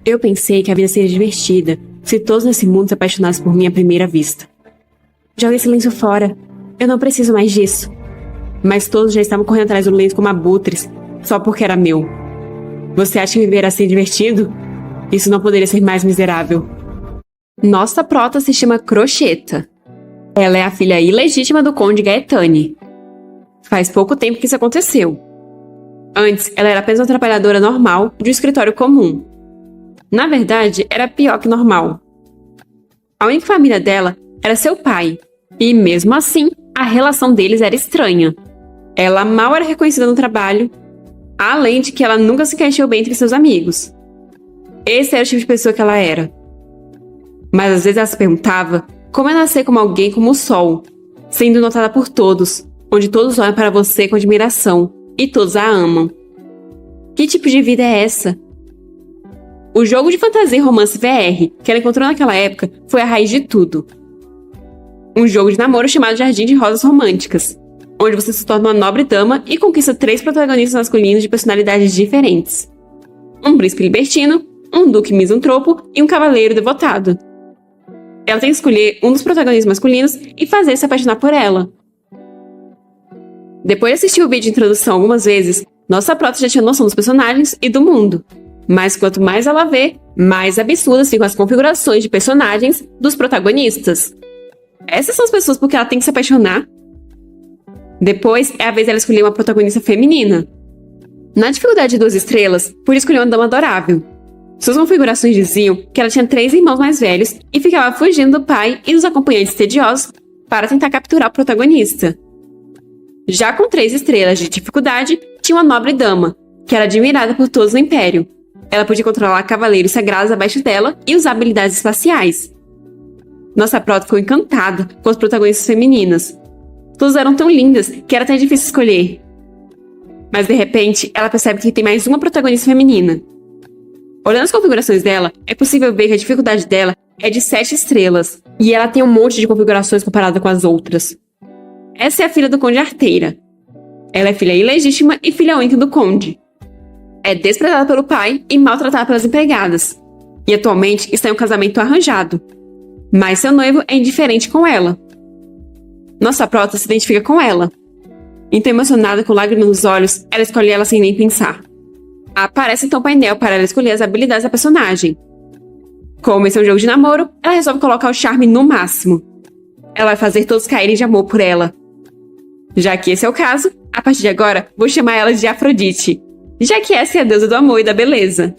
Eu pensei que a vida seria divertida se todos nesse mundo se apaixonassem por mim à primeira vista. Joguei esse lenço fora. Eu não preciso mais disso. Mas todos já estavam correndo atrás do lenço como abutres, só porque era meu. Você acha que viver era ser divertido? Isso não poderia ser mais miserável. Nossa prota se chama Crocheta. Ela é a filha ilegítima do Conde Gaetani. Faz pouco tempo que isso aconteceu. Antes, ela era apenas uma trabalhadora normal de um escritório comum. Na verdade, era pior que normal. A única família dela era seu pai, e mesmo assim, a relação deles era estranha. Ela mal era reconhecida no trabalho, além de que ela nunca se encaixou bem entre seus amigos. Esse era o tipo de pessoa que ela era. Mas às vezes ela se perguntava como é nascer como alguém como o sol, sendo notada por todos, onde todos olham para você com admiração, e todos a amam. Que tipo de vida é essa? O jogo de fantasia e romance VR que ela encontrou naquela época foi a raiz de tudo. Um jogo de namoro chamado Jardim de Rosas Românticas, onde você se torna uma nobre dama e conquista 3 protagonistas masculinos de personalidades diferentes. Um príncipe libertino, um duque misantropo e um cavaleiro devotado. Ela tem que escolher um dos protagonistas masculinos e fazer se apaixonar por ela. Depois de assistir o vídeo de introdução algumas vezes, nossa prota já tinha noção dos personagens e do mundo. Mas quanto mais ela vê, mais absurdas ficam as configurações de personagens dos protagonistas. Essas são as pessoas por que ela tem que se apaixonar. Depois é a vez dela escolher uma protagonista feminina. Na dificuldade de 2 estrelas, por escolher uma dama adorável. Suas configurações diziam que ela tinha 3 irmãos mais velhos e ficava fugindo do pai e dos acompanhantes tediosos para tentar capturar o protagonista. Já com 3 estrelas de dificuldade, tinha uma nobre dama, que era admirada por todos no Império. Ela podia controlar cavaleiros sagrados abaixo dela e usar habilidades espaciais. Nossa prota ficou encantada com as protagonistas femininas. Todas eram tão lindas que era até difícil escolher. Mas de repente, ela percebe que tem mais uma protagonista feminina. Olhando as configurações dela, é possível ver que a dificuldade dela é de 7 estrelas, e ela tem um monte de configurações comparada com as outras. Essa é a filha do Conde Arteira. Ela é filha ilegítima e filha única do Conde. É desprezada pelo pai e maltratada pelas empregadas. E atualmente está em um casamento arranjado. Mas seu noivo é indiferente com ela. Nossa prota se identifica com ela. Então, emocionada com lágrimas nos olhos, ela escolhe ela sem nem pensar. Aparece então o painel para ela escolher as habilidades da personagem. Como esse é um jogo de namoro, ela resolve colocar o charme no máximo. Ela vai fazer todos caírem de amor por ela. Já que esse é o caso, a partir de agora, vou chamar ela de Afrodite, já que essa é a deusa do amor e da beleza.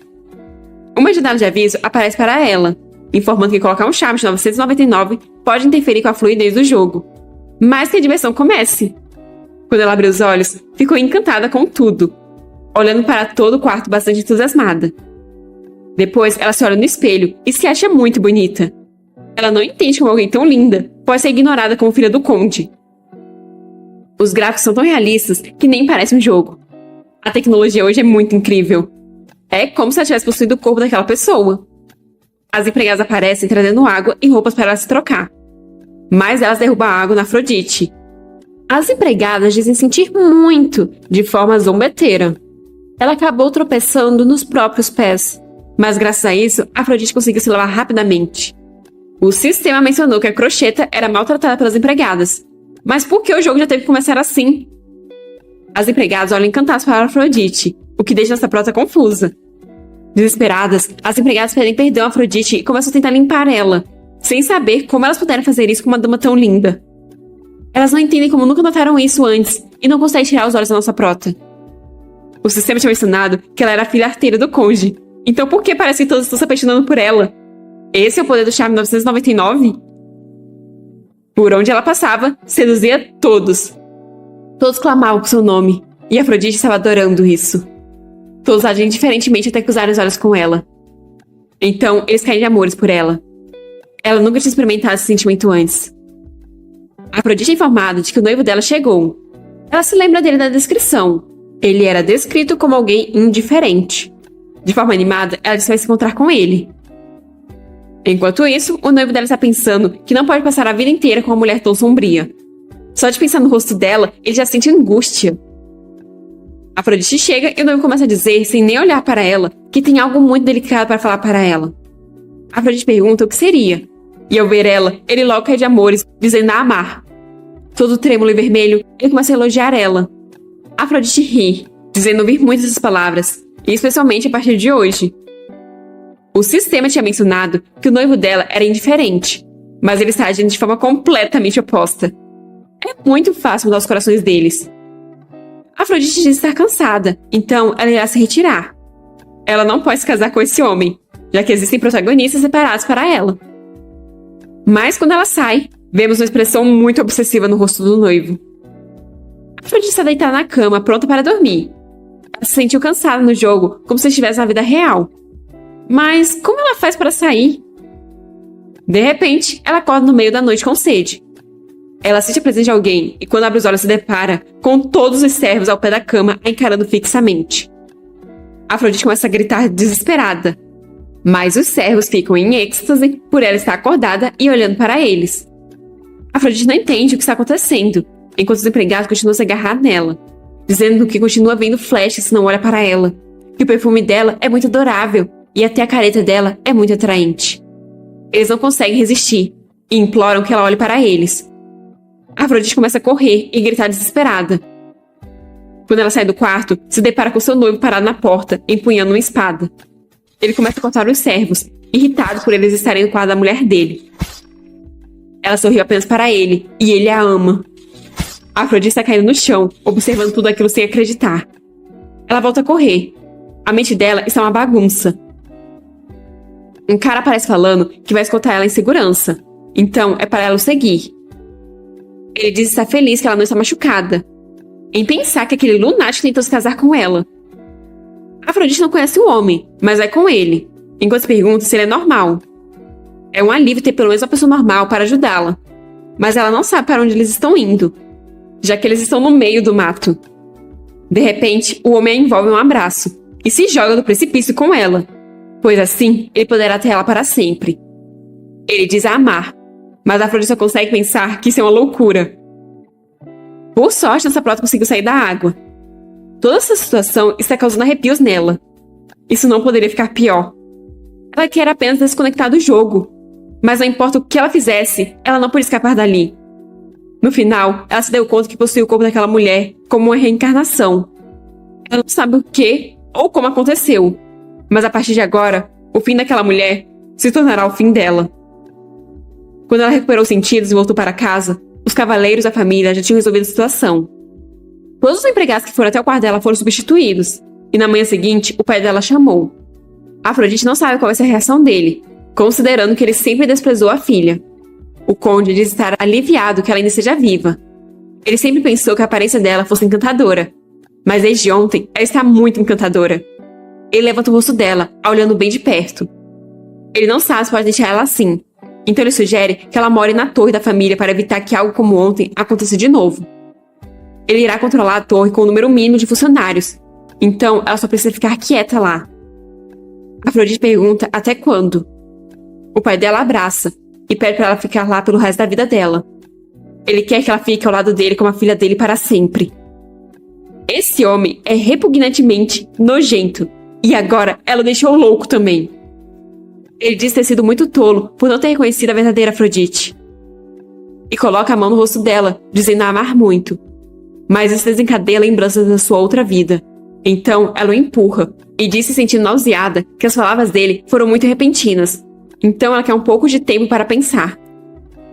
Uma janela de aviso aparece para ela, informando que colocar um charme de 999 pode interferir com a fluidez do jogo. Mas que a diversão comece. Quando ela abriu os olhos, ficou encantada com tudo, olhando para todo o quarto bastante entusiasmada. Depois, ela se olha no espelho e se acha muito bonita. Ela não entende como alguém tão linda pode ser ignorada como filha do Conde. Os gráficos são tão realistas que nem parece um jogo. A tecnologia hoje é muito incrível. É como se ela tivesse possuído o corpo daquela pessoa. As empregadas aparecem trazendo água e roupas para ela se trocar. Mas elas derrubam a água na Afrodite. As empregadas dizem sentir muito, de forma zombeteira. Ela acabou tropeçando nos próprios pés. Mas graças a isso, Afrodite conseguiu se lavar rapidamente. O sistema mencionou que a Crocheta era maltratada pelas empregadas. Mas por que o jogo já teve que começar assim? As empregadas olham encantadas para Afrodite, o que deixa nossa prota confusa. Desesperadas, as empregadas pedem perdão a Afrodite e começam a tentar limpar ela, sem saber como elas puderam fazer isso com uma dama tão linda. Elas não entendem como nunca notaram isso antes e não conseguem tirar os olhos da nossa prota. O sistema tinha mencionado que ela era a filha arteira do Conde, então por que parece que todos estão se apaixonando por ela? Esse é o poder do charme 999? Por onde ela passava, seduzia todos. Todos clamavam por seu nome, e Afrodite estava adorando isso. Todos agiam diferentemente até cruzarem os olhos com ela. Então, eles caem de amores por ela. Ela nunca tinha experimentado esse sentimento antes. Afrodite é informada de que o noivo dela chegou. Ela se lembra dele da descrição. Ele era descrito como alguém indiferente. De forma animada, ela disse que vai se encontrar com ele. Enquanto isso, o noivo dela está pensando que não pode passar a vida inteira com uma mulher tão sombria. Só de pensar no rosto dela, ele já sente angústia. Afrodite chega e o noivo começa a dizer, sem nem olhar para ela, que tem algo muito delicado para falar para ela. Afrodite pergunta o que seria. E ao ver ela, ele logo cai de amores, dizendo a amar. Todo trêmulo e vermelho, ele começa a elogiar ela. Afrodite ri, dizendo ouvir muitas dessas palavras, e especialmente a partir de hoje. O sistema tinha mencionado que o noivo dela era indiferente, mas ele está agindo de forma completamente oposta. É muito fácil mudar os corações deles. Afrodite diz estar cansada, então ela irá se retirar. Ela não pode se casar com esse homem, já que existem protagonistas separados para ela. Mas quando ela sai, vemos uma expressão muito obsessiva no rosto do noivo. Afrodite está deitada na cama, pronta para dormir. Ela se sentiu cansada no jogo, como se estivesse na vida real. Mas como ela faz para sair? De repente, ela acorda no meio da noite com sede. Ela sente a presença de alguém e quando abre os olhos se depara com todos os servos ao pé da cama a encarando fixamente. Afrodite começa a gritar desesperada. Mas os servos ficam em êxtase por ela estar acordada e olhando para eles. Afrodite não entende o que está acontecendo, enquanto os empregados continuam a se agarrar nela, dizendo que continua vendo flashes se não olha para ela, que o perfume dela é muito adorável e até a careta dela é muito atraente. Eles não conseguem resistir e imploram que ela olhe para eles. Afrodite começa a correr e gritar desesperada. Quando ela sai do quarto, se depara com seu noivo parado na porta, empunhando uma espada. Ele começa a cortar os servos, irritado por eles estarem no quarto da mulher dele. Ela sorriu apenas para ele, e ele a ama. Afrodite está caindo no chão, observando tudo aquilo sem acreditar. Ela volta a correr. A mente dela está uma bagunça. Um cara aparece falando que vai escoltar ela em segurança, então é para ela o seguir. Ele diz estar feliz que ela não está machucada, em pensar que aquele lunático tentou se casar com ela. Afrodite não conhece o homem, mas vai com ele, enquanto se pergunta se ele é normal. É um alívio ter pelo menos uma pessoa normal para ajudá-la, mas ela não sabe para onde eles estão indo, já que eles estão no meio do mato. De repente, o homem a envolve em um abraço e se joga do precipício com ela, pois assim ele poderá ter ela para sempre. Ele diz a amar, mas Afrodite só consegue pensar que isso é uma loucura. Por sorte, essa prota conseguiu sair da água. Toda essa situação está causando arrepios nela. Isso não poderia ficar pior. Ela quer apenas desconectar do jogo, mas não importa o que ela fizesse, ela não podia escapar dali. No final, ela se deu conta que possuía o corpo daquela mulher como uma reencarnação. Ela não sabe o que ou como aconteceu, mas a partir de agora, o fim daquela mulher se tornará o fim dela. Quando ela recuperou os sentidos e voltou para casa, os cavaleiros da família já tinham resolvido a situação. Todos os empregados que foram até o quarto dela foram substituídos, e na manhã seguinte, o pai dela chamou. Afrodite não sabe qual vai ser a reação dele, considerando que ele sempre desprezou a filha. O conde diz estar aliviado que ela ainda esteja viva. Ele sempre pensou que a aparência dela fosse encantadora, mas desde ontem ela está muito encantadora. Ele levanta o rosto dela, a olhando bem de perto. Ele não sabe se pode deixar ela assim, então ele sugere que ela more na torre da família para evitar que algo como ontem aconteça de novo. Ele irá controlar a torre com o número mínimo de funcionários, então ela só precisa ficar quieta lá. Afrodite pergunta até quando. O pai dela abraça e pede para ela ficar lá pelo resto da vida dela. Ele quer que ela fique ao lado dele como a filha dele para sempre. Esse homem é repugnantemente nojento, e agora ela o deixou louco também. Ele diz ter sido muito tolo por não ter reconhecido a verdadeira Afrodite. E coloca a mão no rosto dela, dizendo a amar muito. Mas isso desencadeia lembranças da sua outra vida. Então ela o empurra e diz se sentindo nauseada que as palavras dele foram muito repentinas. Então ela quer um pouco de tempo para pensar.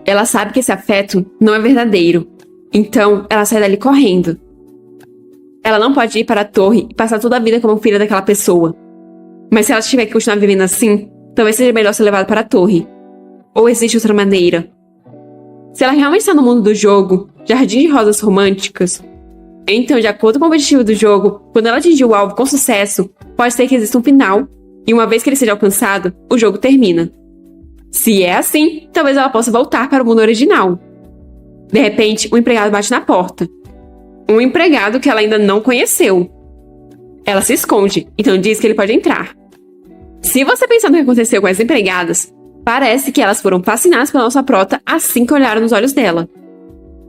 Ela sabe que esse afeto não é verdadeiro. Então ela sai dali correndo. Ela não pode ir para a torre e passar toda a vida como filha daquela pessoa. Mas se ela tiver que continuar vivendo assim, talvez seja melhor ser levada para a torre. Ou existe outra maneira? Se ela realmente está no mundo do jogo, jardim de rosas românticas, então, de acordo com o objetivo do jogo, quando ela atingir o alvo com sucesso, pode ser que exista um final, e uma vez que ele seja alcançado, o jogo termina. Se é assim, talvez ela possa voltar para o mundo original. De repente, um empregado bate na porta. Um empregado que ela ainda não conheceu. Ela se esconde, então diz que ele pode entrar. Se você pensar no que aconteceu com as empregadas, parece que elas foram fascinadas pela nossa prota assim que olharam nos olhos dela.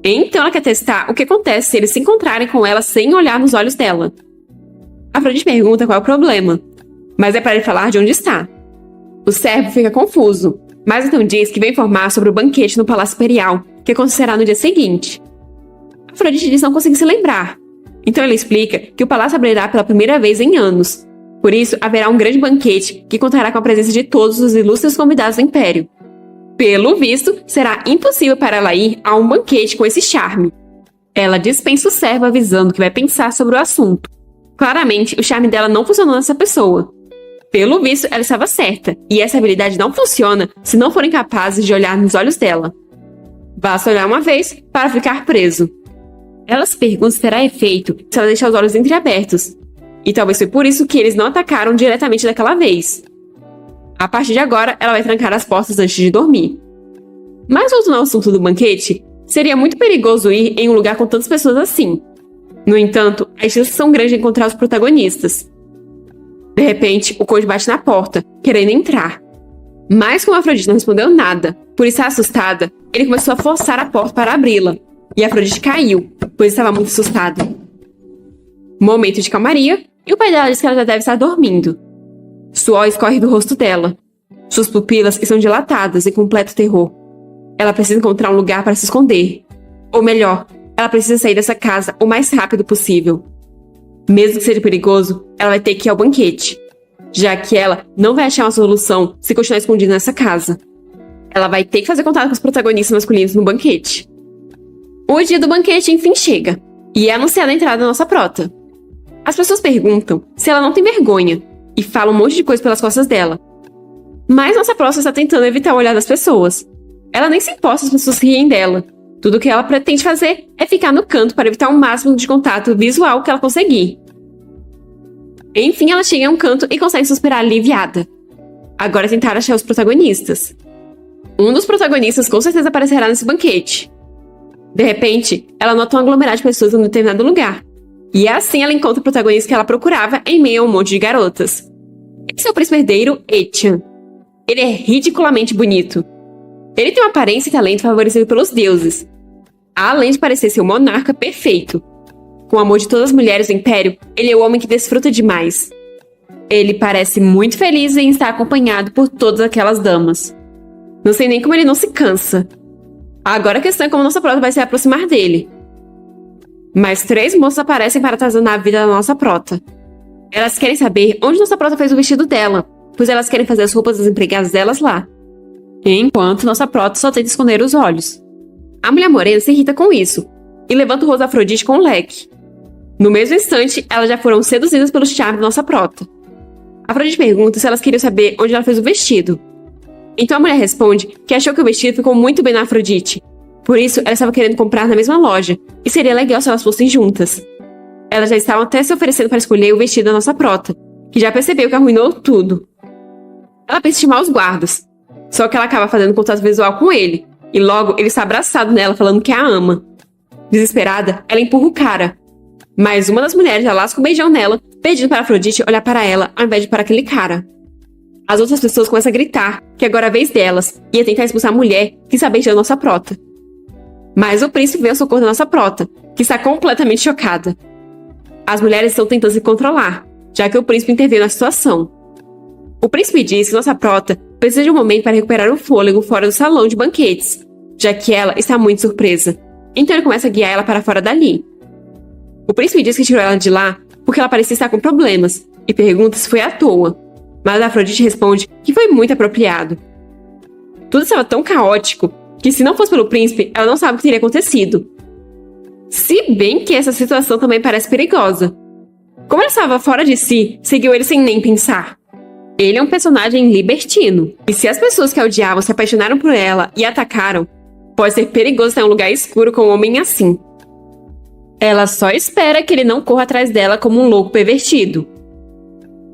Então ela quer testar o que acontece se eles se encontrarem com ela sem olhar nos olhos dela. Afrodite pergunta qual é o problema, mas é para ele falar de onde está. O servo fica confuso, mas então diz que vem informar sobre o banquete no Palácio Imperial, que acontecerá no dia seguinte. Afrodite diz não conseguir se lembrar, então ele explica que o palácio abrirá pela primeira vez em anos. Por isso, haverá um grande banquete que contará com a presença de todos os ilustres convidados do Império. Pelo visto, será impossível para ela ir a um banquete com esse charme. Ela dispensa o servo avisando que vai pensar sobre o assunto. Claramente, o charme dela não funcionou nessa pessoa. Pelo visto, ela estava certa, e essa habilidade não funciona se não forem capazes de olhar nos olhos dela. Basta olhar uma vez para ficar preso. Ela se pergunta se terá efeito se ela deixar os olhos entreabertos, e talvez foi por isso que eles não atacaram diretamente daquela vez. A partir de agora, ela vai trancar as portas antes de dormir. Mas voltando ao assunto do banquete, seria muito perigoso ir em um lugar com tantas pessoas assim. No entanto, as chances são grandes de encontrar os protagonistas. De repente, o conde bate na porta, querendo entrar. Mas como Afrodite não respondeu nada, por estar assustada, ele começou a forçar a porta para abri-la. E Afrodite caiu, pois estava muito assustada. Momento de calmaria, e o pai dela diz que ela já deve estar dormindo. Suor escorre do rosto dela. Suas pupilas estão dilatadas em completo terror. Ela precisa encontrar um lugar para se esconder. Ou melhor, ela precisa sair dessa casa o mais rápido possível. Mesmo que seja perigoso, ela vai ter que ir ao banquete, já que ela não vai achar uma solução se continuar escondida nessa casa. Ela vai ter que fazer contato com os protagonistas masculinos no banquete. O dia do banquete enfim chega, e é anunciada a entrada da nossa prota. As pessoas perguntam se ela não tem vergonha, e falam um monte de coisa pelas costas dela. Mas nossa prota está tentando evitar o olhar das pessoas. Ela nem se importa se as pessoas riem dela. Tudo o que ela pretende fazer é ficar no canto para evitar o máximo de contato visual que ela conseguir. Enfim, ela chega a um canto e consegue suspirar aliviada. Agora é tentar achar os protagonistas. Um dos protagonistas com certeza aparecerá nesse banquete. De repente, ela nota um aglomerado de pessoas em um determinado lugar. E assim ela encontra o protagonista que ela procurava em meio a um monte de garotas. Esse é o príncipe herdeiro Etian. Ele é ridiculamente bonito. Ele tem uma aparência e talento favorecido pelos deuses, além de parecer ser o monarca perfeito. Com o amor de todas as mulheres do Império, ele é o homem que desfruta demais. Ele parece muito feliz em estar acompanhado por todas aquelas damas. Não sei nem como ele não se cansa. Agora a questão é como nossa prota vai se aproximar dele. Mas 3 moças aparecem para atazanar a vida da nossa prota. Elas querem saber onde nossa prota fez o vestido dela, pois elas querem fazer as roupas das empregadas delas lá. Enquanto nossa prota só tenta esconder os olhos. A mulher morena se irrita com isso e levanta o rosto da Afrodite com um leque. No mesmo instante, elas já foram seduzidas pelo charme da nossa prota. Afrodite pergunta se elas queriam saber onde ela fez o vestido. Então a mulher responde que achou que o vestido ficou muito bem na Afrodite. Por isso, ela estava querendo comprar na mesma loja, e seria legal se elas fossem juntas. Elas já estavam até se oferecendo para escolher o vestido da nossa prota, que já percebeu que arruinou tudo. Ela pensa em chamar os guardas, só que ela acaba fazendo contato visual com ele, e logo ele está abraçado nela falando que a ama. Desesperada, ela empurra o cara. Mas uma das mulheres já lasca um beijão nela, pedindo para Afrodite olhar para ela ao invés de para aquele cara. As outras pessoas começam a gritar que agora é a vez delas, e a tentar expulsar a mulher que está beijando nossa prota. Mas o príncipe vê o socorro da nossa prota, que está completamente chocada. As mulheres estão tentando se controlar, já que o príncipe interveio na situação. O príncipe diz que nossa prota precisa de um momento para recuperar o fôlego fora do salão de banquetes, já que ela está muito surpresa. Então ele começa a guiar ela para fora dali. O príncipe diz que tirou ela de lá porque ela parecia estar com problemas, e pergunta se foi à toa. Mas a Afrodite responde que foi muito apropriado. Tudo estava tão caótico que se não fosse pelo príncipe, ela não sabe o que teria acontecido. Se bem que essa situação também parece perigosa. Como ela estava fora de si, seguiu ele sem nem pensar. Ele é um personagem libertino, e se as pessoas que a odiavam se apaixonaram por ela e a atacaram, pode ser perigoso estar em um lugar escuro com um homem assim. Ela só espera que ele não corra atrás dela como um louco pervertido.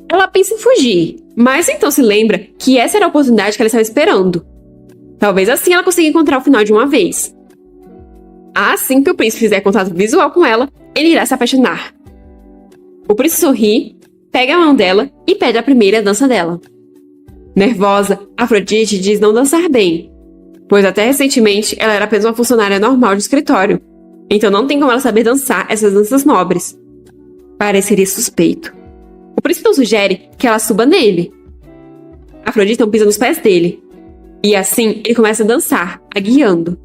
Ela pensa em fugir, mas então se lembra que essa era a oportunidade que ela estava esperando. Talvez assim ela consiga encontrar o final de uma vez. Assim que o príncipe fizer contato visual com ela, ele irá se apaixonar. O príncipe sorri, pega a mão dela e pede a primeira dança dela. Nervosa, Afrodite diz não dançar bem, pois até recentemente ela era apenas uma funcionária normal de escritório, então não tem como ela saber dançar essas danças nobres. Pareceria suspeito. príncipe então sugere que ela suba nele. Afrodite então pisa nos pés dele. E assim, ele começa a dançar, a guiando.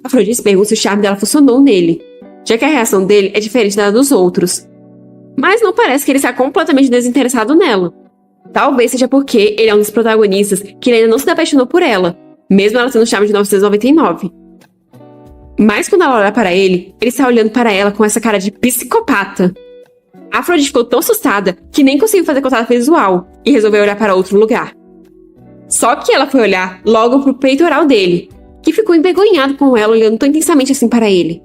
Afrodite pergunta se o charme dela funcionou nele, já que a reação dele é diferente da dos outros. Mas não parece que ele está completamente desinteressado nela. Talvez seja porque ele é um dos protagonistas que ele ainda não se apaixonou por ela, mesmo ela tendo o charme de 999. Mas quando ela olha para ele está olhando para ela com essa cara de psicopata. A Afrodite ficou tão assustada que nem conseguiu fazer contato visual e resolveu olhar para outro lugar. Só que ela foi olhar logo pro peitoral dele, que ficou envergonhado com ela olhando tão intensamente assim para ele.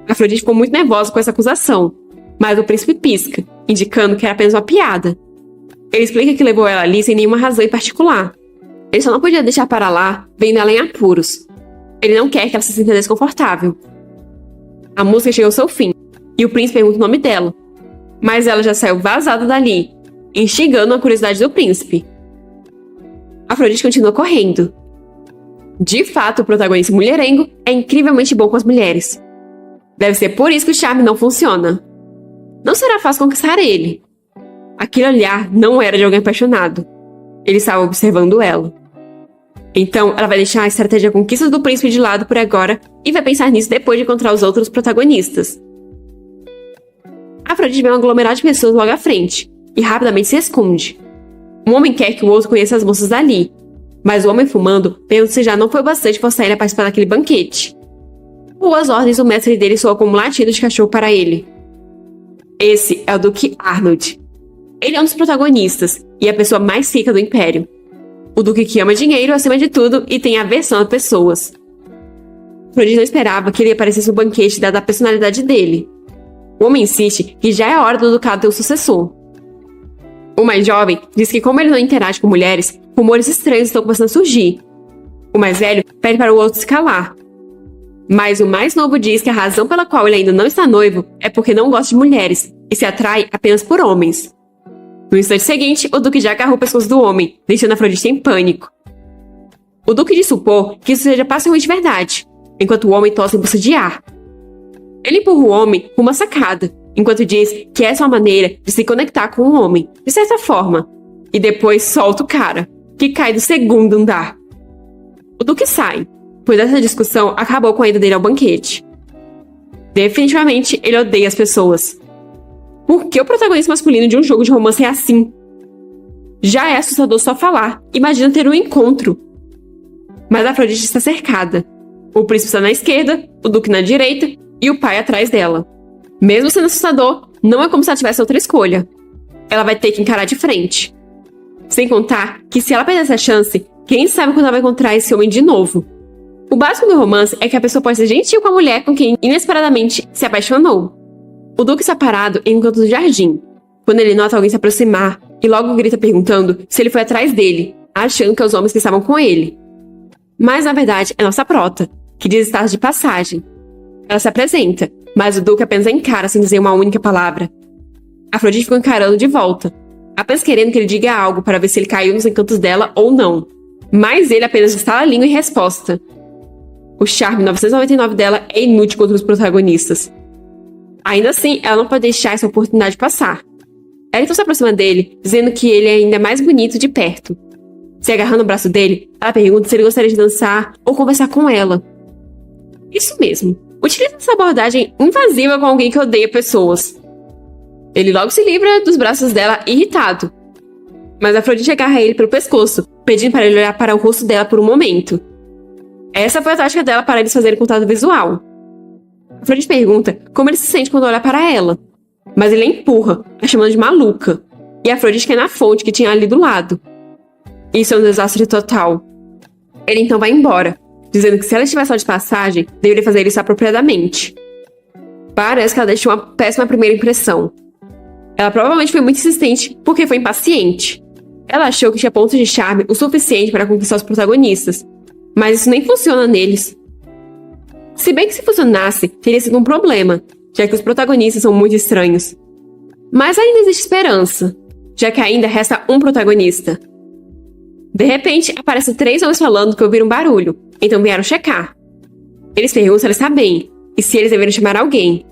A Afrodite ficou muito nervosa com essa acusação, mas o príncipe pisca, indicando que era apenas uma piada. Ele explica que levou ela ali sem nenhuma razão em particular. Ele só não podia deixar para lá, vendo ela em apuros. Ele não quer que ela se sinta desconfortável. A música chegou ao seu fim, e o príncipe pergunta o nome dela. Mas ela já saiu vazada dali, instigando a curiosidade do príncipe. Afrodite continua correndo. De fato, o protagonista mulherengo é incrivelmente bom com as mulheres. Deve ser por isso que o charme não funciona. Não será fácil conquistar ele. Aquele olhar não era de alguém apaixonado. Ele estava observando ela. Então, ela vai deixar a estratégia de conquista do príncipe de lado por agora e vai pensar nisso depois de encontrar os outros protagonistas. Afrodite vê um aglomerado de pessoas logo à frente e rapidamente se esconde. Um homem quer que o outro conheça as moças dali, mas o homem fumando pergunta se já não foi bastante forçar ele a participar daquele banquete. Por as ordens, o mestre dele soa como um latido de cachorro para ele. Esse é o Duque Arnold. Ele é um dos protagonistas e a pessoa mais rica do Império. O Duque que ama dinheiro acima de tudo e tem aversão a pessoas. Afrodite não esperava que ele aparecesse no banquete dada a personalidade dele. O homem insiste que já é hora do ducado ter um sucessor. O mais jovem diz que como ele não interage com mulheres, rumores estranhos estão começando a surgir. O mais velho pede para o outro se calar. Mas o mais novo diz que a razão pela qual ele ainda não está noivo é porque não gosta de mulheres e se atrai apenas por homens. No instante seguinte, o Duque já agarrou o pescoço do homem, deixando Afrodite em pânico. O Duque diz supor que isso seja parcialmente verdade, enquanto o homem tosse em busca de ar. Ele empurra o homem com uma sacada, enquanto diz que essa é uma maneira de se conectar com o homem, de certa forma, e depois solta o cara, que cai do segundo andar. O Duque sai, pois essa discussão acabou com a ida dele ao banquete. Definitivamente, ele odeia as pessoas. Por que o protagonista masculino de um jogo de romance é assim? Já é assustador só falar, imagina ter um encontro. Mas a Afrodite está cercada. O príncipe está na esquerda, o Duque na direita e o pai atrás dela. Mesmo sendo assustador, não é como se ela tivesse outra escolha. Ela vai ter que encarar de frente. Sem contar que se ela perder essa chance, quem sabe quando ela vai encontrar esse homem de novo. O básico do romance é que a pessoa pode ser gentil com a mulher com quem inesperadamente se apaixonou. O Duque está parado em um canto do jardim, quando ele nota alguém se aproximar e logo grita perguntando se ele foi atrás dele, achando que é os homens que estavam com ele. Mas na verdade é nossa prota, que diz estar de passagem. Ela se apresenta, mas o Duque apenas a encara sem dizer uma única palavra. Afrodite fica encarando de volta, apenas querendo que ele diga algo para ver se ele caiu nos encantos dela ou não. Mas ele apenas estala a língua em resposta. O charme 999 dela é inútil contra os protagonistas. Ainda assim, ela não pode deixar essa oportunidade passar. Ela então se aproxima dele, dizendo que ele é ainda mais bonito de perto. Se agarrando no braço dele, ela pergunta se ele gostaria de dançar ou conversar com ela. Isso mesmo. Utiliza essa abordagem invasiva com alguém que odeia pessoas. Ele logo se livra dos braços dela irritado. Mas Afrodite agarra ele pelo pescoço, pedindo para ele olhar para o rosto dela por um momento. Essa foi a tática dela para eles fazerem contato visual. Afrodite pergunta como ele se sente quando olha para ela. Mas ele a empurra, a chamando de maluca. E Afrodite cai na fonte que tinha ali do lado. Isso é um desastre total. Ele então vai embora, dizendo que se ela estiver só de passagem, deveria fazer isso apropriadamente. Parece que ela deixou uma péssima primeira impressão. Ela provavelmente foi muito insistente porque foi impaciente. Ela achou que tinha pontos de charme o suficiente para conquistar os protagonistas, mas isso nem funciona neles. Se bem que se funcionasse, teria sido um problema, já que os protagonistas são muito estranhos. Mas ainda existe esperança, já que ainda resta um protagonista. De repente, aparecem 3 homens falando que ouviram um barulho, então vieram checar. Eles perguntam se ela está bem, e se eles deveriam chamar alguém.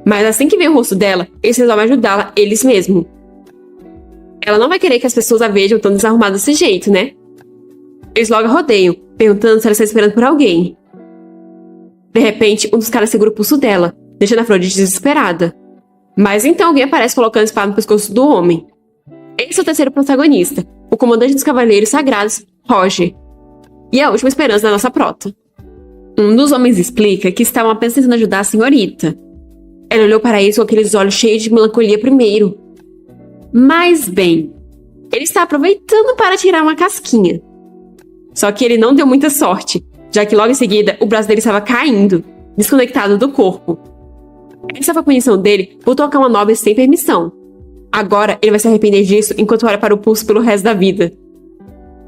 Mas assim que vê o rosto dela, eles resolvem ajudá-la eles mesmos. Ela não vai querer que as pessoas a vejam tão desarrumada desse jeito, né? Eles logo a rodeiam, perguntando se ela está esperando por alguém. De repente, um dos caras segura o pulso dela, deixando a Afrodite desesperada. Mas então alguém aparece colocando a espada no pescoço do homem. Esse é o terceiro protagonista, o comandante dos Cavaleiros Sagrados, Roger. E a última esperança da nossa prota. Um dos homens explica que estavam apenas tentando ajudar a senhorita. Ela olhou para eles com aqueles olhos cheios de melancolia primeiro. Mas bem, ele está aproveitando para tirar uma casquinha. Só que ele não deu muita sorte, já que logo em seguida o braço dele estava caindo, desconectado do corpo. Essa foi a punição dele por tocar uma nobre sem permissão. Agora ele vai se arrepender disso enquanto olha para o pulso pelo resto da vida.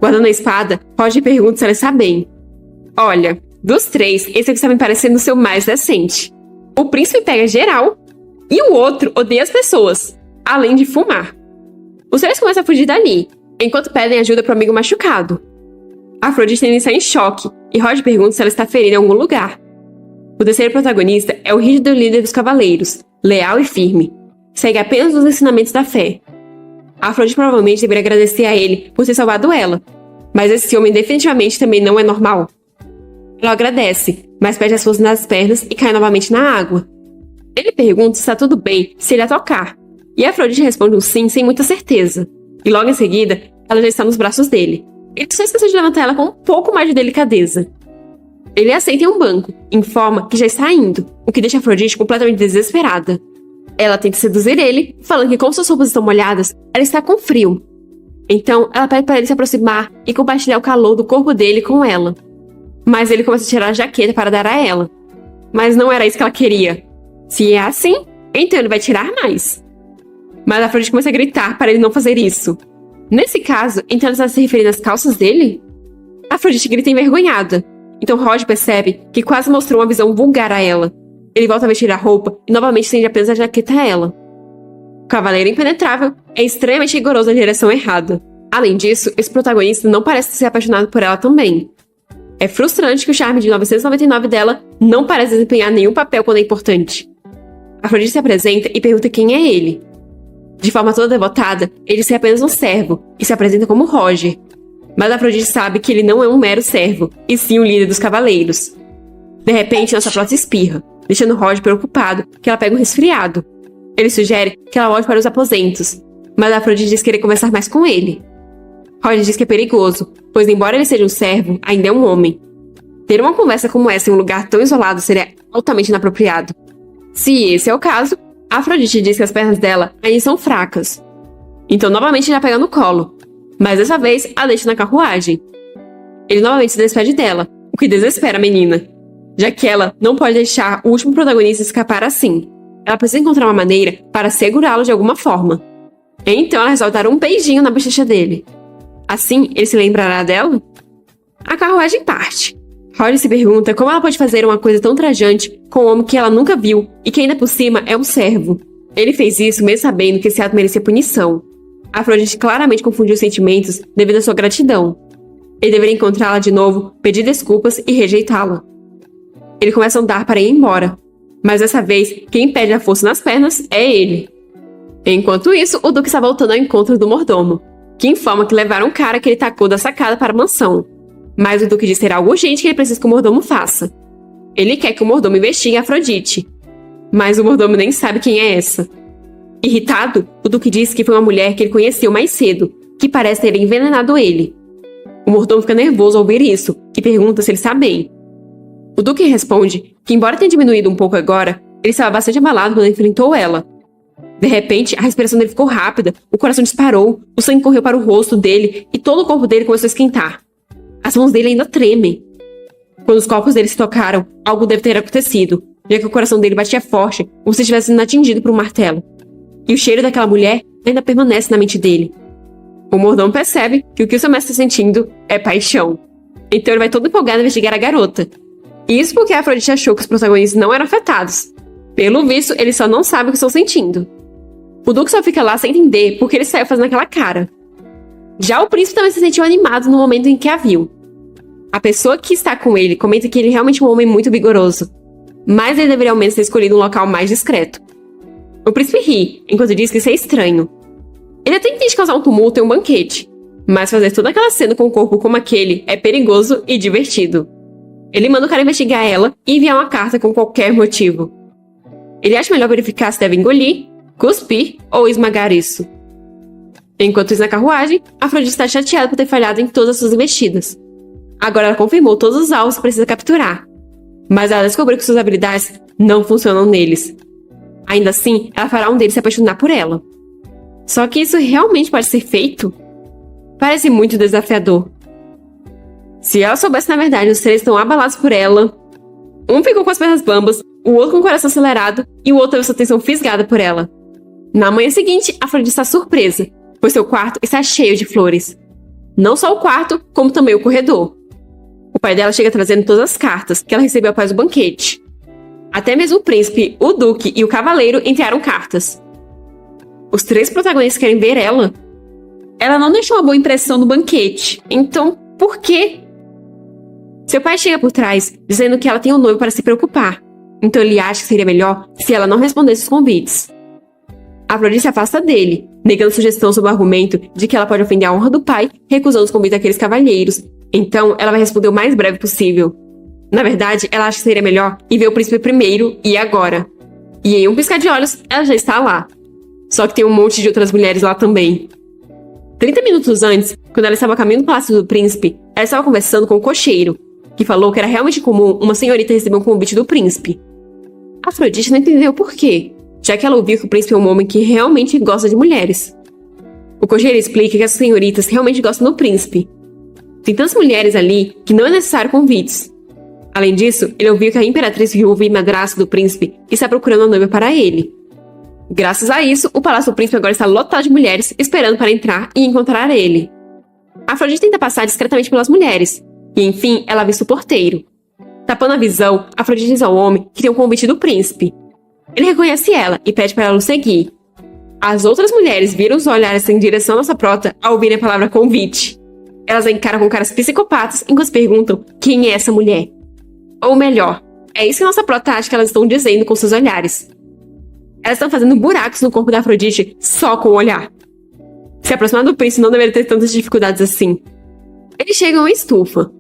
Guardando a espada, Roger pergunta se ela está bem. Olha, dos três, esse aqui está me parecendo o seu mais decente. O príncipe pega geral e o outro odeia as pessoas, além de fumar. Os três começam a fugir dali, enquanto pedem ajuda para o amigo machucado. Afrodite ainda está em choque e Roger pergunta se ela está ferida em algum lugar. O terceiro protagonista é o rígido líder dos cavaleiros, leal e firme. Segue apenas os ensinamentos da fé. Afrodite provavelmente deveria agradecer a ele por ter salvado ela, mas esse homem definitivamente também não é normal. Ela agradece, mas perde as forças nas pernas e cai novamente na água. Ele pergunta se está tudo bem se ele a tocar, e Afrodite responde um sim sem muita certeza. E logo em seguida, ela já está nos braços dele. Ele só esqueceu de levantar ela com um pouco mais de delicadeza. Ele a aceita em um banco, informa que já está indo, o que deixa Afrodite completamente desesperada. Ela tenta seduzir ele, falando que como suas roupas estão molhadas, ela está com frio. Então, ela pede para ele se aproximar e compartilhar o calor do corpo dele com ela. Mas ele começa a tirar a jaqueta para dar a ela. Mas não era isso que ela queria. Se é assim, então ele vai tirar mais. Mas Afrodite começa a gritar para ele não fazer isso. Nesse caso, então ela está se referindo às calças dele? Afrodite grita envergonhada. Então Roger percebe que quase mostrou uma visão vulgar a ela. Ele volta a vestir a roupa e novamente estende apenas a jaqueta a ela. O cavaleiro impenetrável é extremamente rigoroso na direção errada. Além disso, esse protagonista não parece ser apaixonado por ela também. É frustrante que o charme de 999 dela não parece desempenhar nenhum papel quando é importante. Afrodite se apresenta e pergunta quem é ele. De forma toda devotada, ele é apenas um servo e se apresenta como Roger. Mas Afrodite sabe que ele não é um mero servo, e sim o líder dos cavaleiros. De repente, nossa prota espirra, deixando Roger preocupado que ela pega um resfriado. Ele sugere que ela volte para os aposentos, mas Afrodite diz querer conversar mais com ele. Roger diz que é perigoso, pois embora ele seja um servo, ainda é um homem. Ter uma conversa como essa em um lugar tão isolado seria altamente inapropriado. Se esse é o caso, Afrodite diz que as pernas dela ainda são fracas. Então novamente ele a pega no colo, mas dessa vez a deixa na carruagem. Ele novamente se despede dela, o que desespera a menina, já que ela não pode deixar o último protagonista escapar assim. Ela precisa encontrar uma maneira para segurá-lo de alguma forma. Então ela resolve dar um beijinho na bochecha dele. Assim, ele se lembrará dela? A carruagem parte. Roger se pergunta como ela pode fazer uma coisa tão trajante com um homem que ela nunca viu e que ainda por cima é um servo. Ele fez isso mesmo sabendo que esse ato merecia punição. Afrodite claramente confundiu os sentimentos devido à sua gratidão. Ele deveria encontrá-la de novo, pedir desculpas e rejeitá-la. Ele começa a andar para ir embora, mas dessa vez quem perde a força nas pernas é ele. Enquanto isso, o Duque está voltando ao encontro do mordomo, que informa que levaram um cara que ele tacou da sacada para a mansão. Mas o Duque diz ter algo urgente que ele precisa que o mordomo faça. Ele quer que o mordomo investigue Afrodite, mas o mordomo nem sabe quem é essa. Irritado, o Duque diz que foi uma mulher que ele conheceu mais cedo, que parece ter envenenado ele. O mordomo fica nervoso ao ouvir isso e pergunta se ele está bem. O Duque responde que, embora tenha diminuído um pouco agora, ele estava bastante abalado quando enfrentou ela. De repente, a respiração dele ficou rápida, o coração disparou, o sangue correu para o rosto dele e todo o corpo dele começou a esquentar. As mãos dele ainda tremem. Quando os corpos dele se tocaram, algo deve ter acontecido, já que o coração dele batia forte, como se estivesse sendo atingido por um martelo. E o cheiro daquela mulher ainda permanece na mente dele. O mordomo percebe que o seu mestre está sentindo é paixão. Então ele vai todo empolgado investigar a garota. Isso porque a Afrodite achou que os protagonistas não eram afetados. Pelo visto, ele só não sabe o que estão sentindo. O Duque só fica lá sem entender porque ele saiu fazendo aquela cara. Já o príncipe também se sentiu animado no momento em que a viu. A pessoa que está com ele comenta que ele é realmente um homem muito vigoroso, mas ele deveria ao menos ter escolhido um local mais discreto. O príncipe ri, enquanto diz que isso é estranho. Ele até intenta causar um tumulto em um banquete, mas fazer toda aquela cena com um corpo como aquele é perigoso e divertido. Ele manda o cara investigar ela e enviar uma carta com qualquer motivo. Ele acha melhor verificar se deve engolir, cuspir ou esmagar isso. Enquanto isso, na carruagem, Afrodite está chateada por ter falhado em todas as suas investidas. Agora ela confirmou todos os alvos que precisa capturar, mas ela descobriu que suas habilidades não funcionam neles. Ainda assim, ela fará um deles se apaixonar por ela. Só que isso realmente pode ser feito? Parece muito desafiador. Se ela soubesse, na verdade, os três estão abalados por ela. Um ficou com as pernas bambas, o outro com o coração acelerado e o outro teve sua atenção fisgada por ela. Na manhã seguinte, Afrodite está surpresa, pois seu quarto está cheio de flores. Não só o quarto, como também o corredor. O pai dela chega trazendo todas as cartas que ela recebeu após o banquete. Até mesmo o príncipe, o duque e o cavaleiro enviaram cartas. Os três protagonistas querem ver ela. Ela não deixou uma boa impressão no banquete, então por quê? Seu pai chega por trás, dizendo que ela tem um noivo para se preocupar. Então ele acha que seria melhor se ela não respondesse os convites. Afrodite se afasta dele, negando sugestão sob o argumento de que ela pode ofender a honra do pai, recusando os convites daqueles cavalheiros. Então ela vai responder o mais breve possível. Na verdade, ela acha que seria melhor ir ver o príncipe primeiro e agora. E em um piscar de olhos, ela já está lá. Só que tem um monte de outras mulheres lá também. 30 minutos antes, quando ela estava a caminho do palácio do príncipe, ela estava conversando com o cocheiro, que falou que era realmente comum uma senhorita receber um convite do príncipe. Afrodite não entendeu por quê, já que ela ouviu que o príncipe é um homem que realmente gosta de mulheres. O cocheiro explica que as senhoritas realmente gostam do príncipe. Tem tantas mulheres ali que não é necessário convites. Além disso, ele ouviu que a imperatriz viúva e madrasta do príncipe está procurando uma noiva para ele. Graças a isso, o palácio do príncipe agora está lotado de mulheres esperando para entrar e encontrar ele. Afrodite tenta passar discretamente pelas mulheres, e enfim, ela avista o porteiro. Tapando a visão, Afrodite diz ao homem que tem um convite do príncipe. Ele reconhece ela e pede para ela o seguir. As outras mulheres viram os olhares em direção à nossa prota ao ouvirem a palavra convite. Elas a encaram com caras psicopatas enquanto perguntam quem é essa mulher. Ou melhor, é isso que nossa prota acha que elas estão dizendo com seus olhares. Elas estão fazendo buracos no corpo da Afrodite só com o olhar. Se aproximar do príncipe não deveria ter tantas dificuldades assim. Eles chegam à estufa.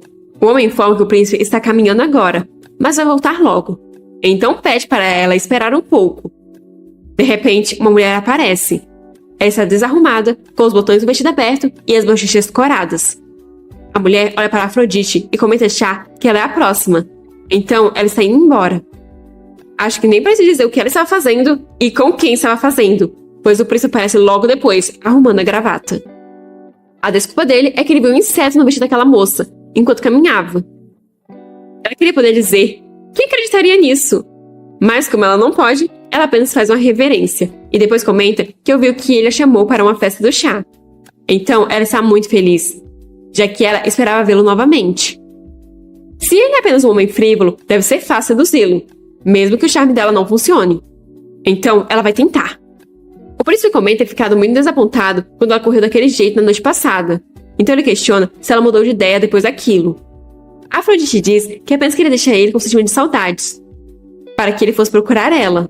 O homem informa que o príncipe está caminhando agora, mas vai voltar logo. Então pede para ela esperar um pouco. De repente, uma mulher aparece. Ela está desarrumada, com os botões do vestido aberto e as bochechas coradas. A mulher olha para Afrodite e comenta achar que ela é a próxima. Então, ela está indo embora. Acho que nem precisa dizer o que ela estava fazendo e com quem estava fazendo, pois o príncipe aparece logo depois, arrumando a gravata. A desculpa dele é que ele viu um inseto no vestido daquela moça, enquanto caminhava. Ela queria poder dizer que acreditaria nisso, mas como ela não pode, ela apenas faz uma reverência e depois comenta que ouviu que ele a chamou para uma festa do chá. Então ela está muito feliz, já que ela esperava vê-lo novamente. Se ele é apenas um homem frívolo, deve ser fácil seduzi-lo, mesmo que o charme dela não funcione. Então ela vai tentar. O príncipe comenta ter ficado muito desapontado quando ela correu daquele jeito na noite passada. Então ele questiona se ela mudou de ideia depois daquilo. Afrodite diz que apenas queria deixar ele com um sentimento de saudades, para que ele fosse procurar ela.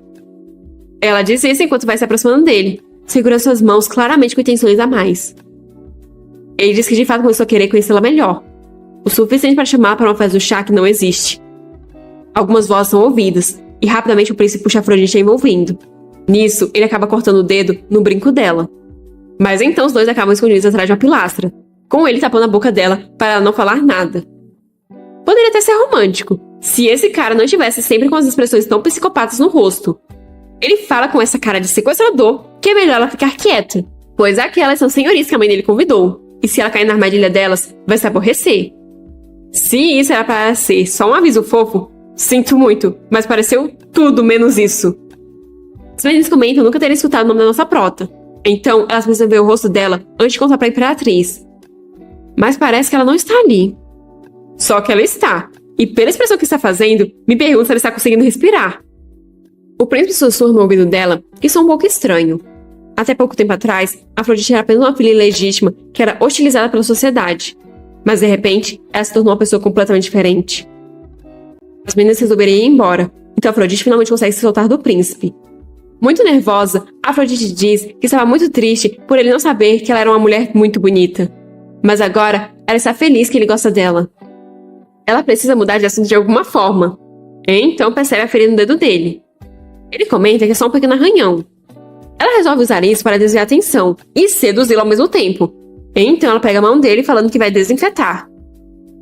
Ela diz isso enquanto vai se aproximando dele, segurando suas mãos claramente com intenções a mais. Ele diz que de fato começou a querer conhecê-la melhor, o suficiente para chamá-la para uma festa do chá que não existe. Algumas vozes são ouvidas, e rapidamente o príncipe puxa Afrodite a envolvendo. Nisso, ele acaba cortando o dedo no brinco dela. Mas então os dois acabam escondidos atrás de uma pilastra, com ele tapando a boca dela para ela não falar nada. Poderia até ser romântico, se esse cara não estivesse sempre com as expressões tão psicopatas no rosto. Ele fala com essa cara de sequestrador que é melhor ela ficar quieta, pois aquelas são senhoritas que a mãe dele convidou, e se ela cair na armadilha delas, vai se aborrecer. Se isso era para ser só um aviso fofo, sinto muito, mas pareceu tudo menos isso. Os meninos comentam nunca terem escutado o nome da nossa prota, então elas precisam ver o rosto dela antes de contar para a imperatriz. Mas parece que ela não está ali. Só que ela está, e pela expressão que está fazendo, me pergunto se ela está conseguindo respirar. O príncipe sussurra no ouvido dela que isso é um pouco estranho. Até pouco tempo atrás, Afrodite era apenas uma filha ilegítima que era hostilizada pela sociedade. Mas de repente, ela se tornou uma pessoa completamente diferente. As meninas resolveram ir embora, então Afrodite finalmente consegue se soltar do príncipe. Muito nervosa, Afrodite diz que estava muito triste por ele não saber que ela era uma mulher muito bonita. Mas agora, ela está feliz que ele gosta dela. Ela precisa mudar de assunto de alguma forma. Então percebe a ferida no dedo dele. Ele comenta que é só um pequeno arranhão. Ela resolve usar isso para desviar a atenção e seduzi-lo ao mesmo tempo. Então ela pega a mão dele falando que vai desinfetar.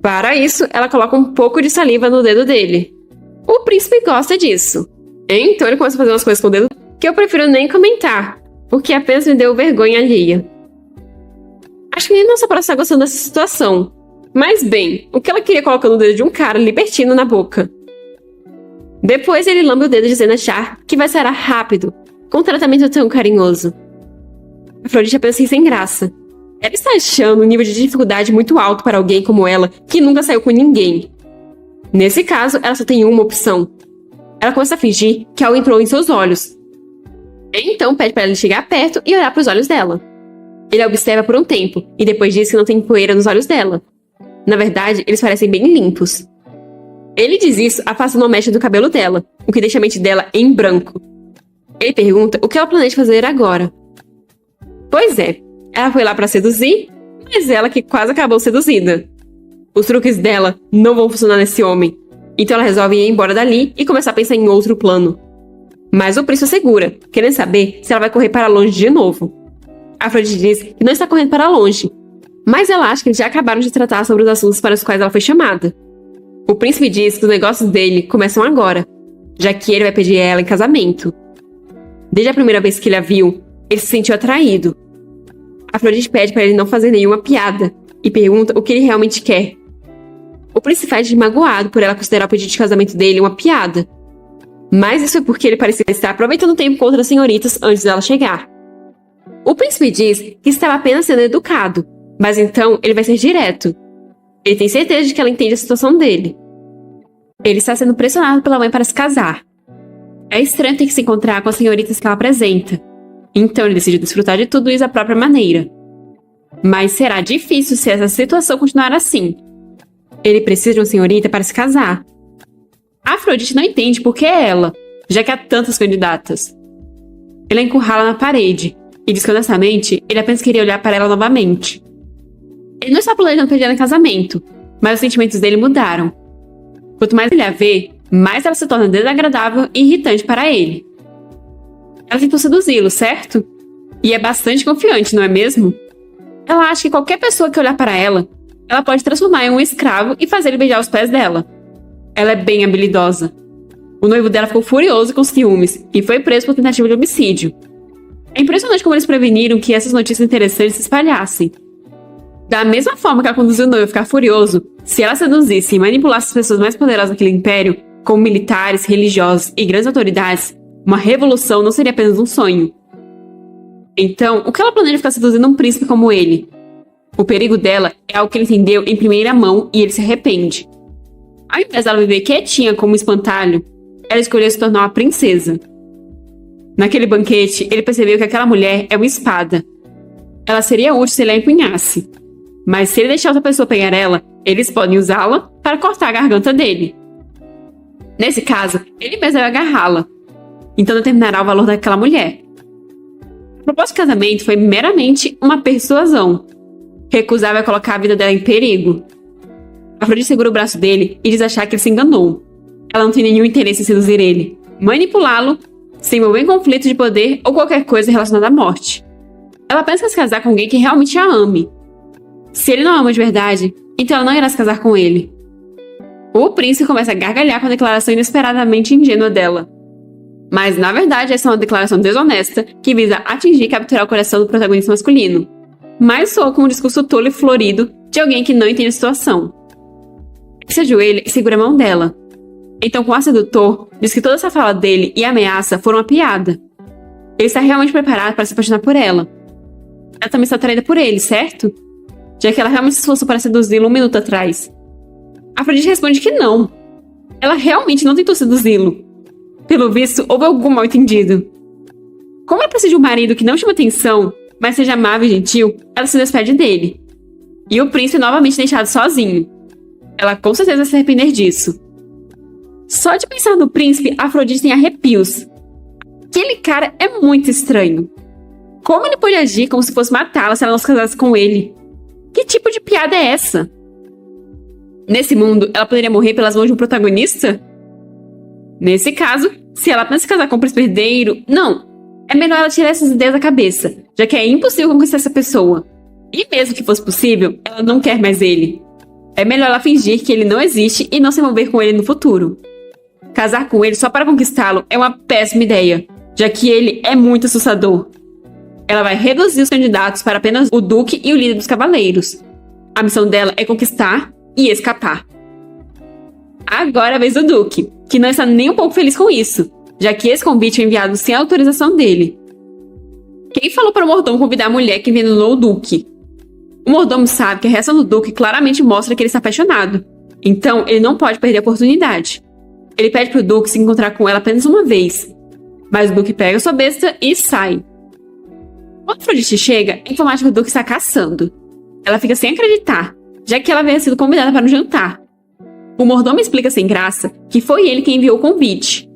Para isso, ela coloca um pouco de saliva no dedo dele. O príncipe gosta disso. Então ele começa a fazer umas coisas com o dedo que eu prefiro nem comentar, porque apenas me deu vergonha alheia. Acho que nem nossa próxima está gostando dessa situação. Mas bem, o que ela queria colocando o dedo de um cara libertino na boca? Depois ele lambe o dedo dizendo achar que vai sarar rápido, com um tratamento tão carinhoso. Afrodite apenas sem graça. Ela está achando um nível de dificuldade muito alto para alguém como ela, que nunca saiu com ninguém. Nesse caso, ela só tem uma opção. Ela começa a fingir que algo entrou em seus olhos. Então pede para ele chegar perto e olhar para os olhos dela. Ele a observa por um tempo e depois diz que não tem poeira nos olhos dela. Na verdade, eles parecem bem limpos. Ele diz isso afastando uma mecha do cabelo dela, o que deixa a mente dela em branco. Ele pergunta o que ela planeja fazer agora. Pois é, ela foi lá para seduzir, mas ela que quase acabou seduzida. Os truques dela não vão funcionar nesse homem. Então ela resolve ir embora dali e começar a pensar em outro plano. Mas o príncipe segura, querendo saber se ela vai correr para longe de novo. Afrodite diz que não está correndo para longe, mas ela acha que eles já acabaram de tratar sobre os assuntos para os quais ela foi chamada. O príncipe diz que os negócios dele começam agora, já que ele vai pedir ela em casamento. Desde a primeira vez que ele a viu, ele se sentiu atraído. Afrodite pede para ele não fazer nenhuma piada e pergunta o que ele realmente quer. O príncipe faz de magoado por ela considerar o pedido de casamento dele uma piada. Mas isso é porque ele parecia estar aproveitando o tempo com outras senhoritas antes dela chegar. O príncipe diz que estava apenas sendo educado, mas então ele vai ser direto. Ele tem certeza de que ela entende a situação dele. Ele está sendo pressionado pela mãe para se casar. É estranho ter que se encontrar com as senhoritas que ela apresenta. Então ele decide desfrutar de tudo isso da própria maneira. Mas será difícil se essa situação continuar assim. Ele precisa de uma senhorita para se casar. Afrodite não entende por que é ela, já que há tantas candidatas. Ele a encurrala na parede e diz que honestamente ele apenas queria olhar para ela novamente. Ele não está planejando pedir ela em casamento, mas os sentimentos dele mudaram. Quanto mais ele a vê, mais ela se torna desagradável e irritante para ele. Ela tentou seduzi-lo, certo? E é bastante confiante, não é mesmo? Ela acha que qualquer pessoa que olhar para ela, ela pode transformar em um escravo e fazer ele beijar os pés dela. Ela é bem habilidosa. O noivo dela ficou furioso com ciúmes e foi preso por tentativa de homicídio. É impressionante como eles preveniram que essas notícias interessantes se espalhassem. Da mesma forma que ela conduziu o noivo a ficar furioso, se ela seduzisse e manipulasse as pessoas mais poderosas daquele império, como militares, religiosos e grandes autoridades, uma revolução não seria apenas um sonho. Então, o que ela planeja ficar seduzindo um príncipe como ele? O perigo dela é algo que ele entendeu em primeira mão e ele se arrepende. Ao invés dela viver quietinha como um espantalho, ela escolheu se tornar uma princesa. Naquele banquete, ele percebeu que aquela mulher é uma espada. Ela seria útil se ele a empunhasse. Mas se ele deixar outra pessoa pegar ela, eles podem usá-la para cortar a garganta dele. Nesse caso, ele mesmo vai agarrá-la. Então determinará o valor daquela mulher. A proposta de casamento foi meramente uma persuasão. Recusava colocar a vida dela em perigo. Afrodite segura o braço dele e diz achar que ele se enganou. Ela não tem nenhum interesse em seduzir ele, manipulá-lo, se envolver em conflito de poder ou qualquer coisa relacionada à morte. Ela pensa em se casar com alguém que realmente a ame. Se ele não a ama de verdade, então ela não irá se casar com ele. O príncipe começa a gargalhar com a declaração inesperadamente ingênua dela. Mas, na verdade, essa é uma declaração desonesta que visa atingir e capturar o coração do protagonista masculino. Mas soa como um discurso tolo e florido de alguém que não entende a situação. Ele se ajoelha e segura a mão dela. Então, com o ar sedutor, diz que toda essa fala dele e ameaça foram uma piada. Ele está realmente preparado para se apaixonar por ela. Ela também está atraída por ele, certo? Já que ela realmente se esforçou para seduzi-lo um minuto atrás. Afrodite responde que não. Ela realmente não tentou seduzi-lo. Pelo visto, houve algum mal-entendido. Como ela precisa de um marido que não chama atenção, mas seja amável e gentil, ela se despede dele. E o príncipe é novamente deixado sozinho. Ela com certeza vai se arrepender disso. Só de pensar no príncipe, Afrodite tem arrepios. Aquele cara é muito estranho. Como ele pode agir como se fosse matá-la se ela não se casasse com ele? Que tipo de piada é essa? Nesse mundo, ela poderia morrer pelas mãos de um protagonista? Nesse caso, se ela pensa se casar com um príncipe herdeiro, não. É melhor ela tirar essas ideias da cabeça, já que é impossível conquistar essa pessoa. E mesmo que fosse possível, ela não quer mais ele. É melhor ela fingir que ele não existe e não se envolver com ele no futuro. Casar com ele só para conquistá-lo é uma péssima ideia, já que ele é muito assustador. Ela vai reduzir os candidatos para apenas o duque e o líder dos cavaleiros. A missão dela é conquistar e escapar. Agora é a vez do duque, que não está nem um pouco feliz com isso, já que esse convite foi enviado sem a autorização dele. Quem falou para o mordomo convidar a mulher que envenenou o duque? O mordomo sabe que a reação do duque claramente mostra que ele está apaixonado, então ele não pode perder a oportunidade. Ele pede para o duque se encontrar com ela apenas uma vez, mas o duque pega sua besta e sai. Quando Afrodite chega, a informática do duque está caçando. Ela fica sem acreditar, já que ela havia sido convidada para um jantar. O mordomo explica sem graça que foi ele quem enviou o convite.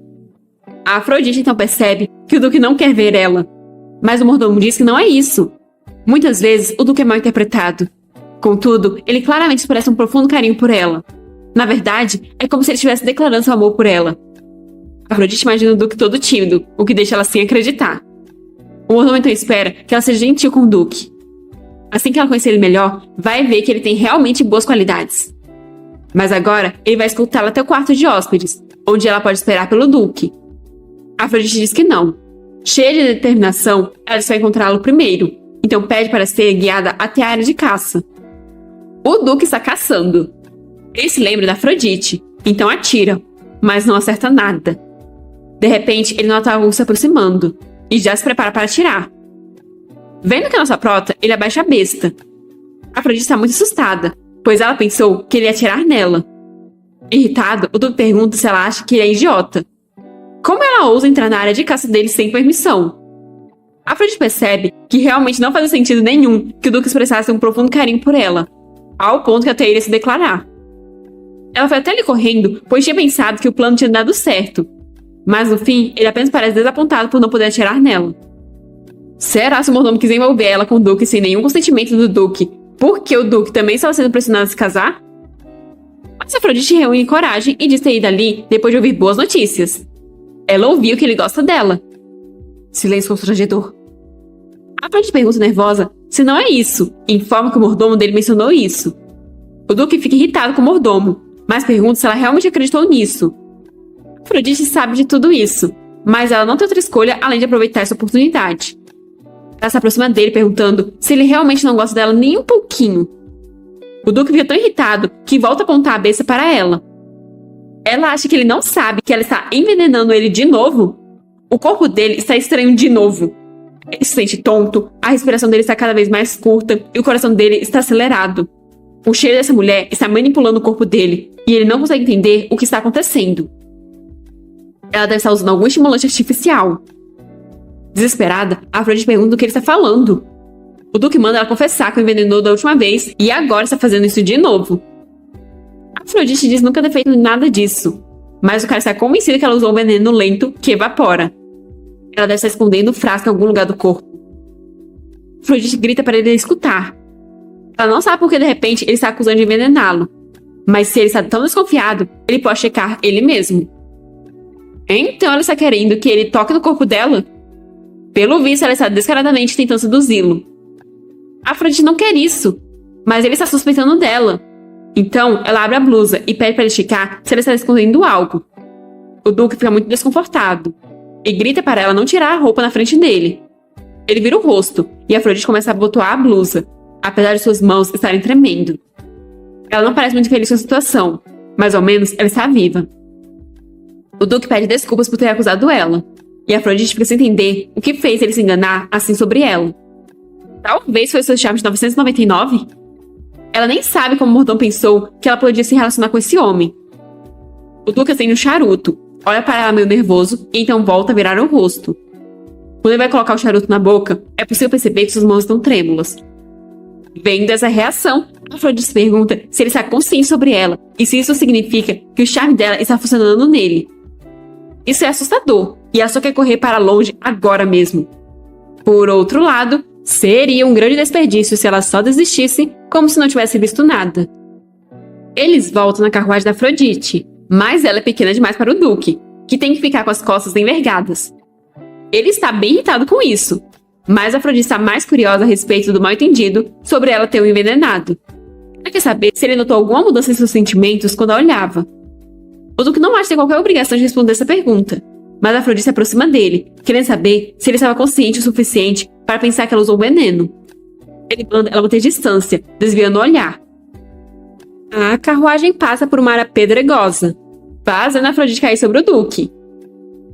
A Afrodite então percebe que o duque não quer ver ela, mas o mordomo diz que não é isso. Muitas vezes o duque é mal interpretado. Contudo, ele claramente expressa um profundo carinho por ela. Na verdade, é como se ele estivesse declarando seu amor por ela. Afrodite imagina o duque todo tímido, o que deixa ela sem acreditar. O mordomo então espera que ela seja gentil com o duque. Assim que ela conhecer ele melhor, vai ver que ele tem realmente boas qualidades. Mas agora, ele vai escoltá-la até o quarto de hóspedes, onde ela pode esperar pelo duque. Afrodite diz que não. Cheia de determinação, ela vai encontrá-lo primeiro, então pede para ser guiada até a área de caça. O duque está caçando. Ele se lembra da Afrodite, então atira, mas não acerta nada. De repente, ele nota algo se aproximando, e já se prepara para atirar. Vendo que é nossa prota, ele abaixa a besta. A Afrodite está muito assustada, pois ela pensou que ele ia atirar nela. Irritado, o duque pergunta se ela acha que ele é idiota. Como ela ousa entrar na área de caça dele sem permissão? A Afrodite percebe que realmente não fazia sentido nenhum que o duque expressasse um profundo carinho por ela, ao ponto que até iria se declarar. Ela foi até ele correndo, pois tinha pensado que o plano tinha dado certo. Mas no fim, ele apenas parece desapontado por não poder atirar nela. Será se o mordomo quis envolver ela com o duque sem nenhum consentimento do duque, porque o duque também estava sendo pressionado a se casar? Mas Afrodite reúne coragem e diz ter ido ali depois de ouvir boas notícias. Ela ouviu que ele gosta dela. Silêncio constrangedor. A Afrodite pergunta nervosa se não é isso, e informa que o mordomo dele mencionou isso. O duque fica irritado com o mordomo, mas pergunta se ela realmente acreditou nisso. Afrodite sabe de tudo isso, mas ela não tem outra escolha além de aproveitar essa oportunidade. Ela se aproxima dele perguntando se ele realmente não gosta dela nem um pouquinho. O duque fica tão irritado que volta a apontar a besta para ela. Ela acha que ele não sabe que ela está envenenando ele de novo. O corpo dele está estranho de novo. Ele se sente tonto, a respiração dele está cada vez mais curta e o coração dele está acelerado. O cheiro dessa mulher está manipulando o corpo dele e ele não consegue entender o que está acontecendo. Ela deve estar usando algum estimulante artificial. Desesperada, a Afrodite pergunta o que ele está falando. O duque manda ela confessar que o envenenou da última vez e agora está fazendo isso de novo. A Afrodite diz nunca ter feito nada disso, mas o cara está convencido que ela usou um veneno lento que evapora. Ela deve estar escondendo o frasco em algum lugar do corpo. A Afrodite grita para ele escutar. Ela não sabe por que de repente ele está acusando de envenená-lo, mas se ele está tão desconfiado, ele pode checar ele mesmo. Então ela está querendo que ele toque no corpo dela? Pelo visto, ela está descaradamente tentando seduzi-lo. A Afrodite não quer isso, mas ele está suspeitando dela. Então, ela abre a blusa e pede para ele checar se ela está escondendo algo. O duque fica muito desconfortado e grita para ela não tirar a roupa na frente dele. Ele vira o rosto e a Afrodite começa a abotoar a blusa, apesar de suas mãos estarem tremendo. Ela não parece muito feliz com a situação, mas ao menos ela está viva. O duque pede desculpas por ter acusado ela, e a Afrodite fica sem entender o que fez ele se enganar assim sobre ela. Talvez foi seu charme de 999? Ela nem sabe como o mordomo pensou que ela podia se relacionar com esse homem. O duque acende um charuto, olha para ela meio nervoso e então volta a virar o rosto. Quando ele vai colocar o charuto na boca, é possível perceber que suas mãos estão trêmulas. Vendo essa reação, a Afrodite pergunta se ele está consciente sobre ela e se isso significa que o charme dela está funcionando nele. Isso é assustador, e ela só quer correr para longe agora mesmo. Por outro lado, seria um grande desperdício se ela só desistisse como se não tivesse visto nada. Eles voltam na carruagem da Afrodite, mas ela é pequena demais para o Duque, que tem que ficar com as costas envergadas. Ele está bem irritado com isso, mas a Afrodite está mais curiosa a respeito do mal-entendido sobre ela ter o envenenado. Ela quer saber se ele notou alguma mudança em seus sentimentos quando a olhava. O Duque não acha ter qualquer obrigação de responder essa pergunta, mas a Afrodite se aproxima dele, querendo saber se ele estava consciente o suficiente para pensar que ela usou veneno. Ele manda ela manter distância, desviando o olhar. A carruagem passa por uma área pedregosa, fazendo a Afrodite cair sobre o Duque.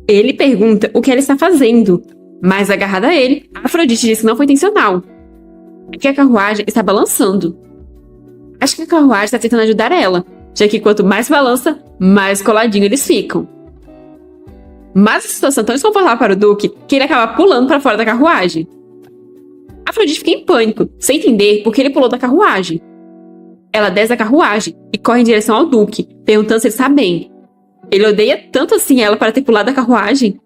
Ele pergunta o que ela está fazendo, mas agarrada a ele, a Afrodite diz que não foi intencional. É que a carruagem está balançando. Acho que a carruagem está tentando ajudar ela, já que quanto mais balança, mais coladinho eles ficam. Mas a situação é tão desconfortável para o Duque que ele acaba pulando para fora da carruagem. A Afrodite fica em pânico, sem entender por que ele pulou da carruagem. Ela desce da carruagem e corre em direção ao Duque, perguntando se ele está bem. Ele odeia tanto assim ela para ter pulado da carruagem.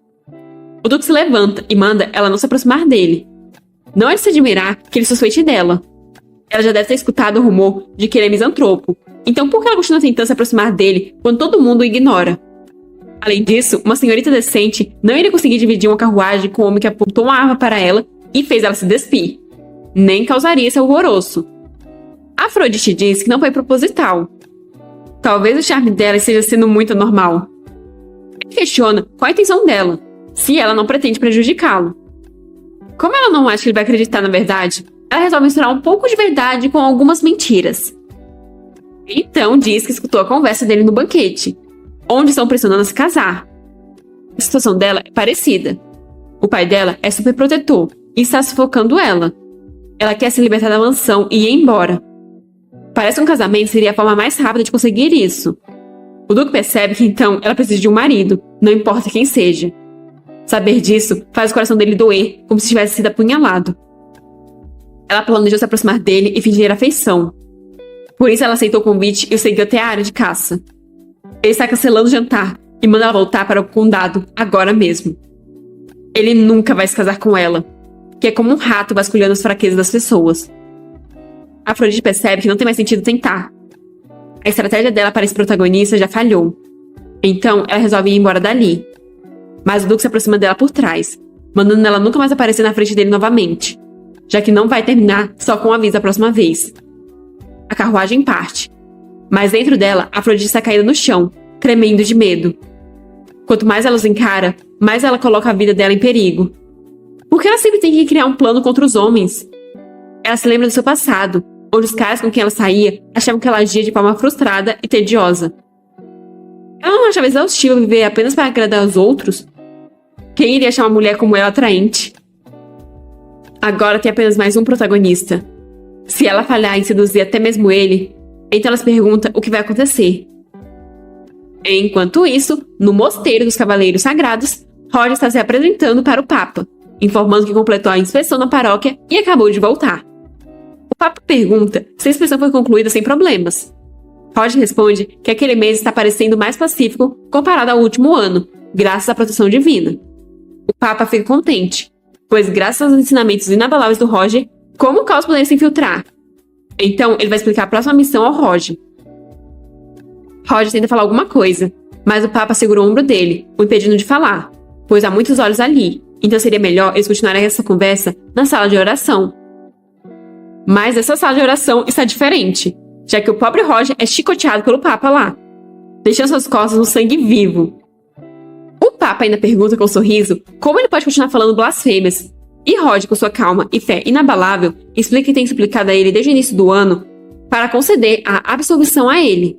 O Duque se levanta e manda ela não se aproximar dele. Não é de se admirar que ele suspeite dela. Ela já deve ter escutado o rumor de que ele é misantropo. Então por que ela continua tentando se aproximar dele quando todo mundo o ignora? Além disso, uma senhorita decente não iria conseguir dividir uma carruagem com um homem que apontou uma arma para ela e fez ela se despir. Nem causaria esse alvoroço. A Afrodite diz que não foi proposital. Talvez o charme dela esteja sendo muito anormal. Ele questiona qual a intenção dela, se ela não pretende prejudicá-lo. Como ela não acha que ele vai acreditar na verdade, ela resolve misturar um pouco de verdade com algumas mentiras. Então diz que escutou a conversa dele no banquete, onde estão pressionando a se casar. A situação dela é parecida. O pai dela é super protetor e está sufocando ela. Ela quer se libertar da mansão e ir embora. Parece que um casamento seria a forma mais rápida de conseguir isso. O Duque percebe que então ela precisa de um marido, não importa quem seja. Saber disso faz o coração dele doer, como se tivesse sido apunhalado. Ela planejou se aproximar dele e fingir afeição. Por isso ela aceitou o convite e o seguiu até a área de caça. Ele está cancelando o jantar e manda ela voltar para o condado agora mesmo. Ele nunca vai se casar com ela, que é como um rato vasculhando as fraquezas das pessoas. A Afrodite percebe que não tem mais sentido tentar. A estratégia dela para esse protagonista já falhou. Então ela resolve ir embora dali. Mas o Duque se aproxima dela por trás, mandando ela nunca mais aparecer na frente dele novamente, já que não vai terminar só com um aviso da próxima vez. A carruagem parte, mas dentro dela, a Afrodite está caída no chão, tremendo de medo. Quanto mais ela os encara, mais ela coloca a vida dela em perigo. Por que ela sempre tem que criar um plano contra os homens? Ela se lembra do seu passado, onde os caras com quem ela saía achavam que ela agia de forma frustrada e tediosa. Ela não achava exaustivo viver apenas para agradar aos outros? Quem iria achar uma mulher como ela atraente? Agora tem apenas mais um protagonista. Se ela falhar em seduzir até mesmo ele, então ela se pergunta o que vai acontecer. Enquanto isso, no mosteiro dos Cavaleiros Sagrados, Roger está se apresentando para o Papa, informando que completou a inspeção na paróquia e acabou de voltar. O Papa pergunta se a inspeção foi concluída sem problemas. Roger responde que aquele mês está parecendo mais pacífico comparado ao último ano, graças à proteção divina. O Papa fica contente, pois graças aos ensinamentos inabaláveis do Roger, como o caos poderia se infiltrar. Então ele vai explicar a próxima missão ao Roger. Roger tenta falar alguma coisa, mas o Papa segura o ombro dele, o impedindo de falar, pois há muitos olhos ali, então seria melhor eles continuarem essa conversa na sala de oração. Mas essa sala de oração está diferente, já que o pobre Roger é chicoteado pelo Papa lá, deixando suas costas no sangue vivo. O Papa ainda pergunta com um sorriso como ele pode continuar falando blasfêmias, e Roger, com sua calma e fé inabalável, explica que tem suplicado a ele desde o início do ano para conceder a absolvição a ele.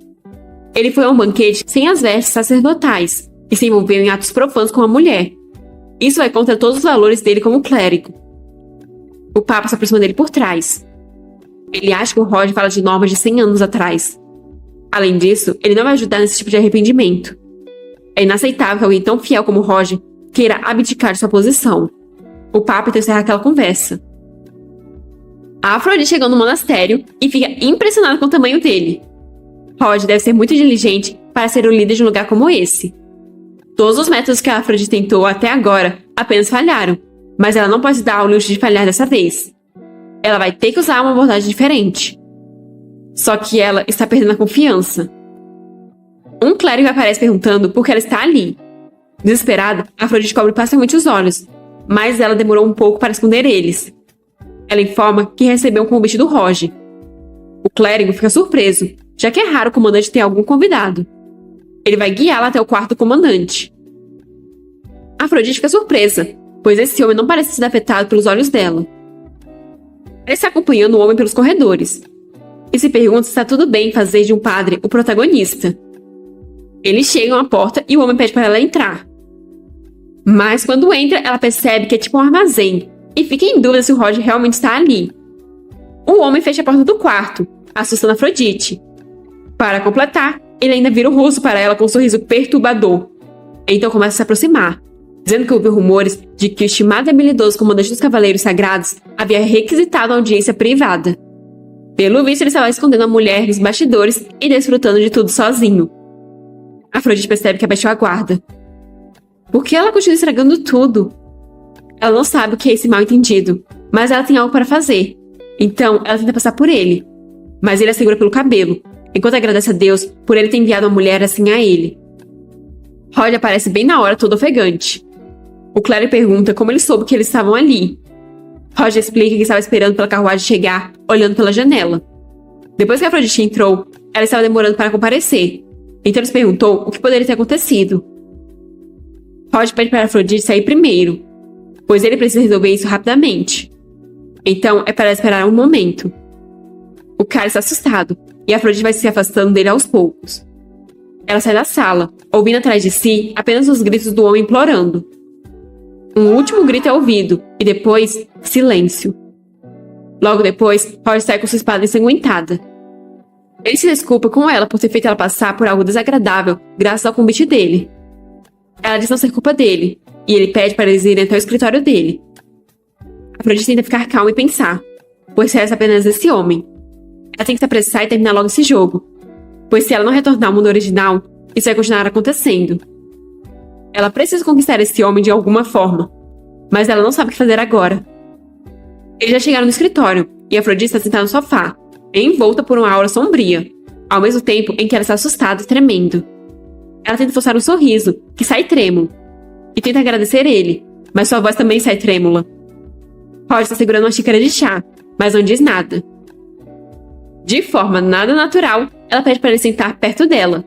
Ele foi a um banquete sem as vestes sacerdotais e se envolveu em atos profanos com uma mulher. Isso vai contra todos os valores dele como clérigo. O Papa se aproxima dele por trás. Ele acha que o Roger fala de normas de 100 anos atrás. Além disso, ele não vai ajudar nesse tipo de arrependimento. É inaceitável que alguém tão fiel como Roger queira abdicar de sua posição. O Papa então encerra aquela conversa. A Afrodite chegou no monastério e fica impressionada com o tamanho dele. Roger deve ser muito inteligente para ser o líder de um lugar como esse. Todos os métodos que a Afrodite tentou até agora apenas falharam, mas ela não pode se dar ao luxo de falhar dessa vez. Ela vai ter que usar uma abordagem diferente. Só que ela está perdendo a confiança. Um clérigo aparece perguntando por que ela está ali. Desesperada, Afrodite cobre parcialmente os olhos, mas ela demorou um pouco para esconder eles. Ela informa que recebeu um convite do Roger. O clérigo fica surpreso, já que é raro o comandante ter algum convidado. Ele vai guiá-la até o quarto do comandante. Afrodite fica surpresa, pois esse homem não parece ser afetado pelos olhos dela. Ela está acompanhando o homem pelos corredores e se pergunta se está tudo bem fazer de um padre o protagonista. Eles chegam à porta e o homem pede para ela entrar. Mas quando entra, ela percebe que é tipo um armazém e fica em dúvida se o Roger realmente está ali. O homem fecha a porta do quarto, assustando Afrodite. Para completar, ele ainda vira o rosto para ela com um sorriso perturbador. Então começa a se aproximar, dizendo que ouviu rumores de que o estimado e habilidoso comandante dos Cavaleiros Sagrados havia requisitado uma audiência privada. Pelo visto, ele estava escondendo a mulher nos bastidores e desfrutando de tudo sozinho. Afrodite percebe que abaixou a guarda. Por que ela continua estragando tudo? Ela não sabe o que é esse mal-entendido, mas ela tem algo para fazer. Então, ela tenta passar por ele. Mas ele a segura pelo cabelo, enquanto agradece a Deus por ele ter enviado uma mulher assim a ele. Roger aparece bem na hora, todo ofegante. O clérigo pergunta como ele soube que eles estavam ali. Roger explica que estava esperando pela carruagem chegar, olhando pela janela. Depois que Afrodite entrou, ela estava demorando para comparecer. Então ele se perguntou o que poderia ter acontecido. Roger pede para Afrodite sair primeiro, pois ele precisa resolver isso rapidamente. Então é para ela esperar um momento. O cara está assustado, e Afrodite vai se afastando dele aos poucos. Ela sai da sala, ouvindo atrás de si apenas os gritos do homem implorando. Um último grito é ouvido, e depois, silêncio. Logo depois, Roger sai com sua espada ensanguentada. Ele se desculpa com ela por ter feito ela passar por algo desagradável graças ao convite dele. Ela diz não ser culpa dele, e ele pede para eles irem até o escritório dele. Afrodite tenta ficar calma e pensar, pois resta apenas esse homem. Ela tem que se apressar e terminar logo esse jogo, pois se ela não retornar ao mundo original, isso vai continuar acontecendo. Ela precisa conquistar esse homem de alguma forma, mas ela não sabe o que fazer agora. Eles já chegaram no escritório, e Afrodite está sentada no sofá, envolta por uma aura sombria, ao mesmo tempo em que ela está assustada e tremendo. Ela tenta forçar um sorriso, que sai trêmulo, e tenta agradecer ele, mas sua voz também sai trêmula. Roger está segurando uma xícara de chá, mas não diz nada. De forma nada natural, ela pede para ele sentar perto dela.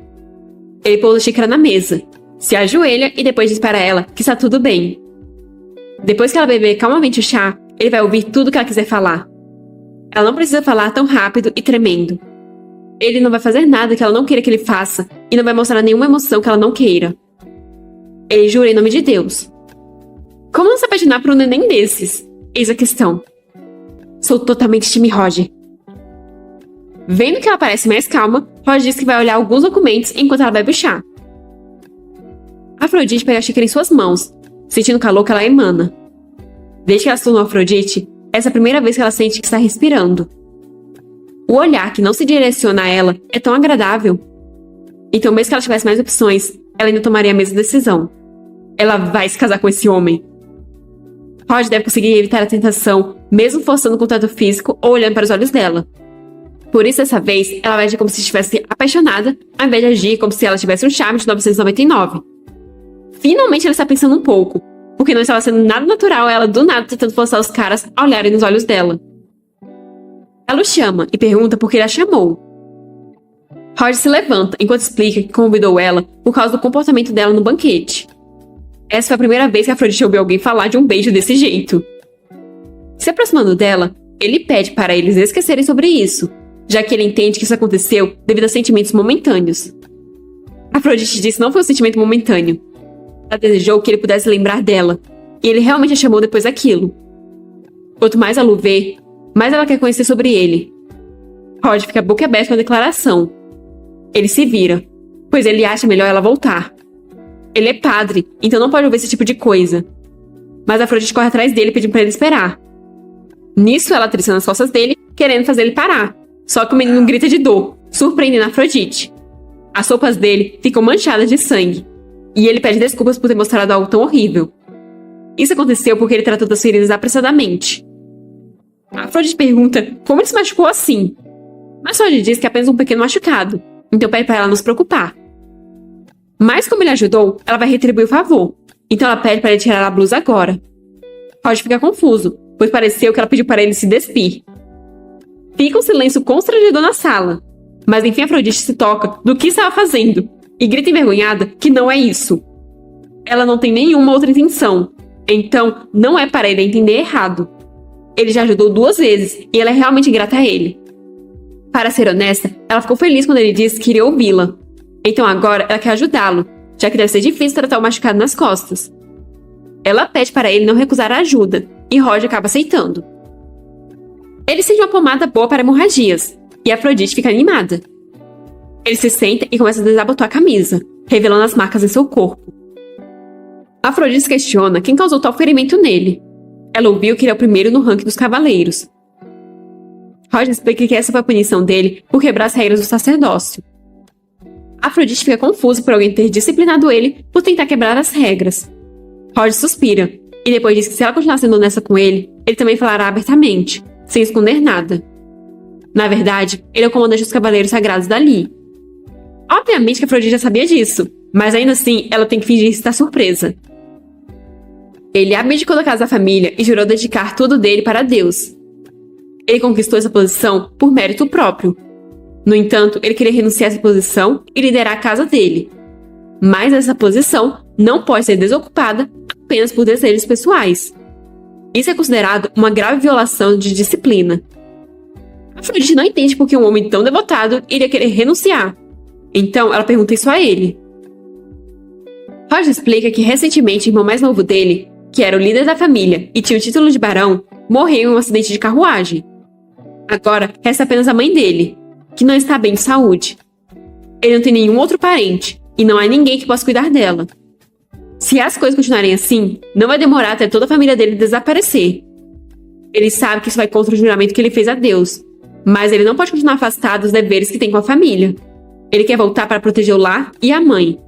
Ele pousa a xícara na mesa, se ajoelha e depois diz para ela que está tudo bem. Depois que ela beber calmamente o chá, ele vai ouvir tudo que ela quiser falar. Ela não precisa falar tão rápido e tremendo. Ele não vai fazer nada que ela não queira que ele faça e não vai mostrar nenhuma emoção que ela não queira. Ele jura em nome de Deus. Como não se apaixonar por um neném desses? Eis a questão. Sou totalmente time Roger. Vendo que ela parece mais calma, Roger diz que vai olhar alguns documentos enquanto ela bebe o chá. Afrodite pega a xícara em suas mãos, sentindo o calor que ela emana. Desde que ela se tornou Afrodite, essa é a primeira vez que ela sente que está respirando. O olhar que não se direciona a ela é tão agradável. Então, mesmo que ela tivesse mais opções, ela ainda tomaria a mesma decisão. Ela vai se casar com esse homem. Roger deve conseguir evitar a tentação, mesmo forçando o contato físico ou olhando para os olhos dela. Por isso, dessa vez, ela vai agir como se estivesse apaixonada, ao invés de agir como se ela tivesse um charme de 999. Finalmente, ela está pensando um pouco, porque não estava sendo nada natural ela do nada tentando forçar os caras a olharem nos olhos dela. Ela o chama e pergunta por que ele a chamou. Roger se levanta enquanto explica que convidou ela por causa do comportamento dela no banquete. Essa foi a primeira vez que Afrodite ouviu alguém falar de um beijo desse jeito. Se aproximando dela, ele pede para eles esquecerem sobre isso, já que ele entende que isso aconteceu devido a sentimentos momentâneos. Afrodite disse que não foi um sentimento momentâneo. Ela desejou que ele pudesse lembrar dela, e ele realmente a chamou depois daquilo. Quanto mais ela o vê, mais ela quer conhecer sobre ele. Roger fica boquiaberto com a declaração. Ele se vira, pois ele acha melhor ela voltar. Ele é padre, então não pode ouvir esse tipo de coisa. Mas Afrodite corre atrás dele pedindo para ele esperar. Nisso, ela atriça nas costas dele, querendo fazer ele parar. Só que o menino grita de dor, surpreendendo Afrodite. As roupas dele ficam manchadas de sangue. e ele pede desculpas por ter mostrado algo tão horrível. Isso aconteceu porque ele tratou das feridas apressadamente. Afrodite pergunta como ele se machucou assim, mas Roger diz que é apenas um pequeno machucado, então pede para ela não se preocupar. Mas como ele ajudou, ela vai retribuir o favor, então ela pede para ele tirar a blusa agora. Roger fica confuso, pois pareceu que ela pediu para ele se despir. Fica um silêncio constrangedor na sala, mas enfim Afrodite se toca do que estava fazendo e grita envergonhada que não é isso. Ela não tem nenhuma outra intenção, então não é para ele entender errado. Ele já ajudou 2 vezes e ela é realmente grata a ele. Para ser honesta, ela ficou feliz quando ele disse que iria ouvi-la. Então agora ela quer ajudá-lo, já que deve ser difícil tratar o machucado nas costas. Ela pede para ele não recusar a ajuda, e Roger acaba aceitando. Ele sente uma pomada boa para hemorragias, e Afrodite fica animada. Ele se senta e começa a desabotoar a camisa, revelando as marcas em seu corpo. Afrodite questiona quem causou tal ferimento nele. Ela ouviu que ele é o primeiro no ranking dos cavaleiros. Roger explica que essa foi a punição dele por quebrar as regras do sacerdócio. Afrodite fica confusa por alguém ter disciplinado ele por tentar quebrar as regras. Roger suspira, e depois diz que se ela continuar sendo honesta com ele, ele também falará abertamente, sem esconder nada. Na verdade, ele é o comandante dos Cavaleiros Sagrados dali. Obviamente que Afrodite já sabia disso, mas ainda assim ela tem que fingir estar surpresa. Ele abdicou da casa da família e jurou dedicar tudo dele para Deus. Ele conquistou essa posição por mérito próprio. No entanto, ele queria renunciar a essa posição e liderar a casa dele. Mas essa posição não pode ser desocupada apenas por desejos pessoais. Isso é considerado uma grave violação de disciplina. Afrodite não entende por que um homem tão devotado iria querer renunciar. Então, ela pergunta isso a ele. Roger explica que recentemente o irmão mais novo dele, que era o líder da família e tinha o título de barão, morreu em um acidente de carruagem. Agora, resta apenas a mãe dele, que não está bem de saúde. Ele não tem nenhum outro parente, e não há ninguém que possa cuidar dela. Se as coisas continuarem assim, não vai demorar até toda a família dele desaparecer. Ele sabe que isso vai contra o juramento que ele fez a Deus, mas ele não pode continuar afastado dos deveres que tem com a família. Ele quer voltar para proteger o lar e a mãe,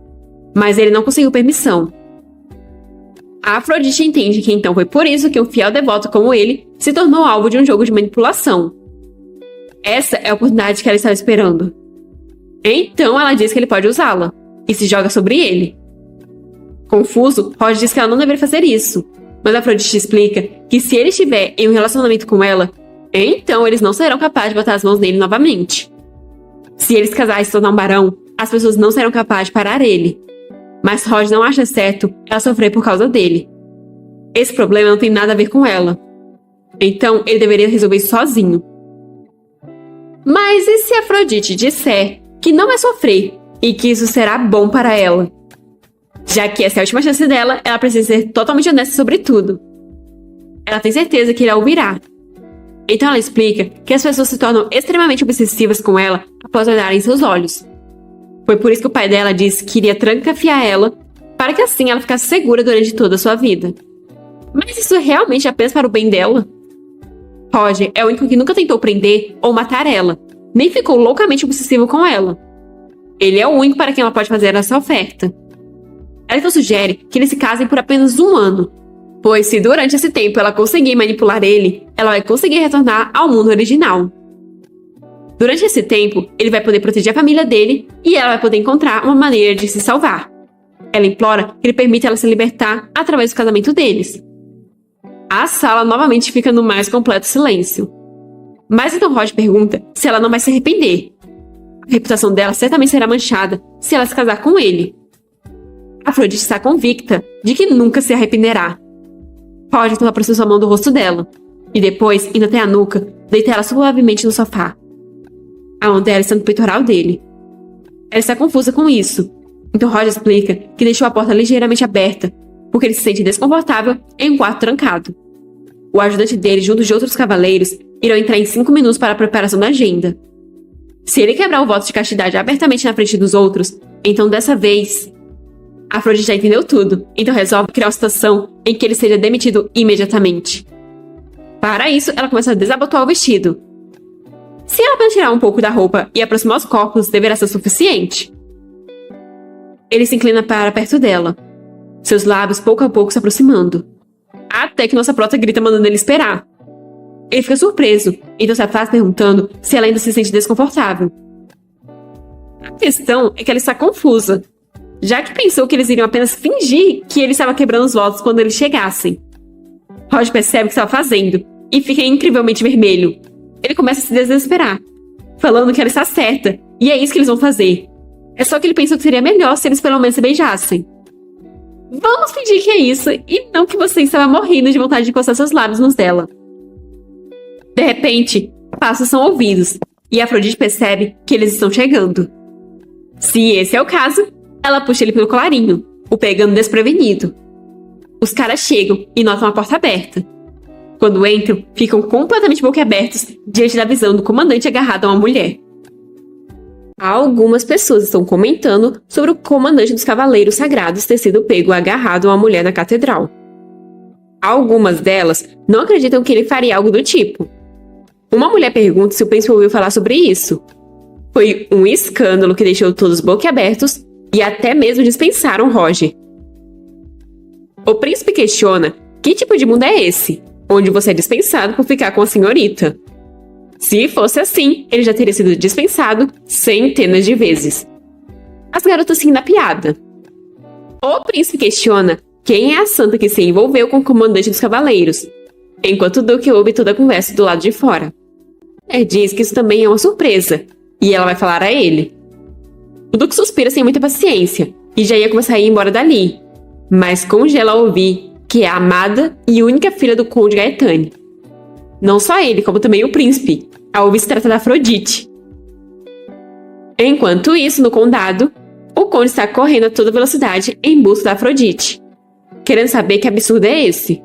mas ele não conseguiu permissão. A Afrodite entende que então foi por isso que um fiel devoto como ele se tornou alvo de um jogo de manipulação. Essa é a oportunidade que ela estava esperando. Então ela diz que ele pode usá-la, e se joga sobre ele. Confuso, Roger diz que ela não deveria fazer isso, mas Afrodite explica que se ele estiver em um relacionamento com ela, então eles não serão capazes de botar as mãos nele novamente. Se eles casarem e se tornar um barão, as pessoas não serão capazes de parar ele. Mas Roger não acha certo ela sofrer por causa dele. Esse problema não tem nada a ver com ela. Então ele deveria resolver isso sozinho. Mas e se Afrodite disser que não vai sofrer e que isso será bom para ela? Já que essa é a última chance dela, ela precisa ser totalmente honesta sobre tudo. Ela tem certeza que ele a ouvirá. Então ela explica que as pessoas se tornam extremamente obsessivas com ela após olharem seus olhos. Foi por isso que o pai dela disse que iria trancafiar ela, para que assim ela ficasse segura durante toda a sua vida. Mas isso é realmente apenas para o bem dela? Roger é o único que nunca tentou prender ou matar ela, nem ficou loucamente obsessivo com ela. Ele é o único para quem ela pode fazer essa oferta. Ela então sugere que eles se casem por apenas 1 ano, pois se durante esse tempo ela conseguir manipular ele, ela vai conseguir retornar ao mundo original. Durante esse tempo, ele vai poder proteger a família dele e ela vai poder encontrar uma maneira de se salvar. Ela implora que ele permita ela se libertar através do casamento deles. A sala novamente fica no mais completo silêncio. Mas então Roger pergunta se ela não vai se arrepender. A reputação dela certamente será manchada se ela se casar com ele. Afrodite está convicta de que nunca se arrependerá. Roger então aproxima sua mão do rosto dela e depois, indo até a nuca, deita ela suavemente no sofá. A mão dela está no peitoral dele. Ela está confusa com isso. Então Roger explica que deixou a porta ligeiramente aberta, porque ele se sente desconfortável em um quarto trancado. O ajudante dele, junto de outros cavaleiros, irão entrar em 5 minutos para a preparação da agenda. Se ele quebrar o voto de castidade abertamente na frente dos outros, então dessa vez... Afrodite já entendeu tudo, então resolve criar uma situação em que ele seja demitido imediatamente. Para isso, ela começa a desabotoar o vestido. Se ela apenas tirar um pouco da roupa e aproximar os corpos, deverá ser suficiente. ele se inclina para perto dela, seus lábios pouco a pouco se aproximando, até que nossa prota grita mandando ele esperar. Ele fica surpreso, então se afasta perguntando se ela ainda se sente desconfortável. A questão é que ela está confusa, já que pensou que eles iriam apenas fingir que ele estava quebrando os votos quando eles chegassem. Roger percebe o que estava fazendo e fica incrivelmente vermelho. Ele começa a se desesperar, falando que ela está certa, e é isso que eles vão fazer. É só que ele pensou que seria melhor se eles pelo menos se beijassem. Vamos fingir que é isso, e não que você estava morrendo de vontade de encostar seus lábios nos dela. De repente, passos são ouvidos, e Afrodite percebe que eles estão chegando. Se esse é o caso, ela puxa ele pelo colarinho, o pegando desprevenido. Os caras chegam e notam a porta aberta. Quando entram, ficam completamente boquiabertos diante da visão do comandante agarrado a uma mulher. Algumas pessoas estão comentando sobre o comandante dos Cavaleiros Sagrados ter sido pego agarrado a uma mulher na catedral. Algumas delas não acreditam que ele faria algo do tipo. Uma mulher pergunta se o príncipe ouviu falar sobre isso. Foi um escândalo que deixou todos boquiabertos e até mesmo dispensaram Roger. O príncipe questiona que tipo de mundo é esse, onde você é dispensado por ficar com a senhorita. Se fosse assim, ele já teria sido dispensado centenas de vezes. As garotas riem da piada. O príncipe questiona quem é a santa que se envolveu com o comandante dos cavaleiros, enquanto o duque ouve toda a conversa do lado de fora. Diz que isso também é uma surpresa, e ela vai falar a ele. O duque suspira sem muita paciência, e já ia começar a ir embora dali, mas congela ao ouvir que é a amada e única filha do conde Gaetani. Não só ele, como também o príncipe, ao ouvir se trata da Afrodite. Enquanto isso, no condado, o conde está correndo a toda velocidade em busca da Afrodite, querendo saber que absurdo é esse.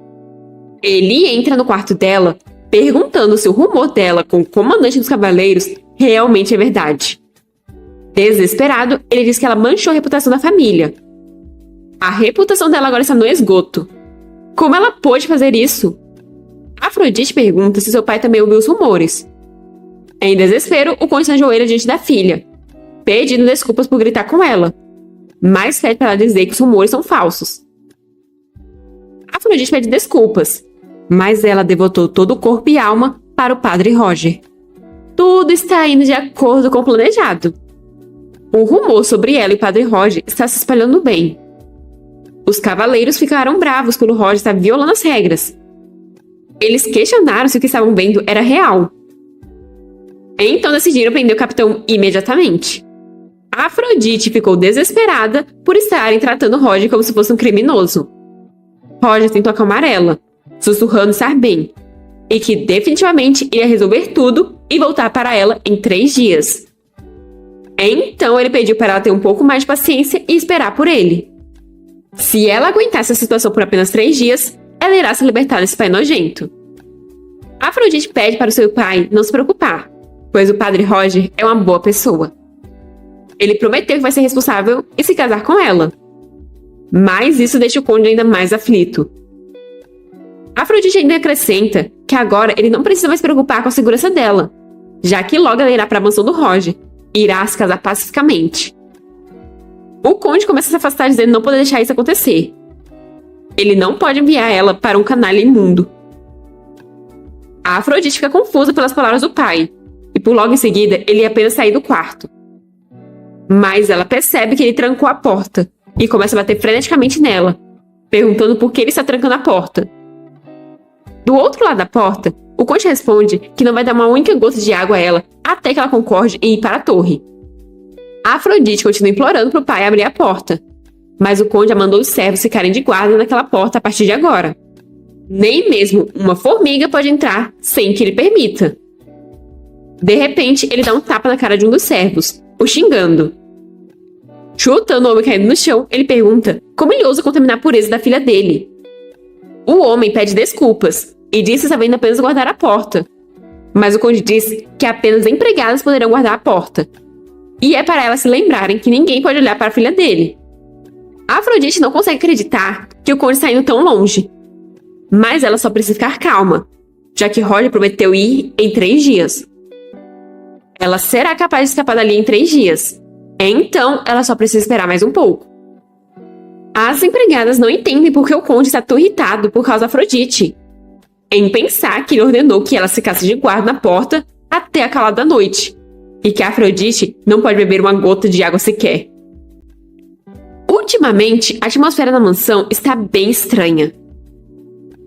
Ele entra no quarto dela, perguntando se o rumor dela com o comandante dos cavaleiros realmente é verdade. Desesperado, ele diz que ela manchou a reputação da família. A reputação dela agora está no esgoto. Como ela pôde fazer isso? Afrodite pergunta se seu pai também ouviu os rumores. Em desespero, o conde se ajoelha diante da filha, pedindo desculpas por gritar com ela, mas pede para ela dizer que os rumores são falsos. Afrodite pede desculpas, mas ela devotou todo o corpo e alma para o padre Roger. Tudo está indo de acordo com o planejado. O rumor sobre ela e o padre Roger está se espalhando bem. Os cavaleiros ficaram bravos pelo Roger estar violando as regras. Eles questionaram se o que estavam vendo era real. Então decidiram prender o capitão imediatamente. A Afrodite ficou desesperada por estarem tratando Roger como se fosse um criminoso. Roger tentou acalmar ela, sussurrando estar bem, e que definitivamente iria resolver tudo e voltar para ela em 3 dias. Então ele pediu para ela ter um pouco mais de paciência e esperar por ele. Se ela aguentasse a situação por apenas 3 dias, ela irá se libertar desse pai nojento. Afrodite pede para o seu pai não se preocupar, pois o padre Roger é uma boa pessoa. Ele prometeu que vai ser responsável e se casar com ela. Mas isso deixa o conde ainda mais aflito. Afrodite ainda acrescenta que agora ele não precisa mais se preocupar com a segurança dela, já que logo ela irá para a mansão do Roger e irá se casar pacificamente. O conde começa a se afastar dizendo não poder deixar isso acontecer. Ele não pode enviar ela para um canalha imundo. A Afrodite fica confusa pelas palavras do pai, e por logo em seguida ele ia apenas sair do quarto. Mas ela percebe que ele trancou a porta e começa a bater freneticamente nela, perguntando por que ele está trancando a porta. Do outro lado da porta, o conde responde que não vai dar uma única gota de água a ela até que ela concorde em ir para a torre. A Afrodite continua implorando para o pai abrir a porta, mas o conde já mandou os servos ficarem de guarda naquela porta a partir de agora. Nem mesmo uma formiga pode entrar sem que ele permita. De repente, ele dá um tapa na cara de um dos servos, o xingando. Chutando o homem caindo no chão, ele pergunta como ele ousa contaminar a pureza da filha dele. O homem pede desculpas e diz que estava indo apenas guardar a porta. Mas o conde diz que apenas empregadas poderão guardar a porta. E é para elas se lembrarem que ninguém pode olhar para a filha dele. A Afrodite não consegue acreditar que o conde está indo tão longe. Mas ela só precisa ficar calma, já que Roger prometeu ir em 3 dias. Ela será capaz de escapar dali em 3 dias. Então, ela só precisa esperar mais um pouco. As empregadas não entendem por que o conde está tão irritado por causa da Afrodite. Em pensar que ele ordenou que ela ficasse de guarda na porta até a calada da noite, e que a Afrodite não pode beber uma gota de água sequer. Ultimamente, a atmosfera da mansão está bem estranha.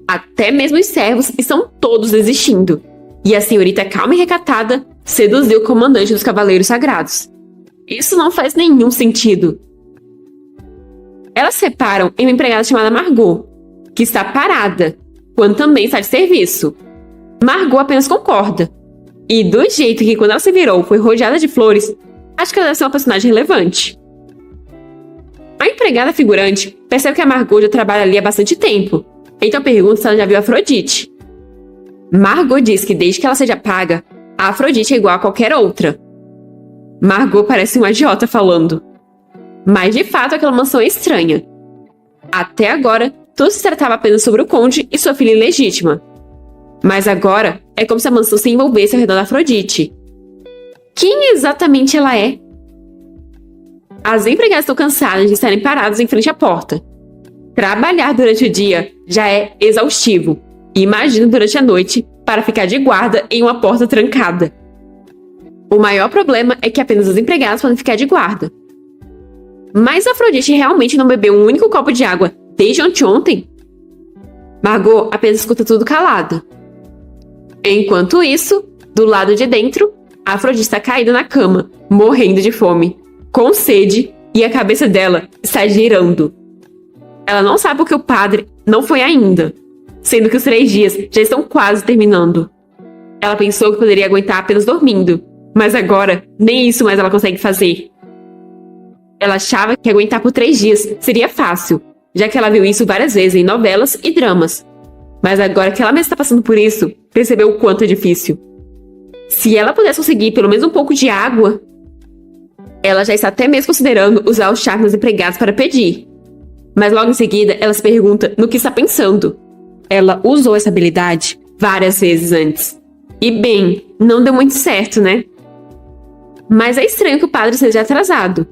Até mesmo os servos estão todos desistindo, e a senhorita calma e recatada seduziu o comandante dos Cavaleiros Sagrados. Isso não faz nenhum sentido. Elas reparam em uma empregada chamada Margot, que está parada, quando também está de serviço. Margot apenas concorda. E do jeito que quando ela se virou foi rodeada de flores, acho que ela deve ser uma personagem relevante. A empregada figurante percebe que a Margot já trabalha ali há bastante tempo, então pergunta se ela já viu a Afrodite. Margot diz que desde que ela seja paga, a Afrodite é igual a qualquer outra. Margot parece uma idiota falando. Mas de fato aquela mansão é estranha. Até agora, tudo se tratava apenas sobre o conde e sua filha ilegítima. Mas agora, é como se a mansão se envolvesse ao redor da Afrodite. Quem exatamente ela é? As empregadas estão cansadas de estarem paradas em frente à porta. Trabalhar durante o dia já é exaustivo. Imagina durante a noite para ficar de guarda em uma porta trancada. O maior problema é que apenas as empregadas podem ficar de guarda. Mas a Afrodite realmente não bebeu um único copo de água desde anteontem? Margot apenas escuta tudo calada. Enquanto isso, do lado de dentro, a Afrodite está caída na cama, morrendo de fome, com sede, e a cabeça dela está girando. Ela não sabe porque o padre não foi ainda, sendo que os 3 dias já estão quase terminando. Ela pensou que poderia aguentar apenas dormindo, mas agora nem isso mais ela consegue fazer. Ela achava que aguentar por 3 dias seria fácil, já que ela viu isso várias vezes em novelas e dramas. Mas agora que ela mesma está passando por isso, percebeu o quanto é difícil. Se ela pudesse conseguir pelo menos um pouco de água... Ela já está até mesmo considerando usar o charme dos empregados para pedir. Mas logo em seguida, ela se pergunta no que está pensando. Ela usou essa habilidade várias vezes antes. E bem, não deu muito certo, né? Mas é estranho que o padre seja atrasado.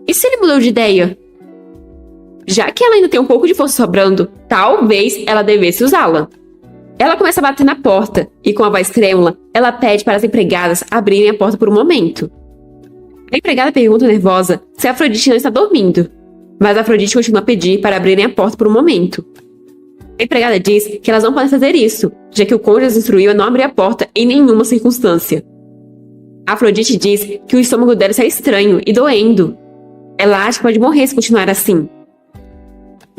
E se ele mudou de ideia? Já que ela ainda tem um pouco de força sobrando, talvez ela devesse usá-la. Ela começa a bater na porta e, com a voz trêmula, ela pede para as empregadas abrirem a porta por um momento. A empregada pergunta nervosa se a Afrodite não está dormindo, mas a Afrodite continua a pedir para abrirem a porta por um momento. A empregada diz que elas não podem fazer isso, já que o conde as instruiu a não abrir a porta em nenhuma circunstância. A Afrodite diz que o estômago dela está estranho e doendo. Ela acha que pode morrer se continuar assim.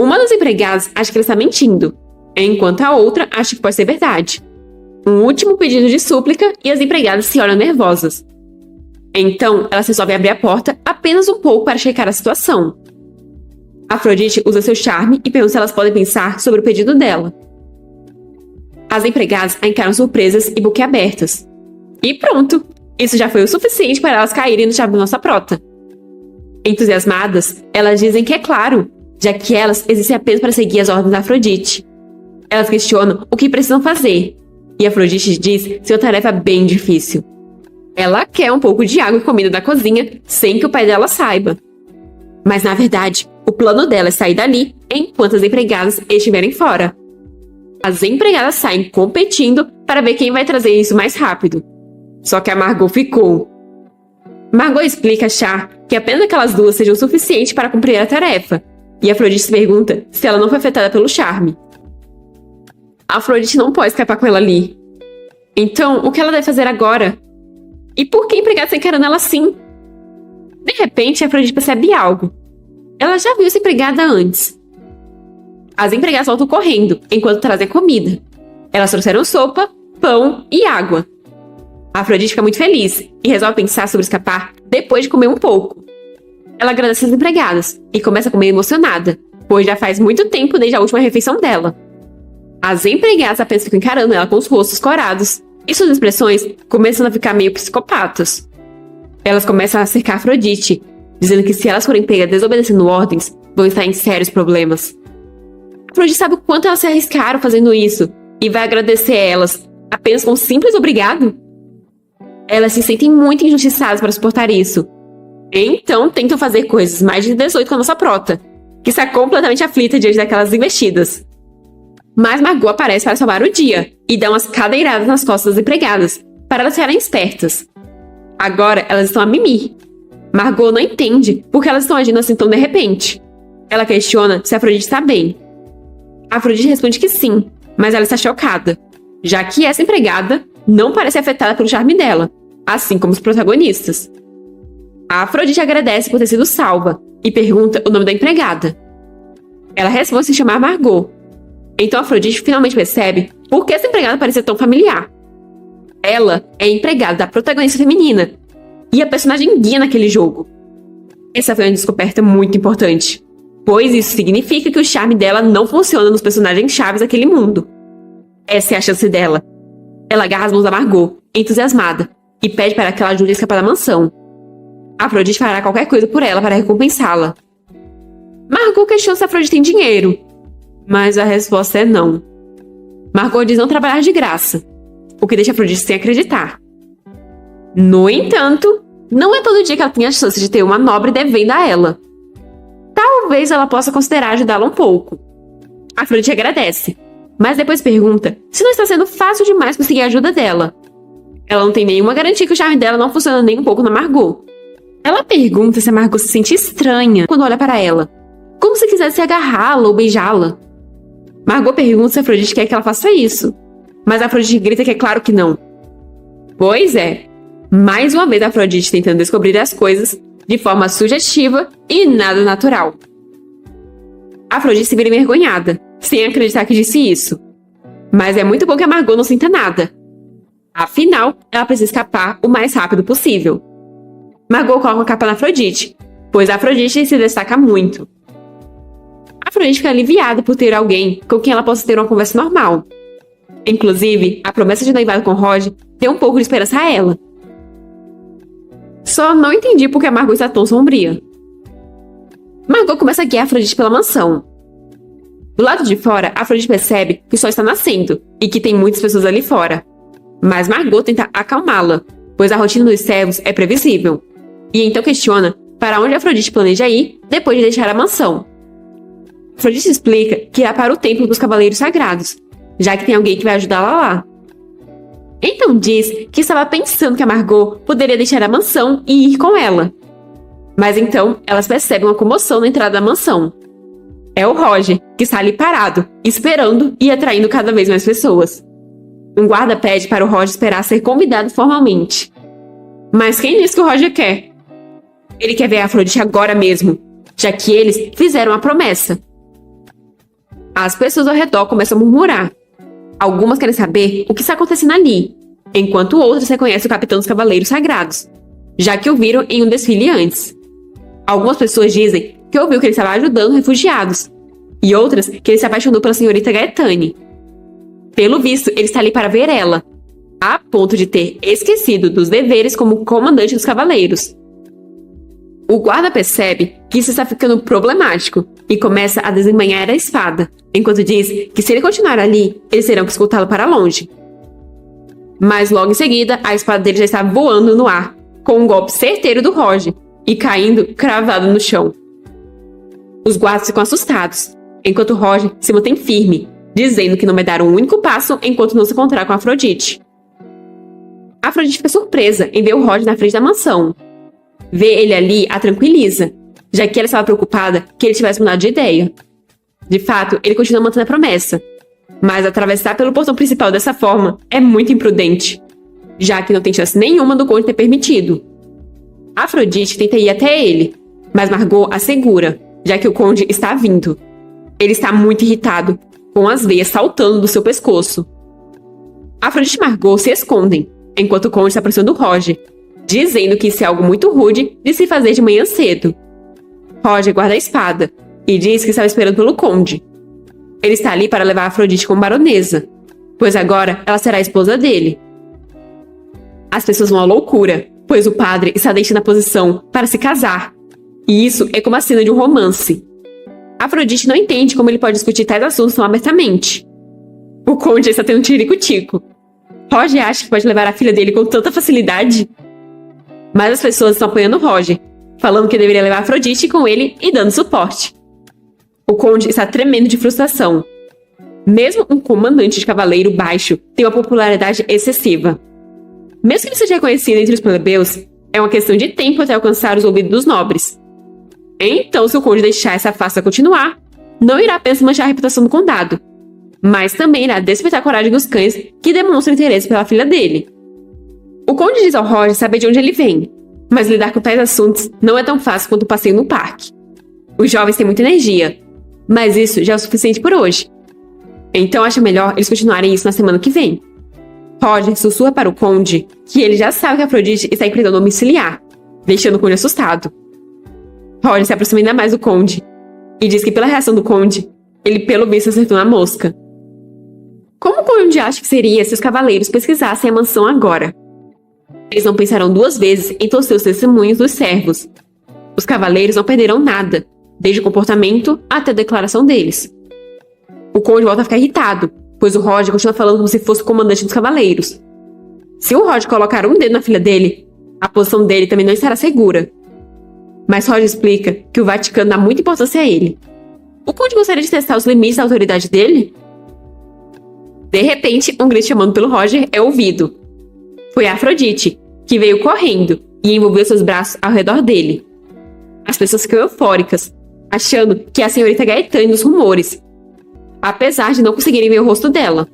Uma das empregadas acha que ela está mentindo, enquanto a outra acha que pode ser verdade. Um último pedido de súplica e as empregadas se olham nervosas. Então, elas resolvem abrir a porta apenas um pouco para checar a situação. Afrodite usa seu charme e pergunta se elas podem pensar sobre o pedido dela. As empregadas a encaram surpresas e boquiabertas. E pronto! Isso já foi o suficiente para elas caírem no charme da nossa prota. Entusiasmadas, elas dizem que é claro, já que elas existem apenas para seguir as ordens da Afrodite. Elas questionam o que precisam fazer, e Afrodite diz ser uma tarefa bem difícil. Ela quer um pouco de água e comida da cozinha, sem que o pai dela saiba. Mas, na verdade, o plano dela é sair dali enquanto as empregadas estiverem fora. As empregadas saem competindo para ver quem vai trazer isso mais rápido. Só que a Margot ficou. Margot explica achar que apenas aquelas 2 sejam o suficiente para cumprir a tarefa, e Afrodite se pergunta se ela não foi afetada pelo charme. A Afrodite não pode escapar com ela ali. Então, o que ela deve fazer agora? E por que a empregada está encarando ela assim? De repente, a Afrodite percebe algo. Ela já viu essa empregada antes. As empregadas voltam correndo, enquanto trazem comida. Elas trouxeram sopa, pão e água. A Afrodite fica muito feliz e resolve pensar sobre escapar depois de comer um pouco. Ela agradece as empregadas e começa a comer emocionada, pois já faz muito tempo desde a última refeição dela. As empregadas apenas ficam encarando ela com os rostos corados e suas expressões começam a ficar meio psicopatas. Elas começam a cercar Afrodite, dizendo que se elas forem pegas desobedecendo ordens, vão estar em sérios problemas. Afrodite sabe o quanto elas se arriscaram fazendo isso e vai agradecer a elas apenas com um simples obrigado. Elas se sentem muito injustiçadas para suportar isso. Então tentam fazer coisas mais de 18 com a nossa prota, que está completamente aflita diante daquelas investidas. Mas Margot aparece para salvar o dia e dá umas cadeiradas nas costas das empregadas, para elas ficarem espertas. Agora elas estão a mimir. Margot não entende por que elas estão agindo assim tão de repente. Ela questiona se Afrodite está bem. Afrodite responde que sim, mas ela está chocada, já que essa empregada não parece afetada pelo charme dela, assim como os protagonistas. A Afrodite agradece por ter sido salva e pergunta o nome da empregada. Ela responde se chamar Margot. Então Afrodite finalmente percebe por que essa empregada parecia tão familiar. Ela é a empregada da protagonista feminina e a personagem guia naquele jogo. Essa foi uma descoberta muito importante, pois isso significa que o charme dela não funciona nos personagens chaves daquele mundo. Essa é a chance dela. Ela agarra as mãos da Margot, entusiasmada, e pede para que ela ajude a escapar da mansão. Afrodite fará qualquer coisa por ela para recompensá-la. Margot questiona se Afrodite tem dinheiro, mas a resposta é não. Margot diz não trabalhar de graça, o que deixa Afrodite sem acreditar. No entanto, não é todo dia que ela tem a chance de ter uma nobre devendo a ela. Talvez ela possa considerar ajudá-la um pouco. Afrodite agradece, mas depois pergunta se não está sendo fácil demais conseguir a ajuda dela. Ela não tem nenhuma garantia que o charme dela não funciona nem um pouco na Margot. Ela pergunta se a Margot se sente estranha quando olha para ela, como se quisesse agarrá-la ou beijá-la. Margot pergunta se Afrodite quer que ela faça isso, mas Afrodite grita que é claro que não. Pois é, mais uma vez Afrodite tentando descobrir as coisas de forma sugestiva e nada natural. Afrodite se vira envergonhada, sem acreditar que disse isso. Mas é muito bom que a Margot não sinta nada. Afinal, ela precisa escapar o mais rápido possível. Margot coloca a capa na Afrodite, pois a Afrodite se destaca muito. Afrodite fica aliviada por ter alguém com quem ela possa ter uma conversa normal. Inclusive, a promessa de noivado com Roger deu um pouco de esperança a ela. Só não entendi por que a Margot está tão sombria. Margot começa a guiar Afrodite pela mansão. Do lado de fora, Afrodite percebe que o sol está nascendo e que tem muitas pessoas ali fora. Mas Margot tenta acalmá-la, pois a rotina dos servos é previsível. E então questiona para onde Afrodite planeja ir depois de deixar a mansão. Afrodite explica que irá para o templo dos cavaleiros sagrados, já que tem alguém que vai ajudá-la lá. Então diz que estava pensando que a Margot poderia deixar a mansão e ir com ela. Mas então elas percebem uma comoção na entrada da mansão. É o Roger, que está ali parado, esperando e atraindo cada vez mais pessoas. Um guarda pede para o Roger esperar ser convidado formalmente. Mas quem disse que o Roger quer? Ele quer ver a Afrodite agora mesmo, já que eles fizeram a promessa. As pessoas ao redor começam a murmurar. Algumas querem saber o que está acontecendo ali, enquanto outras reconhecem o capitão dos Cavaleiros Sagrados, já que o viram em um desfile antes. Algumas pessoas dizem que ouviu que ele estava ajudando refugiados, e outras que ele se apaixonou pela senhorita Gaetane. Pelo visto, ele está ali para ver ela, a ponto de ter esquecido dos deveres como comandante dos cavaleiros. O guarda percebe que isso está ficando problemático e começa a desembainhar a espada, enquanto diz que se ele continuar ali, eles terão que escoltá-lo para longe. Mas logo em seguida, a espada dele já está voando no ar, com um golpe certeiro do Roger, e caindo cravado no chão. Os guardas ficam assustados, enquanto Roger se mantém firme, dizendo que não vai dar um único passo enquanto não se encontrar com Afrodite. Afrodite fica surpresa em ver o Roger na frente da mansão. Ver ele ali a tranquiliza, já que ela estava preocupada que ele tivesse mudado de ideia. De fato, ele continua mantendo a promessa, mas atravessar pelo portão principal dessa forma é muito imprudente, já que não tem chance nenhuma do conde ter permitido. Afrodite tenta ir até ele, mas Margot a segura, já que o conde está vindo. Ele está muito irritado, com as veias saltando do seu pescoço. Afrodite e Margot se escondem, enquanto o conde está aproximando Roger, dizendo que isso é algo muito rude de se fazer de manhã cedo. Roger guarda a espada e diz que estava esperando pelo conde. Ele está ali para levar Afrodite como baronesa, pois agora ela será a esposa dele. As pessoas vão à loucura, pois o padre está deixando a posição para se casar. E isso é como a cena de um romance. Afrodite não entende como ele pode discutir tais assuntos tão abertamente. O conde está tendo um tirico-tico. Roger acha que pode levar a filha dele com tanta facilidade. Mas as pessoas estão apoiando Roger, falando que deveria levar Afrodite com ele e dando suporte. O conde está tremendo de frustração. Mesmo um comandante de cavaleiro baixo tem uma popularidade excessiva. Mesmo que ele seja reconhecido entre os plebeus, é uma questão de tempo até alcançar os ouvidos dos nobres. Então, se o conde deixar essa farsa continuar, não irá apenas manchar a reputação do condado, mas também irá despertar a coragem dos cães que demonstram interesse pela filha dele. O conde diz ao Roger saber de onde ele vem, mas lidar com tais assuntos não é tão fácil quanto o passeio no parque. Os jovens têm muita energia, mas isso já é o suficiente por hoje. Então acha melhor eles continuarem isso na semana que vem. Roger sussurra para o conde que ele já sabe que Afrodite está em prisão domiciliar, deixando o conde assustado. Roger se aproxima ainda mais do conde e diz que pela reação do conde, ele pelo visto acertou na mosca. Como o conde acha que seria se os cavaleiros pesquisassem a mansão agora? Eles não pensarão duas vezes em torcer os testemunhos dos servos. Os cavaleiros não perderão nada, desde o comportamento até a declaração deles. O conde volta a ficar irritado, pois o Roger continua falando como se fosse o comandante dos cavaleiros. Se o Roger colocar um dedo na filha dele, a posição dele também não estará segura. Mas Roger explica que o Vaticano dá muita importância a ele. O conde gostaria de testar os limites da autoridade dele? De repente, um grito chamando pelo Roger é ouvido. Foi a Afrodite, que veio correndo e envolveu seus braços ao redor dele. As pessoas ficam eufóricas, achando que é a senhorita Gaetane dos rumores, apesar de não conseguirem ver o rosto dela.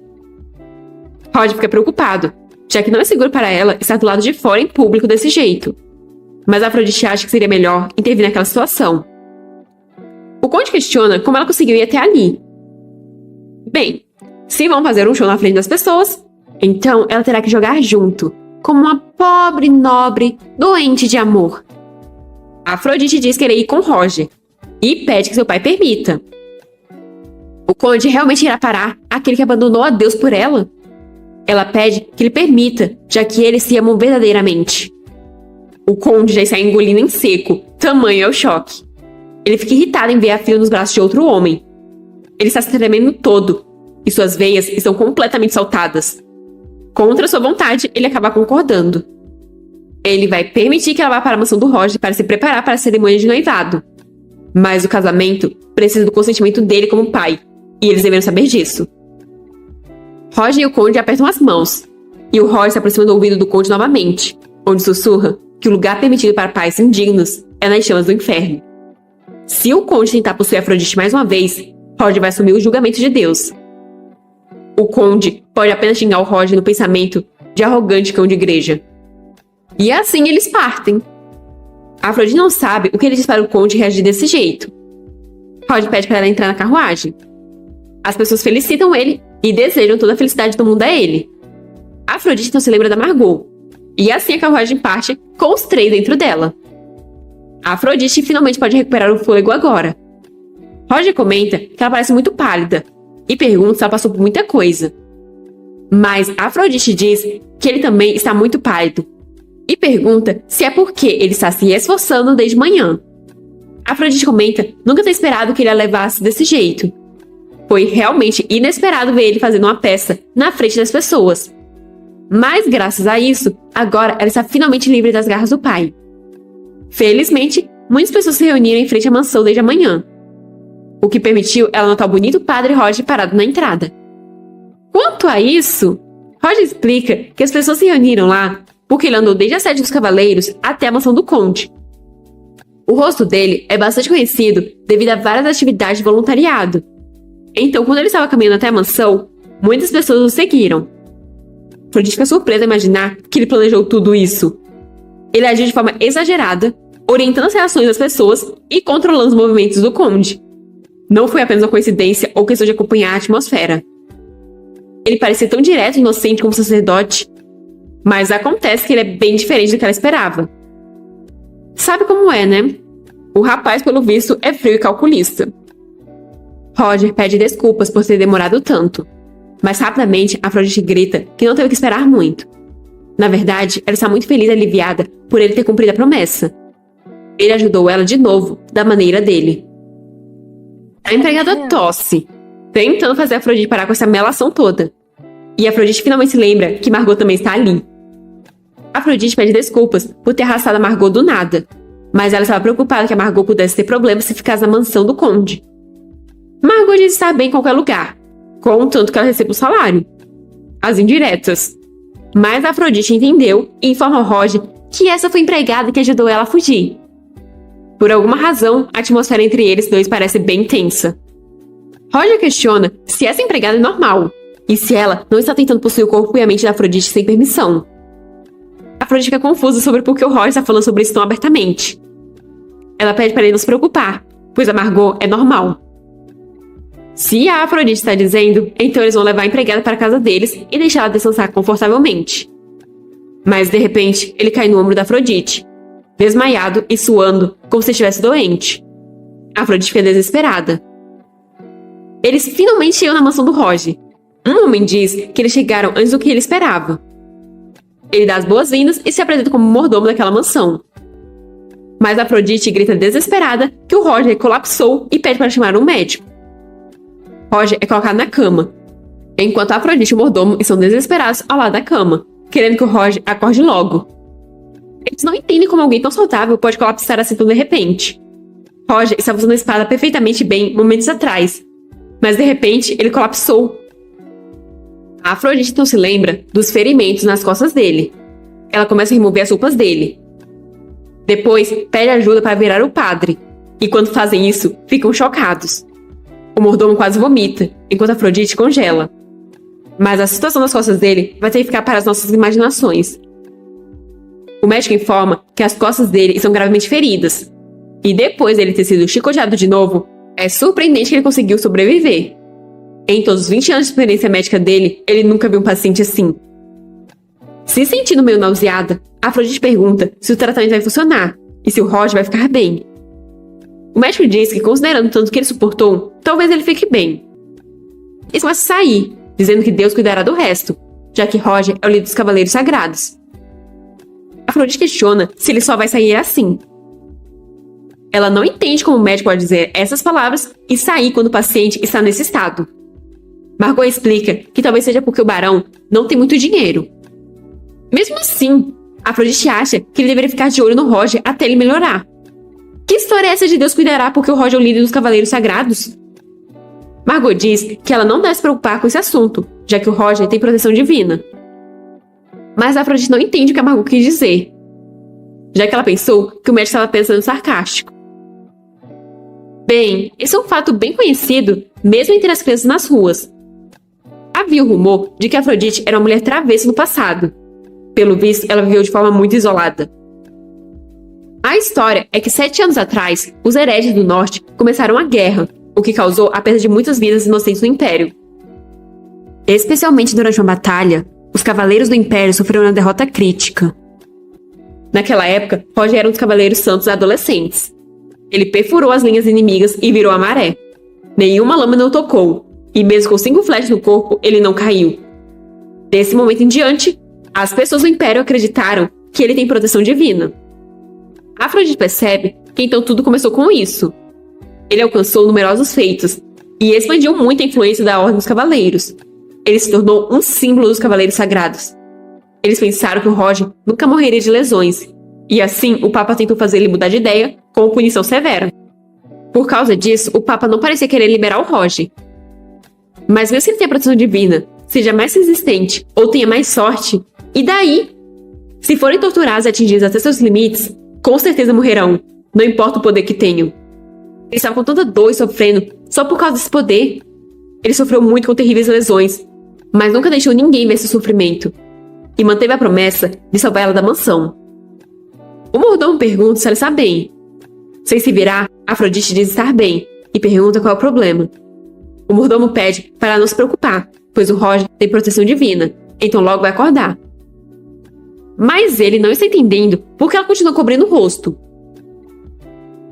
Roger fica preocupado, já que não é seguro para ela estar do lado de fora em público desse jeito. Mas a Afrodite acha que seria melhor intervir naquela situação. O conde questiona como ela conseguiu ir até ali. Bem, se vão fazer um show na frente das pessoas, então ela terá que jogar junto, como uma pobre nobre doente de amor. A Afrodite diz querer ir com Roger e pede que seu pai permita. O conde realmente irá parar aquele que abandonou a Deus por ela? Ela pede que ele permita, já que eles se amam verdadeiramente. O conde já está engolindo em seco, tamanho é o choque. Ele fica irritado em ver a filha nos braços de outro homem. Ele está se tremendo todo, e suas veias estão completamente saltadas. Contra sua vontade, ele acaba concordando. Ele vai permitir que ela vá para a mansão do Roger para se preparar para a cerimônia de noivado. Mas o casamento precisa do consentimento dele como pai, e eles deveriam saber disso. Roger e o conde apertam as mãos, e o Roger se aproxima do ouvido do conde novamente, onde sussurra que o lugar permitido para pais indignos é nas chamas do inferno. Se o conde tentar possuir Afrodite mais uma vez, Roger vai assumir o julgamento de Deus. O conde pode apenas xingar o Roger no pensamento de arrogante cão de igreja. E assim eles partem. Afrodite não sabe o que ele diz para o conde reagir desse jeito. Roger pede para ela entrar na carruagem. As pessoas felicitam ele e desejam toda a felicidade do mundo a ele. Afrodite não se lembra da Margot. E assim a carruagem parte com os três dentro dela. Afrodite finalmente pode recuperar o fôlego agora. Roger comenta que ela parece muito pálida e pergunta se ela passou por muita coisa. Mas Afrodite diz que ele também está muito pálido e pergunta se é porque ele está se esforçando desde manhã. Afrodite comenta nunca ter esperado que ele a levasse desse jeito. Foi realmente inesperado ver ele fazendo uma peça na frente das pessoas. Mas graças a isso, agora ela está finalmente livre das garras do pai. Felizmente, muitas pessoas se reuniram em frente à mansão desde a manhã, o que permitiu ela notar o bonito padre Roger parado na entrada. Quanto a isso, Roger explica que as pessoas se reuniram lá porque ele andou desde a sede dos cavaleiros até a mansão do conde. O rosto dele é bastante conhecido devido a várias atividades de voluntariado. Então, quando ele estava caminhando até a mansão, muitas pessoas o seguiram. Afrodite fica surpresa a imaginar que ele planejou tudo isso. Ele agiu de forma exagerada, orientando as reações das pessoas e controlando os movimentos do conde. Não foi apenas uma coincidência ou questão de acompanhar a atmosfera. Ele parecia tão direto e inocente como sacerdote, mas acontece que ele é bem diferente do que ela esperava. Sabe como é, né? O rapaz, pelo visto, é frio e calculista. Roger pede desculpas por ter demorado tanto, mas rapidamente Afrodite grita que não teve que esperar muito. Na verdade, ela está muito feliz e aliviada por ele ter cumprido a promessa. Ele ajudou ela de novo, da maneira dele. A empregada tosse, tentando fazer Afrodite parar com essa melação toda. E Afrodite finalmente se lembra que Margot também está ali. Afrodite pede desculpas por ter arrastado a Margot do nada, mas ela estava preocupada que a Margot pudesse ter problemas se ficasse na mansão do conde. Margot diz estar bem em qualquer lugar, contanto que ela receba o salário. As indiretas. Mas Afrodite entendeu e informa ao Roger que essa foi a empregada que ajudou ela a fugir. Por alguma razão, a atmosfera entre eles dois parece bem tensa. Roger questiona se essa empregada é normal, e se ela não está tentando possuir o corpo e a mente da Afrodite sem permissão. Afrodite fica confusa sobre por que o Roger está falando sobre isso tão abertamente. Ela pede para ele não se preocupar, pois a Margot é normal. Se a Afrodite está dizendo, então eles vão levar a empregada para a casa deles e deixar ela descansar confortavelmente. Mas, de repente, ele cai no ombro da Afrodite, desmaiado e suando, como se estivesse doente. A Afrodite fica desesperada. Eles finalmente chegam na mansão do Roger. Um homem diz que eles chegaram antes do que ele esperava. Ele dá as boas-vindas e se apresenta como mordomo daquela mansão. Mas a Afrodite grita desesperada que o Roger colapsou e pede para chamar um médico. Roger é colocado na cama, enquanto a Afrodite e o mordomo estão desesperados ao lado da cama, querendo que o Roger acorde logo. Eles não entendem como alguém tão saudável pode colapsar assim tão de repente. Roger estava usando a espada perfeitamente bem momentos atrás, mas de repente ele colapsou. A Afrodite então se lembra dos ferimentos nas costas dele. Ela começa a remover as roupas dele. Depois pede ajuda para virar o padre, e quando fazem isso, ficam chocados. O mordomo quase vomita, enquanto a Afrodite congela. Mas a situação das costas dele vai ter que ficar para as nossas imaginações. O médico informa que as costas dele estão gravemente feridas. E depois dele ter sido chicoteado de novo, é surpreendente que ele conseguiu sobreviver. Em todos os 20 anos de experiência médica dele, ele nunca viu um paciente assim. Se sentindo meio nauseada, a Afrodite pergunta se o tratamento vai funcionar e se o Roger vai ficar bem. O médico diz que, considerando tanto que ele suportou, talvez ele fique bem. Eles começam a sair, dizendo que Deus cuidará do resto, já que Roger é o líder dos Cavaleiros Sagrados. Afrodite questiona se ele só vai sair assim. Ela não entende como o médico pode dizer essas palavras e sair quando o paciente está nesse estado. Margot explica que talvez seja porque o barão não tem muito dinheiro. Mesmo assim, Afrodite acha que ele deveria ficar de olho no Roger até ele melhorar. Que história é essa de Deus cuidará porque o Roger é o líder dos Cavaleiros Sagrados? Margot diz que ela não deve se preocupar com esse assunto, já que o Roger tem proteção divina. Mas a Afrodite não entende o que a Margot quis dizer, já que ela pensou que o médico estava pensando sarcástico. Bem, esse é um fato bem conhecido, mesmo entre as crianças nas ruas. Havia o rumor de que Afrodite era uma mulher travessa no passado. Pelo visto, ela viveu de forma muito isolada. A história é que 7 anos atrás, os hereges do norte começaram a guerra, o que causou a perda de muitas vidas inocentes no Império. Especialmente durante uma batalha, os Cavaleiros do Império sofreram uma derrota crítica. Naquela época, Roger era um dos Cavaleiros Santos adolescentes. Ele perfurou as linhas inimigas e virou a maré. Nenhuma lâmina o tocou, e mesmo com 5 flechas no corpo, ele não caiu. Desse momento em diante, as pessoas do Império acreditaram que ele tem proteção divina. Afrodite percebe que então tudo começou com isso. Ele alcançou numerosos feitos e expandiu muito a influência da Ordem dos Cavaleiros. Ele se tornou um símbolo dos Cavaleiros Sagrados. Eles pensaram que o Roger nunca morreria de lesões, e assim o Papa tentou fazer ele mudar de ideia com punição severa. Por causa disso, o Papa não parecia querer liberar o Roger. Mas mesmo que ele tenha proteção divina, seja mais resistente ou tenha mais sorte, e daí? Se forem torturados e atingidos até seus limites, com certeza morrerão, não importa o poder que tenham. Ele estava com tanta dor e sofrendo só por causa desse poder. Ele sofreu muito com terríveis lesões, mas nunca deixou ninguém ver esse sofrimento, e manteve a promessa de salvar ela da mansão. O mordomo pergunta se ela está bem. Sem se virar, Afrodite diz estar bem, e pergunta qual é o problema. O mordomo pede para ela não se preocupar, pois o Roger tem proteção divina, então logo vai acordar. Mas ele não está entendendo por que ela continua cobrindo o rosto.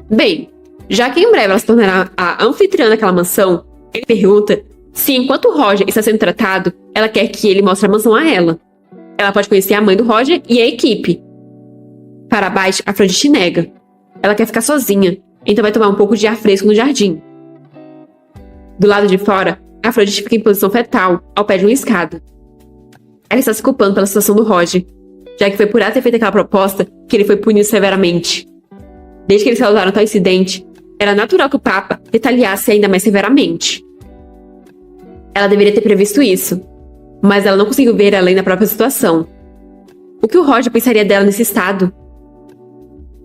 Bem, já que em breve ela se tornará a anfitriã daquela mansão, ele pergunta se enquanto o Roger está sendo tratado, ela quer que ele mostre a mansão a ela. Ela pode conhecer a mãe do Roger e a equipe. Para baixo, Afrodite nega. Ela quer ficar sozinha, então vai tomar um pouco de ar fresco no jardim. Do lado de fora, Afrodite fica em posição fetal, ao pé de uma escada. Ela está se culpando pela situação do Roger, já que foi por ela ter feito aquela proposta que ele foi punido severamente. Desde que eles causaram tal incidente, era natural que o Papa retaliasse ainda mais severamente. Ela deveria ter previsto isso, mas ela não conseguiu ver além da própria situação. O que o Roger pensaria dela nesse estado?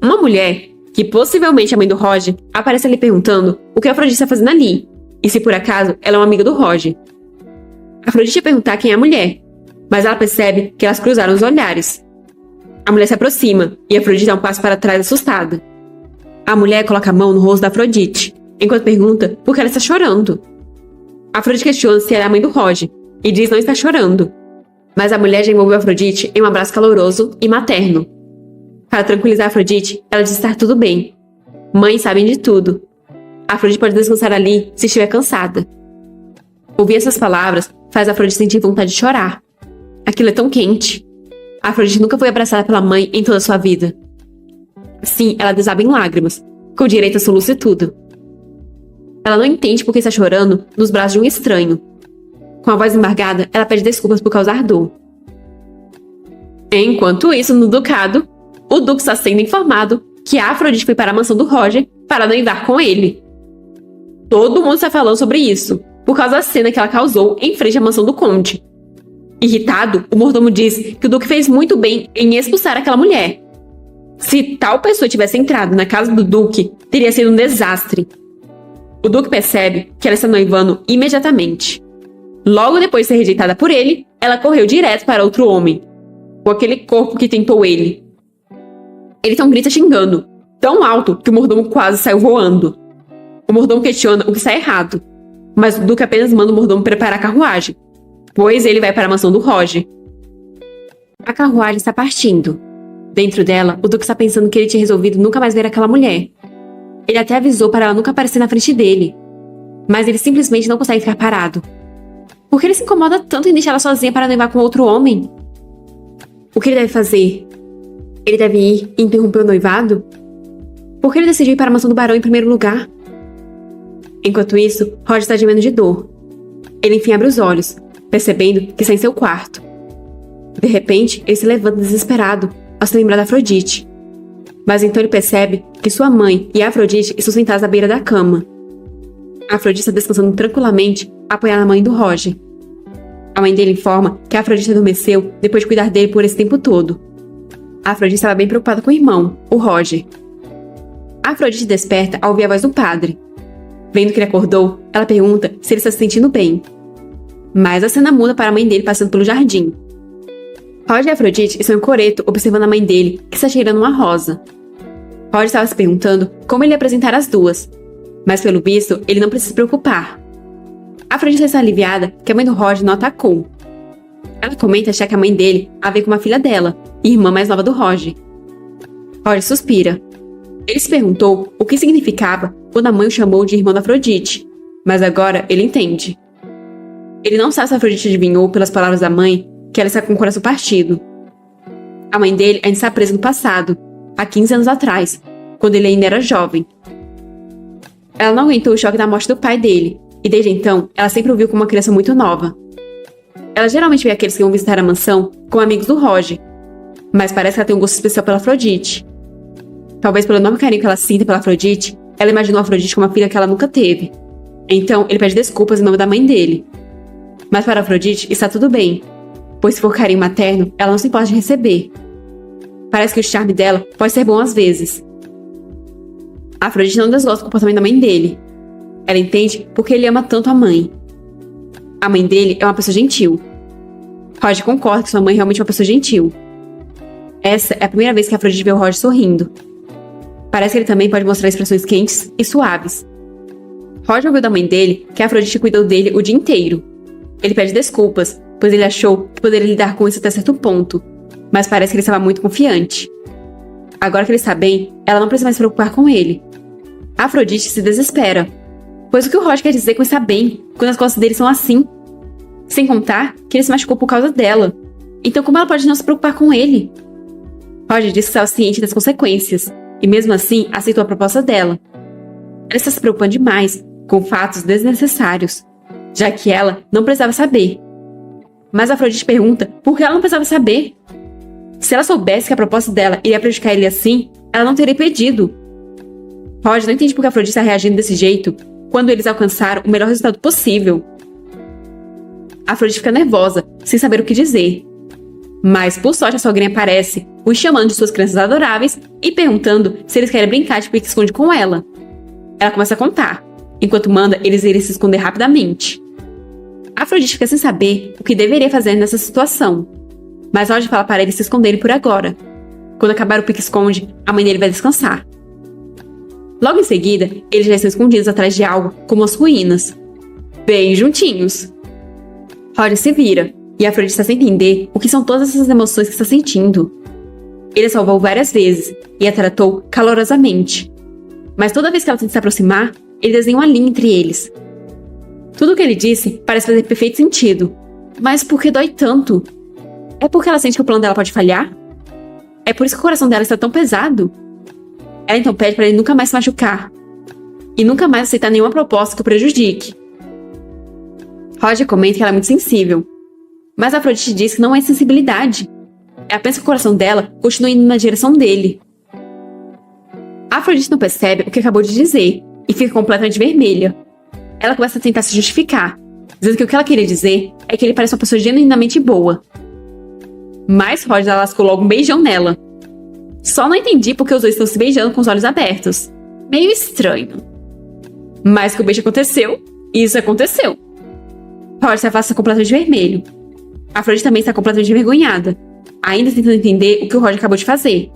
Uma mulher, que possivelmente é a mãe do Roger, aparece ali perguntando o que a Afrodite está fazendo ali, e se por acaso ela é uma amiga do Roger. A Afrodite ia perguntar quem é a mulher, mas ela percebe que elas cruzaram os olhares. A mulher se aproxima, e a Afrodite dá um passo para trás assustada. A mulher coloca a mão no rosto da Afrodite, enquanto pergunta por que ela está chorando. A Afrodite questiona se ela é a mãe do Roger, e diz não estar chorando. Mas a mulher já envolveu a Afrodite em um abraço caloroso e materno. Para tranquilizar a Afrodite, ela diz estar tudo bem. Mães sabem de tudo. A Afrodite pode descansar ali se estiver cansada. Ouvir essas palavras faz a Afrodite sentir vontade de chorar. Aquilo é tão quente. A Afrodite nunca foi abraçada pela mãe em toda a sua vida. Assim, ela desaba em lágrimas, com direito a soluço e tudo. Ela não entende por que está chorando nos braços de um estranho. Com a voz embargada, ela pede desculpas por causar dor. Enquanto isso, no ducado, o duque está sendo informado que a Afrodite foi para a mansão do Roger para noivar com ele. Todo mundo está falando sobre isso, por causa da cena que ela causou em frente à mansão do conde. Irritado, o mordomo diz que o duque fez muito bem em expulsar aquela mulher. Se tal pessoa tivesse entrado na casa do duque, teria sido um desastre. O duque percebe que ela está noivando imediatamente. Logo depois de ser rejeitada por ele, ela correu direto para outro homem, com aquele corpo que tentou ele. Ele então grita xingando, tão alto que o mordomo quase saiu voando. O mordomo questiona o que está errado, mas o duque apenas manda o mordomo preparar a carruagem, pois ele vai para a mansão do Roger. A carruagem está partindo. Dentro dela, o duque está pensando que ele tinha resolvido nunca mais ver aquela mulher. Ele até avisou para ela nunca aparecer na frente dele, mas ele simplesmente não consegue ficar parado. Por que ele se incomoda tanto em deixar ela sozinha para noivar com outro homem? O que ele deve fazer? Ele deve ir e interromper o noivado? Por que ele decidiu ir para a mansão do barão em primeiro lugar? Enquanto isso, Roger está gemendo de dor. Ele enfim abre os olhos, percebendo que está em seu quarto. De repente, ele se levanta desesperado, ao se lembrar da Afrodite. Mas então ele percebe que sua mãe e a Afrodite estão sentadas à beira da cama. A Afrodite está descansando tranquilamente, apoiada na mãe do Roger. A mãe dele informa que a Afrodite adormeceu depois de cuidar dele por esse tempo todo. A Afrodite estava bem preocupada com o irmão, o Roger. A Afrodite desperta ao ouvir a voz do padre. Vendo que ele acordou, ela pergunta se ele está se sentindo bem. Mas a cena muda para a mãe dele passando pelo jardim. Roger e Afrodite estão em coreto observando a mãe dele, que está cheirando uma rosa. Roger estava se perguntando como ele ia apresentar as duas, mas pelo visto, ele não precisa se preocupar. A Afrodite está aliviada que a mãe do Roger não atacou. Ela comenta achar que a mãe dele a vê como a filha dela, e irmã mais nova do Roger. Roger suspira. Ele se perguntou o que significava quando a mãe o chamou de irmão da Afrodite, mas agora ele entende. Ele não sabe se a Afrodite adivinhou pelas palavras da mãe que ela está com o coração partido. A mãe dele ainda está presa no passado, há 15 anos atrás, quando ele ainda era jovem. Ela não aguentou o choque da morte do pai dele, e desde então, ela sempre o viu como uma criança muito nova. Ela geralmente vê aqueles que vão visitar a mansão como amigos do Roger, mas parece que ela tem um gosto especial pela Afrodite. Talvez pelo enorme carinho que ela sinta pela Afrodite, ela imaginou a Afrodite como uma filha que ela nunca teve. Então, ele pede desculpas em nome da mãe dele. Mas para a Afrodite, está tudo bem, pois se for carinho materno, ela não se importa de receber. Parece que o charme dela pode ser bom às vezes. A Afrodite não desgosta do comportamento da mãe dele. Ela entende porque ele ama tanto a mãe. A mãe dele é uma pessoa gentil. Roger concorda que sua mãe é realmente uma pessoa gentil. Essa é a primeira vez que a Afrodite vê o Roger sorrindo. Parece que ele também pode mostrar expressões quentes e suaves. Roger ouviu da mãe dele que a Afrodite cuidou dele o dia inteiro. Ele pede desculpas, pois ele achou que poderia lidar com isso até certo ponto, mas parece que ele estava muito confiante. Agora que ele está bem, ela não precisa mais se preocupar com ele. A Afrodite se desespera, pois o que o Roger quer dizer com estar bem, quando as costas dele são assim? Sem contar que ele se machucou por causa dela. Então como ela pode não se preocupar com ele? Roger disse que estava ciente das consequências, e mesmo assim aceitou a proposta dela. Ela está se preocupando demais com fatos desnecessários, já que ela não precisava saber. Mas a Afrodite pergunta por que ela não precisava saber. Se ela soubesse que a proposta dela iria prejudicar ele assim, ela não teria pedido. Roger não entende por que Afrodite está reagindo desse jeito quando eles alcançaram o melhor resultado possível. Afrodite fica nervosa, sem saber o que dizer. Mas, por sorte, a sogrinha aparece, os chamando de suas crianças adoráveis e perguntando se eles querem brincar de pique-esconde com ela. Ela começa a contar, enquanto manda eles irem se esconder rapidamente. Afrodite fica sem saber o que deveria fazer nessa situação, mas Roger fala para eles se esconderem por agora. Quando acabar o pique-esconde, a mãe dele vai descansar. Logo em seguida, eles já estão escondidos atrás de algo, como as ruínas. Bem juntinhos. Roger se vira, e Afrodite está sem entender o que são todas essas emoções que está sentindo. Ele a salvou várias vezes, e a tratou calorosamente. Mas toda vez que ela tenta se aproximar, ele desenha uma linha entre eles. Tudo o que ele disse parece fazer perfeito sentido. Mas por que dói tanto? É porque ela sente que o plano dela pode falhar? É por isso que o coração dela está tão pesado? Ela então pede para ele nunca mais se machucar. E nunca mais aceitar nenhuma proposta que o prejudique. Roger comenta que ela é muito sensível. Mas Afrodite diz que não é sensibilidade. Ela pensa que o coração dela continua indo na direção dele. Afrodite não percebe o que acabou de dizer e fica completamente vermelha. Ela começa a tentar se justificar, dizendo que o que ela queria dizer é que ele parece uma pessoa genuinamente boa. Mas Roger lascou logo um beijão nela. Só não entendi porque os dois estão se beijando com os olhos abertos. Meio estranho. Mas que o beijo aconteceu, isso aconteceu. Roger se afasta completamente vermelho. Afrodite também está completamente envergonhada, ainda tentando entender o que o Roger acabou de fazer.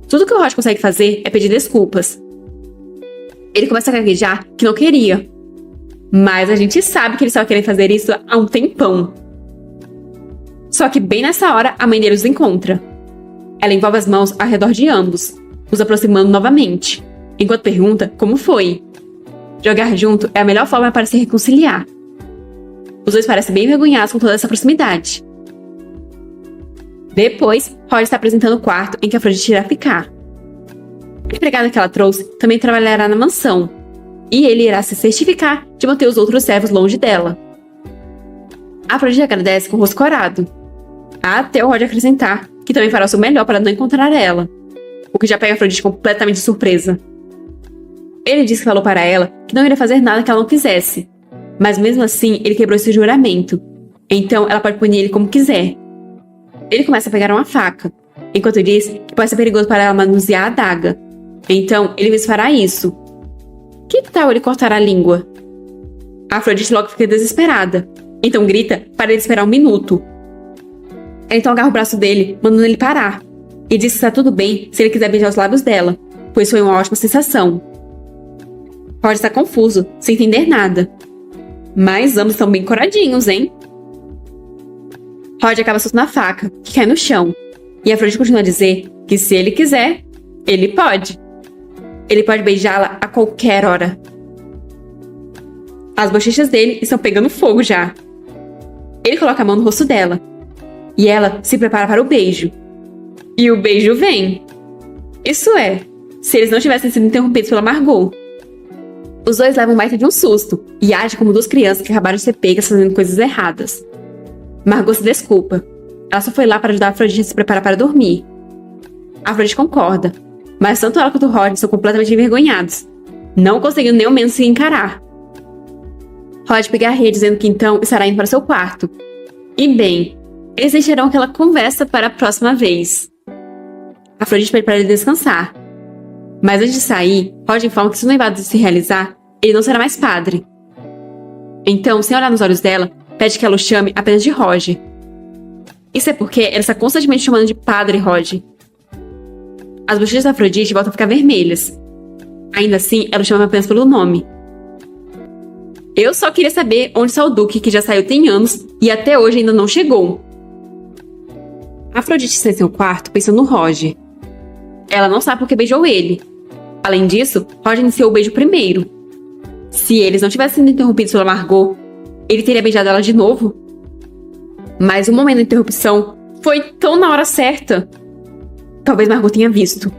Tudo que o Roger consegue fazer é pedir desculpas. Ele começa a gaguejar que não queria. Mas a gente sabe que ele estava querendo fazer isso há um tempão. Só que bem nessa hora, a mãe dele os encontra. Ela envolve as mãos ao redor de ambos, os aproximando novamente, enquanto pergunta como foi. Jogar junto é a melhor forma para se reconciliar. Os dois parecem bem envergonhados com toda essa proximidade. Depois, Roger está apresentando o quarto em que Afrodite irá ficar. A empregada que ela trouxe também trabalhará na mansão, e ele irá se certificar de manter os outros servos longe dela. Afrodite agradece com o rosto corado, até o Roger acrescentar que também fará o seu melhor para não encontrar ela, o que já pega Afrodite completamente de surpresa. Ele disse que falou para ela que não iria fazer nada que ela não quisesse, mas mesmo assim ele quebrou esse juramento, então ela pode punir ele como quiser. Ele começa a pegar uma faca, enquanto diz que pode ser perigoso para ela manusear a adaga, então ele mesmo fará isso. Que tal ele cortar a língua? Afrodite logo fica desesperada, então grita para ele esperar um minuto. Ela então agarra o braço dele, mandando ele parar, e diz que está tudo bem se ele quiser beijar os lábios dela, pois foi uma ótima sensação. Roger está confuso, sem entender nada. Mas ambos estão bem coradinhos, hein? Roger acaba soltando a faca, que cai no chão, e Afrodite continua a dizer que se ele quiser, ele pode. Ele pode beijá-la a qualquer hora. As bochechas dele estão pegando fogo já. Ele coloca a mão no rosto dela, e ela se prepara para o beijo. E o beijo vem. Isso é, se eles não tivessem sido interrompidos pela Margot. Os dois levam um baita de um susto e agem como duas crianças que acabaram de ser pegas fazendo coisas erradas. Margot se desculpa. Ela só foi lá para ajudar a Afrodite a se preparar para dormir. Afrodite concorda, mas tanto ela quanto o Roger são completamente envergonhados, não conseguindo nem ao menos se encarar. Roger pega a Rhea dizendo que então estará indo para seu quarto. E bem, eles deixarão aquela conversa para a próxima vez. Afrodite pede para ele descansar. Mas antes de sair, Roger informa que se o noivado se realizar, ele não será mais padre. Então, sem olhar nos olhos dela, pede que ela o chame apenas de Roger. Isso é porque ela está constantemente chamando de Padre Roger. As bochechas da Afrodite voltam a ficar vermelhas. Ainda assim, ela o chama apenas pelo nome. Eu só queria saber onde está o Duque, que já saiu tem anos e até hoje ainda não chegou. Afrodite está em seu quarto pensando no Roger. Ela não sabe por que beijou ele. Além disso, Roger iniciou o beijo primeiro. Se eles não tivessem sido interrompidos pela Margot, ele teria beijado ela de novo. Mas o momento da interrupção foi tão na hora certa. Talvez Margot tenha visto.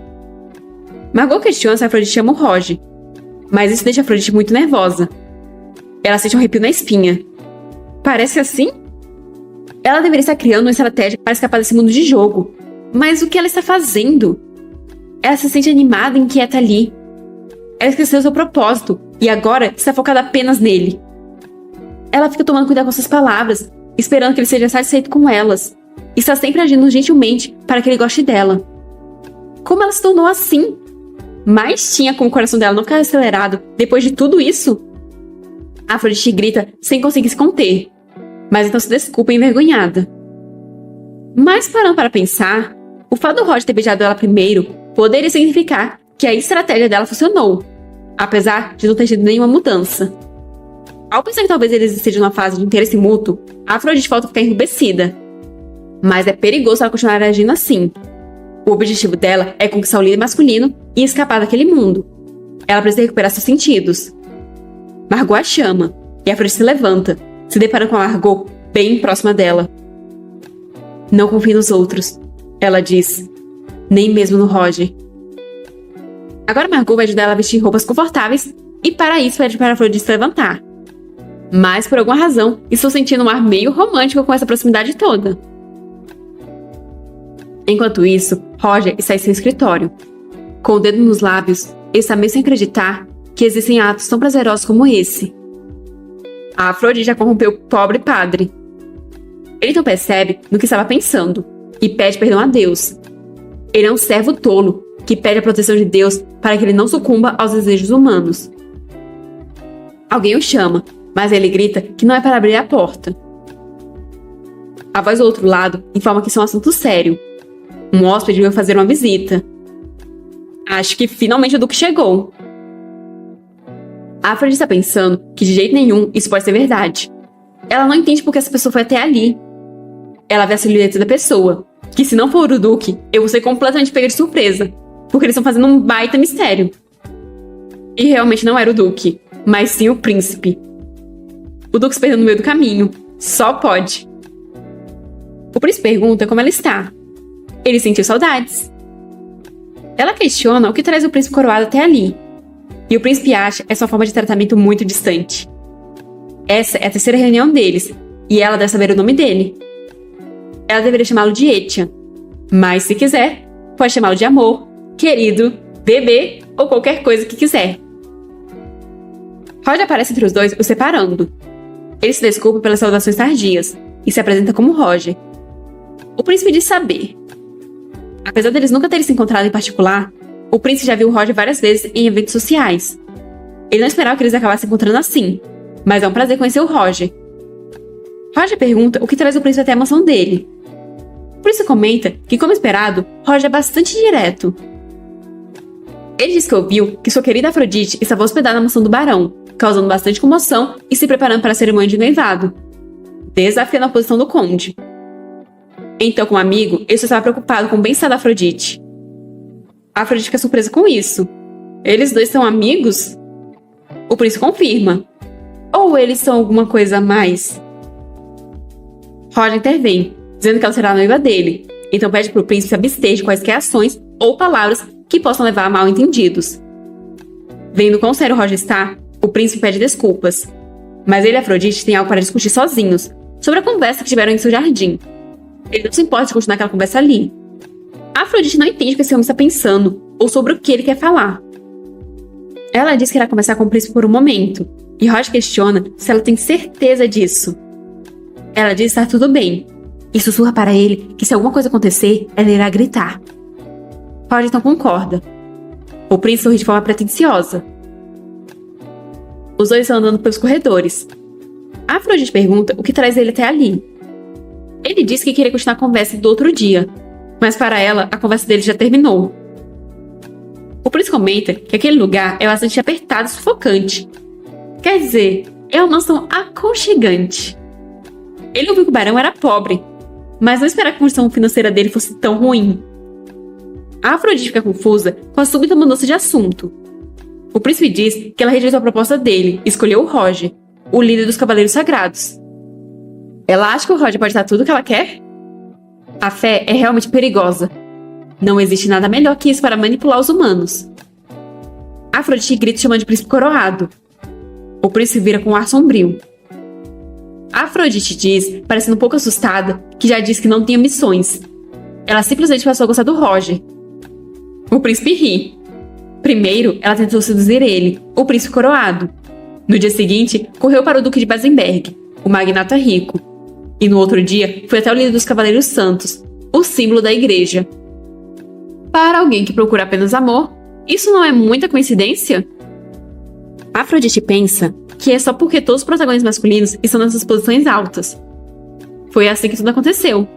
Margot questiona se Afrodite chama o Roger, mas isso deixa Afrodite muito nervosa. Ela sente um arrepio na espinha. Parece assim? Ela deveria estar criando uma estratégia para escapar desse mundo de jogo. Mas o que ela está fazendo? Ela se sente animada e inquieta ali. Ela esqueceu seu propósito e agora está focada apenas nele. Ela fica tomando cuidado com suas palavras, esperando que ele seja satisfeito com elas. E está sempre agindo gentilmente para que ele goste dela. Como ela se tornou assim? Mas tinha como o coração dela não ficar acelerado depois de tudo isso? Afrodite grita sem conseguir se conter, mas então se desculpa envergonhada. Mas parando para pensar, o fato do Roger ter beijado ela primeiro poderia significar que a estratégia dela funcionou, apesar de não ter tido nenhuma mudança. Ao pensar que talvez eles estejam numa fase de interesse mútuo, Afrodite volta a ficar enrubescida. Mas é perigoso ela continuar agindo assim. O objetivo dela é conquistar o líder masculino e escapar daquele mundo. Ela precisa recuperar seus sentidos. Margot a chama, e Afrodite se levanta, se deparando com a Margot bem próxima dela. Não confie nos outros, ela diz. Nem mesmo no Roger. Agora Margot vai ajudar ela a vestir roupas confortáveis e para isso pede para Afrodite se levantar. Mas por alguma razão, estou sentindo um ar meio romântico com essa proximidade toda. Enquanto isso, Roger está em seu escritório. Com o dedo nos lábios, ele está meio sem acreditar que existem atos tão prazerosos como esse. A Afrodite já corrompeu o pobre padre. Ele então percebe no que estava pensando e pede perdão a Deus. Ele é um servo tolo que pede a proteção de Deus para que ele não sucumba aos desejos humanos. Alguém o chama, mas ele grita que não é para abrir a porta. A voz do outro lado informa que isso é um assunto sério. Um hóspede veio fazer uma visita. Acho que finalmente o Duque chegou. A Afrodite está pensando que de jeito nenhum isso pode ser verdade. Ela não entende porque essa pessoa foi até ali. Ela vê a silhueta da pessoa, que se não for o Duque, eu vou ser completamente pega de surpresa, porque eles estão fazendo um baita mistério. E realmente não era o Duque, mas sim o príncipe. O Duque se perdeu no meio do caminho. Só pode. O príncipe pergunta como ela está. Ele sentiu saudades. Ela questiona o que traz o príncipe coroado até ali. E o príncipe acha essa forma de tratamento muito distante. Essa é a terceira reunião deles, e ela deve saber o nome dele. Ela deveria chamá-lo de Etienne, mas se quiser, pode chamá-lo de amor, querido, bebê ou qualquer coisa que quiser. Roger aparece entre os dois, os separando. Ele se desculpa pelas saudações tardias e se apresenta como Roger. O príncipe diz saber. Apesar deles nunca terem se encontrado em particular, o príncipe já viu o Roger várias vezes em eventos sociais. Ele não esperava que eles acabassem se encontrando assim, mas é um prazer conhecer o Roger. Roger pergunta o que traz o príncipe até a mansão dele. O príncipe comenta que, como esperado, Roger é bastante direto. Ele diz que ouviu que sua querida Afrodite estava hospedada na mansão do barão, causando bastante comoção e se preparando para a cerimônia de noivado, desafiando a posição do conde. Então, como amigo, ele só estava preocupado com o bem-estar da Afrodite. A Afrodite fica surpresa com isso. Eles dois são amigos? O príncipe confirma. Ou eles são alguma coisa a mais? Roger intervém, dizendo que ela será a noiva dele. Então pede para o príncipe se abster de quaisquer ações ou palavras que possam levar a mal-entendidos. Vendo quão sério Roger está, o príncipe pede desculpas. Mas ele e Afrodite têm algo para discutir sozinhos, sobre a conversa que tiveram em seu jardim. Ele não se importa de continuar aquela conversa ali. A Afrodite não entende o que esse homem está pensando, ou sobre o que ele quer falar. Ela diz que irá conversar com o príncipe por um momento, e Roger questiona se ela tem certeza disso. Ela diz estar tudo bem, e sussurra para ele que se alguma coisa acontecer, ela irá gritar. Roger então concorda. O príncipe sorri de forma pretensiosa. Os dois estão andando pelos corredores. A Afrodite pergunta o que traz ele até ali. Ele diz que queria continuar a conversa do outro dia, mas para ela, a conversa dele já terminou. O príncipe comenta que aquele lugar é bastante apertado e sufocante. Quer dizer, é uma mansão aconchegante. Ele ouviu que o barão era pobre, mas não esperava que a condição financeira dele fosse tão ruim. A Afrodite fica confusa com a súbita mudança de assunto. O príncipe diz que ela rejeitou a proposta dele e escolheu o Roger, o líder dos Cavaleiros Sagrados. Ela acha que o Roger pode dar tudo o que ela quer? A fé é realmente perigosa. Não existe nada melhor que isso para manipular os humanos. A Afrodite grita chamando de príncipe coroado. O príncipe vira com um ar sombrio. A Afrodite diz, parecendo um pouco assustada, que já disse que não tinha missões. Ela simplesmente passou a gostar do Roger. O príncipe ri. Primeiro, ela tentou seduzir ele, o príncipe coroado. No dia seguinte, correu para o duque de Basenberg, o magnata rico. E no outro dia, foi até o líder dos Cavaleiros Santos, o símbolo da igreja. Para alguém que procura apenas amor, isso não é muita coincidência? Afrodite pensa que é só porque todos os protagonistas masculinos estão nessas posições altas. Foi assim que tudo aconteceu.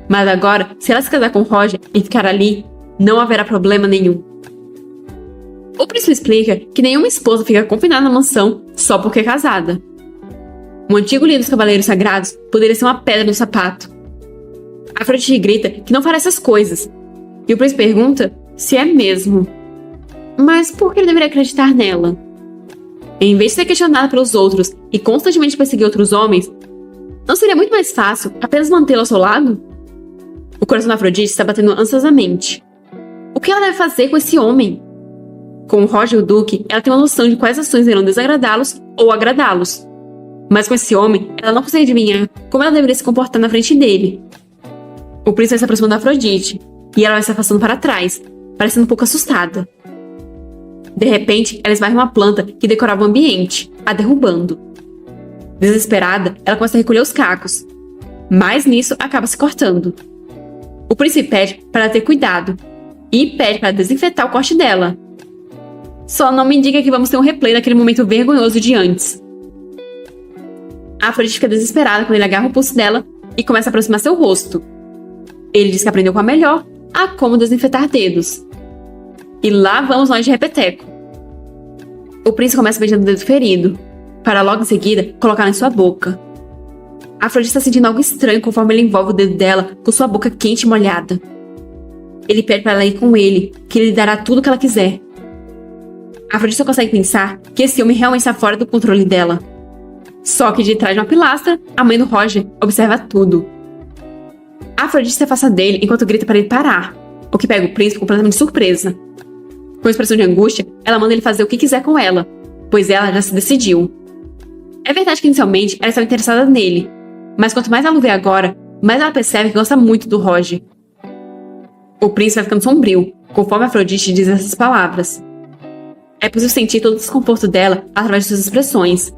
Mas agora, se ela se casar com Roger e ficar ali, não haverá problema nenhum. O príncipe explica que nenhuma esposa fica confinada na mansão só porque é casada. O antigo líder dos Cavaleiros Sagrados poderia ser uma pedra no sapato. Afrodite grita que não fará essas coisas. E o príncipe pergunta se é mesmo. Mas por que ele deveria acreditar nela? Em vez de ser questionada pelos outros e constantemente perseguir outros homens, não seria muito mais fácil apenas mantê-lo ao seu lado? O coração da Afrodite está batendo ansiosamente. O que ela deve fazer com esse homem? Com o Roger e o Duque, ela tem uma noção de quais ações irão desagradá-los ou agradá-los. Mas com esse homem, ela não consegue adivinhar como ela deveria se comportar na frente dele. O príncipe vai se aproximando da Afrodite, e ela vai se afastando para trás, parecendo um pouco assustada. De repente, ela esbarra em uma planta que decorava o ambiente, a derrubando. Desesperada, ela começa a recolher os cacos, mas nisso acaba se cortando. O príncipe pede para ela ter cuidado, e pede para desinfetar o corte dela. Só não me diga que vamos ter um replay daquele momento vergonhoso de antes. A Afrodite fica desesperada quando ele agarra o pulso dela e começa a aproximar seu rosto. Ele diz que aprendeu com a melhor a como desinfetar dedos. E lá vamos nós de repeteco. O príncipe começa beijando o dedo ferido, para logo em seguida colocar em sua boca. A Afrodite está sentindo algo estranho conforme ele envolve o dedo dela com sua boca quente e molhada. Ele pede para ela ir com ele, que ele lhe dará tudo o que ela quiser. A Afrodite só consegue pensar que esse homem realmente está fora do controle dela. Só que de trás de uma pilastra, a mãe do Roger observa tudo. A Afrodite se afasta dele enquanto grita para ele parar, o que pega o príncipe completamente de surpresa. Com expressão de angústia, ela manda ele fazer o que quiser com ela, pois ela já se decidiu. É verdade que inicialmente ela estava interessada nele, mas quanto mais ela o vê agora, mais ela percebe que gosta muito do Roger. O príncipe vai ficando sombrio, conforme a Afrodite diz essas palavras. É possível sentir todo o desconforto dela através de suas expressões.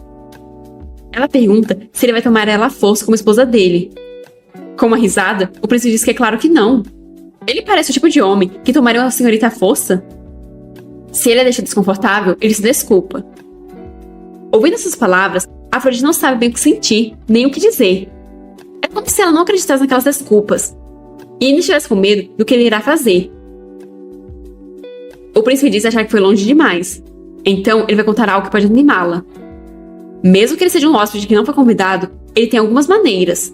Ela pergunta se ele vai tomar ela à força como esposa dele. Com uma risada, o príncipe diz que é claro que não. Ele parece o tipo de homem que tomaria uma senhorita à força. Se ele a deixa desconfortável, ele se desculpa. Ouvindo essas palavras, a Afrodite não sabe bem o que sentir, nem o que dizer. É como se ela não acreditasse naquelas desculpas, e ainda estivesse com medo do que ele irá fazer. O príncipe diz achar que foi longe demais, então ele vai contar algo que pode animá-la. Mesmo que ele seja um hóspede que não foi convidado, ele tem algumas maneiras.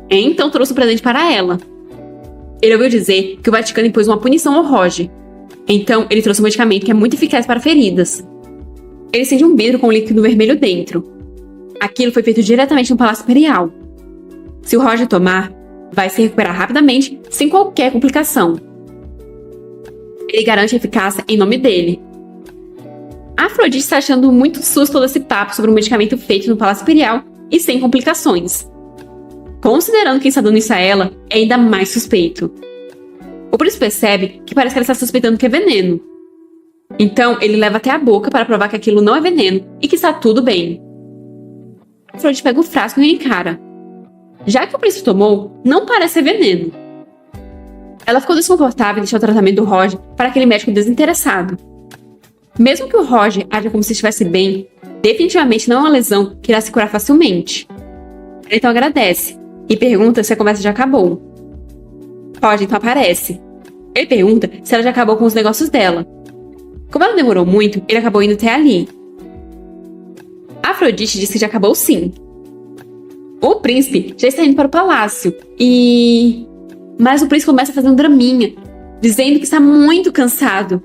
Então trouxe um presente para ela. Ele ouviu dizer que o Vaticano impôs uma punição ao Roger. Então ele trouxe um medicamento que é muito eficaz para feridas. Ele acende um vidro com um líquido vermelho dentro. Aquilo foi feito diretamente no Palácio Imperial. Se o Roger tomar, vai se recuperar rapidamente, sem qualquer complicação. Ele garante a eficácia em nome dele. A Afrodite está achando muito susto todo esse papo sobre um medicamento feito no Palácio Imperial e sem complicações. Considerando quem está dando isso a ela, é ainda mais suspeito. O príncipe percebe que parece que ela está suspeitando que é veneno. Então, ele leva até a boca para provar que aquilo não é veneno e que está tudo bem. A Afrodite pega o frasco e o encara. Já que o príncipe tomou, não parece ser veneno. Ela ficou desconfortável em deixar o tratamento do Roger para aquele médico desinteressado. Mesmo que o Roger aja como se estivesse bem, definitivamente não é uma lesão que irá se curar facilmente. Ela então agradece e pergunta se a conversa já acabou. Roger então aparece. Ele pergunta se ela já acabou com os negócios dela. Como ela demorou muito, ele acabou indo até ali. A Afrodite disse que já acabou sim. O príncipe já está indo para o palácio Mas o príncipe começa a fazer um draminha, dizendo que está muito cansado.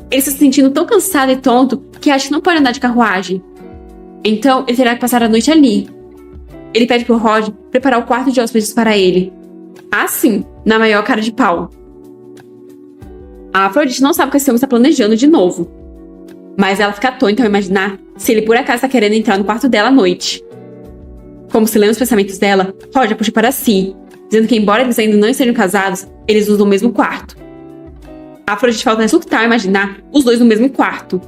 Ele está se sentindo tão cansado e tonto que acha que não pode andar de carruagem. Então, ele terá que passar a noite ali. Ele pede pro Roger preparar o quarto de hóspedes para ele. Assim, na maior cara de pau. A Afrodite não sabe o que esse homem está planejando de novo. Mas ela fica atônita ao imaginar se ele por acaso está querendo entrar no quarto dela à noite. Como se lendo os pensamentos dela, Roger puxa para si, dizendo que embora eles ainda não estejam casados, eles usam o mesmo quarto. Afrodite volta a surtar e imaginar os dois no mesmo quarto.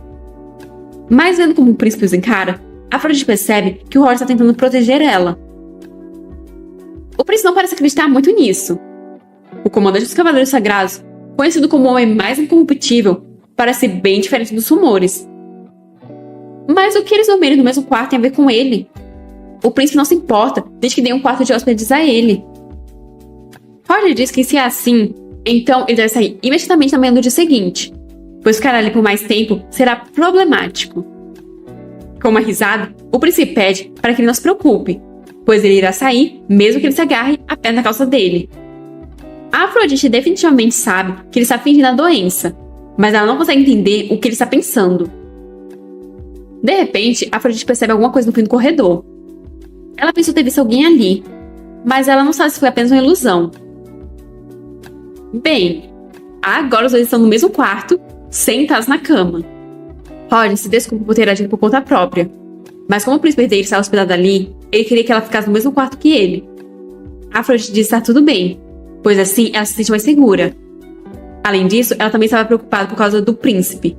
Mas vendo como o príncipe os encara, Afrodite percebe que o Roger está tentando proteger ela. O príncipe não parece acreditar muito nisso. O comandante dos Cavaleiros Sagrados, conhecido como o homem mais incorruptível, parece bem diferente dos rumores. Mas o que eles dormirem no mesmo quarto tem a ver com ele? O príncipe não se importa desde que dê um quarto de hóspedes a ele. Roger diz que se é assim, então ele deve sair imediatamente na manhã do dia seguinte, pois ficar ali por mais tempo será problemático. Com uma risada, o príncipe pede para que ele não se preocupe, pois ele irá sair mesmo que ele se agarre à perna da calça dele. A Afrodite definitivamente sabe que ele está fingindo a doença, mas ela não consegue entender o que ele está pensando. De repente, a Afrodite percebe alguma coisa no fim do corredor. Ela pensou ter visto alguém ali, mas ela não sabe se foi apenas uma ilusão. Bem, agora os dois estão no mesmo quarto, sentados na cama. Roger se desculpa por ter agido por conta própria, mas como o príncipe herdeiro estava hospedado ali, ele queria que ela ficasse no mesmo quarto que ele. A Afrodite diz estar tudo bem, pois assim ela se sente mais segura. Além disso, ela também estava preocupada por causa do príncipe.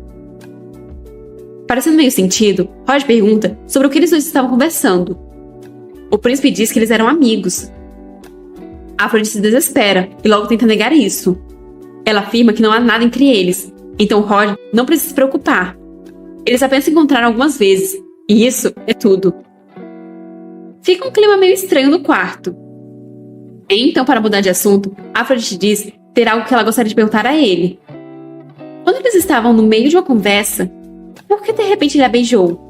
Parecendo meio sentido, Roger pergunta sobre o que eles dois estavam conversando. O príncipe diz que eles eram amigos. A Afrodite se desespera e logo tenta negar isso. Ela afirma que não há nada entre eles, então Roger não precisa se preocupar. Eles apenas se encontraram algumas vezes, e isso é tudo. Fica um clima meio estranho no quarto. Então, para mudar de assunto, Afrodite diz ter algo que ela gostaria de perguntar a ele. Quando eles estavam no meio de uma conversa, por que de repente ele a beijou?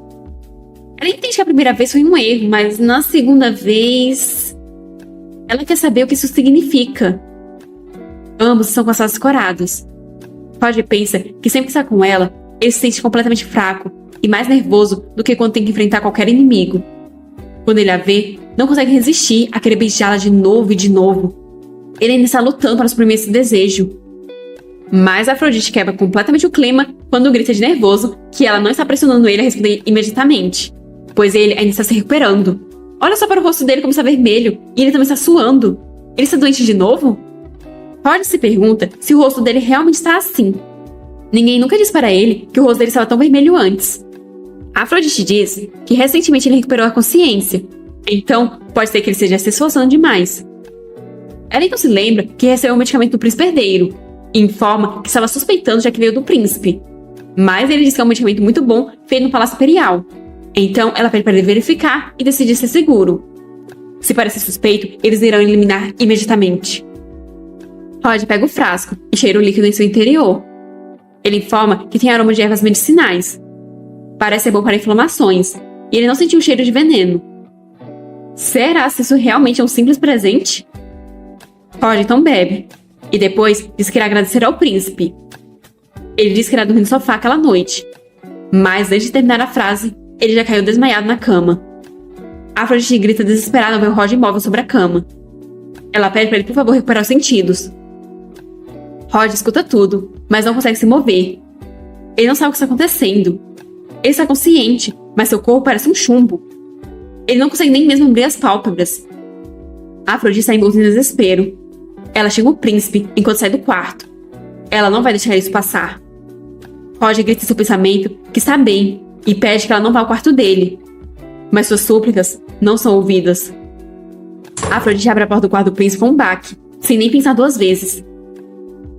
Ela entende que a primeira vez foi um erro, mas na segunda vez... Ela quer saber o que isso significa. Ambos são com as asas coradas. Roger pensa que sempre que está com ela, ele se sente completamente fraco e mais nervoso do que quando tem que enfrentar qualquer inimigo. Quando ele a vê, não consegue resistir a querer beijá-la de novo e de novo. Ele ainda está lutando para suprimir esse desejo. Mas Afrodite quebra completamente o clima quando grita de nervoso que ela não está pressionando ele a responder imediatamente, pois ele ainda está se recuperando. Olha só para o rosto dele como está vermelho, e ele também está suando. Ele está doente de novo? Roger se pergunta se o rosto dele realmente está assim. Ninguém nunca disse para ele que o rosto dele estava tão vermelho antes. Afrodite diz que recentemente ele recuperou a consciência, então pode ser que ele esteja se esforçando demais. Ela então se lembra que recebeu um medicamento do príncipe herdeiro e informa que estava suspeitando já que veio do príncipe. Mas ele diz que é um medicamento muito bom feito no Palácio Imperial. Então ela pede para ele verificar e decidir ser seguro. Se parecer suspeito, eles irão eliminar imediatamente. Roger pega o frasco e cheira o líquido em seu interior. Ele informa que tem aroma de ervas medicinais. Parece ser bom para inflamações, e ele não sentiu o cheiro de veneno. Será se isso realmente é um simples presente? Roger então bebe, e depois diz que irá agradecer ao príncipe. Ele diz que irá dormir no sofá aquela noite, mas antes de terminar a frase, ele já caiu desmaiado na cama. Afrodite grita desesperada ao ver o Roger imóvel sobre a cama. Ela pede para ele por favor recuperar os sentidos. Roger escuta tudo, mas não consegue se mover. Ele não sabe o que está acontecendo. Ele está consciente, mas seu corpo parece um chumbo. Ele não consegue nem mesmo abrir as pálpebras. Afrodite está envolta em desespero. Ela chega o príncipe enquanto sai do quarto. Ela não vai deixar isso passar. Roger grita em seu pensamento que está bem e pede que ela não vá ao quarto dele. Mas suas súplicas não são ouvidas. Afrodite abre a porta do quarto do príncipe com um baque, sem nem pensar duas vezes.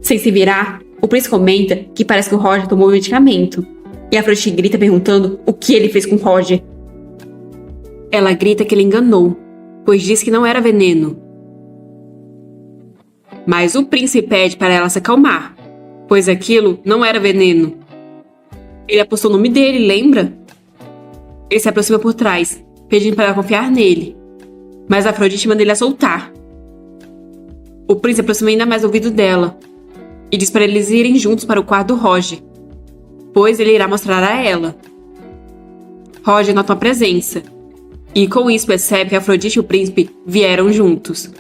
Sem se virar, o príncipe comenta que parece que o Roger tomou o medicamento. E Afrodite grita perguntando o que ele fez com Roger. Ela grita que ele enganou, pois diz que não era veneno. Mas o príncipe pede para ela se acalmar, pois aquilo não era veneno. Ele apostou o nome dele, lembra? Ele se aproxima por trás, pedindo para ela confiar nele. Mas Afrodite manda ele a soltar. O príncipe aproxima ainda mais o ouvido dela e diz para eles irem juntos para o quarto do Roger, pois ele irá mostrar a ela. Roger nota uma presença, e com isso percebe que Afrodite e o príncipe vieram juntos.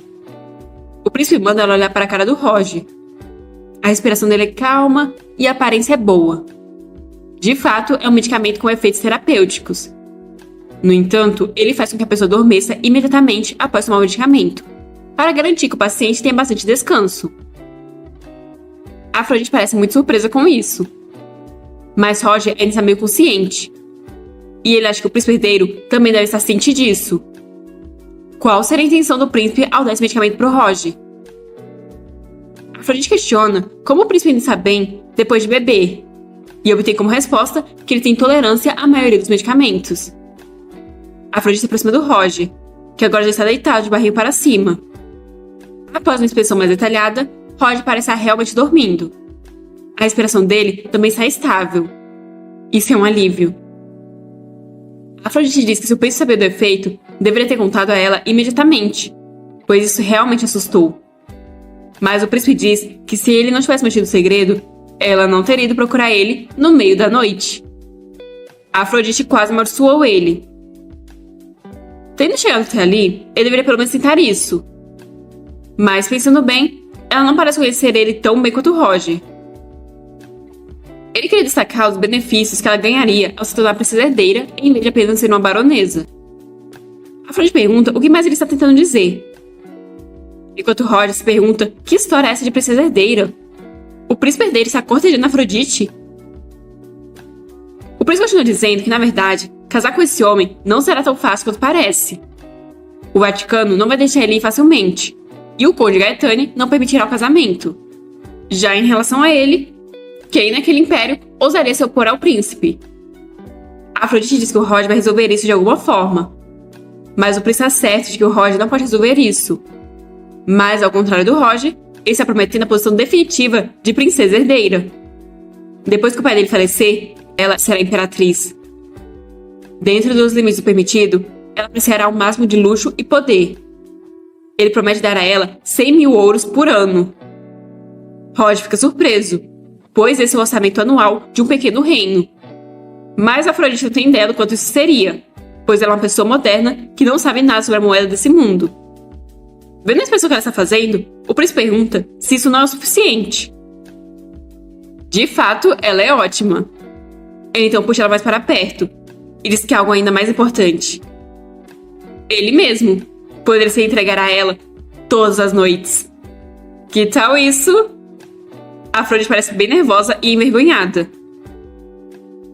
O príncipe manda ela olhar para a cara do Roger. A respiração dele é calma e a aparência é boa. De fato, é um medicamento com efeitos terapêuticos. No entanto, ele faz com que a pessoa adormeça imediatamente após tomar o medicamento, para garantir que o paciente tenha bastante descanso. Afrodite parece muito surpresa com isso. Mas Roger ainda está meio consciente. E ele acha que o príncipe herdeiro também deve estar ciente disso. Qual será a intenção do príncipe ao dar esse medicamento pro Roger? Afrodite questiona como o príncipe ainda está bem depois de beber. E obtém como resposta que ele tem intolerância à maioria dos medicamentos. Afrodite se aproxima do Roger, que agora já está deitado de barriga para cima. Após uma inspeção mais detalhada, Roger parece estar realmente dormindo. A respiração dele também está estável. Isso é um alívio. Afrodite diz que se o príncipe sabia do efeito, deveria ter contado a ela imediatamente, pois isso realmente assustou. Mas o príncipe diz que se ele não tivesse mantido o segredo, ela não teria ido procurar ele no meio da noite. Afrodite quase amaldiçoou ele. Tendo chegado até ali, ele deveria pelo menos tentar isso. Mas pensando bem, ela não parece conhecer ele tão bem quanto Roger. Ele queria destacar os benefícios que ela ganharia ao se tornar princesa herdeira em vez de apenas ser uma baronesa. Afrodite pergunta o que mais ele está tentando dizer. Enquanto Roger se pergunta que história é essa de princesa herdeira. O príncipe herdeiro está cortejando Afrodite? O príncipe continua dizendo que, na verdade, casar com esse homem não será tão fácil quanto parece. O Vaticano não vai deixar ele ir facilmente, e o Conde Gaetani não permitirá o casamento. Já em relação a ele, quem naquele império ousaria se opor ao príncipe? Afrodite diz que o Roger vai resolver isso de alguma forma. Mas o príncipe está certo de que o Roger não pode resolver isso. Mas, ao contrário do Roger, ele está prometendo a posição definitiva de princesa herdeira. Depois que o pai dele falecer, ela será imperatriz. Dentro dos limites do permitido, ela apreciará o máximo de luxo e poder. Ele promete dar a ela 100 mil ouros por ano. Roger fica surpreso, pois esse é o orçamento anual de um pequeno reino. Mas Afrodite não tem ideia do quanto isso seria, pois ela é uma pessoa moderna que não sabe nada sobre a moeda desse mundo. Vendo a expressão que ela está fazendo, o príncipe pergunta se isso não é o suficiente. De fato, ela é ótima. Ele então puxa ela mais para perto e diz que há algo ainda mais importante. Ele mesmo poderia se entregar a ela todas as noites. Que tal isso? Afrodite parece bem nervosa e envergonhada.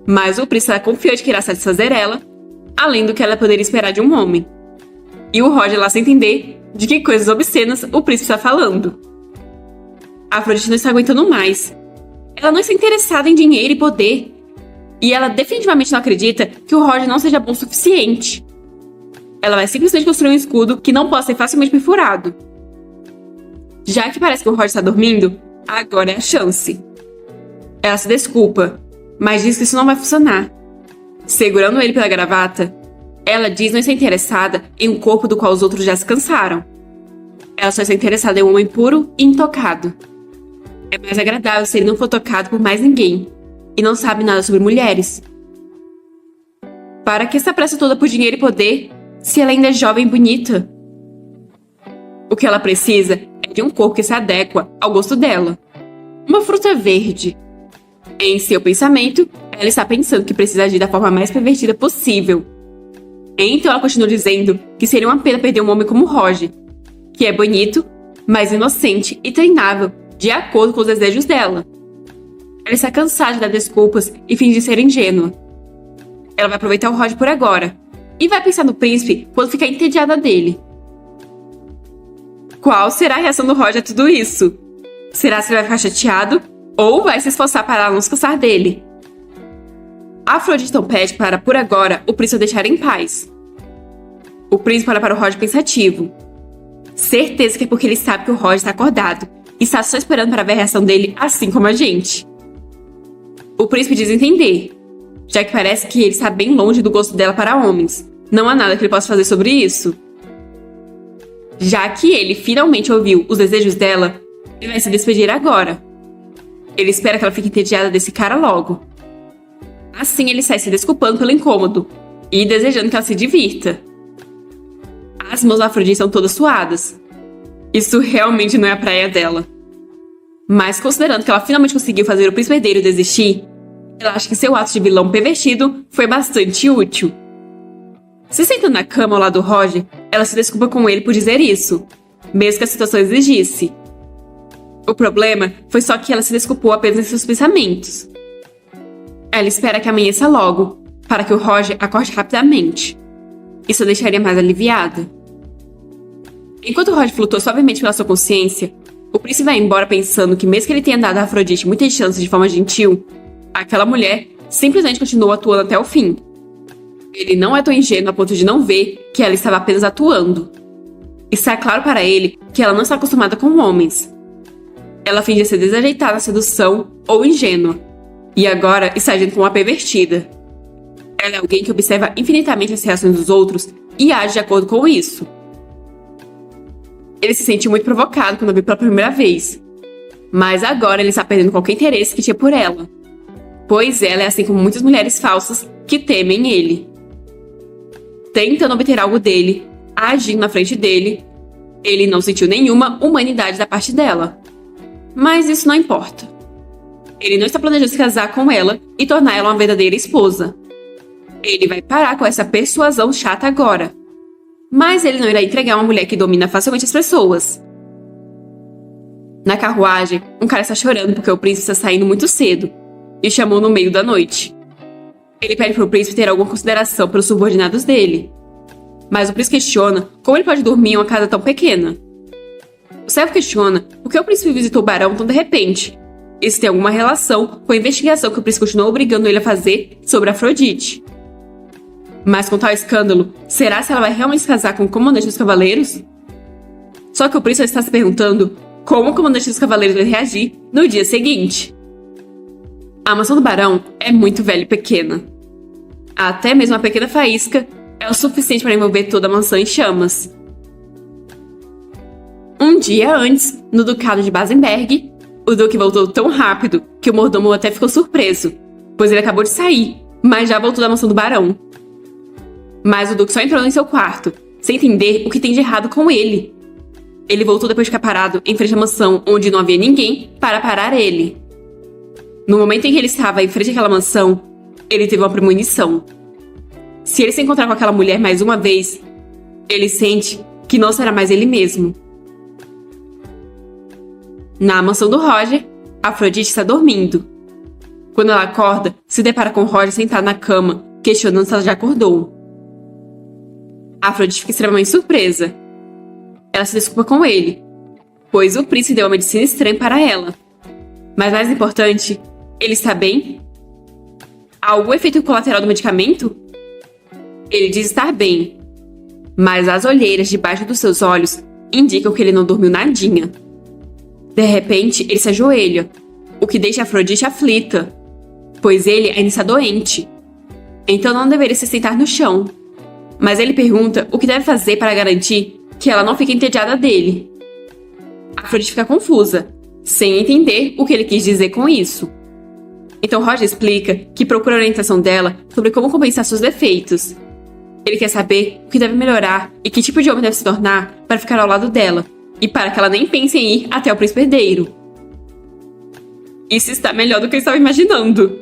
Mas o príncipe está confiante que irá satisfazer ela, além do que ela poderia esperar de um homem. E o Roger lá sem entender de que coisas obscenas o príncipe está falando. Afrodite não está aguentando mais. Ela não está interessada em dinheiro e poder. E ela definitivamente não acredita que o Roger não seja bom o suficiente. Ela vai simplesmente construir um escudo que não possa ser facilmente perfurado. Já que parece que o Roger está dormindo, agora é a chance. Ela se desculpa, mas diz que isso não vai funcionar. Segurando ele pela gravata, ela diz não estar interessada em um corpo do qual os outros já se cansaram. Ela só está interessada em um homem puro e intocado. É mais agradável se ele não for tocado por mais ninguém e não sabe nada sobre mulheres. Para que essa pressa toda por dinheiro e poder, se ela ainda é jovem e bonita? O que ela precisa é de um corpo que se adequa ao gosto dela. Uma fruta verde. Em seu pensamento, ela está pensando que precisa agir da forma mais pervertida possível. Então ela continua dizendo que seria uma pena perder um homem como Roger, que é bonito, mas inocente e treinável, de acordo com os desejos dela. Ela está cansada de dar desculpas e fingir ser ingênua. Ela vai aproveitar o Roger por agora, e vai pensar no príncipe quando ficar entediada dele. Qual será a reação do Roger a tudo isso? Será que ele vai ficar chateado ou vai se esforçar para ela não se cansar dele? Afrodite então pede para, por agora, o príncipe deixar em paz. O príncipe olha para o Roger pensativo. Certeza que é porque ele sabe que o Roger está acordado e está só esperando para ver a reação dele, assim como a gente. O príncipe diz entender, já que parece que ele está bem longe do gosto dela para homens. Não há nada que ele possa fazer sobre isso. Já que ele finalmente ouviu os desejos dela, ele vai se despedir agora. Ele espera que ela fique entediada desse cara logo. Assim ele sai se desculpando pelo incômodo e desejando que ela se divirta. As mãos da Afrodite são todas suadas. Isso realmente não é a praia dela. Mas considerando que ela finalmente conseguiu fazer o príncipe herdeiro desistir, ela acha que seu ato de vilão pervertido foi bastante útil. Se sentando na cama ao lado do Roger, ela se desculpa com ele por dizer isso, mesmo que a situação exigisse. O problema foi só que ela se desculpou apenas em seus pensamentos. Ela espera que amanheça logo, para que o Roger acorde rapidamente. Isso a deixaria mais aliviada. Enquanto o Roger flutua suavemente pela sua consciência, o príncipe vai embora pensando que mesmo que ele tenha dado a Afrodite muitas chances de forma gentil, aquela mulher simplesmente continuou atuando até o fim. Ele não é tão ingênuo a ponto de não ver que ela estava apenas atuando. Está claro para ele que ela não está acostumada com homens. Ela finge ser desajeitada na sedução ou ingênua, e agora está agindo como uma pervertida. Ela é alguém que observa infinitamente as reações dos outros e age de acordo com isso. Ele se sentiu muito provocado quando a viu pela primeira vez, mas agora ele está perdendo qualquer interesse que tinha por ela, pois ela é assim como muitas mulheres falsas que temem ele. Tentando obter algo dele, agindo na frente dele, ele não sentiu nenhuma humanidade da parte dela. Mas isso não importa. Ele não está planejando se casar com ela e tornar ela uma verdadeira esposa. Ele vai parar com essa persuasão chata agora. Mas ele não irá entregar uma mulher que domina facilmente as pessoas. Na carruagem, um cara está chorando porque o príncipe está saindo muito cedo e chamou no meio da noite. Ele pede para o príncipe ter alguma consideração pelos subordinados dele. Mas o príncipe questiona como ele pode dormir em uma casa tão pequena. O servo questiona por que o príncipe visitou o barão tão de repente. Isso tem alguma relação com a investigação que o príncipe continuou obrigando ele a fazer sobre Afrodite. Mas com tal escândalo, será se ela vai realmente se casar com o comandante dos cavaleiros? Só que o príncipe está se perguntando como o comandante dos cavaleiros vai reagir no dia seguinte. A mansão do barão é muito velha e pequena. Até mesmo uma pequena faísca é o suficiente para envolver toda a mansão em chamas. Um dia antes, no ducado de Basenberg, o duque voltou tão rápido que o mordomo até ficou surpreso, pois ele acabou de sair, mas já voltou da mansão do barão. Mas o duque só entrou em seu quarto, sem entender o que tem de errado com ele. Ele voltou depois de ficar parado em frente à mansão, onde não havia ninguém para parar ele. No momento em que ele estava em frente àquela mansão, ele teve uma premonição. Se ele se encontrar com aquela mulher mais uma vez, ele sente que não será mais ele mesmo. Na mansão do Roger, Afrodite está dormindo. Quando ela acorda, se depara com Roger sentado na cama, questionando se ela já acordou. Afrodite fica extremamente surpresa. Ela se desculpa com ele, pois o príncipe deu uma medicina estranha para ela. Mas mais importante, ele está bem? Há algum efeito colateral do medicamento? Ele diz estar bem, mas as olheiras debaixo dos seus olhos indicam que ele não dormiu nadinha. De repente, ele se ajoelha, o que deixa Afrodite aflita, pois ele ainda está doente. Então não deveria se sentar no chão. Mas ele pergunta o que deve fazer para garantir que ela não fique entediada dele. Afrodite fica confusa, sem entender o que ele quis dizer com isso. Então Roger explica que procura a orientação dela sobre como compensar seus defeitos. Ele quer saber o que deve melhorar e que tipo de homem deve se tornar para ficar ao lado dela, e para que ela nem pense em ir até o príncipe herdeiro. Isso está melhor do que eu estava imaginando.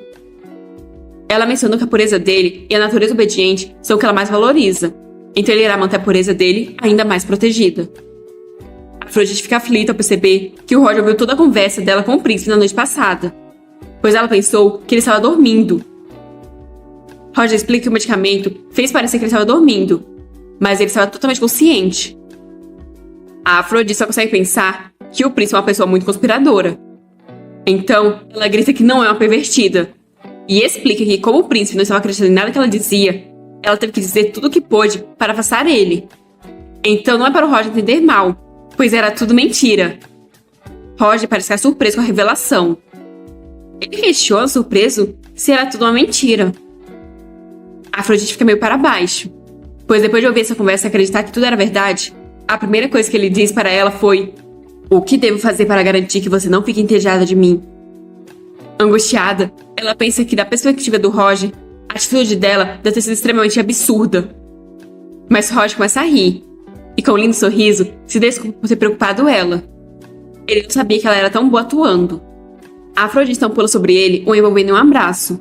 Ela mencionou que a pureza dele e a natureza obediente são o que ela mais valoriza, então ele irá manter a pureza dele ainda mais protegida. Afrodite fica aflita ao perceber que o Roger ouviu toda a conversa dela com o príncipe na noite passada, pois ela pensou que ele estava dormindo. Roger explica que o medicamento fez parecer que ele estava dormindo, mas ele estava totalmente consciente. A Afrodite só consegue pensar que o príncipe é uma pessoa muito conspiradora. Então, ela grita que não é uma pervertida, e explica que, como o príncipe não estava acreditando em nada que ela dizia, ela teve que dizer tudo o que pôde para afastar ele. Então não é para o Roger entender mal, pois era tudo mentira. Roger parece ficar surpreso com a revelação. Ele questiona, surpreso, se era tudo uma mentira. Afrodite fica meio para baixo, pois depois de ouvir essa conversa e acreditar que tudo era verdade, a primeira coisa que ele diz para ela foi: "O que devo fazer para garantir que você não fique entediada de mim?" Angustiada, ela pensa que, da perspectiva do Roger, a atitude dela deve ter sido extremamente absurda. Mas Roger começa a rir, e com um lindo sorriso, se desculpa por ter preocupado ela. Ele não sabia que ela era tão boa atuando. A Afrodite então pula sobre ele, o envolvendo em um abraço.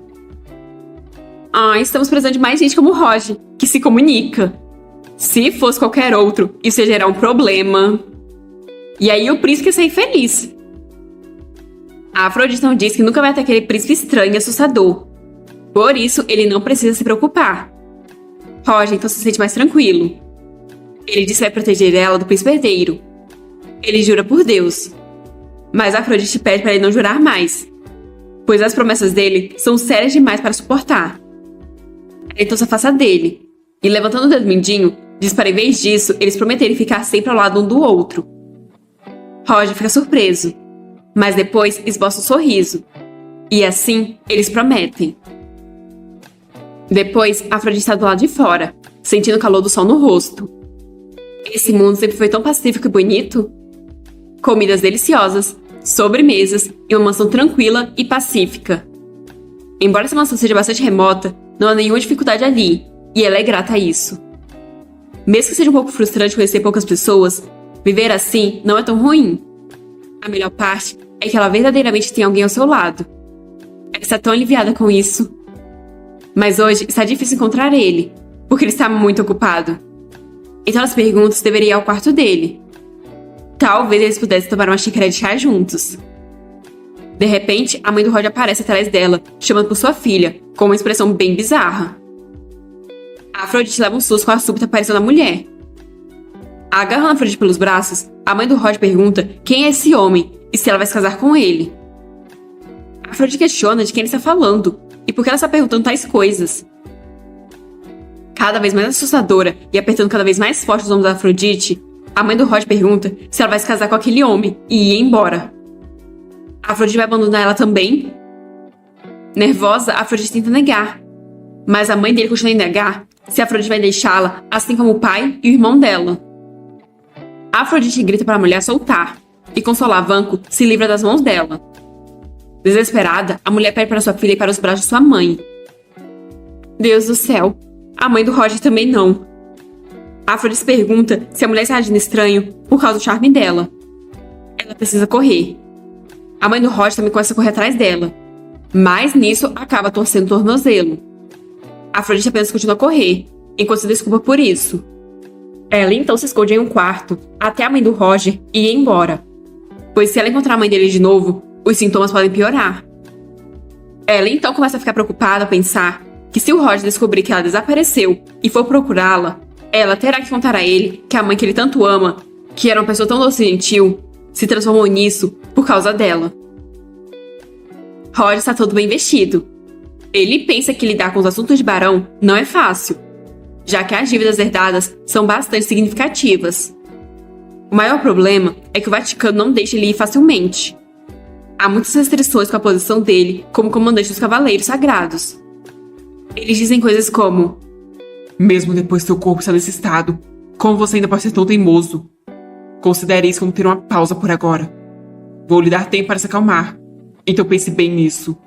Estamos precisando de mais gente como o Roger, que se comunica. Se fosse qualquer outro, isso ia gerar um problema. E aí o príncipe ia sair feliz. A Afrodite não diz que nunca vai ter aquele príncipe estranho e assustador. Por isso, ele não precisa se preocupar. Roger então se sente mais tranquilo. Ele diz que vai proteger ela do príncipe herdeiro. Ele jura por Deus. Mas a Afrodite pede para ele não jurar mais, pois as promessas dele são sérias demais para suportar. Ela então se afasta dele, e levantando o dedo mindinho, diz para em vez disso, eles prometerem ficar sempre ao lado um do outro. Roger fica surpreso, mas depois esboça um sorriso. E assim, eles prometem. Depois, Afrodite está do lado de fora, sentindo o calor do sol no rosto. Esse mundo sempre foi tão pacífico e bonito. Comidas deliciosas, sobremesas e uma mansão tranquila e pacífica. Embora essa mansão seja bastante remota, não há nenhuma dificuldade ali, e ela é grata a isso. Mesmo que seja um pouco frustrante conhecer poucas pessoas, viver assim não é tão ruim. A melhor parte é que ela verdadeiramente tem alguém ao seu lado. Ela está tão aliviada com isso. Mas hoje está difícil encontrar ele, porque ele está muito ocupado. Então ela se pergunta se deveria ir ao quarto dele. Talvez eles pudessem tomar uma xícara de chá juntos. De repente, a mãe do Roger aparece atrás dela, chamando por sua filha, com uma expressão bem bizarra. A Afrodite leva um susto com a súbita aparição da mulher. Agarrando a Afrodite pelos braços, a mãe do Roger pergunta quem é esse homem e se ela vai se casar com ele. A Afrodite questiona de quem ele está falando e por que ela está perguntando tais coisas. Cada vez mais assustadora e apertando cada vez mais forte os ombros da Afrodite, a mãe do Roger pergunta se ela vai se casar com aquele homem e ir embora. A Afrodite vai abandonar ela também? Nervosa, a Afrodite tenta negar. Mas a mãe dele continua a negar se a Afrodite vai deixá-la, assim como o pai e o irmão dela. A Afrodite grita para a mulher soltar, e com seu alavanco se livra das mãos dela. Desesperada, a mulher pede para sua filha ir para os braços de sua mãe. Deus do céu, a mãe do Roger também não. A Afrodite pergunta se a mulher está agindo estranho por causa do charme dela. Ela precisa correr. A mãe do Roger também começa a correr atrás dela, mas nisso acaba torcendo o tornozelo. A Afrodite apenas continua a correr, enquanto se desculpa por isso. Ela então se esconde em um quarto, até a mãe do Roger ir embora, pois se ela encontrar a mãe dele de novo, os sintomas podem piorar. Ela então começa a ficar preocupada a pensar que se o Roger descobrir que ela desapareceu e for procurá-la, ela terá que contar a ele que a mãe que ele tanto ama, que era uma pessoa tão doce e gentil, se transformou nisso por causa dela. Roger está todo bem vestido. Ele pensa que lidar com os assuntos de Barão não é fácil, já que as dívidas herdadas são bastante significativas. O maior problema é que o Vaticano não deixa ele ir facilmente. Há muitas restrições com a posição dele como comandante dos Cavaleiros Sagrados. Eles dizem coisas como: mesmo depois que seu corpo está nesse estado, como você ainda pode ser tão teimoso? Considere isso como ter uma pausa por agora. Vou lhe dar tempo para se acalmar, então pense bem nisso.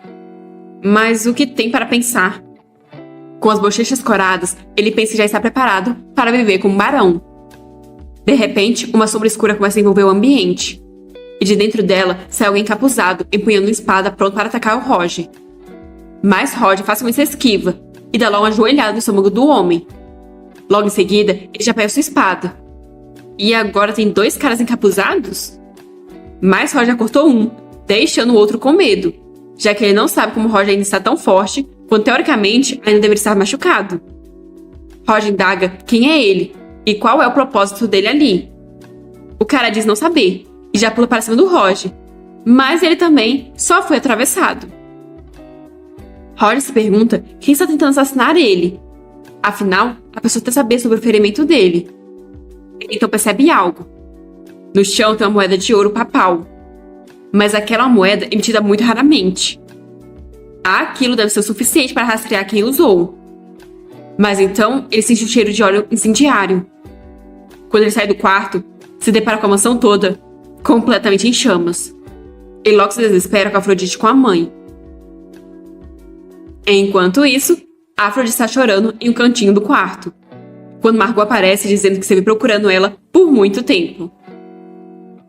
Mas o que tem para pensar? Com as bochechas coradas, ele pensa que já está preparado para viver como um barão. De repente, uma sombra escura começa a envolver o ambiente. E de dentro dela sai alguém encapuzado, empunhando uma espada pronto para atacar o Roger. Mas Roger facilmente se esquiva e dá logo uma joelhada no estômago do homem. Logo em seguida, ele já pega sua espada. E agora tem 2 caras encapuzados? Mas Roger cortou um, deixando o outro com medo, já que ele não sabe como Roger ainda está tão forte, quando teoricamente ainda deveria estar machucado. Roger indaga quem é ele e qual é o propósito dele ali. O cara diz não saber e já pula para cima do Roger, mas ele também só foi atravessado. Roger se pergunta quem está tentando assassinar ele. Afinal, a pessoa quer saber sobre o ferimento dele. Ele então percebe algo. No chão tem uma moeda de ouro papal, mas aquela moeda emitida muito raramente. Aquilo deve ser o suficiente para rastrear quem usou. Mas então ele sente o cheiro de óleo incendiário. Quando ele sai do quarto, se depara com a mansão toda completamente em chamas. Ele logo se desespera com a Afrodite com a mãe. Enquanto isso, a Afrodite está chorando em um cantinho do quarto, quando Margot aparece dizendo que esteve procurando ela por muito tempo.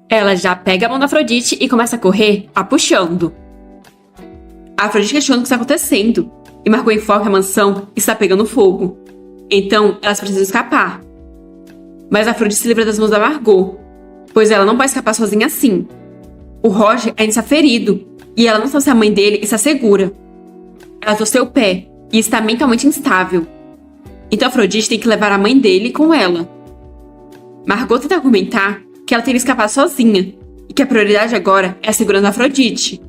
Ela já pega a mão da Afrodite e começa a correr, a puxando. A Afrodite questiona o que está acontecendo, e Margot informa que a mansão está pegando fogo. Então, elas precisam escapar. Mas a Afrodite se livra das mãos da Margot, pois ela não pode escapar sozinha assim. O Roger ainda está ferido, E ela não sabe se a mãe dele está segura. Ela torceu o pé e está mentalmente instável. Então Afrodite tem que levar a mãe dele com ela. Margot tenta argumentar que ela teria escapado sozinha e que a prioridade agora é a segurança da Afrodite.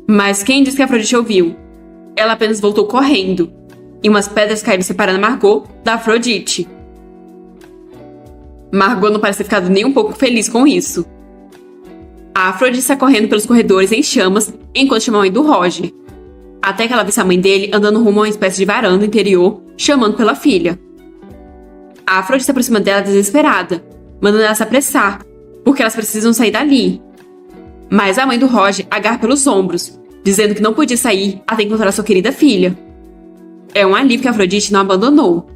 Mas quem disse que a Afrodite ouviu? Ela apenas voltou correndo e umas pedras caíram separando Margot da Afrodite. Margot não parece ter ficado nem um pouco feliz com isso. A Afrodite está correndo pelos corredores em chamas enquanto chama a mãe do Roger. Até que ela vê a mãe dele andando rumo a uma espécie de varanda interior, chamando pela filha. A Afrodite se aproxima dela desesperada, mandando ela se apressar, porque elas precisam sair dali. Mas a mãe do Roger agarra pelos ombros, dizendo que não podia sair até encontrar sua querida filha. É um alívio que a Afrodite não abandonou.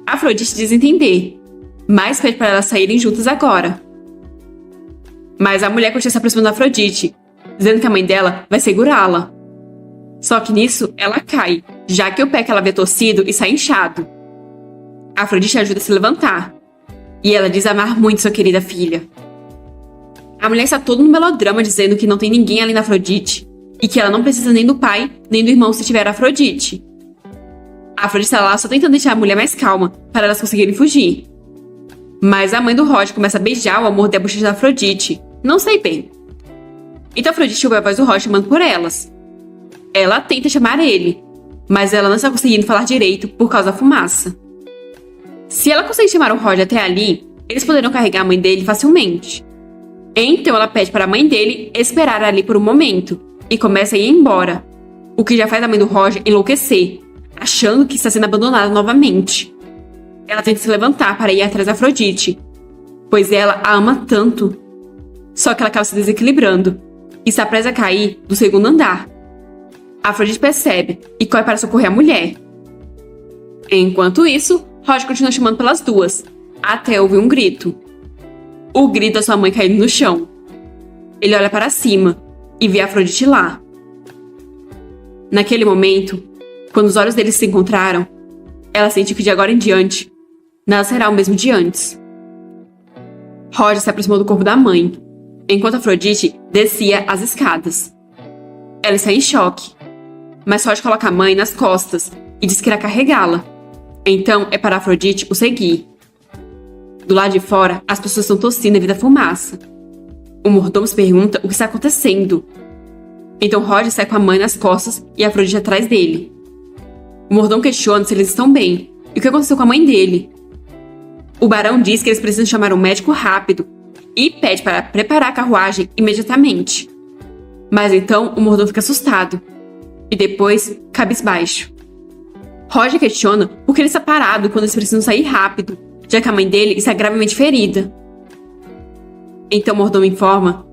A Afrodite diz entender, mas pede para elas saírem juntas agora. Mas a mulher continua se aproximando da Afrodite, dizendo que a mãe dela vai segurá-la. Só que nisso, ela cai, já que o pé que ela havia torcido está inchado. A Afrodite ajuda a se levantar, e ela diz amar muito sua querida filha. A mulher está toda no melodrama dizendo que não tem ninguém além da Afrodite, e que ela não precisa nem do pai, nem do irmão se tiver a Afrodite. A Afrodite está lá só tentando deixar a mulher mais calma, para elas conseguirem fugir. Mas a mãe do Roger começa a beijar o amor da bochecha da Afrodite. Não sei bem. Então a Afrodite ouve a voz do Roger chamando por elas. Ela tenta chamar ele, mas ela não está conseguindo falar direito por causa da fumaça. Se ela conseguir chamar o Roger até ali, eles poderão carregar a mãe dele facilmente. Então ela pede para a mãe dele esperar ali por um momento e começa a ir embora, o que já faz a mãe do Roger enlouquecer, achando que está sendo abandonada novamente. Ela tenta se levantar para ir atrás da Afrodite, pois ela a ama tanto. Só que ela acaba se desequilibrando e está presa a cair do segundo andar. A Afrodite percebe e corre para socorrer a mulher. Enquanto isso, Roger continua chamando pelas duas, até ouvir um grito. O grito da sua mãe caindo no chão. Ele olha para cima e vê a Afrodite lá. Naquele momento, quando os olhos deles se encontraram, ela sente que de agora em diante, nada será o mesmo de antes. Roger se aproximou do corpo da mãe, enquanto Afrodite descia as escadas. Ela está em choque, mas Roger coloca a mãe nas costas e diz que irá carregá-la. Então é para Afrodite o seguir. Do lado de fora, as pessoas estão tossindo devido à fumaça. O mordomo se pergunta o que está acontecendo. Então Roger sai com a mãe nas costas e Afrodite atrás dele. O mordomo questiona se eles estão bem e o que aconteceu com a mãe dele. O barão diz que eles precisam chamar um médico rápido e pede para preparar a carruagem imediatamente. Mas então o mordomo fica assustado e depois cabisbaixo. Roger questiona por que ele está parado quando eles precisam sair rápido, já que a mãe dele está gravemente ferida. Então o mordomo informa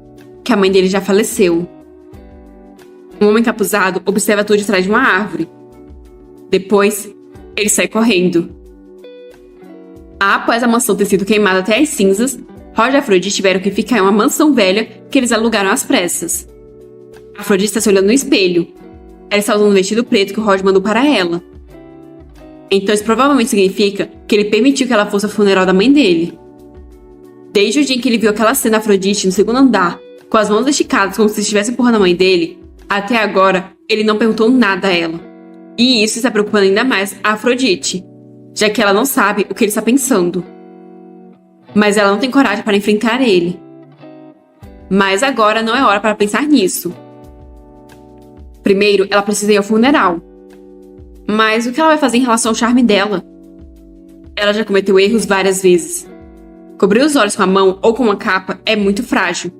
que a mãe dele já faleceu. Um homem encapuzado observa tudo de trás de uma árvore. Depois, ele sai correndo. Após a mansão ter sido queimada até as cinzas, Roger e Afrodite tiveram que ficar em uma mansão velha que eles alugaram às pressas. Afrodite está se olhando no espelho. Ela está usando um vestido preto que o Roger mandou para ela. Então isso provavelmente significa que ele permitiu que ela fosse ao funeral da mãe dele. Desde o dia em que ele viu aquela cena Afrodite no segundo andar, com as mãos esticadas como se estivesse empurrando a mãe dele, até agora ele não perguntou nada a ela. E isso está preocupando ainda mais a Afrodite, já que ela não sabe o que ele está pensando. Mas ela não tem coragem para enfrentar ele. Mas agora não é hora para pensar nisso. Primeiro, ela precisa ir ao funeral. Mas o que ela vai fazer em relação ao charme dela? Ela já cometeu erros várias vezes. Cobrir os olhos com a mão ou com uma capa é muito frágil.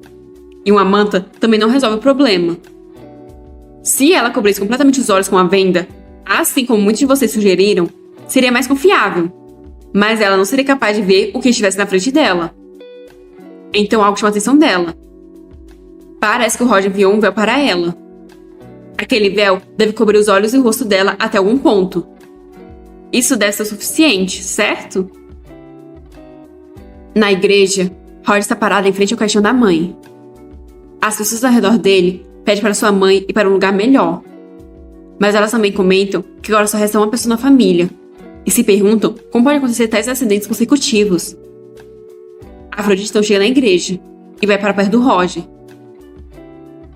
E uma manta também não resolve o problema. Se ela cobrisse completamente os olhos com uma venda, assim como muitos de vocês sugeriram, seria mais confiável. Mas ela não seria capaz de ver o que estivesse na frente dela. Então algo chama a atenção dela. Parece que o Roger enviou um véu para ela. Aquele véu deve cobrir os olhos e o rosto dela até algum ponto. Isso deve ser o suficiente, certo? Na igreja, Roger está parado em frente ao caixão da mãe. As pessoas ao redor dele pedem para sua mãe ir para um lugar melhor. Mas elas também comentam que agora só resta uma pessoa na família e se perguntam como pode acontecer tais acidentes consecutivos. A Afrodite então chega na igreja e vai para perto do Roger.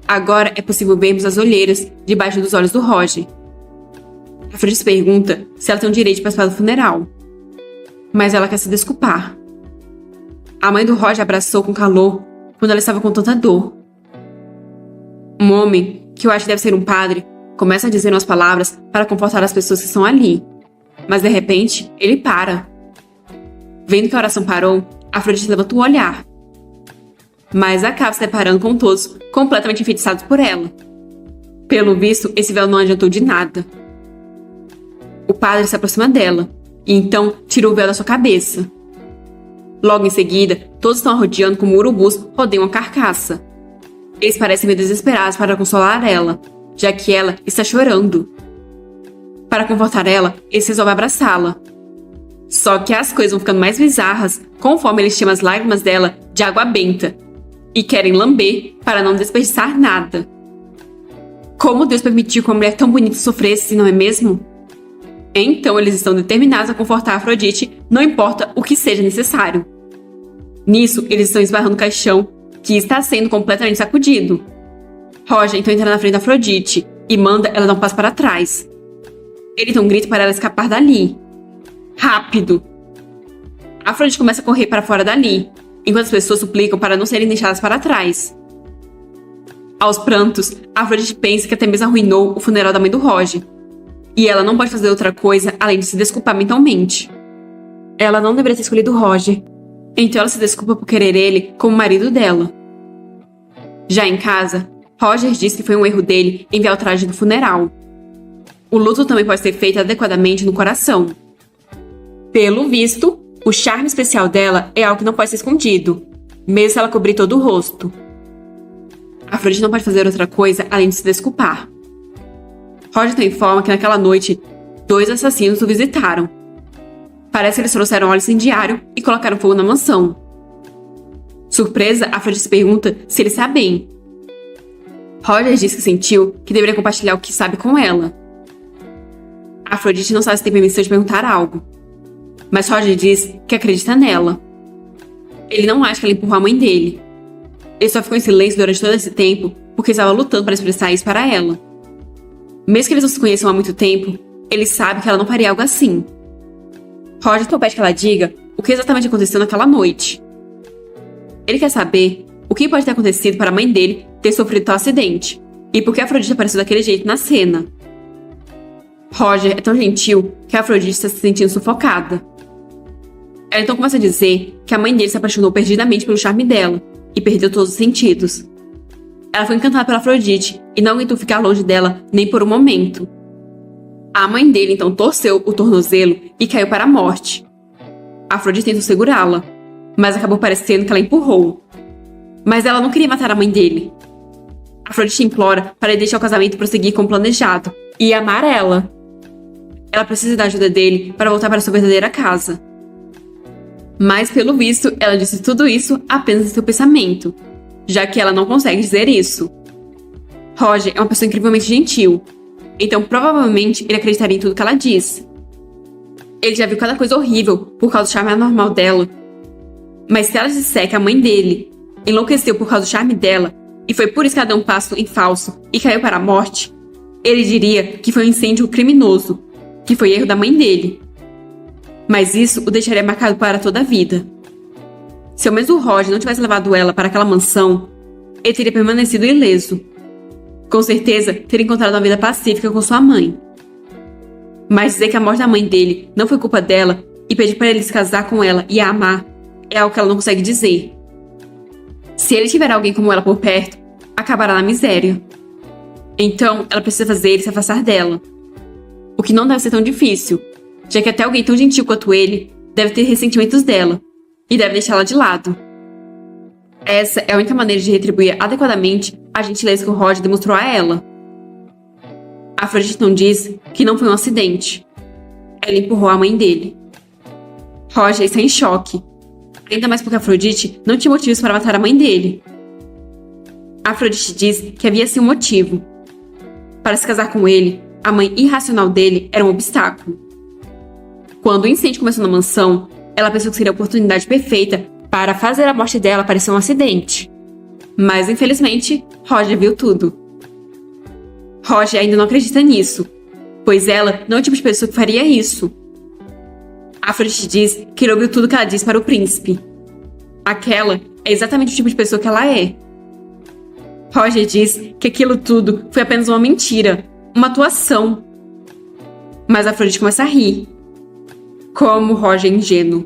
Agora é possível vermos as olheiras debaixo dos olhos do Roger. Afrodite pergunta se ela tem o direito de participar do funeral, mas ela quer se desculpar. A mãe do Roger abraçou com calor quando ela estava com tanta dor. Um homem, que eu acho que deve ser um padre, começa a dizer umas palavras para confortar as pessoas que estão ali, mas de repente ele para. Vendo que a oração parou, Afrodite levanta o olhar, mas acaba se deparando com todos completamente enfeitiçados por ela. Pelo visto, esse véu não adiantou de nada. O padre se aproxima dela e então tira o véu da sua cabeça. Logo em seguida, todos estão rodeando como urubus rodeiam a carcaça. Eles parecem meio desesperados para consolar ela, já que ela está chorando. Para confortar ela, eles resolvem abraçá-la. Só que as coisas vão ficando mais bizarras conforme eles chamam as lágrimas dela de água benta e querem lamber para não desperdiçar nada. Como Deus permitiu que uma mulher tão bonita sofresse, não é mesmo? Então eles estão determinados a confortar Afrodite, não importa o que seja necessário. Nisso, eles estão esbarrando o caixão, que está sendo completamente sacudido. Roger então entra na frente da Afrodite e manda ela dar um passo para trás. Ele então grita para ela escapar dali. Rápido! Afrodite começa a correr para fora dali, enquanto as pessoas suplicam para não serem deixadas para trás. Aos prantos, Afrodite pensa que até mesmo arruinou o funeral da mãe do Roger. E ela não pode fazer outra coisa além de se desculpar mentalmente. Ela não deveria ter escolhido Roger, então ela se desculpa por querer ele como marido dela. Já em casa, Roger diz que foi um erro dele enviar o traje do funeral. O luto também pode ser feito adequadamente no coração. Pelo visto, o charme especial dela é algo que não pode ser escondido, mesmo se ela cobrir todo o rosto. Afrodite não pode fazer outra coisa além de se desculpar. Roger então informa que naquela noite, 2 assassinos o visitaram. Parece que eles trouxeram óleo incendiário e colocaram fogo na mansão. Surpresa, Afrodite se pergunta se eles sabem. Roger diz que sentiu que deveria compartilhar o que sabe com ela. Afrodite não sabe se tem permissão de perguntar algo, mas Roger diz que acredita nela. Ele não acha que ela empurrou a mãe dele. Ele só ficou em silêncio durante todo esse tempo porque estava lutando para expressar isso para ela. Mesmo que eles não se conheçam há muito tempo, ele sabe que ela não faria algo assim. Roger então pede que ela diga o que exatamente aconteceu naquela noite. Ele quer saber o que pode ter acontecido para a mãe dele ter sofrido tal acidente e por que Afrodite apareceu daquele jeito na cena. Roger é tão gentil que a Afrodite está se sentindo sufocada. Ela então começa a dizer que a mãe dele se apaixonou perdidamente pelo charme dela e perdeu todos os sentidos. Ela foi encantada pela Afrodite e não aguentou ficar longe dela nem por um momento. A mãe dele então torceu o tornozelo e caiu para a morte. Afrodite tentou segurá-la, mas acabou parecendo que ela empurrou. Mas ela não queria matar a mãe dele. Afrodite implora para ele deixar o casamento prosseguir como planejado e amar ela. Ela precisa da ajuda dele para voltar para sua verdadeira casa. Mas, pelo visto, ela disse tudo isso apenas em seu pensamento, já que ela não consegue dizer isso. Roger é uma pessoa incrivelmente gentil, então provavelmente ele acreditaria em tudo que ela diz. Ele já viu cada coisa horrível por causa do charme anormal dela. Mas se ela disser que a mãe dele enlouqueceu por causa do charme dela e foi por isso que ela deu um passo em falso e caiu para a morte, ele diria que foi um incêndio criminoso, que foi erro da mãe dele. Mas isso o deixaria marcado para toda a vida. Se ao menos o Roger não tivesse levado ela para aquela mansão, ele teria permanecido ileso. Com certeza, teria encontrado uma vida pacífica com sua mãe. Mas dizer que a morte da mãe dele não foi culpa dela e pedir para ele se casar com ela e a amar é algo que ela não consegue dizer. Se ele tiver alguém como ela por perto, acabará na miséria. Então, ela precisa fazer ele se afastar dela. O que não deve ser tão difícil, já que até alguém tão gentil quanto ele deve ter ressentimentos dela e deve deixá-la de lado. Essa é a única maneira de retribuir adequadamente a gentileza que o Roger demonstrou a ela. Afrodite não diz que não foi um acidente. Ela empurrou a mãe dele. Roger está em choque, ainda mais porque Afrodite não tinha motivos para matar a mãe dele. Afrodite diz que havia sim um motivo. Para se casar com ele, a mãe irracional dele era um obstáculo. Quando o incêndio começou na mansão, ela pensou que seria a oportunidade perfeita para fazer a morte dela parecer um acidente. Mas, infelizmente, Roger viu tudo. Roger ainda não acredita nisso, pois ela não é o tipo de pessoa que faria isso. Afrodite diz que ele ouviu tudo que ela disse para o príncipe. Aquela é exatamente o tipo de pessoa que ela é. Roger diz que aquilo tudo foi apenas uma mentira, uma atuação. Mas Afrodite começa a rir. Como Roger é ingênuo.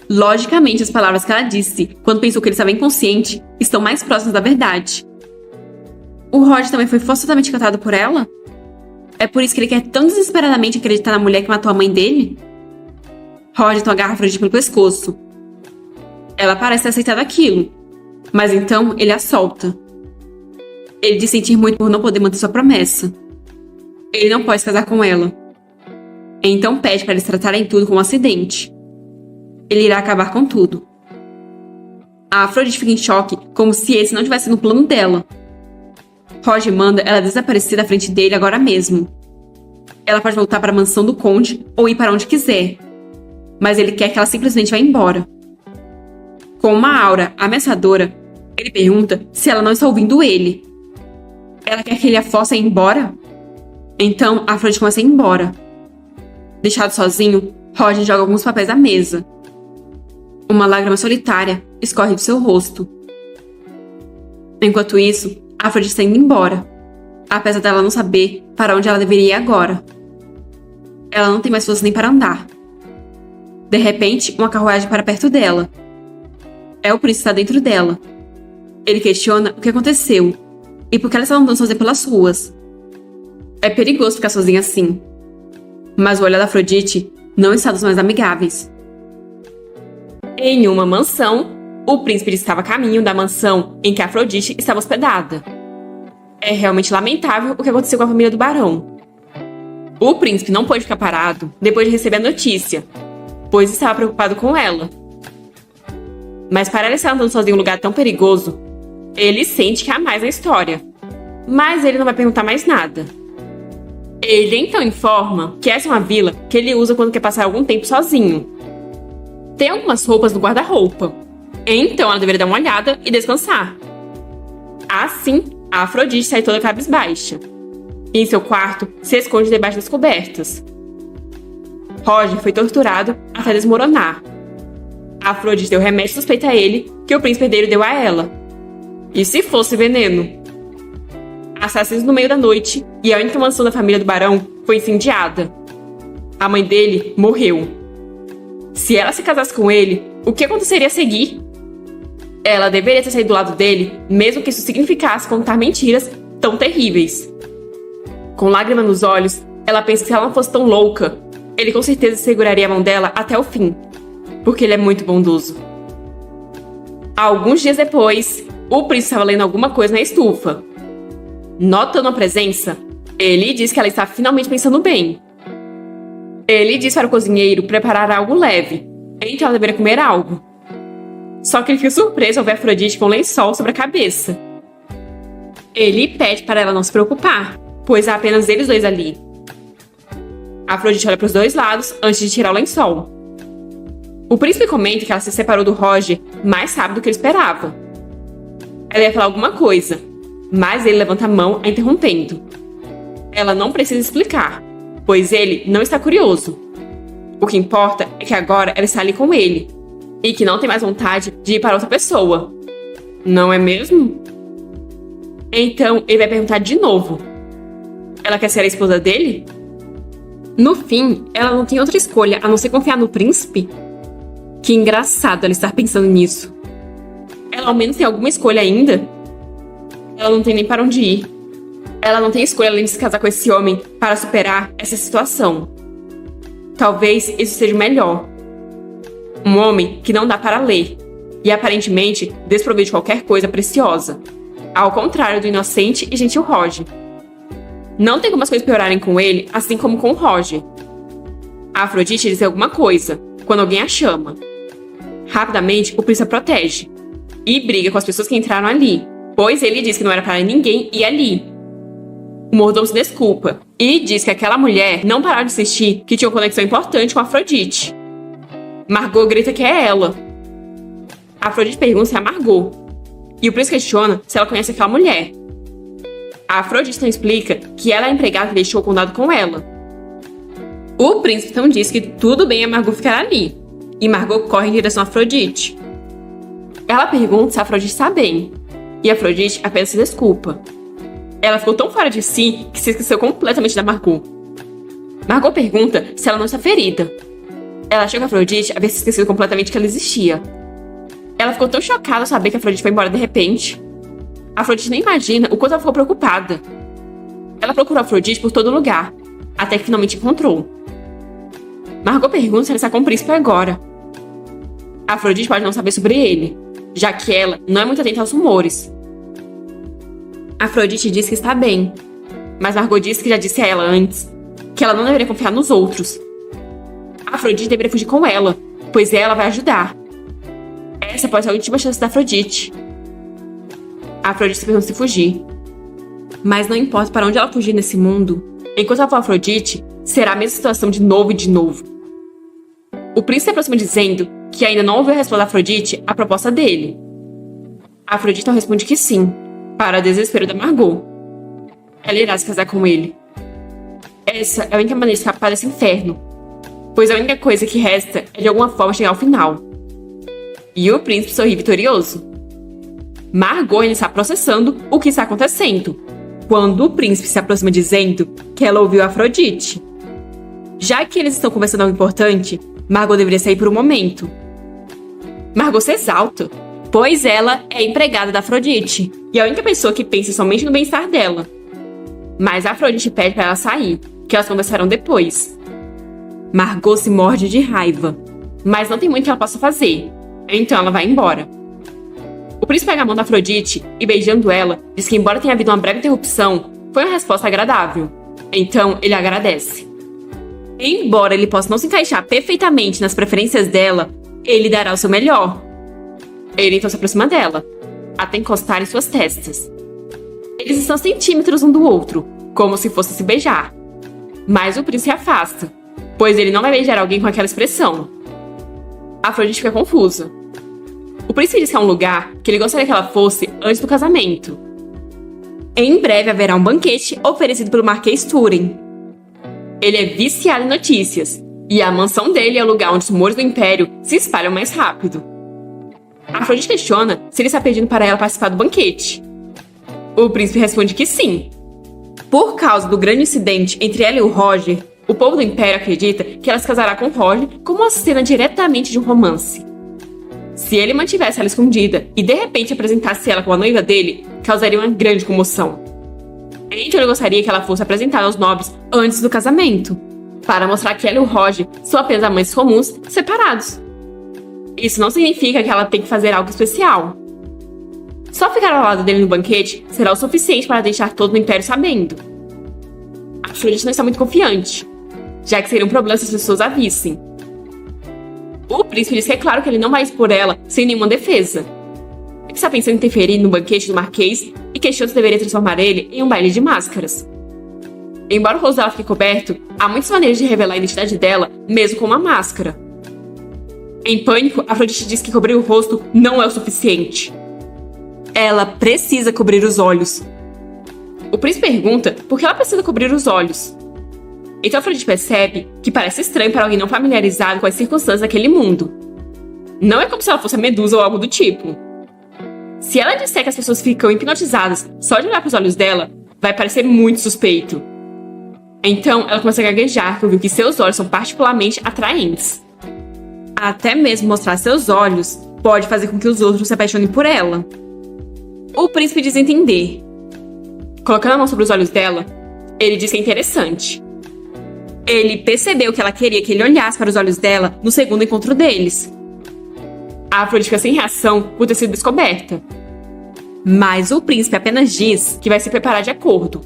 Logicamente, as palavras que ela disse quando pensou que ele estava inconsciente estão mais próximas da verdade. O Roger também foi forçosamente encantado por ela? É por isso que ele quer tão desesperadamente acreditar na mulher que matou a mãe dele? Roger então agarra Afrodite pelo pescoço. Ela parece ter aceitado aquilo, mas então ele a solta. Ele diz sentir muito por não poder manter sua promessa. Ele não pode se casar com ela. Então pede para eles tratarem tudo como um acidente. Ele irá acabar com tudo. A Afrodite fica em choque, como se esse não tivesse no plano dela. Roger manda ela desaparecer da frente dele agora mesmo. Ela pode voltar para a mansão do conde ou ir para onde quiser. Mas ele quer que ela simplesmente vá embora. Com uma aura ameaçadora, ele pergunta se ela não está ouvindo ele. Ela quer que ele a force a ir embora? Então, a Afrodite começa a ir embora. Deixado sozinho, Roger joga alguns papéis à mesa. Uma lágrima solitária escorre do seu rosto. Enquanto isso, a Afrodite está indo embora, apesar dela não saber para onde ela deveria ir agora. Ela não tem mais força nem para andar. De repente, uma carruagem para perto dela. É o príncipe que está dentro dela. Ele questiona o que aconteceu e por que ela está andando sozinha pelas ruas. É perigoso ficar sozinha assim. Mas o olhar da Afrodite não está dos mais amigáveis. Em uma mansão, o príncipe estava a caminho da mansão em que Afrodite estava hospedada. É realmente lamentável o que aconteceu com a família do barão. O príncipe não pôde ficar parado depois de receber a notícia, pois estava preocupado com ela. Mas para ela estar andando sozinho em um lugar tão perigoso, ele sente que há mais na história. Mas ele não vai perguntar mais nada. Ele então informa que essa é uma vila que ele usa quando quer passar algum tempo sozinho. Tem algumas roupas no guarda-roupa, então ela deveria dar uma olhada e descansar. Assim, a Afrodite sai toda cabisbaixa. E em seu quarto se esconde debaixo das cobertas. Roger foi torturado até desmoronar. A Afrodite deu remédio suspeito a ele que o príncipe herdeiro deu a ela. E se fosse veneno? Assassinos no meio da noite e a única mansão da família do barão foi incendiada. A mãe dele morreu. Se ela se casasse com ele, o que aconteceria a seguir? Ela deveria ter saído do lado dele, mesmo que isso significasse contar mentiras tão terríveis. Com lágrima nos olhos, ela pensa que se ela não fosse tão louca, ele com certeza seguraria a mão dela até o fim, porque ele é muito bondoso. Alguns dias depois, o príncipe estava lendo alguma coisa na estufa. Notando a presença, ele diz que ela está finalmente pensando bem. Ele diz para o cozinheiro preparar algo leve, então ela deveria comer algo. Só que ele fica surpreso ao ver Afrodite com um lençol sobre a cabeça. Ele pede para ela não se preocupar, pois há apenas eles dois ali. Afrodite olha para os dois lados antes de tirar o lençol. O príncipe comenta que ela se separou do Roger mais rápido do que ele esperava. Ela ia falar alguma coisa, mas ele levanta a mão a interrompendo. Ela não precisa explicar, pois ele não está curioso. O que importa é que agora ela está ali com ele, e que não tem mais vontade de ir para outra pessoa. Não é mesmo? Então ele vai perguntar de novo. Ela quer ser a esposa dele? No fim, ela não tem outra escolha a não ser confiar no príncipe? Que engraçado ela estar pensando nisso. Ela ao menos tem alguma escolha ainda? Ela não tem nem para onde ir. Ela não tem escolha além de se casar com esse homem para superar essa situação. Talvez isso seja o melhor. Um homem que não dá para ler e aparentemente desprovido de qualquer coisa preciosa. Ao contrário do inocente e gentil Roger. Não tem como as coisas piorarem com ele, assim como com o Roger. A Afrodite diz alguma coisa, quando alguém a chama. Rapidamente, o príncipe a protege. E briga com as pessoas que entraram ali, pois ele diz que não era para ninguém ir ali. O mordomo se desculpa e diz que aquela mulher não parou de insistir que tinha uma conexão importante com a Afrodite. Margot grita que é ela. A Afrodite pergunta se é a Margot. E o príncipe questiona se ela conhece aquela mulher. A Afrodite então explica que ela é a empregada que deixou o condado com ela. O príncipe então diz que tudo bem a Margot ficar ali. E Margot corre em direção a Afrodite. Ela pergunta se a Afrodite está bem. E a Afrodite apenas se desculpa. Ela ficou tão fora de si que se esqueceu completamente da Margot. Margot pergunta se ela não está ferida. Ela achou que a Afrodite havia se esquecido completamente que ela existia. Ela ficou tão chocada ao saber que a Afrodite foi embora de repente. A Afrodite nem imagina o quanto ela ficou preocupada. Ela procurou a Afrodite por todo lugar, até que finalmente encontrou. Margot pergunta se ela está com o príncipe agora. A Afrodite pode não saber sobre ele, já que ela não é muito atenta aos rumores. A Afrodite diz que está bem, mas Margot diz que já disse a ela antes que ela não deveria confiar nos outros. A Afrodite deveria fugir com ela, pois ela vai ajudar. Essa pode ser a última chance da Afrodite. A Afrodite se pergunta se fugir. Mas não importa para onde ela fugir nesse mundo, enquanto ela for Afrodite, será a mesma situação de novo e de novo. O príncipe se aproxima dizendo que ainda não ouviu a resposta da Afrodite à proposta dele. A Afrodite então responde que sim, para o desespero da Margot. Ela irá se casar com ele. Essa é a única maneira de escapar desse inferno, pois a única coisa que resta é de alguma forma chegar ao final. E o príncipe sorri vitorioso. Margot ainda está processando o que está acontecendo, quando o príncipe se aproxima dizendo que ela ouviu a Afrodite. Já que eles estão conversando algo importante, Margot deveria sair por um momento. Margot se exalta, pois ela é empregada da Afrodite e a única pessoa que pensa somente no bem-estar dela. Mas a Afrodite pede para ela sair, que elas conversarão depois. Margot se morde de raiva, mas não tem muito que ela possa fazer, então ela vai embora. O príncipe pega a mão da Afrodite e, beijando ela, diz que embora tenha havido uma breve interrupção, foi uma resposta agradável. Então ele agradece. Embora ele possa não se encaixar perfeitamente nas preferências dela, ele dará o seu melhor. Ele então se aproxima dela, até encostar em suas testas. Eles estão a centímetros um do outro, como se fossem se beijar. Mas o príncipe afasta, pois ele não vai beijar alguém com aquela expressão. A Afrodite fica confusa. O príncipe diz que é um lugar que ele gostaria que ela fosse antes do casamento. Em breve haverá um banquete oferecido pelo Marquês Turing. Ele é viciado em notícias, e a mansão dele é o lugar onde os rumores do Império se espalham mais rápido. A Afrodite questiona se ele está pedindo para ela participar do banquete. O príncipe responde que sim. Por causa do grande incidente entre ela e o Roger, o povo do Império acredita que ela se casará com Roger como uma cena diretamente de um romance. Se ele mantivesse ela escondida e de repente apresentasse ela como a noiva dele, causaria uma grande comoção. Então ele gostaria que ela fosse apresentada aos nobres antes do casamento, para mostrar que ela e o Roger são apenas amantes comuns separados. Isso não significa que ela tem que fazer algo especial. Só ficar ao lado dele no banquete será o suficiente para deixar todo o Império sabendo. A Afrodite não está muito confiante, já que seria um problema se as pessoas a vissem. O príncipe diz que é claro que ele não vai expor ela sem nenhuma defesa. Ele está pensando em interferir no banquete do Marquês e questiona se deveria transformar ele em um baile de máscaras. Embora o rosto dela fique coberto, há muitas maneiras de revelar a identidade dela, mesmo com uma máscara. Em pânico, Afrodite diz que cobrir o rosto não é o suficiente. Ela precisa cobrir os olhos. O príncipe pergunta por que ela precisa cobrir os olhos. Então Afrodite percebe que parece estranho para alguém não familiarizado com as circunstâncias daquele mundo. Não é como se ela fosse a Medusa ou algo do tipo. Se ela disser que as pessoas ficam hipnotizadas só de olhar para os olhos dela, vai parecer muito suspeito. Então ela começa a gaguejar, porque viu que seus olhos são particularmente atraentes. Até mesmo mostrar seus olhos pode fazer com que os outros se apaixonem por ela. O príncipe diz entender. Colocando a mão sobre os olhos dela, ele diz que é interessante. Ele percebeu que ela queria que ele olhasse para os olhos dela no segundo encontro deles. A Afrodite fica sem reação por ter sido descoberta. Mas o príncipe apenas diz que vai se preparar de acordo.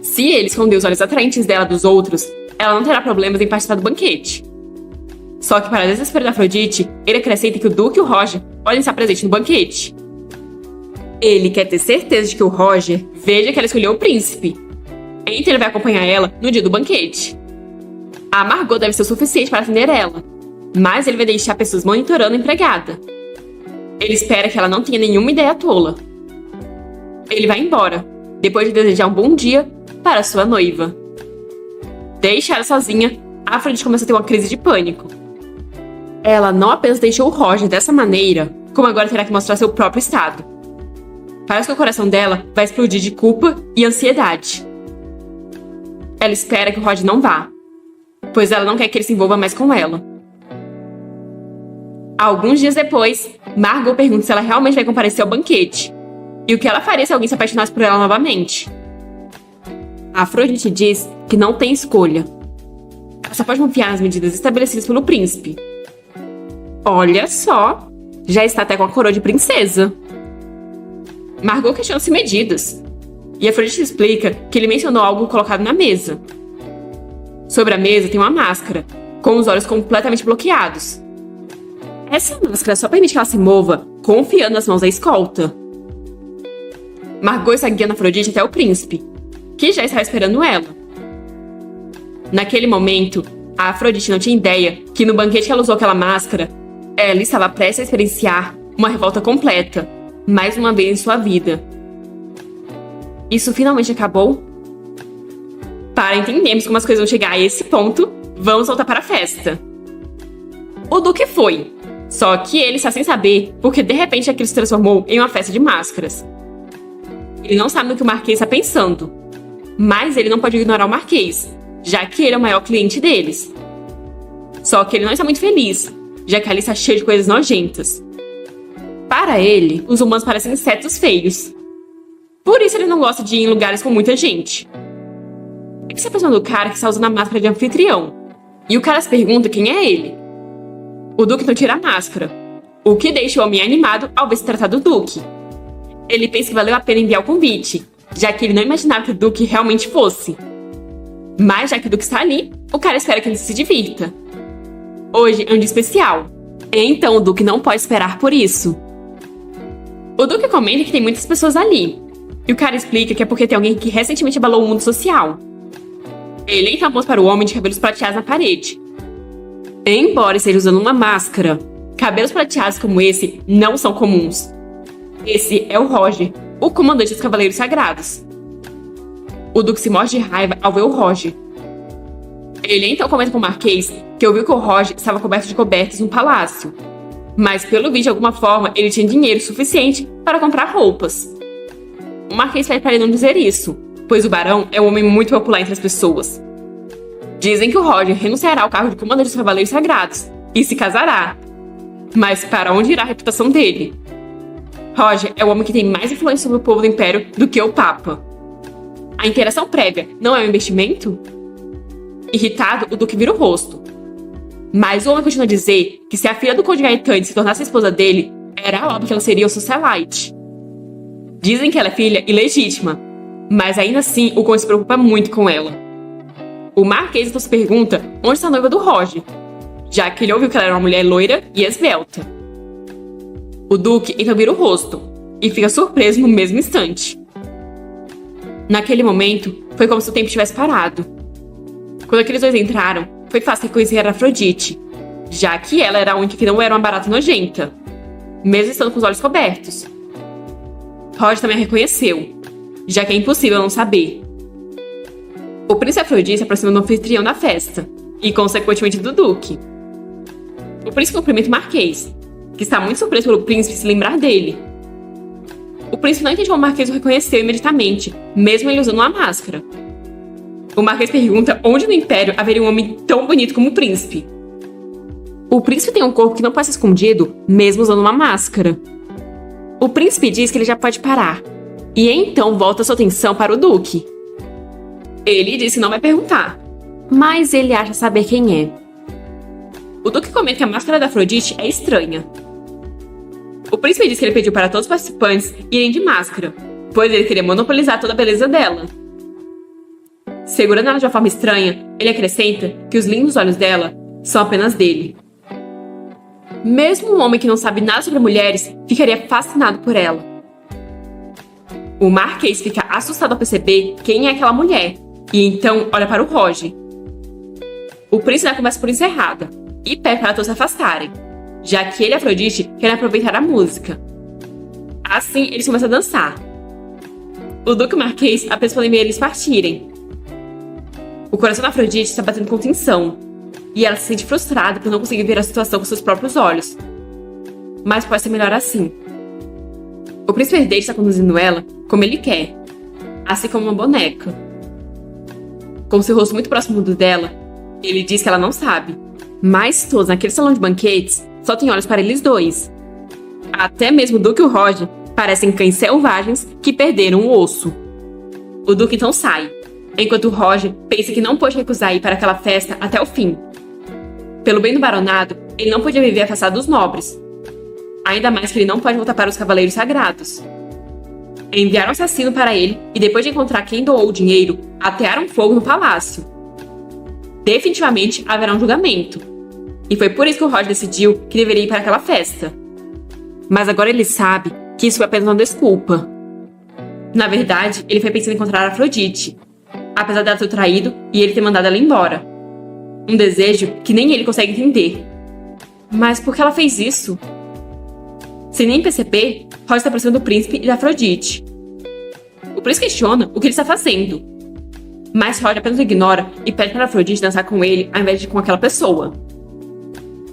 Se ele esconder os olhos atraentes dela dos outros, ela não terá problemas em participar do banquete. Só que para desespero da Afrodite, ele acrescenta que o Duque e o Roger podem estar presentes no banquete. Ele quer ter certeza de que o Roger veja que ela escolheu o príncipe. Então ele vai acompanhar ela no dia do banquete. A Margot deve ser o suficiente para atender ela, mas ele vai deixar pessoas monitorando a empregada. Ele espera que ela não tenha nenhuma ideia tola. Ele vai embora, depois de desejar um bom dia para sua noiva. Deixada sozinha, Afrodite começa a ter uma crise de pânico. Ela não apenas deixou o Roger dessa maneira, como agora terá que mostrar seu próprio estado. Parece que o coração dela vai explodir de culpa e ansiedade. Ela espera que o Roger não vá, pois ela não quer que ele se envolva mais com ela. Alguns dias depois, Margot pergunta se ela realmente vai comparecer ao banquete, e o que ela faria se alguém se apaixonasse por ela novamente. Afrodite diz que não tem escolha. Ela só pode confiar nas medidas estabelecidas pelo príncipe. Olha só, já está até com a coroa de princesa. Margot questiona-se medidas, e Afrodite explica que ele mencionou algo colocado na mesa. Sobre a mesa tem uma máscara, com os olhos completamente bloqueados. Essa máscara só permite que ela se mova confiando nas mãos da escolta. Margot está guiando Afrodite até o príncipe, que já estava esperando ela. Naquele momento, a Afrodite não tinha ideia que no banquete que ela usou aquela máscara, ela estava prestes a experienciar uma revolta completa, mais uma vez em sua vida. Isso finalmente acabou? Para entendermos como as coisas vão chegar a esse ponto, vamos voltar para a festa. O Duque foi, só que ele está sem saber porque de repente aquilo se transformou em uma festa de máscaras. Ele não sabe no que o Marquês está pensando, mas ele não pode ignorar o Marquês, já que ele é o maior cliente deles. Só que ele não está muito feliz, já que ali está cheio de coisas nojentas. Para ele, os humanos parecem insetos feios. Por isso ele não gosta de ir em lugares com muita gente. Ele se aproxima do cara que está usando a máscara de anfitrião, e o cara se pergunta quem é ele. O Duque não tira a máscara, o que deixa o homem animado ao ver se tratar do Duque. Ele pensa que valeu a pena enviar o convite, já que ele não imaginava que o Duque realmente fosse. Mas já que o Duque está ali, o cara espera que ele se divirta. Hoje é um dia especial, então o Duque não pode esperar por isso. O Duque comenta que tem muitas pessoas ali, e o cara explica que é porque tem alguém que recentemente abalou o mundo social. Ele então aponta para o homem de cabelos prateados na parede. Embora esteja usando uma máscara, cabelos prateados como esse não são comuns. Esse é o Roger, o comandante dos Cavaleiros Sagrados. O Duque se morde de raiva ao ver o Roger. Ele então comenta com o Marquês que ouviu que o Roger estava coberto de cobertas no palácio, mas pelo visto de alguma forma ele tinha dinheiro suficiente para comprar roupas. O Marquês pede para ele não dizer isso, pois o Barão é um homem muito popular entre as pessoas. Dizem que o Roger renunciará ao cargo de comandante dos Cavaleiros Sagrados e se casará. Mas para onde irá a reputação dele? Roger é o homem que tem mais influência sobre o povo do Império do que o Papa. A interação prévia não é um investimento? Irritado, o Duque vira o rosto. Mas o homem continua a dizer que se a filha do Conde Gaetani se tornasse a esposa dele, era óbvio que ela seria o socialite. Dizem que ela é filha ilegítima, mas ainda assim o Conde se preocupa muito com ela. O Marquês então se pergunta onde está a noiva do Roger, já que ele ouviu que ela era uma mulher loira e esbelta. O Duque então vira o rosto e fica surpreso no mesmo instante. Naquele momento, foi como se o tempo tivesse parado. Quando aqueles dois entraram, foi fácil reconhecer a Afrodite, já que ela era a única que não era uma barata nojenta, mesmo estando com os olhos cobertos. Roger também a reconheceu, já que é impossível não saber. O príncipe Afrodite se aproxima do anfitrião da festa, e consequentemente do Duque. O príncipe cumprimenta o Marquês, que está muito surpreso pelo príncipe se lembrar dele. O príncipe não entende como o Marquês o reconheceu imediatamente, mesmo ele usando uma máscara. O Marquês pergunta onde no Império haveria um homem tão bonito como o príncipe. O príncipe tem um corpo que não pode ser escondido, mesmo usando uma máscara. O príncipe diz que ele já pode parar, e então volta sua atenção para o Duque. Ele diz que não vai perguntar, mas ele acha saber quem é. O Duque comenta que a máscara da Afrodite é estranha. O príncipe diz que ele pediu para todos os participantes irem de máscara, pois ele queria monopolizar toda a beleza dela. Segurando ela de uma forma estranha, ele acrescenta que os lindos olhos dela são apenas dele. Mesmo um homem que não sabe nada sobre mulheres ficaria fascinado por ela. O Marquês fica assustado ao perceber quem é aquela mulher, e então olha para o Roger. O príncipe dá a conversa por encerrada, e pede para todos se afastarem. já que ele e Afrodite querem aproveitar a música. Assim, eles começam a dançar. O Duque e o Marquês apenas podem ver eles partirem. O coração da Afrodite está batendo com tensão, e ela se sente frustrada por não conseguir ver a situação com seus próprios olhos. Mas pode ser melhor assim. O príncipe herdeiro está conduzindo ela como ele quer, assim como uma boneca. Com seu rosto muito próximo do dela, ele diz que ela não sabe. Mas todos naquele salão de banquetes só têm olhos para eles dois. Até mesmo o Duque e o Roger parecem cães selvagens que perderam o osso. O Duque então sai, enquanto o Roger pensa que não pode recusar ir para aquela festa até o fim. Pelo bem do baronado, ele não podia viver afastado dos nobres. Ainda mais que ele não pode voltar para os Cavaleiros Sagrados. Enviaram um assassino para ele e, depois de encontrar quem doou o dinheiro, atearam fogo no palácio. Definitivamente haverá um julgamento. E foi por isso que o Roger decidiu que deveria ir para aquela festa. Mas agora ele sabe que isso foi apenas uma desculpa. Na verdade, ele foi pensando em encontrar a Afrodite, apesar dela ter o traído e ele ter mandado ela embora. Um desejo que nem ele consegue entender. Mas por que ela fez isso? Sem nem perceber, Roger está aproximando do príncipe e da Afrodite. O príncipe questiona o que ele está fazendo. Mas Roger apenas o ignora e pede para Afrodite dançar com ele ao invés de com aquela pessoa.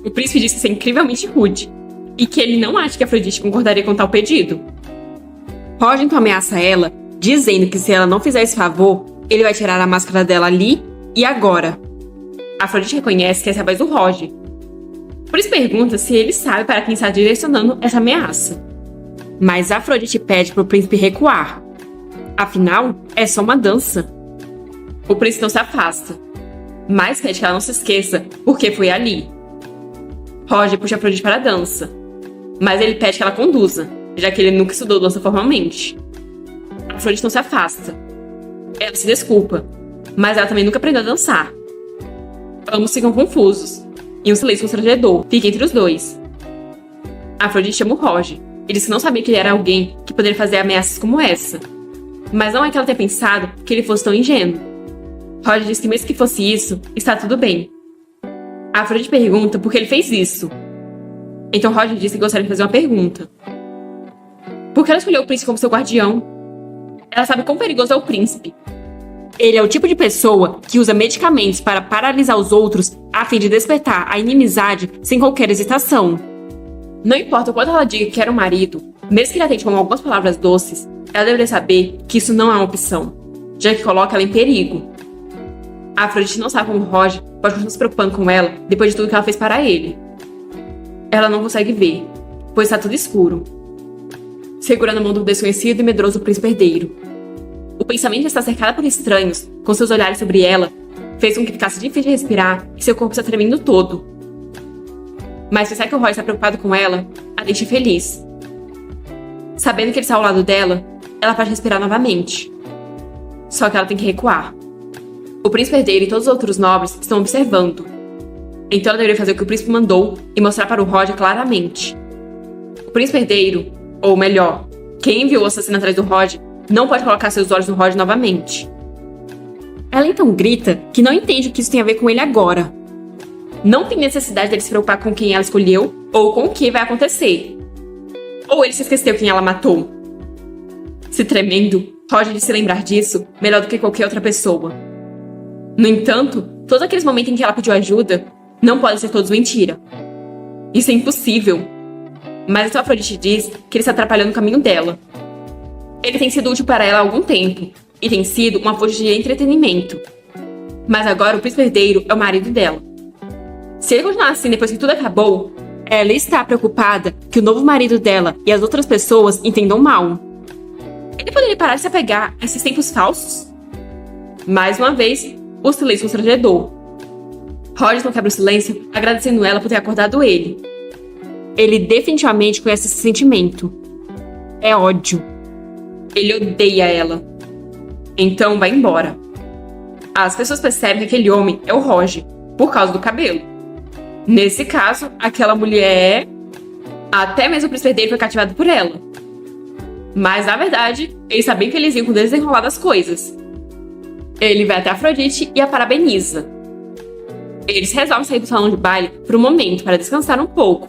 O príncipe diz que isso é incrivelmente rude e que ele não acha que Afrodite concordaria com tal pedido. Roger então ameaça ela, dizendo que se ela não fizer esse favor, ele vai tirar a máscara dela ali e agora. Afrodite reconhece que essa é a voz do Roger. Por isso pergunta se ele sabe para quem está direcionando essa ameaça. Mas Afrodite pede para o príncipe recuar. Afinal, é só uma dança. O príncipe não se afasta, mas pede que ela não se esqueça porque foi ali. Roger puxa Afrodite para a dança, mas ele pede que ela conduza, já que ele nunca estudou dança formalmente. Afrodite não se afasta. Ela se desculpa, mas ela também nunca aprendeu a dançar. Ambos ficam confusos, e um silêncio constrangedor fica entre os dois. Afrodite chama o Roger e diz que não sabia que ele era alguém que poderia fazer ameaças como essa. Mas não é que ela tenha pensado que ele fosse tão ingênuo. Roger diz que mesmo que fosse isso, está tudo bem. Afrodite pergunta por que ele fez isso. Então Roger diz que gostaria de fazer uma pergunta. Por que ela escolheu o príncipe como seu guardião? Ela sabe quão perigoso é o príncipe. Ele é o tipo de pessoa que usa medicamentos para paralisar os outros a fim de despertar a inimizade sem qualquer hesitação. Não importa o quanto ela diga que era um marido, mesmo que ele atente com algumas palavras doces, ela deveria saber que isso não é uma opção, já que coloca ela em perigo. A Afrodite não sabe como Roger pode continuar se preocupando com ela depois de tudo que ela fez para ele. Ela não consegue ver, pois está tudo escuro. Segurando a mão do desconhecido e medroso príncipe herdeiro. O pensamento de estar cercada por estranhos, com seus olhares sobre ela, fez com que ficasse difícil de respirar e seu corpo está tremendo todo. Mas pensar que o Roger está preocupado com ela a deixa feliz. Sabendo que ele está ao lado dela, ela pode respirar novamente. Só que ela tem que recuar. O príncipe herdeiro e todos os outros nobres estão observando. Então ela deveria fazer o que o príncipe mandou e mostrar para o Roger claramente. O príncipe herdeiro, ou melhor, quem enviou o assassino atrás do Roger, não pode colocar seus olhos no Roger novamente. Ela então grita que não entende o que isso tem a ver com ele agora. Não tem necessidade dele se preocupar com quem ela escolheu ou com o que vai acontecer. Ou ele se esqueceu quem ela matou. Se tremendo, Roger diz se lembrar disso melhor do que qualquer outra pessoa. No entanto, todos aqueles momentos em que ela pediu ajuda não podem ser todos mentira. Isso é impossível. Mas então Afrodite diz que ele está atrapalhando o caminho dela. Ele tem sido útil para ela há algum tempo, e tem sido uma fonte de entretenimento. Mas agora o príncipe herdeiro é o marido dela. Se ele continuar assim depois que tudo acabou, ela está preocupada que o novo marido dela e as outras pessoas entendam mal. Ele poderia parar de se apegar a esses tempos falsos? Mais uma vez, o silêncio constrangedor. Roger não quebra o silêncio, agradecendo ela por ter acordado ele. Ele definitivamente conhece esse sentimento. É ódio. Ele odeia ela. Então vai embora. As pessoas percebem que aquele homem é o Roger, por causa do cabelo. Nesse caso, aquela mulher... Até mesmo o príncipe herdeiro foi cativado por ela. Mas, na verdade, ele está bem felizinho com o desenrolar das coisas. Ele vai até Afrodite e a parabeniza. Eles resolvem sair do salão de baile por um momento para descansar um pouco.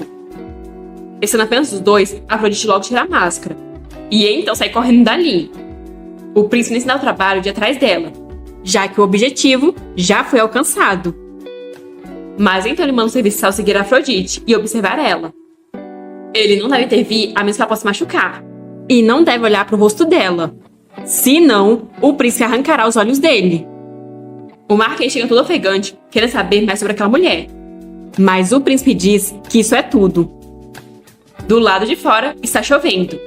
Estando apenas os dois, Afrodite logo tira a máscara. E então sai correndo dali. O príncipe nem se dá o trabalho de ir atrás dela, já que o objetivo já foi alcançado. Mas então ele manda o serviçal seguir a Afrodite e observar ela. Ele não deve intervir a menos que ela possa machucar. E não deve olhar para o rosto dela. Senão, o príncipe arrancará os olhos dele. O Marquês chega todo ofegante, querendo saber mais sobre aquela mulher. Mas o príncipe diz que isso é tudo. Do lado de fora, está chovendo.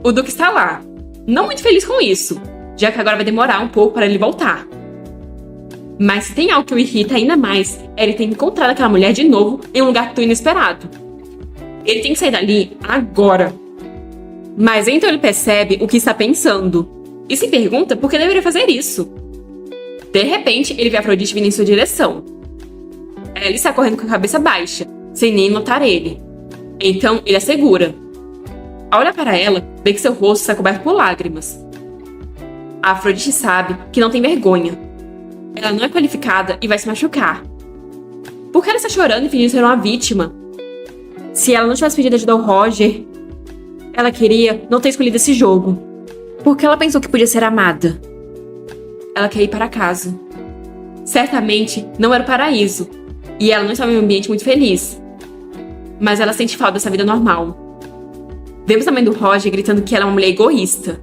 O Duque está lá, não muito feliz com isso, já que agora vai demorar um pouco para ele voltar. Mas se tem algo que o irrita ainda mais, é ele ter encontrado aquela mulher de novo em um lugar tão inesperado. Ele tem que sair dali agora. Mas então ele percebe o que está pensando e se pergunta por que deveria fazer isso. De repente, ele vê a Afrodite vindo em sua direção. Ela está correndo com a cabeça baixa, sem nem notar ele. Então, ele a segura. Ao olhar para ela, vê que seu rosto está coberto por lágrimas. A Afrodite sabe que não tem vergonha. Ela não é qualificada e vai se machucar. Por que ela está chorando e fingindo ser uma vítima? Se ela não tivesse pedido ajuda ao Roger, ela queria não ter escolhido esse jogo. Porque ela pensou que podia ser amada. Ela quer ir para casa. Certamente não era o paraíso, e ela não estava em um ambiente muito feliz. Mas ela sente falta dessa vida normal. Vemos também do Roger gritando que ela é uma mulher egoísta.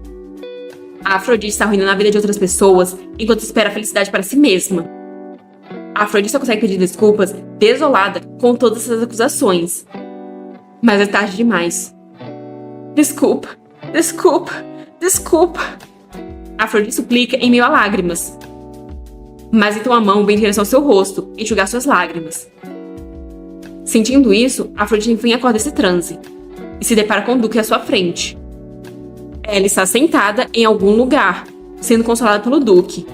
A Afrodite está arruinando a vida de outras pessoas enquanto espera a felicidade para si mesma. A Afrodite só consegue pedir desculpas desolada com todas essas acusações. Mas é tarde demais. Desculpa, desculpa, desculpa. A Afrodite suplica em meio a lágrimas. Mas então a mão vem em direção ao seu rosto, enxugar suas lágrimas. Sentindo isso, a Afrodite enfim acorda desse transe e se depara com o Duque à sua frente. Ela está sentada em algum lugar, sendo consolada pelo Duque.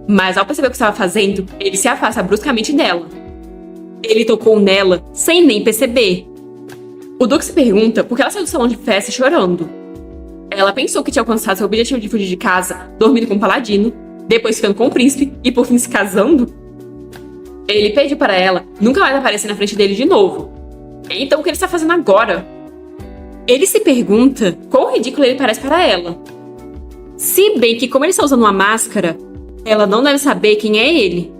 Mas ao perceber o que estava fazendo, ele se afasta bruscamente dela. Ele tocou nela sem nem perceber. O Duque se pergunta por que ela saiu do salão de festa chorando. Ela pensou que tinha alcançado seu objetivo de fugir de casa, dormindo com o paladino, depois ficando com o príncipe e por fim se casando. Ele pediu para ela nunca mais aparecer na frente dele de novo. Então o que ele está fazendo agora? Ele se pergunta quão ridículo ele parece para ela. Se bem que como ele está usando uma máscara, ela não deve saber quem é ele.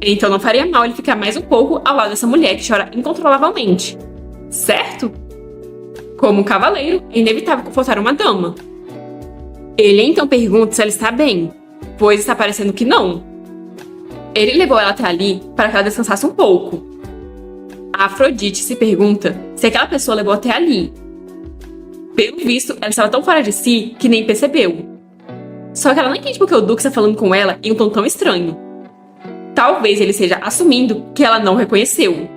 Então não faria mal ele ficar mais um pouco ao lado dessa mulher que chora incontrolavelmente. Certo? Como um cavaleiro, é inevitável confortar uma dama. Ele então pergunta se ela está bem, pois está parecendo que não. Ele levou ela até ali para que ela descansasse um pouco. A Afrodite se pergunta se aquela pessoa levou até ali. Pelo visto, ela estava tão fora de si que nem percebeu. Só que ela não entende porque o Duque está falando com ela em um tom tão estranho. Talvez ele esteja assumindo que ela não reconheceu.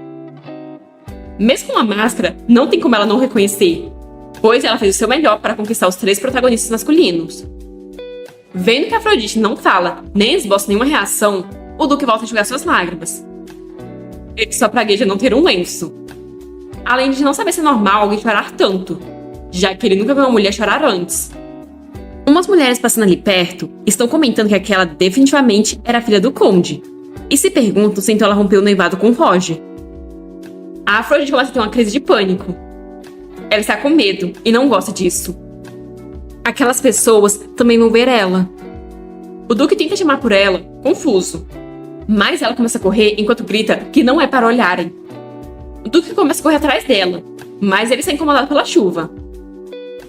Mesmo com a máscara, não tem como ela não reconhecer, pois ela fez o seu melhor para conquistar os 3 protagonistas masculinos. Vendo que a Afrodite não fala, nem esboça nenhuma reação, o Duque volta a enxugar suas lágrimas. Ele só pragueja não ter um lenço. Além de não saber se é normal alguém chorar tanto, já que ele nunca viu uma mulher chorar antes. Umas mulheres passando ali perto estão comentando que aquela definitivamente era a filha do Conde, e se perguntam se então ela rompeu o noivado com o Roger. A Afrodite começa a ter uma crise de pânico. Ela está com medo e não gosta disso. Aquelas pessoas também vão ver ela. O Duque tenta chamar por ela, confuso. Mas ela começa a correr enquanto grita que não é para olharem. O Duque começa a correr atrás dela, mas ele está incomodado pela chuva.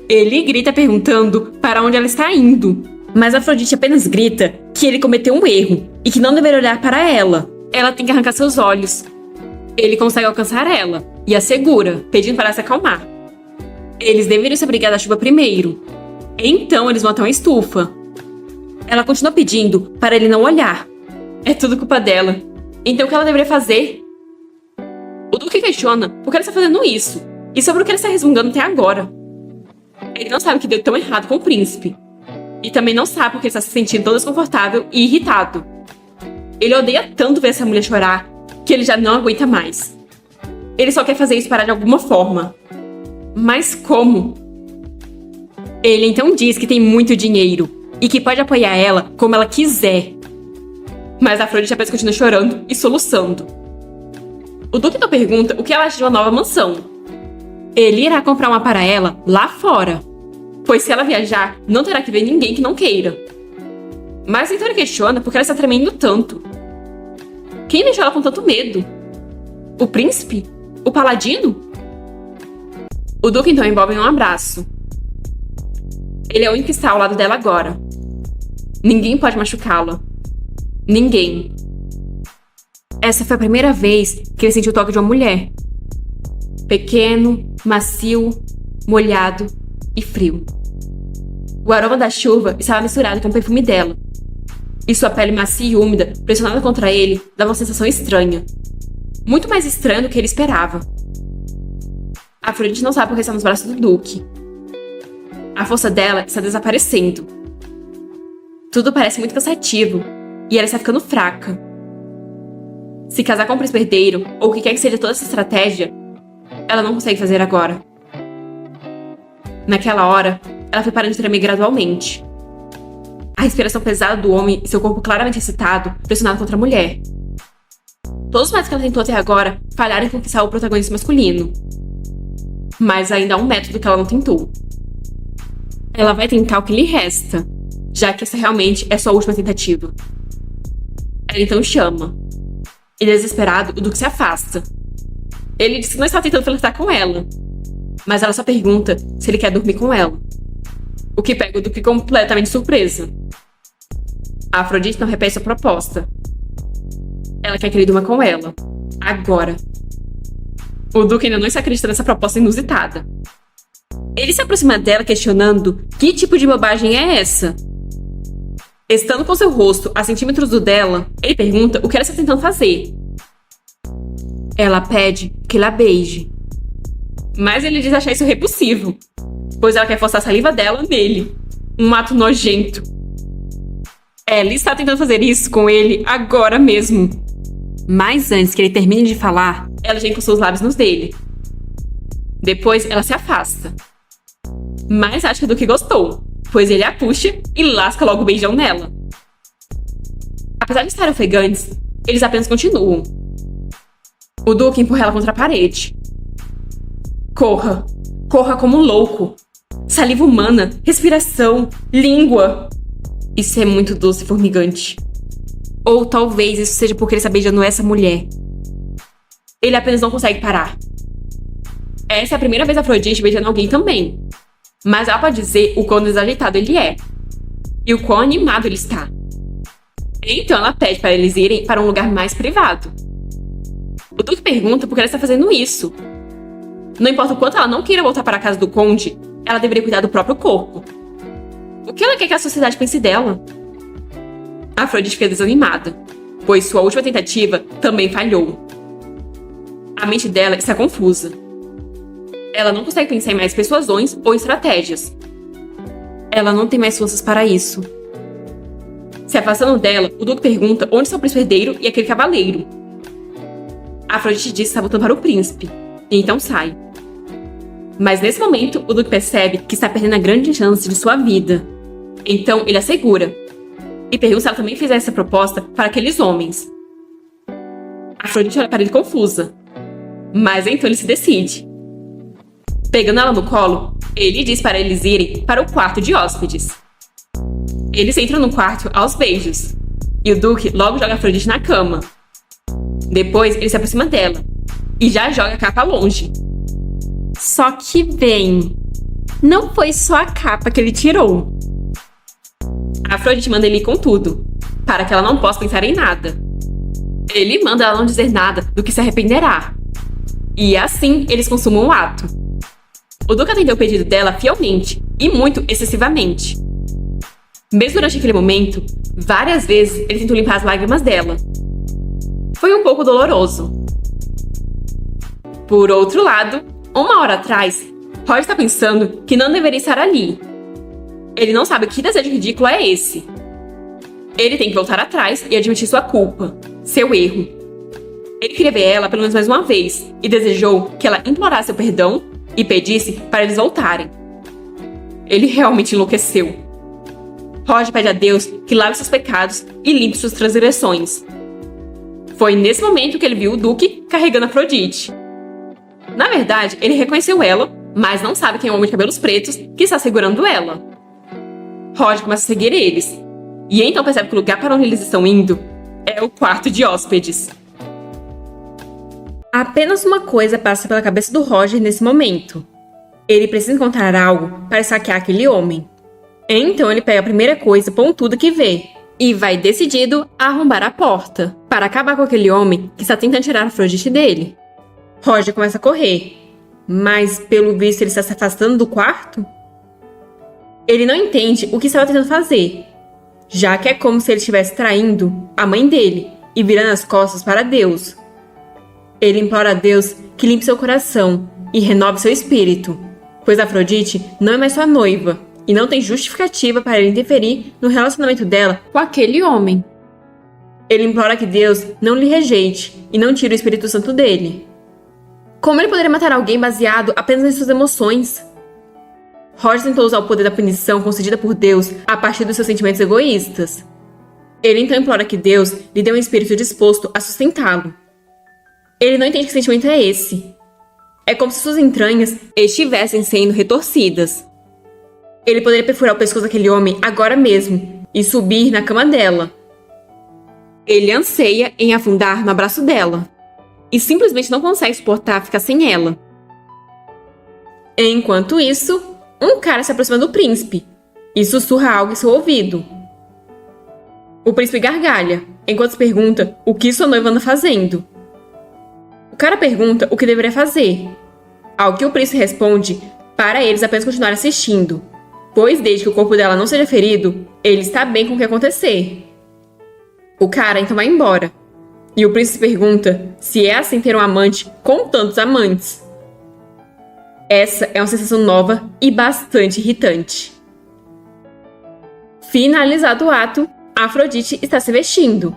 Ele grita perguntando para onde ela está indo. Mas a Afrodite apenas grita que ele cometeu um erro e que não deveria olhar para ela. Ela tem que arrancar seus olhos. Ele consegue alcançar ela e a segura, pedindo para ela se acalmar. Eles deveriam se abrigar da chuva primeiro. Então eles vão até uma estufa. Ela continua pedindo para ele não olhar. É tudo culpa dela. Então o que ela deveria fazer? O Duque questiona por que ela está fazendo isso e sobre o que ele está resmungando até agora. Ele não sabe o que deu tão errado com o príncipe. E também não sabe porque ele está se sentindo tão desconfortável e irritado. Ele odeia tanto ver essa mulher chorar que ele já não aguenta mais. Ele só quer fazer isso parar de alguma forma. Mas como? Ele então diz que tem muito dinheiro e que pode apoiar ela como ela quiser. Mas a Afrodite apenas continua chorando e soluçando. O Duque então pergunta o que ela acha de uma nova mansão. ele irá comprar uma para ela lá fora, pois se ela viajar, não terá que ver ninguém que não queira. Mas então ele questiona por que ela está tremendo tanto. Quem deixou ela com tanto medo? O príncipe? O paladino? O Duque então envolve em um abraço. Ele é o único que está ao lado dela agora. Ninguém pode machucá-la. Ninguém. Essa foi a primeira vez que ele sentiu o toque de uma mulher. Pequeno, macio, molhado e frio. O aroma da chuva estava misturado com o perfume dela. E sua pele macia e úmida, pressionada contra ele, dava uma sensação estranha. Muito mais estranha do que ele esperava. Afrodite não sabe por que está nos braços do Duque. A força dela está desaparecendo. Tudo parece muito cansativo, e ela está ficando fraca. Se casar com um príncipe herdeiro, ou o que quer que seja toda essa estratégia, ela não consegue fazer agora. Naquela hora, ela foi parando de tremer gradualmente. A respiração pesada do homem e seu corpo claramente excitado, pressionado contra a mulher. Todos os métodos que ela tentou até agora falharam em conquistar o protagonista masculino. Mas ainda há um método que ela não tentou. Ela vai tentar o que lhe resta, já que essa realmente é sua última tentativa. Ela então chama. E desesperado, o Duque se afasta. Ele diz que não está tentando flertar com ela, mas ela só pergunta se ele quer dormir com ela. O que pega o Duque completamente surpresa. A Afrodite não repete sua proposta. Ela quer que ele durma com ela. Agora. O Duque ainda não está acreditando nessa proposta inusitada. Ele se aproxima dela questionando que tipo de bobagem é essa. Estando com seu rosto a centímetros do dela, ele pergunta o que ela está tentando fazer. Ela pede que ele a beije. Mas ele diz achar isso repulsivo, pois ela quer forçar a saliva dela nele. Um ato nojento. Ela está tentando fazer isso com ele agora mesmo. Mas antes que ele termine de falar, ela já encostou os lábios nos dele. Depois ela se afasta. Mas acha que o Duque gostou, pois ele a puxa e lasca logo o beijão nela. Apesar de estarem ofegantes, eles apenas continuam. O Duque empurra ela contra a parede. Corra. Corra como um louco. Saliva humana, respiração, língua. Isso é muito doce e formigante. Ou talvez isso seja porque ele está beijando essa mulher. Ele apenas não consegue parar. Essa é a primeira vez a Afrodite beijando alguém também. Mas ela pode dizer o quão desajeitado ele é. E o quão animado ele está. Então ela pede para eles irem para um lugar mais privado. O Duque pergunta por que ela está fazendo isso. Não importa o quanto ela não queira voltar para a casa do conde, ela deveria cuidar do próprio corpo. O que ela quer que a sociedade pense dela? A Afrodite fica desanimada, pois sua última tentativa também falhou. A mente dela está confusa. Ela não consegue pensar em mais persuasões ou estratégias. Ela não tem mais forças para isso. Se afastando dela, o Duque pergunta onde está o príncipe herdeiro e aquele cavaleiro. A Afrodite diz que está voltando para o príncipe, e então sai. Mas nesse momento, o Duque percebe que está perdendo a grande chance de sua vida. Então ele a segura e pergunta se ela também fizer essa proposta para aqueles homens. A Afrodite olha para ele confusa, mas então ele se decide. Pegando ela no colo, ele diz para eles irem para o quarto de hóspedes. Eles entram no quarto aos beijos, e o Duque logo joga a Afrodite na cama. Depois ele se aproxima dela e já joga a capa longe. Só que bem, não foi só a capa que ele tirou. A Afrodite manda ele ir com tudo, para que ela não possa pensar em nada. Ele manda ela não dizer nada do que se arrependerá. E assim eles consumam o ato. O Duque atendeu o pedido dela fielmente e muito excessivamente. Mesmo durante aquele momento, várias vezes ele tentou limpar as lágrimas dela. Foi um pouco doloroso. Por outro lado, uma hora atrás, Roger está pensando que não deveria estar ali. Ele não sabe que desejo ridículo é esse. Ele tem que voltar atrás e admitir sua culpa, seu erro. Ele queria ver ela pelo menos mais uma vez e desejou que ela implorasse seu perdão e pedisse para eles voltarem. Ele realmente enlouqueceu. Roger pede a Deus que lave seus pecados e limpe suas transgressões. Foi nesse momento que ele viu o Duque carregando Afrodite. Na verdade, ele reconheceu ela, mas não sabe quem é o homem de cabelos pretos que está segurando ela. Roger começa a seguir eles, e então percebe que o lugar para onde eles estão indo é o quarto de hóspedes. Apenas uma coisa passa pela cabeça do Roger nesse momento. Ele precisa encontrar algo para saquear aquele homem. Então ele pega a primeira coisa pontuda que vê e vai decidido a arrombar a porta para acabar com aquele homem que está tentando tirar a Afrodite dele. Roger começa a correr, mas pelo visto ele está se afastando do quarto. Ele não entende o que estava tentando fazer, já que é como se ele estivesse traindo a mãe dele e virando as costas para Deus. Ele implora a Deus que limpe seu coração e renove seu espírito, pois Afrodite não é mais sua noiva e não tem justificativa para ele interferir no relacionamento dela com aquele homem. Ele implora que Deus não lhe rejeite e não tire o Espírito Santo dele. Como ele poderia matar alguém baseado apenas em suas emoções? Roger tentou usar o poder da punição concedida por Deus a partir dos seus sentimentos egoístas. Ele então implora que Deus lhe dê um espírito disposto a sustentá-lo. Ele não entende que sentimento é esse. É como se suas entranhas estivessem sendo retorcidas. Ele poderia perfurar o pescoço daquele homem agora mesmo e subir na cama dela. Ele anseia em afundar no abraço dela e simplesmente não consegue suportar ficar sem ela. Enquanto isso, um cara se aproxima do príncipe e sussurra algo em seu ouvido. O príncipe gargalha, enquanto se pergunta o que sua noiva anda fazendo. O cara pergunta o que deveria fazer, ao que o príncipe responde para eles apenas continuar assistindo, pois desde que o corpo dela não seja ferido, ele está bem com o que acontecer. O cara então vai embora, e o príncipe pergunta se é assim ter um amante com tantos amantes. Essa é uma sensação nova e bastante irritante. Finalizado o ato, Afrodite está se vestindo,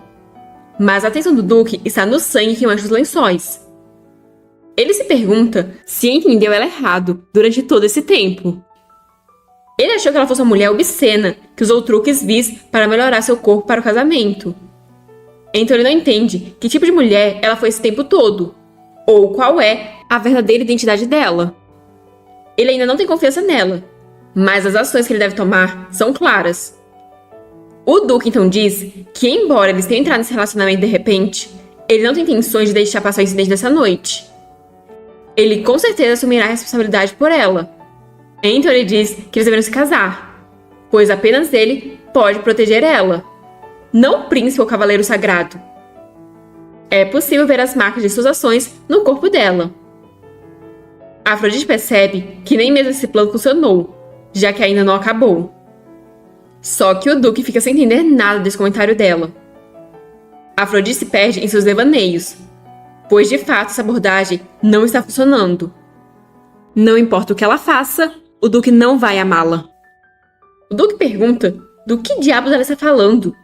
mas a atenção do Duque está no sangue que mancha os lençóis. Ele se pergunta se entendeu ela errado durante todo esse tempo. Ele achou que ela fosse uma mulher obscena que usou truques vis para melhorar seu corpo para o casamento. Então ele não entende que tipo de mulher ela foi esse tempo todo, ou qual é a verdadeira identidade dela. Ele ainda não tem confiança nela, mas as ações que ele deve tomar são claras. O Duque então diz que, embora eles tenham entrado nesse relacionamento de repente, ele não tem intenções de deixar passar o incidente dessa noite. Ele com certeza assumirá a responsabilidade por ela. Então ele diz que eles deveriam se casar, pois apenas ele pode proteger ela, não o príncipe ou cavaleiro sagrado. É possível ver as marcas de suas ações no corpo dela. Afrodite percebe que nem mesmo esse plano funcionou, já que ainda não acabou. Só que o Duque fica sem entender nada desse comentário dela. Afrodite se perde em seus devaneios, pois de fato essa abordagem não está funcionando. Não importa o que ela faça, o Duque não vai amá-la. O Duque pergunta do que diabos ela está falando.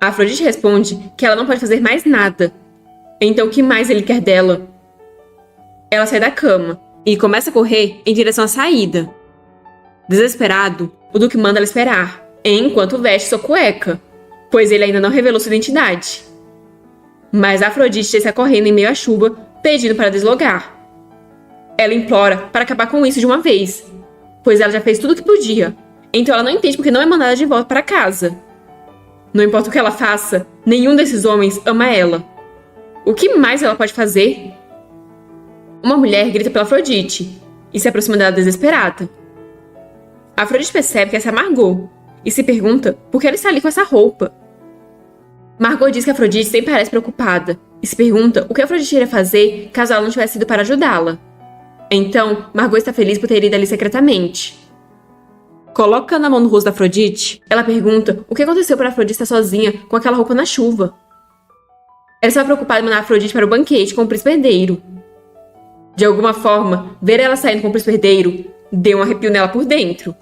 Afrodite responde que ela não pode fazer mais nada. Então o que mais ele quer dela? Ela sai da cama e começa a correr em direção à saída. Desesperado, o Duque manda ela esperar, enquanto veste sua cueca, pois ele ainda não revelou sua identidade. Mas Afrodite está correndo em meio à chuva, pedindo para deslogar. Ela implora para acabar com isso de uma vez, pois ela já fez tudo o que podia, então ela não entende porque não é mandada de volta para casa. Não importa o que ela faça, nenhum desses homens ama ela. O que mais ela pode fazer? Uma mulher grita pela Afrodite e se aproxima dela desesperada. Afrodite percebe que essa é Margot e se pergunta por que ela está ali com essa roupa. Margot diz que Afrodite sempre parece preocupada e se pergunta o que Afrodite iria fazer caso ela não tivesse ido para ajudá-la. Então, Margot está feliz por ter ido ali secretamente. Colocando a mão no rosto da Afrodite, ela pergunta o que aconteceu para Afrodite estar sozinha com aquela roupa na chuva. Ela estava preocupada em mandar Afrodite para o banquete com o príncipe herdeiro. De alguma forma, ver ela saindo com o príncipe herdeiro deu um arrepio nela por dentro.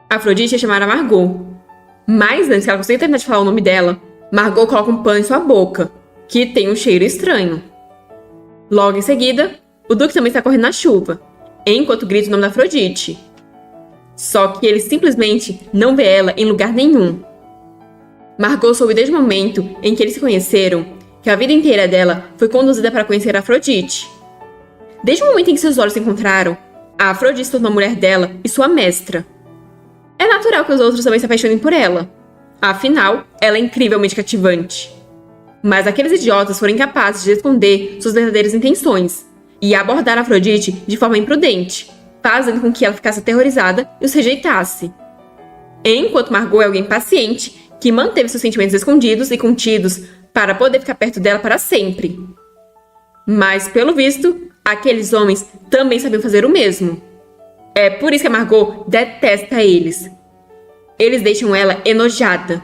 Afrodite ia chamar a Margot, mas antes que ela consiga terminar de falar o nome dela, Margot coloca um pano em sua boca, que tem um cheiro estranho. Logo em seguida, o Duque também está correndo na chuva, enquanto grita o nome da Afrodite. Só que ele simplesmente não vê ela em lugar nenhum. Margot soube desde o momento em que eles se conheceram que a vida inteira dela foi conduzida para conhecer Afrodite. Desde o momento em que seus olhos se encontraram, a Afrodite se tornou a mulher dela e sua mestra. É natural que os outros também se apaixonem por ela. Afinal, ela é incrivelmente cativante. Mas aqueles idiotas foram incapazes de esconder suas verdadeiras intenções e abordar Afrodite de forma imprudente, fazendo com que ela ficasse aterrorizada e os rejeitasse. Enquanto Margot é alguém paciente, que manteve seus sentimentos escondidos e contidos para poder ficar perto dela para sempre. Mas, pelo visto, aqueles homens também sabiam fazer o mesmo. É por isso que a Margot detesta eles. Eles deixam ela enojada.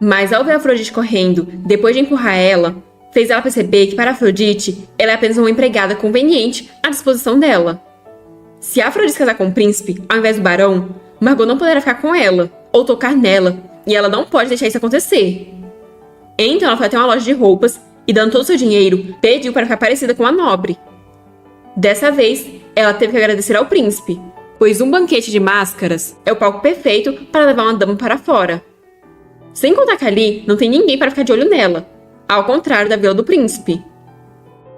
Mas ao ver a Afrodite correndo, depois de empurrar ela, fez ela perceber que para Afrodite, ela é apenas uma empregada conveniente à disposição dela. Se a Afrodite casar com o príncipe, ao invés do barão, Margot não poderá ficar com ela, ou tocar nela, e ela não pode deixar isso acontecer. Então ela foi até uma loja de roupas e, dando todo o seu dinheiro, pediu para ficar parecida com a nobre. Dessa vez, ela teve que agradecer ao príncipe, pois um banquete de máscaras é o palco perfeito para levar uma dama para fora. Sem contar que ali não tem ninguém para ficar de olho nela, ao contrário da vila do príncipe.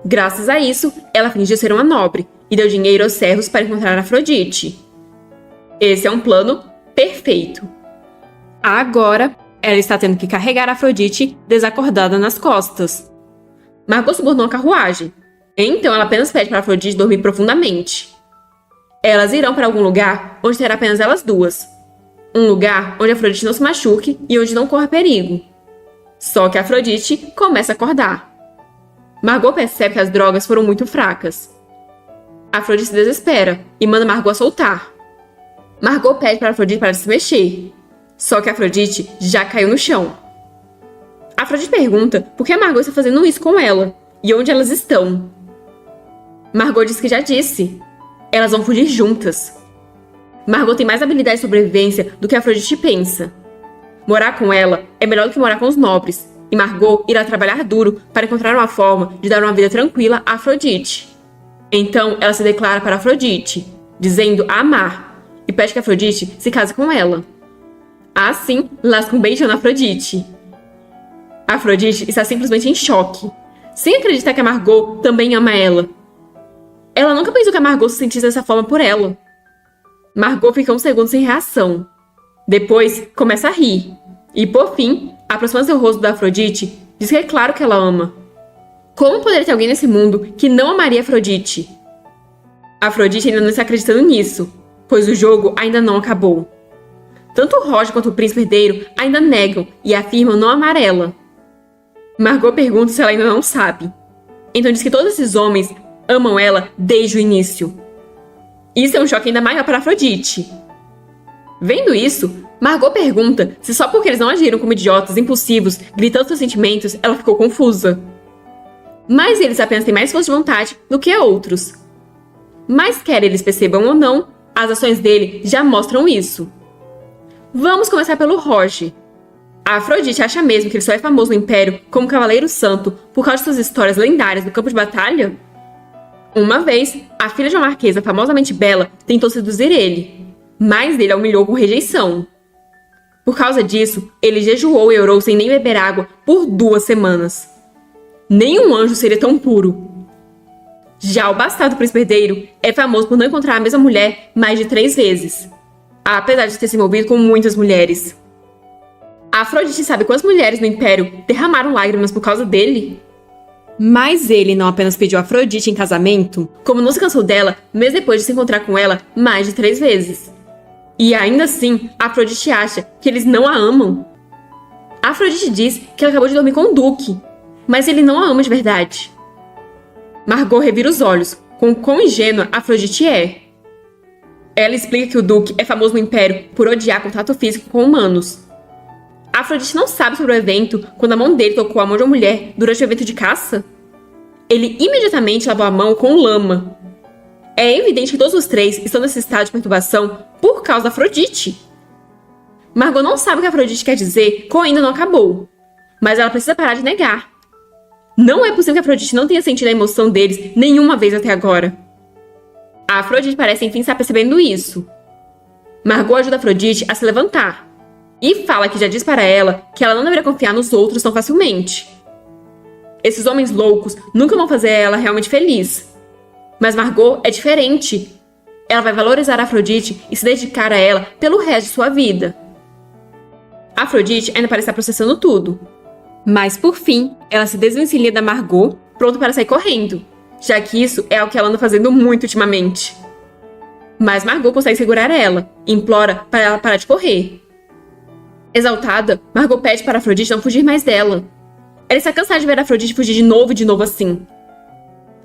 Graças a isso, ela fingiu ser uma nobre e deu dinheiro aos servos para encontrar Afrodite. Esse é um plano perfeito. Agora, ela está tendo que carregar Afrodite desacordada nas costas. Margot subornou a carruagem, então ela apenas pede para Afrodite dormir profundamente. Elas irão para algum lugar onde terá apenas elas duas. Um lugar onde Afrodite não se machuque e onde não corra perigo. Só que Afrodite começa a acordar. Margot percebe que as drogas foram muito fracas. Afrodite se desespera e manda Margot soltar. Margot pede para Afrodite parar de se mexer. Só que Afrodite já caiu no chão. Afrodite pergunta por que a Margot está fazendo isso com ela e onde elas estão. Margot diz que já disse. Elas vão fugir juntas. Margot tem mais habilidade de sobrevivência do que Afrodite pensa. Morar com ela é melhor do que morar com os nobres, e Margot irá trabalhar duro para encontrar uma forma de dar uma vida tranquila a Afrodite. Então ela se declara para Afrodite, dizendo a amar, e pede que Afrodite se case com ela. Assim, lasca um beijão na Afrodite. Afrodite está simplesmente em choque, sem acreditar que a Margot também ama ela. Ela nunca pensou que a Margot se sentisse dessa forma por ela. Margot fica um segundo sem reação. Depois, começa a rir. E, por fim, aproxima seu rosto da Afrodite, diz que é claro que ela ama. Como poderia ter alguém nesse mundo que não amaria Afrodite? Afrodite ainda não está acreditando nisso, pois o jogo ainda não acabou. Tanto o Roger quanto o príncipe herdeiro ainda negam e afirmam não amar ela. Margot pergunta se ela ainda não sabe. Então diz que todos esses homens amam ela desde o início. Isso é um choque ainda maior para Afrodite. Vendo isso, Margot pergunta se só porque eles não agiram como idiotas impulsivos, gritando seus sentimentos, ela ficou confusa. Mas eles apenas têm mais força de vontade do que outros. Mas quer eles percebam ou não, as ações dele já mostram isso. Vamos começar pelo Roger. A Afrodite acha mesmo que ele só é famoso no Império como Cavaleiro Santo por causa de suas histórias lendárias no campo de batalha? Uma vez, a filha de uma marquesa famosamente bela tentou seduzir ele, mas ele a humilhou com rejeição. Por causa disso, ele jejuou e orou sem nem beber água por 2 semanas. Nenhum anjo seria tão puro. Já o bastardo príncipe herdeiro é famoso por não encontrar a mesma mulher mais de 3 vezes, apesar de ter se envolvido com muitas mulheres. A Afrodite sabe quantas mulheres no Império derramaram lágrimas por causa dele? Mas ele não apenas pediu Afrodite em casamento, como não se cansou dela mesmo depois de se encontrar com ela mais de 3 vezes. E ainda assim, Afrodite acha que eles não a amam. Afrodite diz que ela acabou de dormir com o Duque, mas ele não a ama de verdade. Margot revira os olhos com o quão ingênua Afrodite é. Ela explica que o Duque é famoso no Império por odiar contato físico com humanos. Afrodite não sabe sobre o evento quando a mão dele tocou a mão de uma mulher durante o evento de caça? Ele imediatamente lavou a mão com lama. É evidente que todos os 3 estão nesse estado de perturbação por causa da Afrodite. Margot não sabe o que a Afrodite quer dizer com ainda não acabou, mas ela precisa parar de negar. Não é possível que a Afrodite não tenha sentido a emoção deles nenhuma vez até agora. A Afrodite parece enfim estar percebendo isso. Margot ajuda a Afrodite a se levantar e fala que já diz para ela que ela não deveria confiar nos outros tão facilmente. Esses homens loucos nunca vão fazer ela realmente feliz. Mas Margot é diferente. Ela vai valorizar Afrodite e se dedicar a ela pelo resto de sua vida. Afrodite ainda parece estar processando tudo. Mas, por fim, ela se desvencilha da Margot, pronta para sair correndo, já que isso é o que ela anda fazendo muito ultimamente. Mas Margot consegue segurar ela e implora para ela parar de correr. Exaltada, Margot pede para Afrodite não fugir mais dela. Ela está cansada de ver Afrodite fugir de novo assim.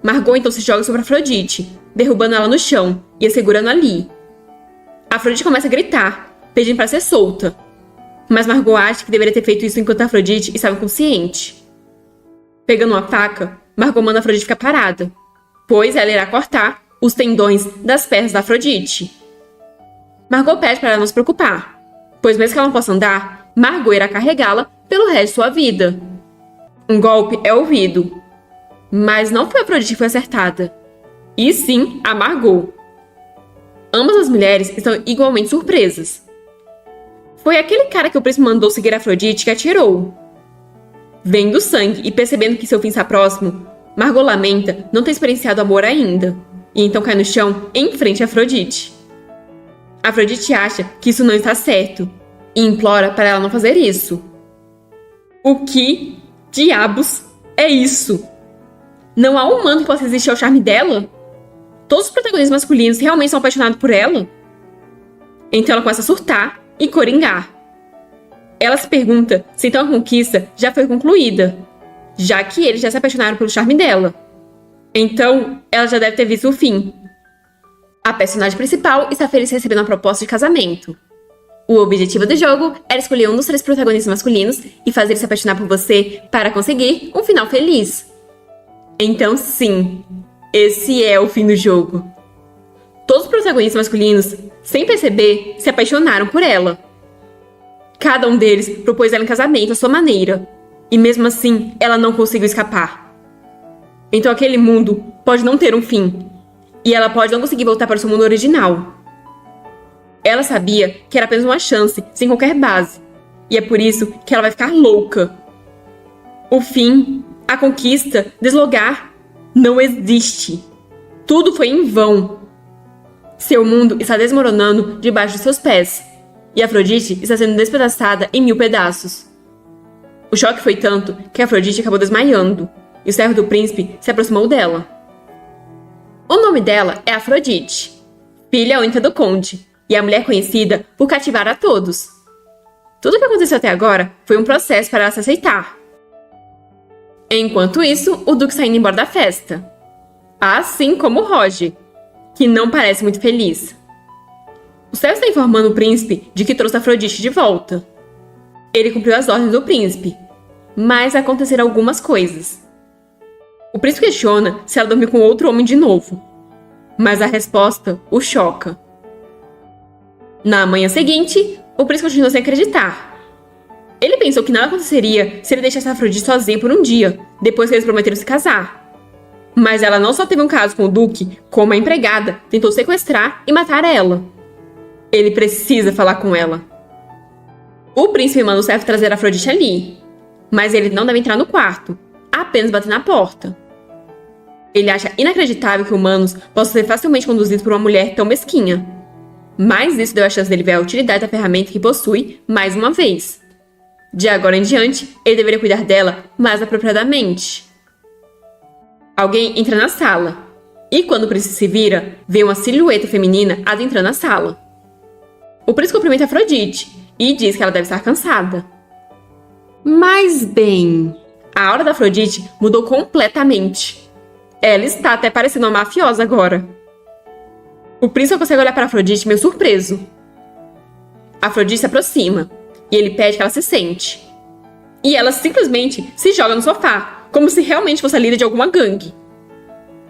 Margot então se joga sobre Afrodite, derrubando ela no chão e a segurando ali. Afrodite começa a gritar, pedindo para ser solta. Mas Margot acha que deveria ter feito isso enquanto Afrodite estava inconsciente. Pegando uma faca, Margot manda Afrodite ficar parada, pois ela irá cortar os tendões das pernas da Afrodite. Margot pede para ela não se preocupar, pois mesmo que ela não possa andar, Margot irá carregá-la pelo resto de sua vida. Um golpe é ouvido, mas não foi a Afrodite que foi acertada, e sim a Margot. Ambas as mulheres estão igualmente surpresas. Foi aquele cara que o príncipe mandou seguir a Afrodite que atirou. Vendo o sangue e percebendo que seu fim está próximo, Margot lamenta não ter experienciado amor ainda, e então cai no chão em frente a Afrodite. Afrodite acha que isso não está certo, e implora para ela não fazer isso. O que diabos é isso? Não há humano que possa resistir ao charme dela? Todos os protagonistas masculinos realmente são apaixonados por ela? Então ela começa a surtar e coringar. Ela se pergunta se então a conquista já foi concluída, já que eles já se apaixonaram pelo charme dela. Então, ela já deve ter visto o fim. A personagem principal está feliz recebendo uma proposta de casamento. O objetivo do jogo era escolher um dos 3 protagonistas masculinos e fazer ele se apaixonar por você para conseguir um final feliz. Então sim, esse é o fim do jogo. Todos os protagonistas masculinos, sem perceber, se apaixonaram por ela. Cada um deles propôs ela em casamento à sua maneira, e mesmo assim ela não conseguiu escapar. Então aquele mundo pode não ter um fim, e ela pode não conseguir voltar para o seu mundo original. Ela sabia que era apenas uma chance, sem qualquer base, e é por isso que ela vai ficar louca. O fim, a conquista, deslogar, não existe. Tudo foi em vão. Seu mundo está desmoronando debaixo de seus pés, e Afrodite está sendo despedaçada em 1000 pedaços. O choque foi tanto que Afrodite acabou desmaiando, e o servo do príncipe se aproximou dela. O nome dela é Afrodite, filha única do conde, e a mulher conhecida por cativar a todos. Tudo o que aconteceu até agora foi um processo para ela se aceitar. Enquanto isso, o duque está indo embora da festa. Assim como Roger, que não parece muito feliz. O servo está informando o príncipe de que trouxe Afrodite de volta. Ele cumpriu as ordens do príncipe, mas aconteceram algumas coisas. O príncipe questiona se ela dormiu com outro homem de novo, mas a resposta o choca. Na manhã seguinte, o príncipe continuou sem acreditar. Ele pensou que nada aconteceria se ele deixasse Afrodite sozinha por um dia, depois que eles prometeram se casar. Mas ela não só teve um caso com o duque, como a empregada tentou sequestrar e matar ela. Ele precisa falar com ela. O príncipe manda o servo trazer Afrodite ali, mas ele não deve entrar no quarto, apenas bater na porta. Ele acha inacreditável que humanos possam ser facilmente conduzidos por uma mulher tão mesquinha. Mas isso deu a chance dele ver a utilidade da ferramenta que possui mais uma vez. De agora em diante, ele deveria cuidar dela mais apropriadamente. Alguém entra na sala, e quando o príncipe se vira, vê uma silhueta feminina adentrando a sala. O príncipe cumprimenta Afrodite e diz que ela deve estar cansada. Mas bem, a aura da Afrodite mudou completamente. Ela está até parecendo uma mafiosa agora. O príncipe consegue olhar para Afrodite meio surpreso. Afrodite se aproxima, e ele pede que ela se sente. E ela simplesmente se joga no sofá, como se realmente fosse a líder de alguma gangue.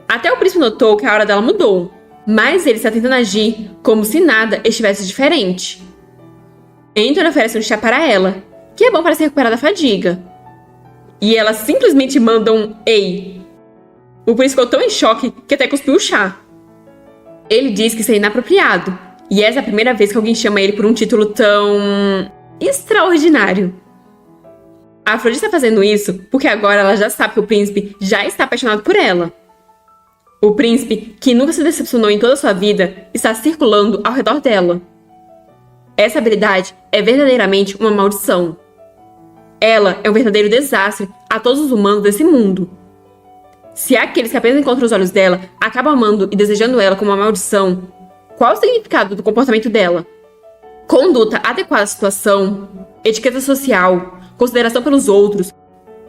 Até o príncipe notou que a aura dela mudou, mas ele está tentando agir como se nada estivesse diferente. Então ele oferece um chá para ela, que é bom para se recuperar da fadiga. E ela simplesmente manda um "ei". O príncipe ficou tão em choque que até cuspiu o chá. Ele diz que isso é inapropriado, e essa é a primeira vez que alguém chama ele por um título tão extraordinário. A Afrodite está fazendo isso porque agora ela já sabe que o príncipe já está apaixonado por ela. O príncipe, que nunca se decepcionou em toda a sua vida, está circulando ao redor dela. Essa habilidade é verdadeiramente uma maldição. Ela é um verdadeiro desastre a todos os humanos desse mundo. Se aqueles que apenas encontram os olhos dela acabam amando e desejando ela como uma maldição, qual o significado do comportamento dela? Conduta adequada à situação, etiqueta social, consideração pelos outros.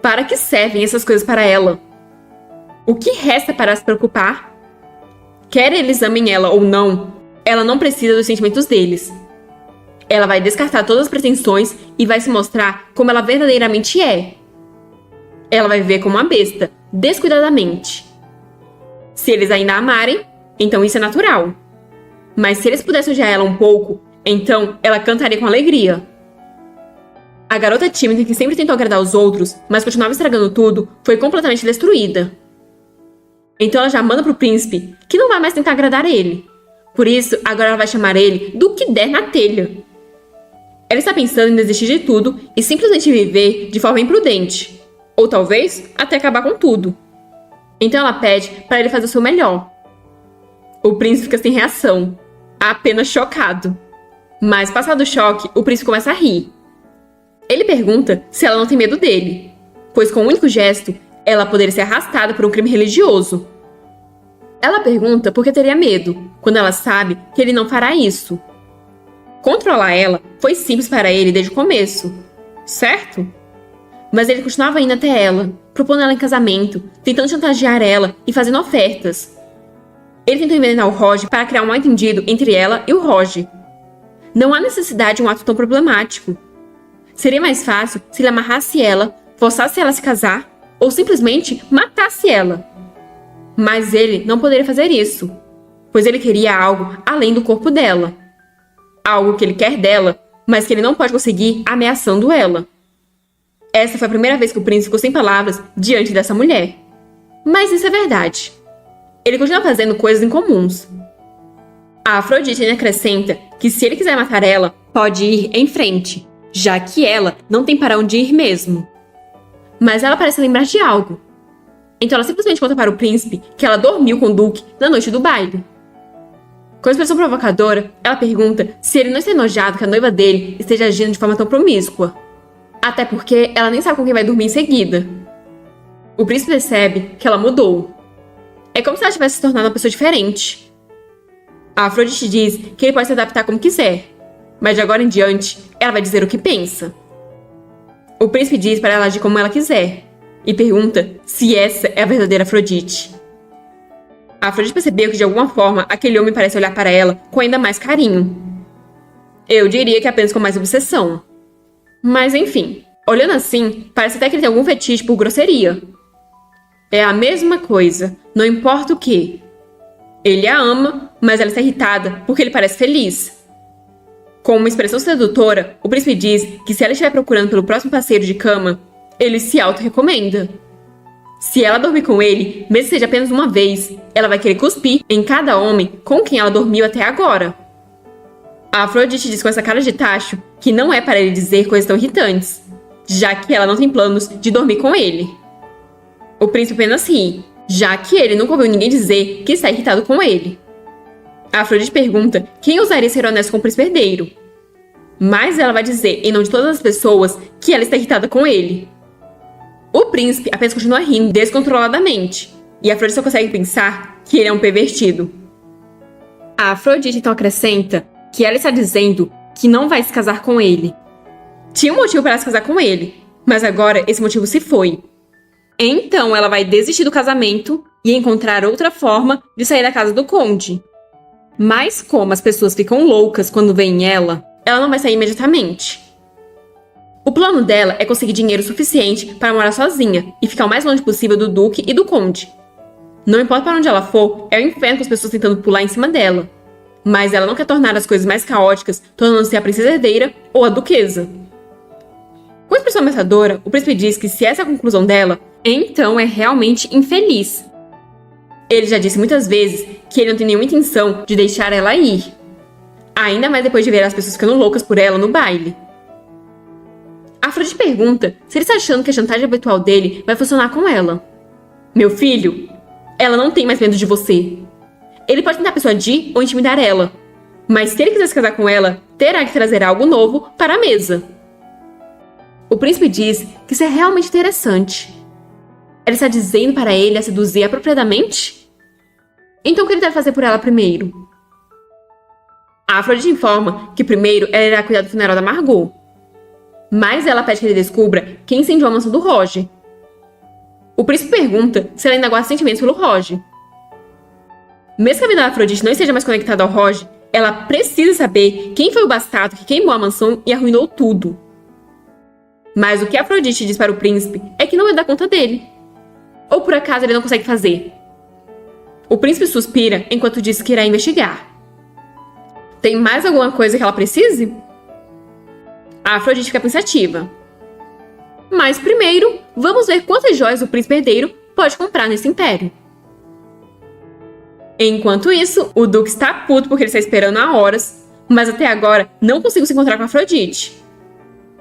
Para que servem essas coisas para ela? O que resta para se preocupar? Quer eles amem ela ou não, ela não precisa dos sentimentos deles. Ela vai descartar todas as pretensões e vai se mostrar como ela verdadeiramente é. Ela vai viver como uma besta, descuidadamente. Se eles ainda a amarem, então isso é natural. Mas se eles pudessem odiar ela um pouco, então ela cantaria com alegria. A garota tímida que sempre tentou agradar os outros, mas continuava estragando tudo, foi completamente destruída. Então ela já manda pro príncipe que não vai mais tentar agradar ele. Por isso, agora ela vai chamar ele do que der na telha. Ela está pensando em desistir de tudo e simplesmente viver de forma imprudente. Ou talvez até acabar com tudo. Então ela pede para ele fazer o seu melhor. O príncipe fica sem reação, apenas chocado. Mas passado o choque, o príncipe começa a rir. Ele pergunta se ela não tem medo dele, pois com um único gesto, ela poderia ser arrastada por um crime religioso. Ela pergunta por que teria medo, quando ela sabe que ele não fará isso. Controlar ela foi simples para ele desde o começo, certo? Mas ele continuava indo até ela, propondo ela em casamento, tentando chantagear ela e fazendo ofertas. Ele tentou envenenar o Roger para criar um mal-entendido entre ela e o Roger. Não há necessidade de um ato tão problemático. Seria mais fácil se ele amarrasse ela, forçasse ela a se casar ou simplesmente matasse ela. Mas ele não poderia fazer isso, pois ele queria algo além do corpo dela. Algo que ele quer dela, mas que ele não pode conseguir ameaçando ela. Essa foi a primeira vez que o príncipe ficou sem palavras diante dessa mulher. Mas isso é verdade. Ele continua fazendo coisas incomuns. A Afrodite ainda acrescenta que se ele quiser matar ela, pode ir em frente, já que ela não tem para onde ir mesmo. Mas ela parece lembrar de algo. Então ela simplesmente conta para o príncipe que ela dormiu com o Duque na noite do baile. Com expressão provocadora, ela pergunta se ele não está enojado que a noiva dele esteja agindo de forma tão promíscua. Até porque ela nem sabe com quem vai dormir em seguida. O príncipe percebe que ela mudou. É como se ela tivesse se tornado uma pessoa diferente. A Afrodite diz que ele pode se adaptar como quiser, mas de agora em diante, ela vai dizer o que pensa. O príncipe diz para ela agir como ela quiser, e pergunta se essa é a verdadeira Afrodite. A Afrodite percebeu que de alguma forma aquele homem parece olhar para ela com ainda mais carinho. Eu diria que apenas com mais obsessão. Mas enfim, olhando assim, parece até que ele tem algum fetiche por grosseria. É a mesma coisa, não importa o que. Ele a ama, mas ela está irritada porque ele parece feliz. Com uma expressão sedutora, o príncipe diz que se ela estiver procurando pelo próximo parceiro de cama, ele se auto-recomenda. Se ela dormir com ele, mesmo que seja apenas uma vez, ela vai querer cuspir em cada homem com quem ela dormiu até agora. A Afrodite diz com essa cara de tacho que não é para ele dizer coisas tão irritantes, já que ela não tem planos de dormir com ele. O príncipe apenas ri, já que ele nunca ouviu ninguém dizer que está irritado com ele. A Afrodite pergunta quem ousaria ser honesto com o príncipe herdeiro. Mas ela vai dizer, em nome de todas as pessoas, que ela está irritada com ele. O príncipe apenas continua rindo descontroladamente, e a Afrodite só consegue pensar que ele é um pervertido. A Afrodite então acrescenta que ela está dizendo que não vai se casar com ele. Tinha um motivo para ela se casar com ele, mas agora esse motivo se foi. Então ela vai desistir do casamento e encontrar outra forma de sair da casa do conde. Mas como as pessoas ficam loucas quando veem ela, ela não vai sair imediatamente. O plano dela é conseguir dinheiro suficiente para morar sozinha e ficar o mais longe possível do duque e do conde. Não importa para onde ela for, é o inferno com as pessoas tentando pular em cima dela. Mas ela não quer tornar as coisas mais caóticas, tornando-se a princesa herdeira ou a duquesa. Com expressão ameaçadora, o príncipe diz que se essa é a conclusão dela, então é realmente infeliz. Ele já disse muitas vezes que ele não tem nenhuma intenção de deixar ela ir. Ainda mais depois de ver as pessoas ficando loucas por ela no baile. A Afrodite pergunta se ele está achando que a chantagem habitual dele vai funcionar com ela. Meu filho, ela não tem mais medo de você. Ele pode tentar persuadir ou intimidar ela, mas se ele quiser se casar com ela, terá que trazer algo novo para a mesa. O príncipe diz que isso é realmente interessante. Ela está dizendo para ele a seduzir apropriadamente? Então o que ele deve fazer por ela primeiro? A Afrodite informa que primeiro ela irá cuidar do funeral da Margot, mas ela pede que ele descubra quem incendiou a mansão do Roger. O príncipe pergunta se ela ainda guarda sentimentos pelo Roger. Mesmo que a vida da Afrodite não esteja mais conectada ao Roger, ela precisa saber quem foi o bastardo que queimou a mansão e arruinou tudo. Mas o que a Afrodite diz para o príncipe é que não vai dar conta dele. Ou por acaso ele não consegue fazer? O príncipe suspira enquanto diz que irá investigar. Tem mais alguma coisa que ela precise? A Afrodite fica pensativa. Mas primeiro, vamos ver quantas joias o príncipe herdeiro pode comprar nesse império. Enquanto isso, o Duque está puto porque ele está esperando há horas, mas até agora não conseguiu se encontrar com a Afrodite.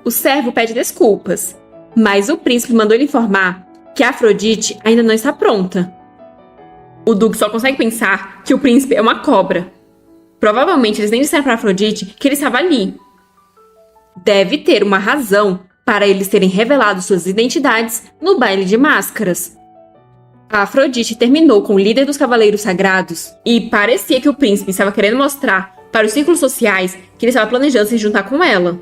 O servo pede desculpas, mas o príncipe mandou ele informar que a Afrodite ainda não está pronta. O Duque só consegue pensar que o príncipe é uma cobra. Provavelmente eles nem disseram para a Afrodite que ele estava ali. Deve ter uma razão para eles terem revelado suas identidades no baile de máscaras. A Afrodite terminou com o líder dos Cavaleiros Sagrados e parecia que o príncipe estava querendo mostrar para os círculos sociais que ele estava planejando se juntar com ela.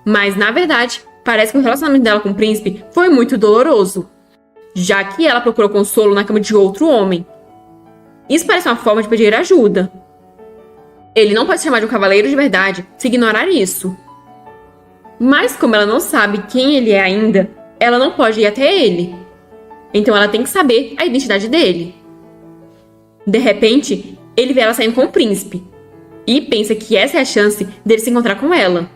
Mas, na verdade, parece que o relacionamento dela com o príncipe foi muito doloroso, já que ela procurou consolo na cama de outro homem. Isso parece uma forma de pedir ajuda. Ele não pode se chamar de um cavaleiro de verdade se ignorar isso. Mas como ela não sabe quem ele é ainda, ela não pode ir até ele. Então ela tem que saber a identidade dele. De repente, ele vê ela saindo com o príncipe e pensa que essa é a chance dele se encontrar com ela.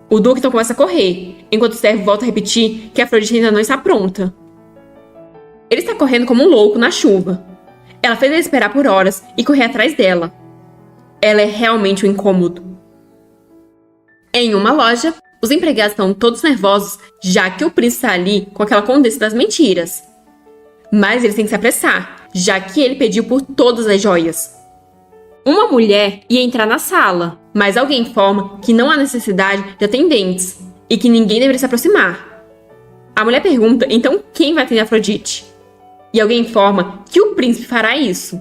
O Duque então começa a correr, enquanto o servo volta a repetir que a Afrodite ainda não está pronta. Ele está correndo como um louco na chuva. Ela fez ele esperar por horas e correr atrás dela. Ela é realmente um incômodo. Em uma loja, os empregados estão todos nervosos, já que o príncipe está ali com aquela condessa das mentiras. Mas eles têm que se apressar, já que ele pediu por todas as joias. Uma mulher ia entrar na sala, mas alguém informa que não há necessidade de atendentes e que ninguém deveria se aproximar. A mulher pergunta então quem vai atender a Afrodite. E alguém informa que o príncipe fará isso.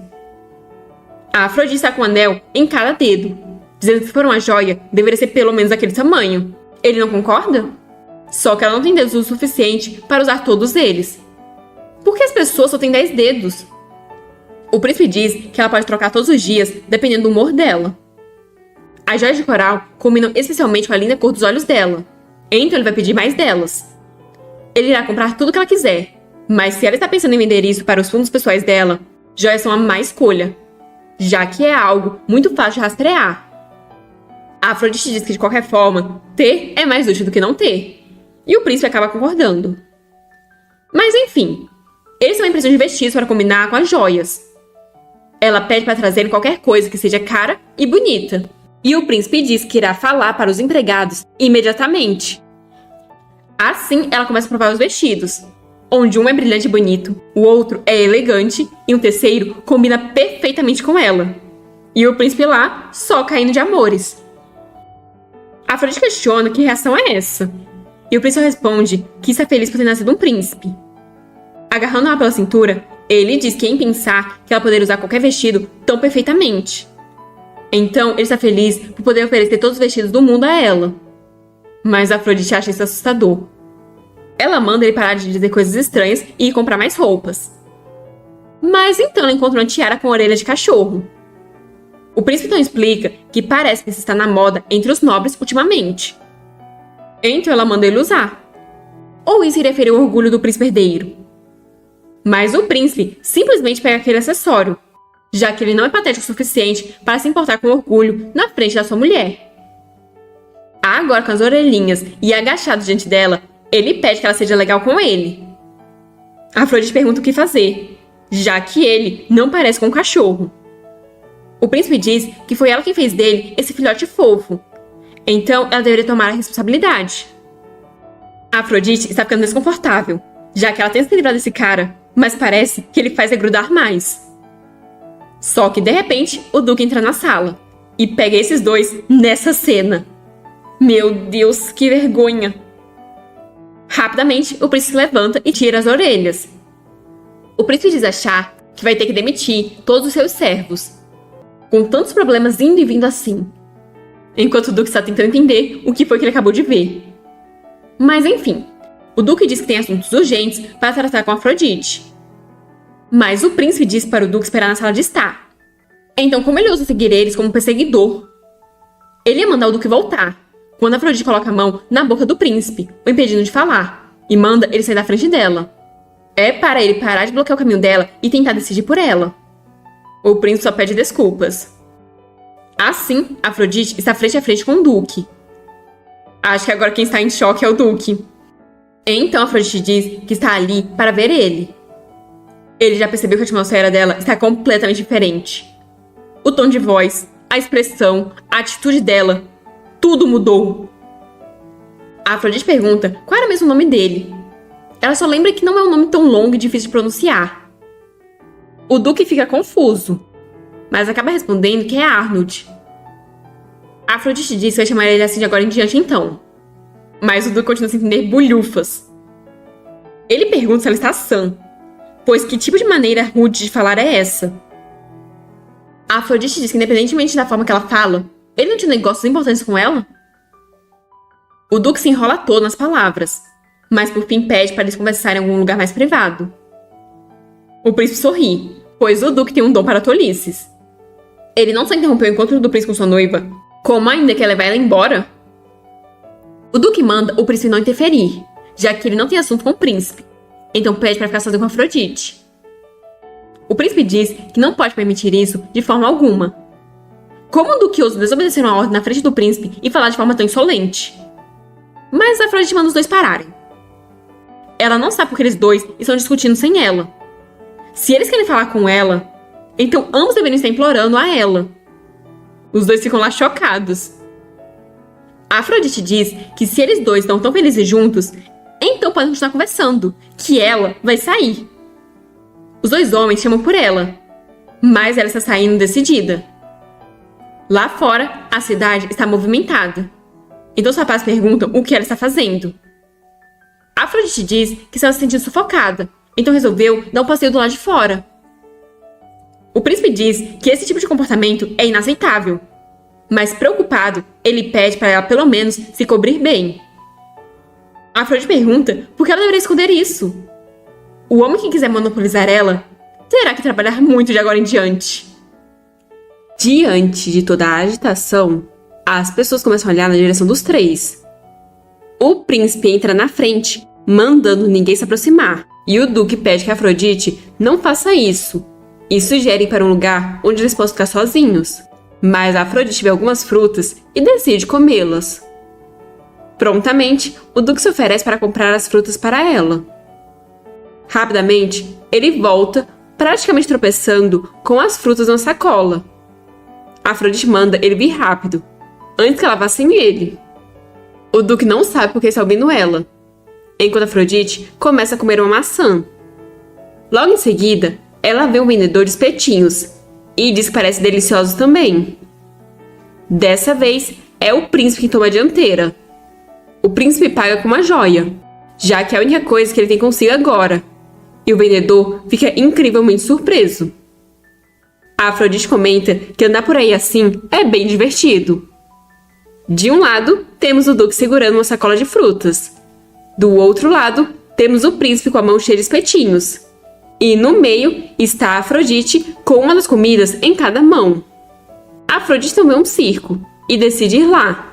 A Afrodite está com um anel em cada dedo, dizendo que se for uma joia, deveria ser pelo menos daquele tamanho. Ele não concorda? Só que ela não tem dedos o suficiente para usar todos eles. Por que as pessoas só têm 10 dedos? O príncipe diz que ela pode trocar todos os dias, dependendo do humor dela. As joias de coral combinam especialmente com a linda cor dos olhos dela, então ele vai pedir mais delas. Ele irá comprar tudo que ela quiser, mas se ela está pensando em vender isso para os fundos pessoais dela, joias são a má escolha, já que é algo muito fácil de rastrear. A Afrodite diz que, de qualquer forma, ter é mais útil do que não ter, e o príncipe acaba concordando. Mas enfim, eles também precisam de vestidos para combinar com as joias. Ela pede para trazerem qualquer coisa que seja cara e bonita, e o príncipe diz que irá falar para os empregados imediatamente. Assim, ela começa a provar os vestidos, onde um é brilhante e bonito, o outro é elegante e um terceiro combina perfeitamente com ela. E o príncipe lá só caindo de amores. A Afrodite questiona que reação é essa, e o príncipe responde que está feliz por ter nascido um príncipe. Agarrando ela pela cintura, ele diz que é impensar que ela poderia usar qualquer vestido tão perfeitamente. Então, ele está feliz por poder oferecer todos os vestidos do mundo a ela. Mas a Afrodite acha isso assustador. Ela manda ele parar de dizer coisas estranhas e ir comprar mais roupas. Mas então ela encontra uma tiara com orelha de cachorro. O príncipe então explica que parece que isso está na moda entre os nobres ultimamente. Então ela manda ele usar. Ou isso iria ferir o orgulho do príncipe herdeiro. Mas o príncipe simplesmente pega aquele acessório, já que ele não é patético o suficiente para se importar com orgulho na frente da sua mulher. Agora, com as orelhinhas e agachado diante dela, ele pede que ela seja legal com ele. A Afrodite pergunta o que fazer, já que ele não parece com um cachorro. O príncipe diz que foi ela quem fez dele esse filhote fofo, então ela deveria tomar a responsabilidade. A Afrodite está ficando desconfortável, já que ela tenta se livrar desse cara, mas parece que ele faz grudar mais. Só que, de repente, o Duque entra na sala e pega esses dois nessa cena. Meu Deus, que vergonha! Rapidamente, o príncipe levanta e tira as orelhas. O príncipe diz a Char que vai ter que demitir todos os seus servos, com tantos problemas indo e vindo assim. Enquanto o Duque está tentando entender o que foi que ele acabou de ver. Mas enfim, o Duque diz que tem assuntos urgentes para tratar com Afrodite. Mas o príncipe diz para o Duque esperar na sala de estar. Então, como ele ousa seguir eles como perseguidor, ele ia mandar o Duque voltar, quando Afrodite coloca a mão na boca do príncipe, o impedindo de falar, e manda ele sair da frente dela. É para ele parar de bloquear o caminho dela e tentar decidir por ela. O príncipe só pede desculpas. Assim, Afrodite está frente a frente com o Duque. Acho que agora quem está em choque é o Duque. Então Afrodite diz que está ali para ver ele. Ele já percebeu que a atmosfera dela está completamente diferente. O tom de voz, a expressão, a atitude dela, tudo mudou. A Afrodite pergunta qual era mesmo o nome dele. Ela só lembra que não é um nome tão longo e difícil de pronunciar. O Duque fica confuso, mas acaba respondendo que é Arnold. A Afrodite diz que vai chamar ele assim de agora em diante então. Mas o Duque continua sem entender bulhufas. Ele pergunta se ela está sã, pois que tipo de maneira rude de falar é essa? A Afrodite diz que independentemente da forma que ela fala, ele não tinha negócios importantes com ela? O Duque se enrola todo nas palavras, mas por fim pede para eles conversarem em algum lugar mais privado. O príncipe sorri, pois o Duque tem um dom para tolices. Ele não só interrompeu o encontro do príncipe com sua noiva, como ainda quer levar ela embora. O Duque manda o príncipe não interferir, já que ele não tem assunto com o príncipe, então pede para ficar sozinho com Afrodite. O príncipe diz que não pode permitir isso de forma alguma. Como o Duque ousa desobedecer uma ordem na frente do príncipe e falar de forma tão insolente? Mas Afrodite manda os dois pararem. Ela não sabe porque eles dois estão discutindo sem ela. Se eles querem falar com ela, então ambos deveriam estar implorando a ela. Os dois ficam lá chocados. A Afrodite diz que se eles dois estão tão felizes juntos, então podem continuar conversando, que ela vai sair. Os dois homens chamam por ela, mas ela está saindo decidida. Lá fora, a cidade está movimentada. Então os rapazes perguntam o que ela está fazendo. A Afrodite diz que estava se sentindo sufocada, então resolveu dar um passeio do lado de fora. O príncipe diz que esse tipo de comportamento é inaceitável, mas preocupado, ele pede para ela pelo menos se cobrir bem. A Afrodite pergunta por que ela deveria esconder isso. O homem que quiser monopolizar ela terá que trabalhar muito de agora em diante. Diante de toda a agitação, as pessoas começam a olhar na direção dos três. O príncipe entra na frente, mandando ninguém se aproximar, e o Duque pede que Afrodite não faça isso e sugere ir para um lugar onde eles possam ficar sozinhos. Mas a Afrodite vê algumas frutas e decide comê-las. Prontamente, o Duque se oferece para comprar as frutas para ela. Rapidamente, ele volta, praticamente tropeçando com as frutas na sacola. A Afrodite manda ele vir rápido, antes que ela vá sem ele. O Duque não sabe por que está ouvindo ela, enquanto Afrodite começa a comer uma maçã. Logo em seguida, ela vê um vendedor de espetinhos e diz que parece deliciosos também. Dessa vez, é o príncipe que toma a dianteira. O príncipe paga com uma joia, já que é a única coisa que ele tem consigo agora, e o vendedor fica incrivelmente surpreso. A Afrodite comenta que andar por aí assim é bem divertido. De um lado, temos o Duque segurando uma sacola de frutas. Do outro lado, temos o príncipe com a mão cheia de espetinhos. E no meio está a Afrodite com uma das comidas em cada mão. A Afrodite também é um circo e decide ir lá.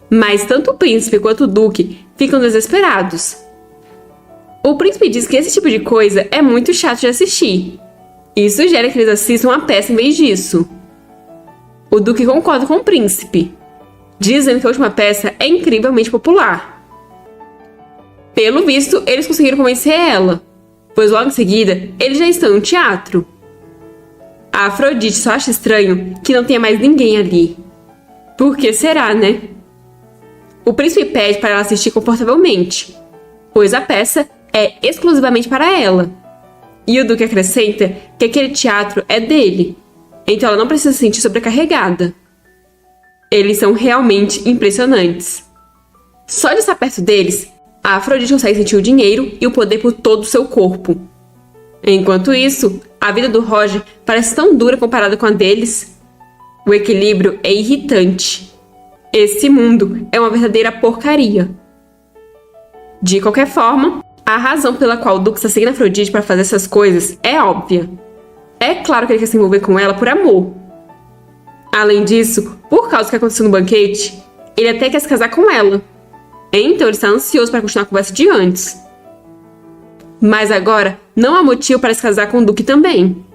Mas tanto o príncipe quanto o Duque ficam desesperados. O príncipe diz que esse tipo de coisa é muito chato de assistir e sugere que eles assistam a peça em vez disso. O Duque concorda com o príncipe, dizendo que a última peça é incrivelmente popular. Pelo visto, eles conseguiram convencer ela, pois logo em seguida eles já estão no teatro. A Afrodite só acha estranho que não tenha mais ninguém ali. Por que será, né? O príncipe pede para ela assistir confortavelmente, pois a peça é exclusivamente para ela. E o Duque acrescenta que aquele teatro é dele, então ela não precisa se sentir sobrecarregada. Eles são realmente impressionantes. Só de estar perto deles, a Afrodite consegue sentir o dinheiro e o poder por todo o seu corpo. Enquanto isso, a vida do Roger parece tão dura comparada com a deles. O equilíbrio é irritante. Esse mundo é uma verdadeira porcaria. De qualquer forma, a razão pela qual o Duque está seguindo a Afrodite para fazer essas coisas é óbvia. É claro que ele quer se envolver com ela por amor. Além disso, por causa do que aconteceu no banquete, ele até quer se casar com ela. Então ele está ansioso para continuar a conversa de antes. Mas agora, não há motivo para se casar com o Duque também.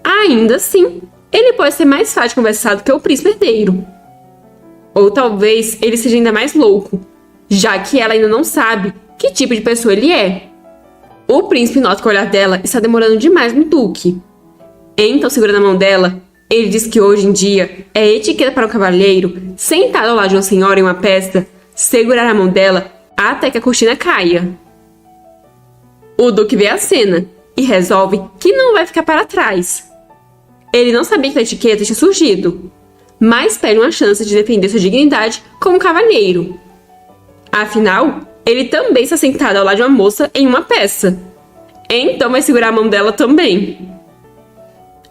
Ainda assim, ele pode ser mais fácil de conversar do que o príncipe herdeiro. Ou talvez ele seja ainda mais louco, já que ela ainda não sabe que tipo de pessoa ele é. O príncipe nota que o olhar dela está demorando demais no Duque. Então, segurando a mão dela, ele diz que hoje em dia é etiqueta para um cavalheiro, sentado ao lado de uma senhora em uma festa, segurar a mão dela até que a cortina caia. O Duque vê a cena e resolve que não vai ficar para trás. Ele não sabia que a etiqueta tinha surgido, mas pede uma chance de defender sua dignidade como cavalheiro. Afinal, ele também está sentado ao lado de uma moça em uma peça. Então vai segurar a mão dela também.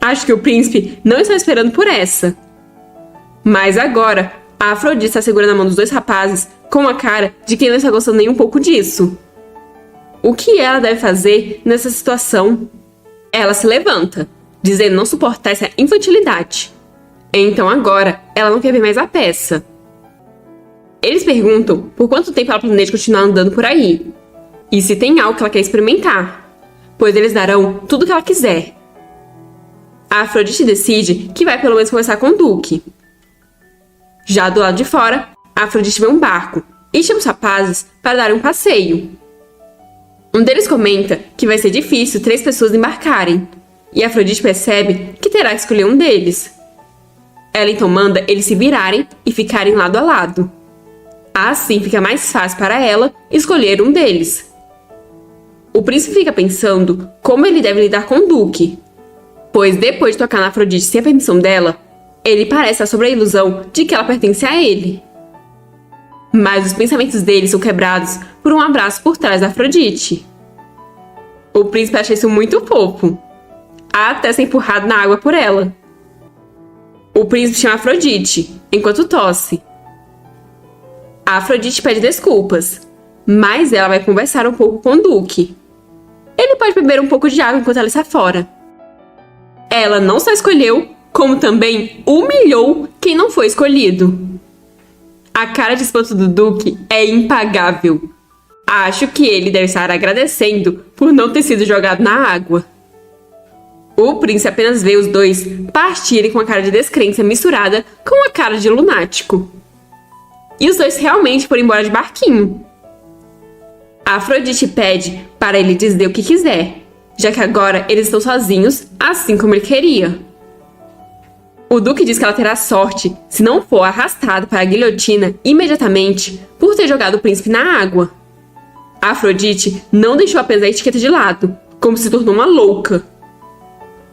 Acho que o príncipe não está esperando por essa. Mas agora, a Afrodite está segurando a mão dos dois rapazes com a cara de quem não está gostando nem um pouco disso. O que ela deve fazer nessa situação? Ela se levanta, dizendo não suportar essa infantilidade. Então agora, ela não quer ver mais a peça. Eles perguntam por quanto tempo ela planeja continuar andando por aí. E se tem algo que ela quer experimentar. Pois eles darão tudo o que ela quiser. A Afrodite decide que vai pelo menos conversar com o Duque. Já do lado de fora, a Afrodite vê um barco e chama os rapazes para dar um passeio. Um deles comenta que vai ser difícil 3 pessoas embarcarem. E a Afrodite percebe que terá que escolher um deles. Ela então manda eles se virarem e ficarem lado a lado. Assim fica mais fácil para ela escolher um deles. O príncipe fica pensando como ele deve lidar com o Duque, pois depois de tocar na Afrodite sem a permissão dela, ele parece estar sobre a ilusão de que ela pertence a ele. Mas os pensamentos dele são quebrados por um abraço por trás da Afrodite. O príncipe acha isso muito fofo, até ser empurrado na água por ela. O príncipe chama Afrodite, enquanto tosse. A Afrodite pede desculpas, mas ela vai conversar um pouco com o Duque. Ele pode beber um pouco de água enquanto ela está fora. Ela não só escolheu, como também humilhou quem não foi escolhido. A cara de espanto do Duque é impagável. Acho que ele deve estar agradecendo por não ter sido jogado na água. O príncipe apenas vê os dois partirem com a cara de descrença misturada com a cara de lunático. E os dois realmente foram embora de barquinho. A Afrodite pede para ele dizer o que quiser, já que agora eles estão sozinhos, assim como ele queria. O Duque diz que ela terá sorte se não for arrastada para a guilhotina imediatamente por ter jogado o príncipe na água. A Afrodite não deixou apenas a etiqueta de lado, como se tornou uma louca.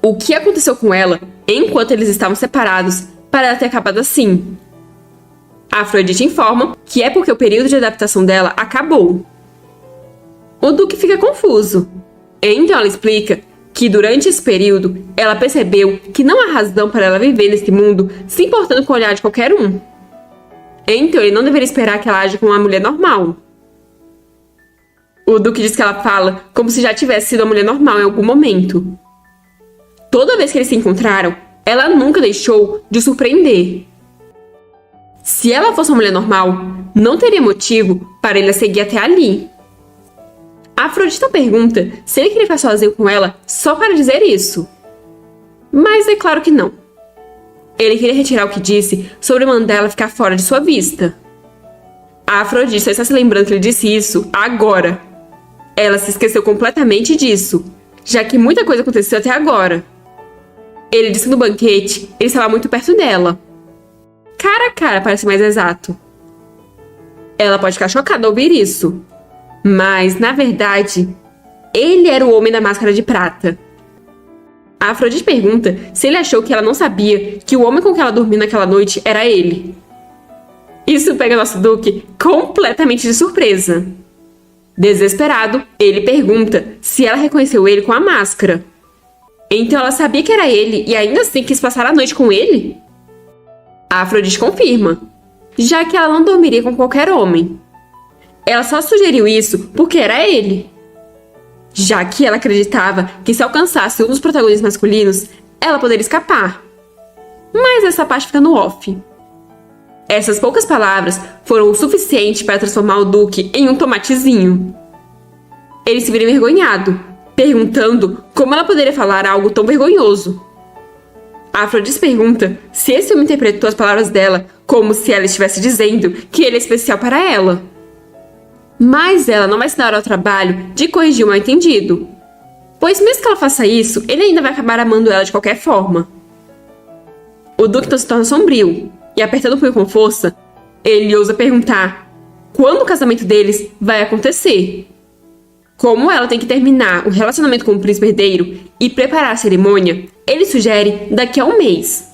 O que aconteceu com ela enquanto eles estavam separados para ela ter acabado assim? A Afrodite informa que é porque o período de adaptação dela acabou. O Duque fica confuso. Então ela explica que durante esse período ela percebeu que não há razão para ela viver nesse mundo se importando com o olhar de qualquer um. Então ele não deveria esperar que ela age como uma mulher normal. O Duque diz que ela fala como se já tivesse sido uma mulher normal em algum momento. Toda vez que eles se encontraram, ela nunca deixou de o surpreender. Se ela fosse uma mulher normal, não teria motivo para ele a seguir até ali. A Afrodite pergunta se ele queria ficar sozinho com ela só para dizer isso. Mas é claro que não. Ele queria retirar o que disse sobre mandar ela ficar fora de sua vista. A Afrodite só está se lembrando que ele disse isso agora. Ela se esqueceu completamente disso, já que muita coisa aconteceu até agora. Ele disse que no banquete ele estava muito perto dela. Cara a cara parece mais exato. Ela pode ficar chocada ao ouvir isso. Mas, na verdade, ele era o homem da máscara de prata. A Afrodite pergunta se ele achou que ela não sabia que o homem com que ela dormiu naquela noite era ele. Isso pega nosso Duque completamente de surpresa. Desesperado, ele pergunta se ela reconheceu ele com a máscara. Então ela sabia que era ele e ainda assim quis passar a noite com ele? A Afrodite confirma, já que ela não dormiria com qualquer homem. Ela só sugeriu isso porque era ele. Já que ela acreditava que se alcançasse um dos protagonistas masculinos, ela poderia escapar. Mas essa parte fica no off. Essas poucas palavras foram o suficiente para transformar o Duque em um tomatezinho. Ele se vira envergonhado, perguntando como ela poderia falar algo tão vergonhoso. A Afrodite pergunta se esse homem interpretou as palavras dela como se ela estivesse dizendo que ele é especial para ela. Mas ela não vai se dar ao trabalho de corrigir o mal-entendido, pois mesmo que ela faça isso, ele ainda vai acabar amando ela de qualquer forma. O Duque então se torna sombrio, e apertando o punho com força, ele ousa perguntar quando o casamento deles vai acontecer. Como ela tem que terminar o relacionamento com o príncipe herdeiro e preparar a cerimônia, ele sugere daqui a um mês.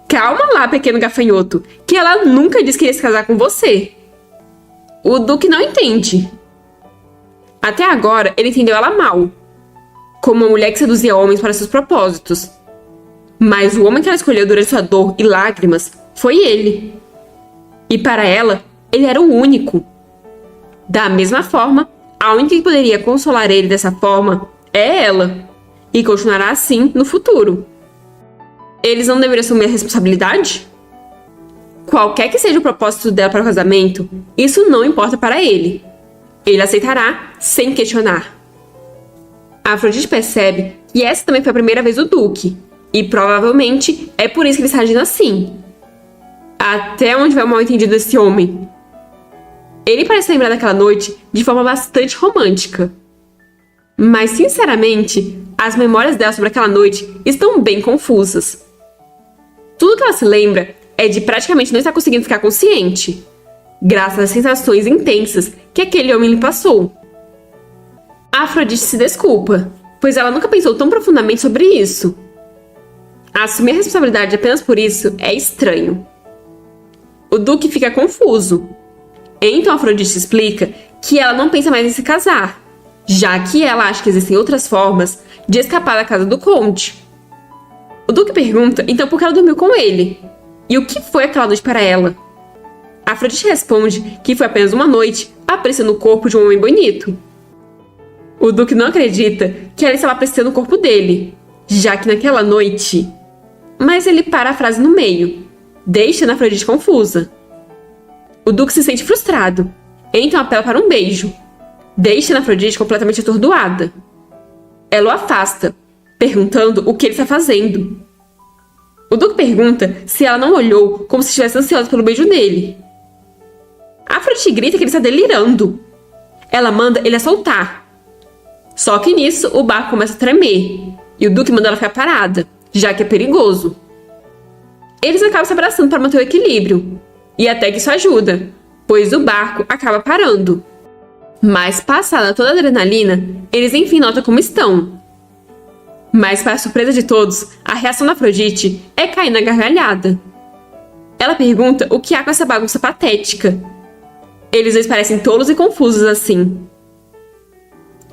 Calma lá, pequeno gafanhoto, que ela nunca disse que iria se casar com você. O Duque não entende. Até agora, ele entendeu ela mal, como uma mulher que seduzia homens para seus propósitos. Mas o homem que ela escolheu durante sua dor e lágrimas foi ele. E para ela, ele era o único. Da mesma forma, a única que poderia consolar ele dessa forma é ela. E continuará assim no futuro. Eles não deveriam assumir a responsabilidade? Qualquer que seja o propósito dela para o casamento, isso não importa para ele. Ele aceitará sem questionar. A Afrodite percebe que essa também foi a primeira vez do Duque. E provavelmente é por isso que ele está agindo assim. Até onde vai o mal-entendido desse homem? Ele parece lembrar daquela noite de forma bastante romântica. Mas, sinceramente, as memórias dela sobre aquela noite estão bem confusas. Tudo que ela se lembra é de praticamente não estar conseguindo ficar consciente, graças às sensações intensas que aquele homem lhe passou. A Afrodite se desculpa, pois ela nunca pensou tão profundamente sobre isso. Assumir a responsabilidade apenas por isso é estranho. O Duque fica confuso. Então Afrodite explica que ela não pensa mais em se casar, já que ela acha que existem outras formas de escapar da casa do conde. O Duque pergunta então por que ela dormiu com ele, e o que foi aquela noite para ela. Afrodite responde que foi apenas uma noite apreciando o corpo de um homem bonito. O Duque não acredita que ela estava apreciando o corpo dele, já que naquela noite... Mas ele para a frase no meio, deixando a Afrodite confusa. O Duque se sente frustrado, então apela para um beijo, deixando a Afrodite completamente atordoada. Ela o afasta, perguntando o que ele está fazendo. O Duque pergunta se ela não olhou como se estivesse ansiosa pelo beijo dele. A Afrodite grita que ele está delirando. Ela manda ele a soltar. Só que nisso o barco começa a tremer, e o Duque manda ela ficar parada, já que é perigoso. Eles acabam se abraçando para manter o equilíbrio, e até que isso ajuda, pois o barco acaba parando. Mas passada toda a adrenalina, eles enfim notam como estão. Mas para a surpresa de todos, a reação da Afrodite é cair na gargalhada. Ela pergunta o que há com essa bagunça patética. Eles dois parecem tolos e confusos assim.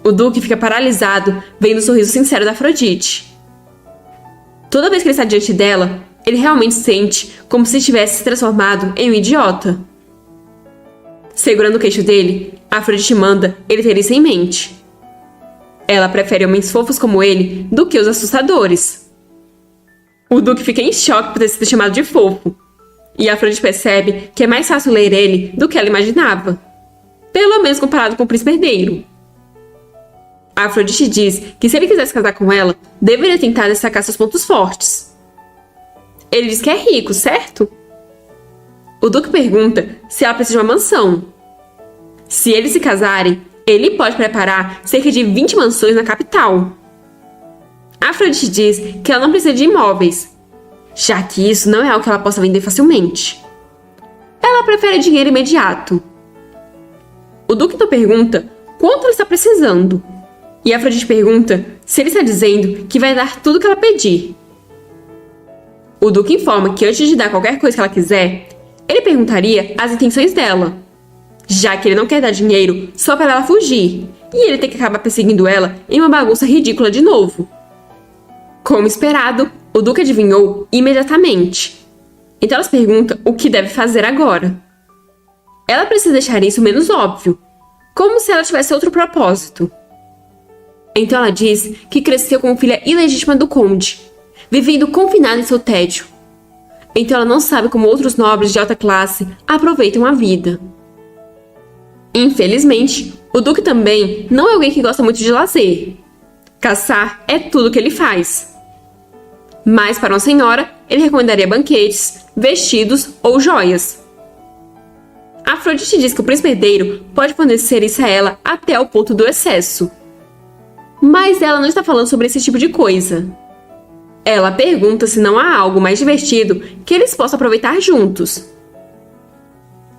O Duque fica paralisado, vendo o sorriso sincero da Afrodite. Toda vez que ele está diante dela, ele realmente sente como se tivesse se transformado em um idiota. Segurando o queixo dele, a Afrodite manda ele ter isso em mente. Ela prefere homens fofos como ele do que os assustadores. O Duque fica em choque por ter sido chamado de fofo, e a Afrodite percebe que é mais fácil ler ele do que ela imaginava, pelo menos comparado com o príncipe herdeiro. A Afrodite diz que se ele quisesse casar com ela, deveria tentar destacar seus pontos fortes. Ele diz que é rico, certo? O Duque pergunta se ela precisa de uma mansão. Se eles se casarem, ele pode preparar cerca de 20 mansões na capital. A Afrodite diz que ela não precisa de imóveis, já que isso não é algo que ela possa vender facilmente. Ela prefere dinheiro imediato. O Duque então pergunta quanto ela está precisando, E Afrodite pergunta se ele está dizendo que vai dar tudo o que ela pedir. O Duque informa que antes de dar qualquer coisa que ela quiser, ele perguntaria as intenções dela, já que ele não quer dar dinheiro só para ela fugir, e ele tem que acabar perseguindo ela em uma bagunça ridícula de novo. Como esperado, o Duque adivinhou imediatamente. Então elas perguntam o que deve fazer agora. Ela precisa deixar isso menos óbvio, como se ela tivesse outro propósito. Então ela diz que cresceu como filha ilegítima do conde, vivendo confinada em seu tédio. Então ela não sabe como outros nobres de alta classe aproveitam a vida. Infelizmente, o Duque também não é alguém que gosta muito de lazer. Caçar é tudo que ele faz. Mas para uma senhora, ele recomendaria banquetes, vestidos ou joias. Afrodite diz que o príncipe herdeiro pode fornecer isso a ela até o ponto do excesso. Mas ela não está falando sobre esse tipo de coisa. Ela pergunta se não há algo mais divertido que eles possam aproveitar juntos.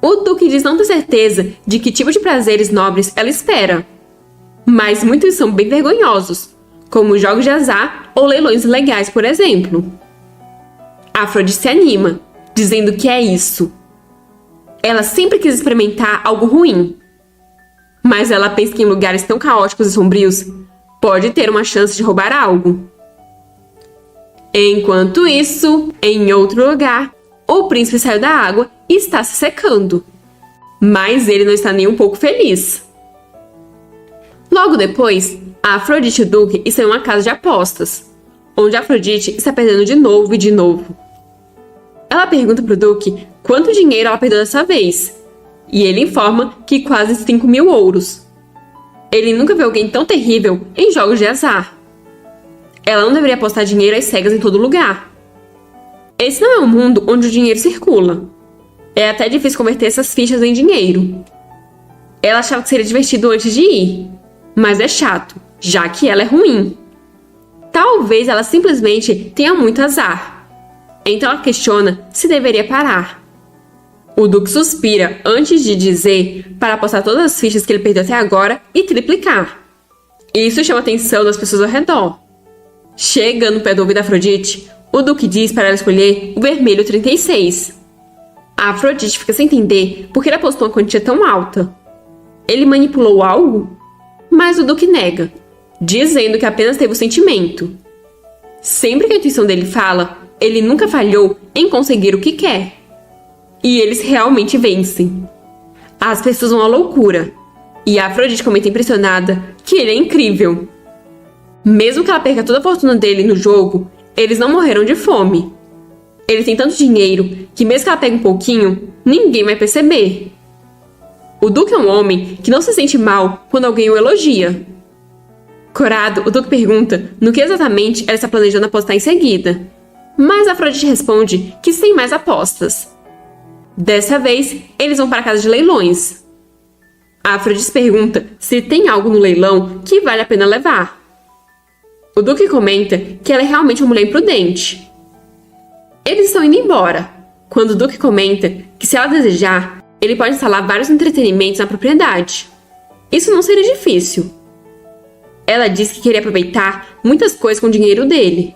O Duque diz não ter certeza de que tipo de prazeres nobres ela espera. Mas muitos são bem vergonhosos, como jogos de azar ou leilões ilegais, por exemplo. Afrodite se anima, dizendo que é isso. Ela sempre quis experimentar algo ruim. Mas ela pensa que em lugares tão caóticos e sombrios, pode ter uma chance de roubar algo. Enquanto isso, em outro lugar, o príncipe saiu da água e está se secando. Mas ele não está nem um pouco feliz. Logo depois, a Afrodite e o Duque estão em uma casa de apostas, onde a Afrodite está perdendo de novo e de novo. Ela pergunta para o Duque quanto dinheiro ela perdeu dessa vez, e ele informa que quase 5.000 ouros. Ele nunca viu alguém tão terrível em jogos de azar. Ela não deveria apostar dinheiro às cegas em todo lugar. Esse não é um mundo onde o dinheiro circula. É até difícil converter essas fichas em dinheiro. Ela achava que seria divertido antes de ir, mas é chato, já que ela é ruim. Talvez ela simplesmente tenha muito azar. Então ela questiona se deveria parar. O Duque suspira antes de dizer para apostar todas as fichas que ele perdeu até agora e triplicar. Isso chama a atenção das pessoas ao redor. Chegando perto do ouvido da Afrodite, o Duque diz para ela escolher o vermelho 36. A Afrodite fica sem entender por que ele apostou uma quantia tão alta. Ele manipulou algo? Mas o Duque nega, dizendo que apenas teve o sentimento. Sempre que a intuição dele fala, ele nunca falhou em conseguir o que quer. E eles realmente vencem. As pessoas vão à loucura. E a Afrodite comenta impressionada que ele é incrível. Mesmo que ela perca toda a fortuna dele no jogo, eles não morreram de fome. Ele tem tanto dinheiro que mesmo que ela pegue um pouquinho, ninguém vai perceber. O Duque é um homem que não se sente mal quando alguém o elogia. Corado, o Duque pergunta no que exatamente ela está planejando apostar em seguida. Mas a Afrodite responde que sem mais apostas. Dessa vez, eles vão para a casa de leilões. A Afrodite pergunta se tem algo no leilão que vale a pena levar. O Duque comenta que ela é realmente uma mulher imprudente. Eles estão indo embora, quando o Duque comenta que se ela desejar, ele pode instalar vários entretenimentos na propriedade. Isso não seria difícil. Ela diz que queria aproveitar muitas coisas com o dinheiro dele.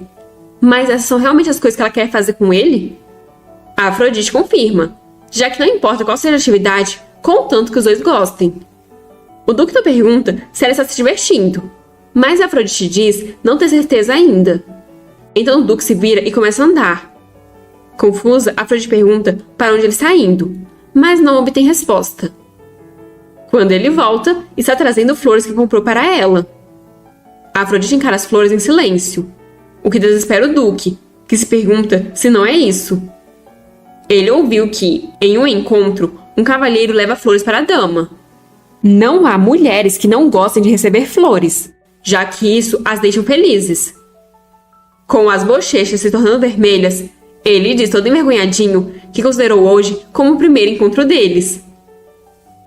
Mas essas são realmente as coisas que ela quer fazer com ele? A Afrodite confirma, já que não importa qual seja a atividade, contanto que os dois gostem. O Duque não pergunta se ela está se divertindo, mas a Afrodite diz não ter certeza ainda. Então o Duque se vira e começa a andar. Confusa, a Afrodite pergunta para onde ele está indo, mas não obtém resposta. Quando ele volta, está trazendo flores que comprou para ela. A Afrodite encara as flores em silêncio, o que desespera o Duque, que se pergunta se não é isso. Ele ouviu que, em um encontro, um cavalheiro leva flores para a dama. Não há mulheres que não gostem de receber flores, já que isso as deixa felizes. Com as bochechas se tornando vermelhas, ele diz todo envergonhadinho que considerou hoje como o primeiro encontro deles.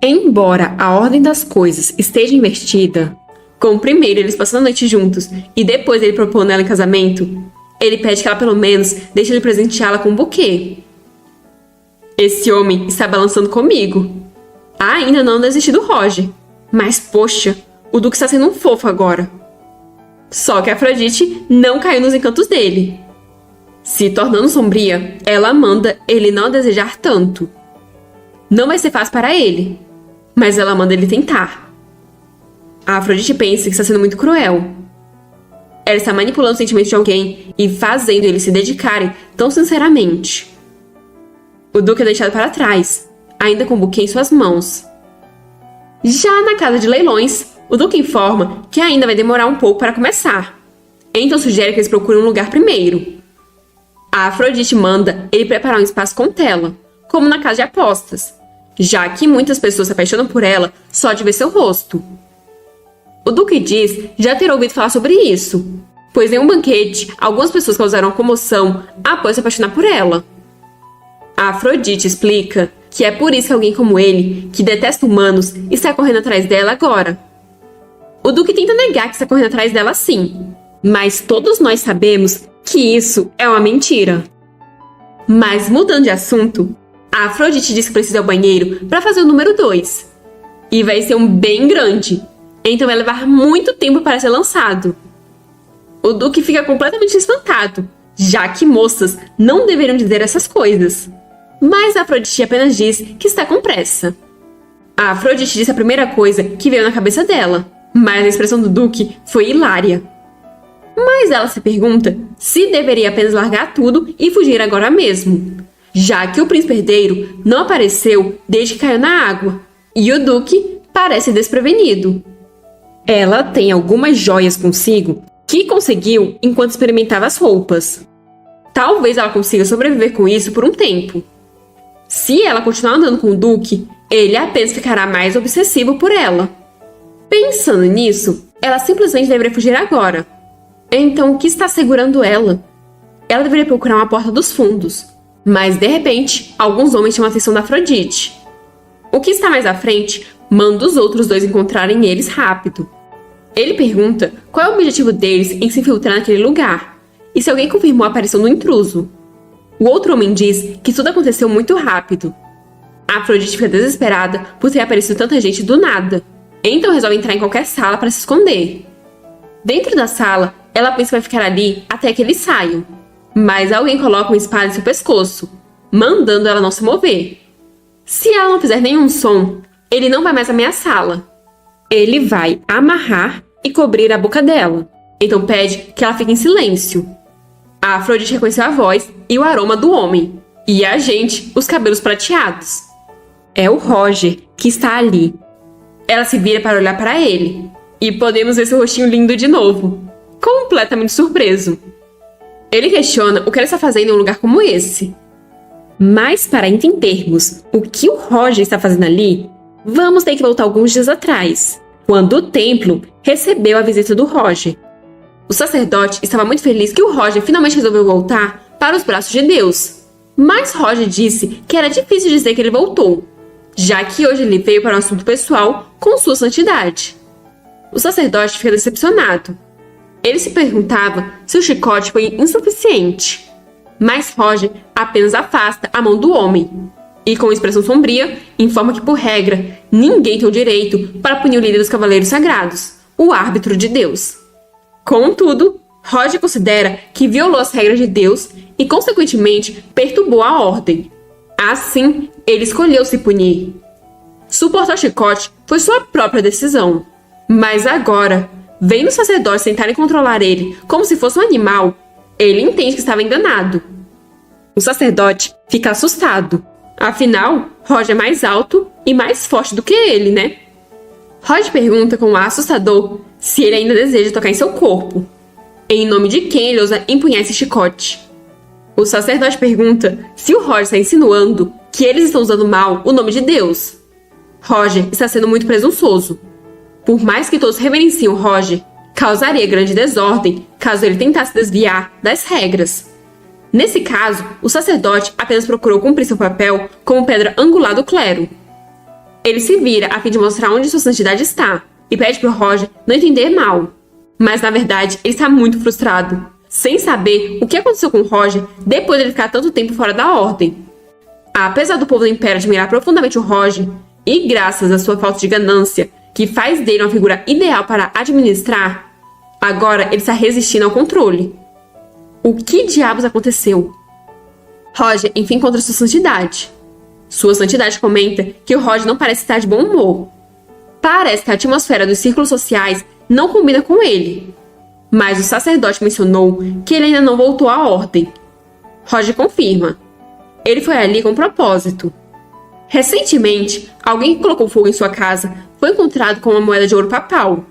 Embora a ordem das coisas esteja invertida, com primeiro eles passando a noite juntos e depois ele propondo ela em casamento, ele pede que ela pelo menos deixe ele presenteá-la com um buquê. Esse homem está balançando comigo. Ainda não desisti do Roger, mas poxa, O Duque está sendo um fofo agora. Só que Afrodite não caiu nos encantos dele. Se tornando sombria, ela manda ele não desejar tanto. Não vai ser fácil para ele, mas ela manda ele tentar. A Afrodite pensa que está sendo muito cruel. Ela está manipulando os sentimentos de alguém e fazendo eles se dedicarem tão sinceramente. O Duque é deixado para trás, ainda com o buquê em suas mãos. Já na casa de leilões, o Duque informa que ainda vai demorar um pouco para começar. Então sugere que eles procurem um lugar primeiro. A Afrodite manda ele preparar um espaço com tela, como na casa de apostas, já que muitas pessoas se apaixonam por ela só de ver seu rosto. O Duque diz já ter ouvido falar sobre isso, pois em um banquete, algumas pessoas causaram comoção após se apaixonar por ela. A Afrodite explica que é por isso que alguém como ele, que detesta humanos, está correndo atrás dela agora. O Duque tenta negar que está correndo atrás dela sim, mas todos nós sabemos que isso é uma mentira. Mas mudando de assunto, a Afrodite diz que precisa ir ao banheiro para fazer o número 2. E vai ser um bem grande, então vai levar muito tempo para ser lançado. O Duque fica completamente espantado, já que moças não deveriam dizer essas coisas. Mas a Afrodite apenas diz que está com pressa. A Afrodite disse a primeira coisa que veio na cabeça dela, mas a expressão do Duque foi hilária. Mas ela se pergunta se deveria apenas largar tudo e fugir agora mesmo, já que o príncipe herdeiro não apareceu desde que caiu na água, e o Duque parece desprevenido. Ela tem algumas joias consigo que conseguiu enquanto experimentava as roupas. Talvez ela consiga sobreviver com isso por um tempo. Se ela continuar andando com o Duque, ele apenas ficará mais obsessivo por ela. Pensando nisso, ela simplesmente deveria fugir agora. Então, o que está segurando ela? Ela deveria procurar uma porta dos fundos, mas de repente, alguns homens chamam a atenção da Afrodite. O que está mais à frente manda os outros dois encontrarem eles rápido. Ele pergunta qual é o objetivo deles em se infiltrar naquele lugar, e se alguém confirmou a aparição do intruso. O outro homem diz que tudo aconteceu muito rápido. A Afrodite fica desesperada por ter aparecido tanta gente do nada, então resolve entrar em qualquer sala para se esconder. Dentro da sala, ela pensa que vai ficar ali até que eles saiam, mas alguém coloca uma espada em seu pescoço, mandando ela não se mover. Se ela não fizer nenhum som, ele não vai mais ameaçá-la. Ele vai amarrar e cobrir a boca dela, então pede que ela fique em silêncio. A Afrodite reconheceu a voz e o aroma do homem, e a gente, os cabelos prateados. É o Roger que está ali. Ela se vira para olhar para ele, e podemos ver seu rostinho lindo de novo, completamente surpreso. Ele questiona o que ela está fazendo em um lugar como esse. Mas para entendermos o que o Roger está fazendo ali, vamos ter que voltar alguns dias atrás, quando o templo recebeu a visita do Roger. O sacerdote estava muito feliz que o Roger finalmente resolveu voltar para os braços de Deus. Mas Roger disse que era difícil dizer que ele voltou, já que hoje ele veio para um assunto pessoal com sua santidade. O sacerdote fica decepcionado. Ele se perguntava se o chicote foi insuficiente. Mas Roger apenas afasta a mão do homem e, com expressão sombria, informa que, por regra, ninguém tem o direito para punir o líder dos Cavaleiros Sagrados, o árbitro de Deus. Contudo, Roger considera que violou as regras de Deus e, consequentemente, perturbou a ordem. Assim, ele escolheu se punir. Suportar o chicote foi sua própria decisão. Mas agora, vendo os sacerdotes tentarem controlar ele como se fosse um animal, ele entende que estava enganado. O sacerdote fica assustado. Afinal, Roger é mais alto e mais forte do que ele, né? Roger pergunta com um ar assustador se ele ainda deseja tocar em seu corpo. Em nome de quem ele ousa empunhar esse chicote? O sacerdote pergunta se o Roger está insinuando que eles estão usando mal o nome de Deus. Roger está sendo muito presunçoso. Por mais que todos reverenciem o Roger, causaria grande desordem caso ele tentasse desviar das regras. Nesse caso, o sacerdote apenas procurou cumprir seu papel como pedra angular do clero. Ele se vira a fim de mostrar onde sua santidade está e pede para o Roger não entender mal. Mas, na verdade, ele está muito frustrado, sem saber o que aconteceu com o Roger depois de ele ficar tanto tempo fora da ordem. Apesar do povo do Império admirar profundamente o Roger, e graças à sua falta de ganância, que faz dele uma figura ideal para administrar, agora ele está resistindo ao controle. O que diabos aconteceu? Roger enfim encontra sua santidade. Sua santidade comenta que o Roger não parece estar de bom humor. Parece que a atmosfera dos círculos sociais não combina com ele. Mas o sacerdote mencionou que ele ainda não voltou à ordem. Roger confirma. Ele foi ali com propósito. Recentemente, alguém que colocou fogo em sua casa foi encontrado com uma moeda de ouro papal.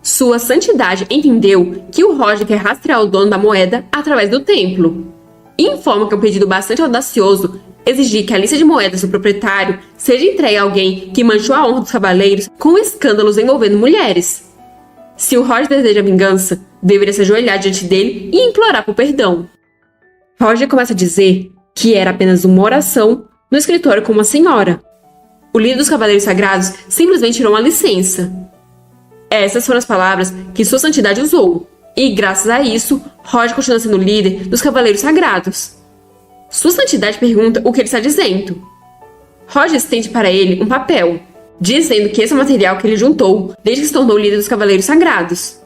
Sua santidade entendeu que o Roger quer rastrear o dono da moeda através do templo. E informa que é um pedido bastante audacioso exigir que a lista de moedas do proprietário seja entregue a alguém que manchou a honra dos cavaleiros com escândalos envolvendo mulheres. Se o Roger deseja vingança, deveria se ajoelhar diante dele e implorar por perdão. Roger começa a dizer que era apenas uma oração no escritório com uma senhora. O líder dos Cavaleiros Sagrados simplesmente tirou uma licença. Essas foram as palavras que sua santidade usou, e graças a isso, Roger continua sendo líder dos Cavaleiros Sagrados. Sua santidade pergunta o que ele está dizendo. Roger estende para ele um papel, dizendo que esse é o material que ele juntou desde que se tornou líder dos Cavaleiros Sagrados.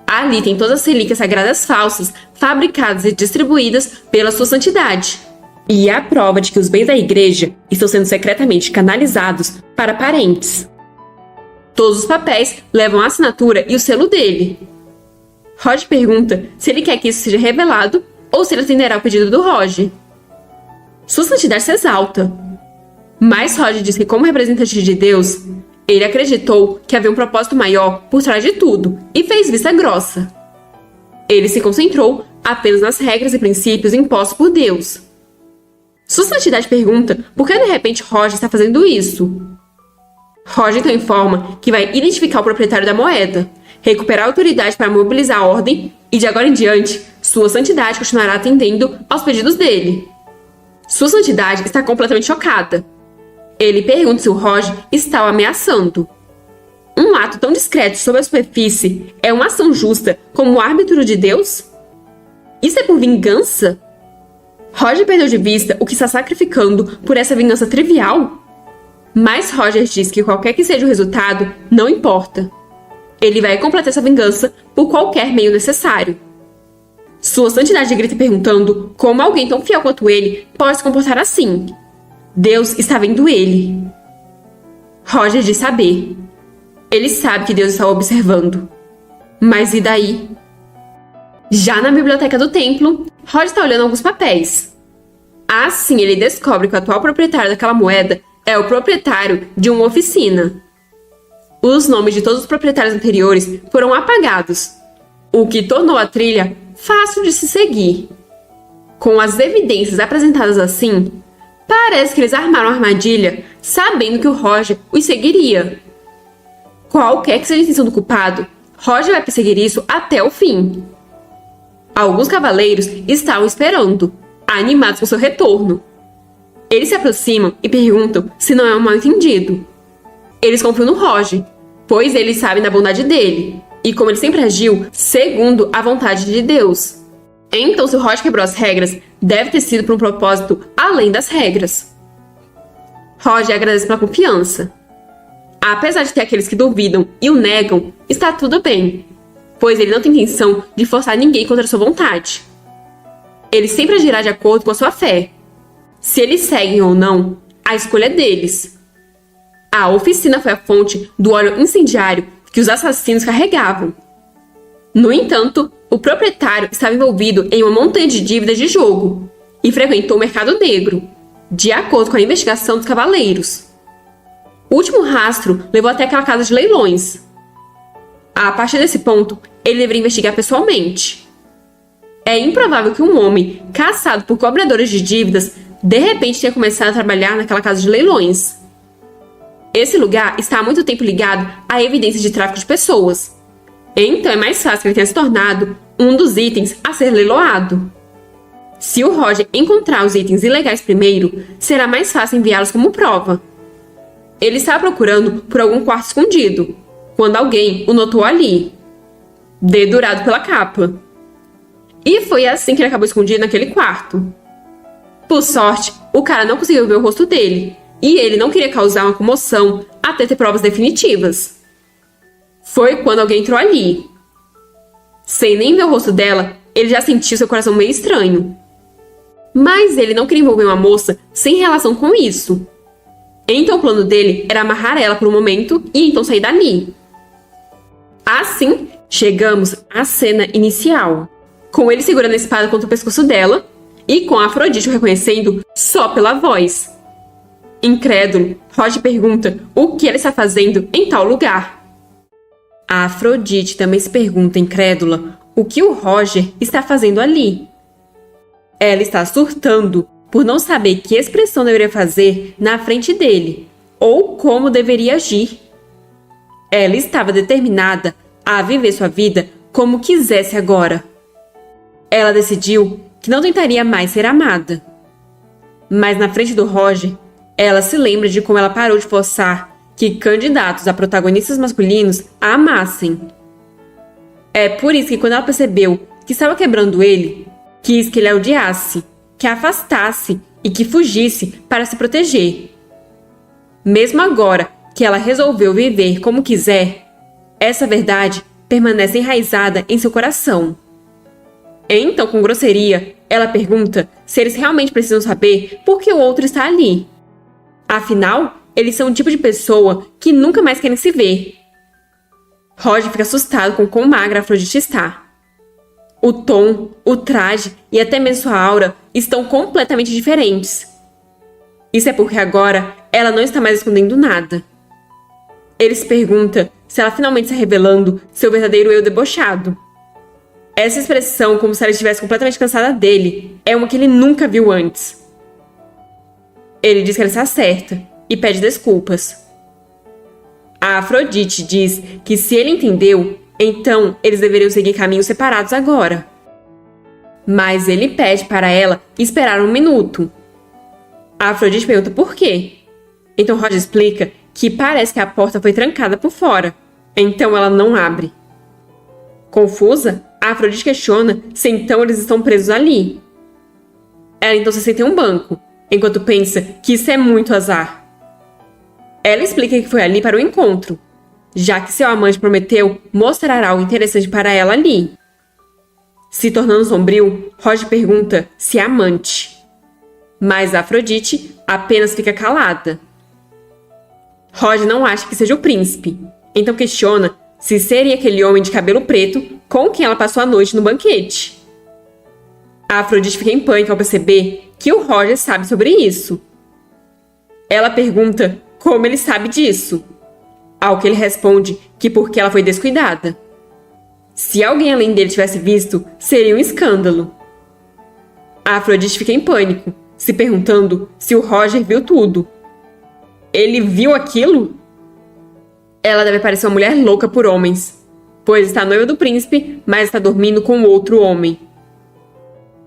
Ali tem todas as relíquias sagradas falsas, fabricadas e distribuídas pela sua santidade. E é a prova de que os bens da igreja estão sendo secretamente canalizados para parentes. Todos os papéis levam a assinatura e o selo dele. Roger pergunta se ele quer que isso seja revelado ou se ele atenderá ao pedido do Roger. Sua santidade se exalta. Mas Roger diz que, como representante de Deus, ele acreditou que havia um propósito maior por trás de tudo e fez vista grossa. Ele se concentrou apenas nas regras e princípios impostos por Deus. Sua santidade pergunta por que de repente Roger está fazendo isso. Roger então informa que vai identificar o proprietário da moeda, recuperar a autoridade para mobilizar a ordem e de agora em diante, sua santidade continuará atendendo aos pedidos dele. Sua santidade está completamente chocada. Ele pergunta se o Roger está o ameaçando. Um ato tão discreto sobre a superfície é uma ação justa como o árbitro de Deus? Isso é por vingança? Roger perdeu de vista o que está sacrificando por essa vingança trivial? Mas Roger diz que qualquer que seja o resultado, não importa. Ele vai completar essa vingança por qualquer meio necessário. Sua santidade grita perguntando como alguém tão fiel quanto ele pode se comportar assim. Deus está vendo ele. Roger diz saber. Ele sabe que Deus está observando. Mas e daí? Já na biblioteca do templo, Roger está olhando alguns papéis. Assim, ele descobre que o atual proprietário daquela moeda é o proprietário de uma oficina. Os nomes de todos os proprietários anteriores foram apagados, o que tornou a trilha fácil de se seguir. Com as evidências apresentadas assim, parece que eles armaram a armadilha sabendo que o Roger os seguiria. Qualquer que seja a intenção do culpado, Roger vai perseguir isso até o fim. Alguns cavaleiros estavam esperando, animados com seu retorno. Eles se aproximam e perguntam se não é um mal-entendido. Eles confiam no Roger, pois eles sabem da bondade dele, e como ele sempre agiu segundo a vontade de Deus. Então, se o Roger quebrou as regras, deve ter sido por um propósito além das regras. Roger agradece pela confiança. Apesar de ter aqueles que duvidam e o negam, está tudo bem, pois ele não tem intenção de forçar ninguém contra sua vontade. Ele sempre agirá de acordo com a sua fé. Se eles seguem ou não, a escolha é deles. A oficina foi a fonte do óleo incendiário que os assassinos carregavam. No entanto, o proprietário estava envolvido em uma montanha de dívidas de jogo e frequentou o mercado negro, de acordo com a investigação dos cavaleiros. O último rastro levou até aquela casa de leilões. A partir desse ponto, ele deveria investigar pessoalmente. É improvável que um homem caçado por cobradores de dívidas de repente tenha começado a trabalhar naquela casa de leilões. Esse lugar está há muito tempo ligado a evidências de tráfico de pessoas. Então é mais fácil que ele tenha se tornado um dos itens a ser leiloado. Se o Roger encontrar os itens ilegais primeiro, será mais fácil enviá-los como prova. Ele estava procurando por algum quarto escondido, quando alguém o notou ali, dedurado pela capa. E foi assim que ele acabou escondido naquele quarto. Por sorte, o cara não conseguiu ver o rosto dele, e ele não queria causar uma comoção até ter provas definitivas. Foi quando alguém entrou ali. Sem nem ver o rosto dela, ele já sentiu seu coração meio estranho. Mas ele não queria envolver uma moça sem relação com isso. Então o plano dele era amarrar ela por um momento e então sair dali. Assim, chegamos à cena inicial, com ele segurando a espada contra o pescoço dela e com a Afrodite o reconhecendo só pela voz. Incrédulo, Roger pergunta o que ela está fazendo em tal lugar. A Afrodite também se pergunta, incrédula, o que o Roger está fazendo ali. Ela está surtando por não saber que expressão deveria fazer na frente dele, ou como deveria agir. Ela estava determinada a viver sua vida como quisesse agora. Ela decidiu que não tentaria mais ser amada. Mas na frente do Roger, ela se lembra de como ela parou de forçar que candidatos a protagonistas masculinos a amassem. É por isso que quando ela percebeu que estava quebrando ele, quis que ele a odiasse, que a afastasse e que fugisse para se proteger. Mesmo agora que ela resolveu viver como quiser, essa verdade permanece enraizada em seu coração. Então, com grosseria, ela pergunta se eles realmente precisam saber por que o outro está ali. Afinal, eles são o tipo de pessoa que nunca mais querem se ver. Roger fica assustado com quão magra a Afrodite está. O tom, o traje e até mesmo sua aura estão completamente diferentes. Isso é porque agora ela não está mais escondendo nada. Ele se pergunta se ela finalmente está revelando seu verdadeiro eu debochado. Essa expressão, como se ela estivesse completamente cansada dele, é uma que ele nunca viu antes. Ele diz que ela está certa e pede desculpas. A Afrodite diz que se ele entendeu, então eles deveriam seguir caminhos separados agora. Mas ele pede para ela esperar um minuto. A Afrodite pergunta por quê. Então Roger explica que parece que a porta foi trancada por fora. Então ela não abre. Confusa, a Afrodite questiona se então eles estão presos ali. Ela então se senta em um banco, enquanto pensa que isso é muito azar. Ela explica que foi ali para o encontro, já que seu amante prometeu mostrar algo interessante para ela ali. Se tornando sombrio, Roger pergunta se é amante. Mas a Afrodite apenas fica calada. Roger não acha que seja o príncipe, então questiona se seria aquele homem de cabelo preto com quem ela passou a noite no banquete. A Afrodite fica em pânico ao perceber que o Roger sabe sobre isso. Ela pergunta como ele sabe disso, ao que ele responde que porque ela foi descuidada. Se alguém além dele tivesse visto, seria um escândalo. A Afrodite fica em pânico, se perguntando se o Roger viu tudo. Ele viu aquilo? Ela deve parecer uma mulher louca por homens, pois está noiva do príncipe, mas está dormindo com outro homem.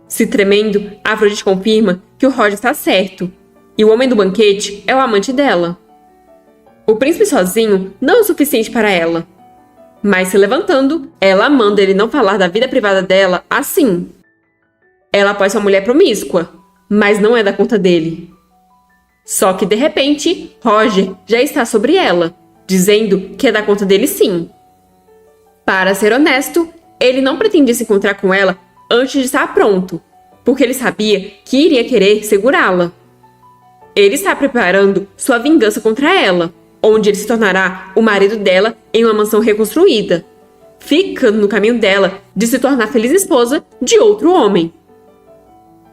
Se tremendo, a Afrodite confirma que o Roger está certo, e o homem do banquete é o amante dela. O príncipe sozinho não é o suficiente para ela. Mas se levantando, ela manda ele não falar da vida privada dela assim. Ela pode ser uma mulher promíscua, mas não é da conta dele. Só que de repente, Roger já está sobre ela, dizendo que é da conta dele sim. Para ser honesto, ele não pretendia se encontrar com ela antes de estar pronto, porque ele sabia que iria querer segurá-la. Ele está preparando sua vingança contra ela, onde ele se tornará o marido dela em uma mansão reconstruída, ficando no caminho dela de se tornar feliz esposa de outro homem.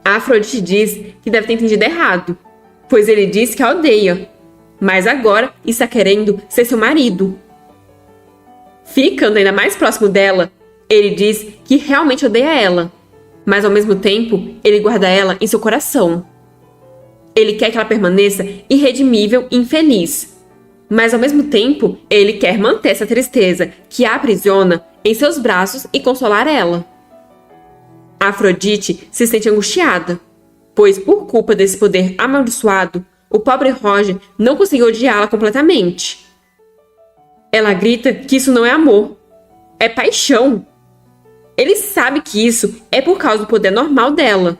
A Afrodite diz que deve ter entendido errado, pois ele disse que a odeia, mas agora está querendo ser seu marido. Ficando ainda mais próximo dela, ele diz que realmente odeia ela, mas ao mesmo tempo ele guarda ela em seu coração. Ele quer que ela permaneça irredimível e infeliz, mas ao mesmo tempo ele quer manter essa tristeza que a aprisiona em seus braços e consolar ela. A Afrodite se sente angustiada, pois por culpa desse poder amaldiçoado, o pobre Roger não conseguiu odiá-la completamente. Ela grita que isso não é amor, é paixão. Ele sabe que isso é por causa do poder normal dela.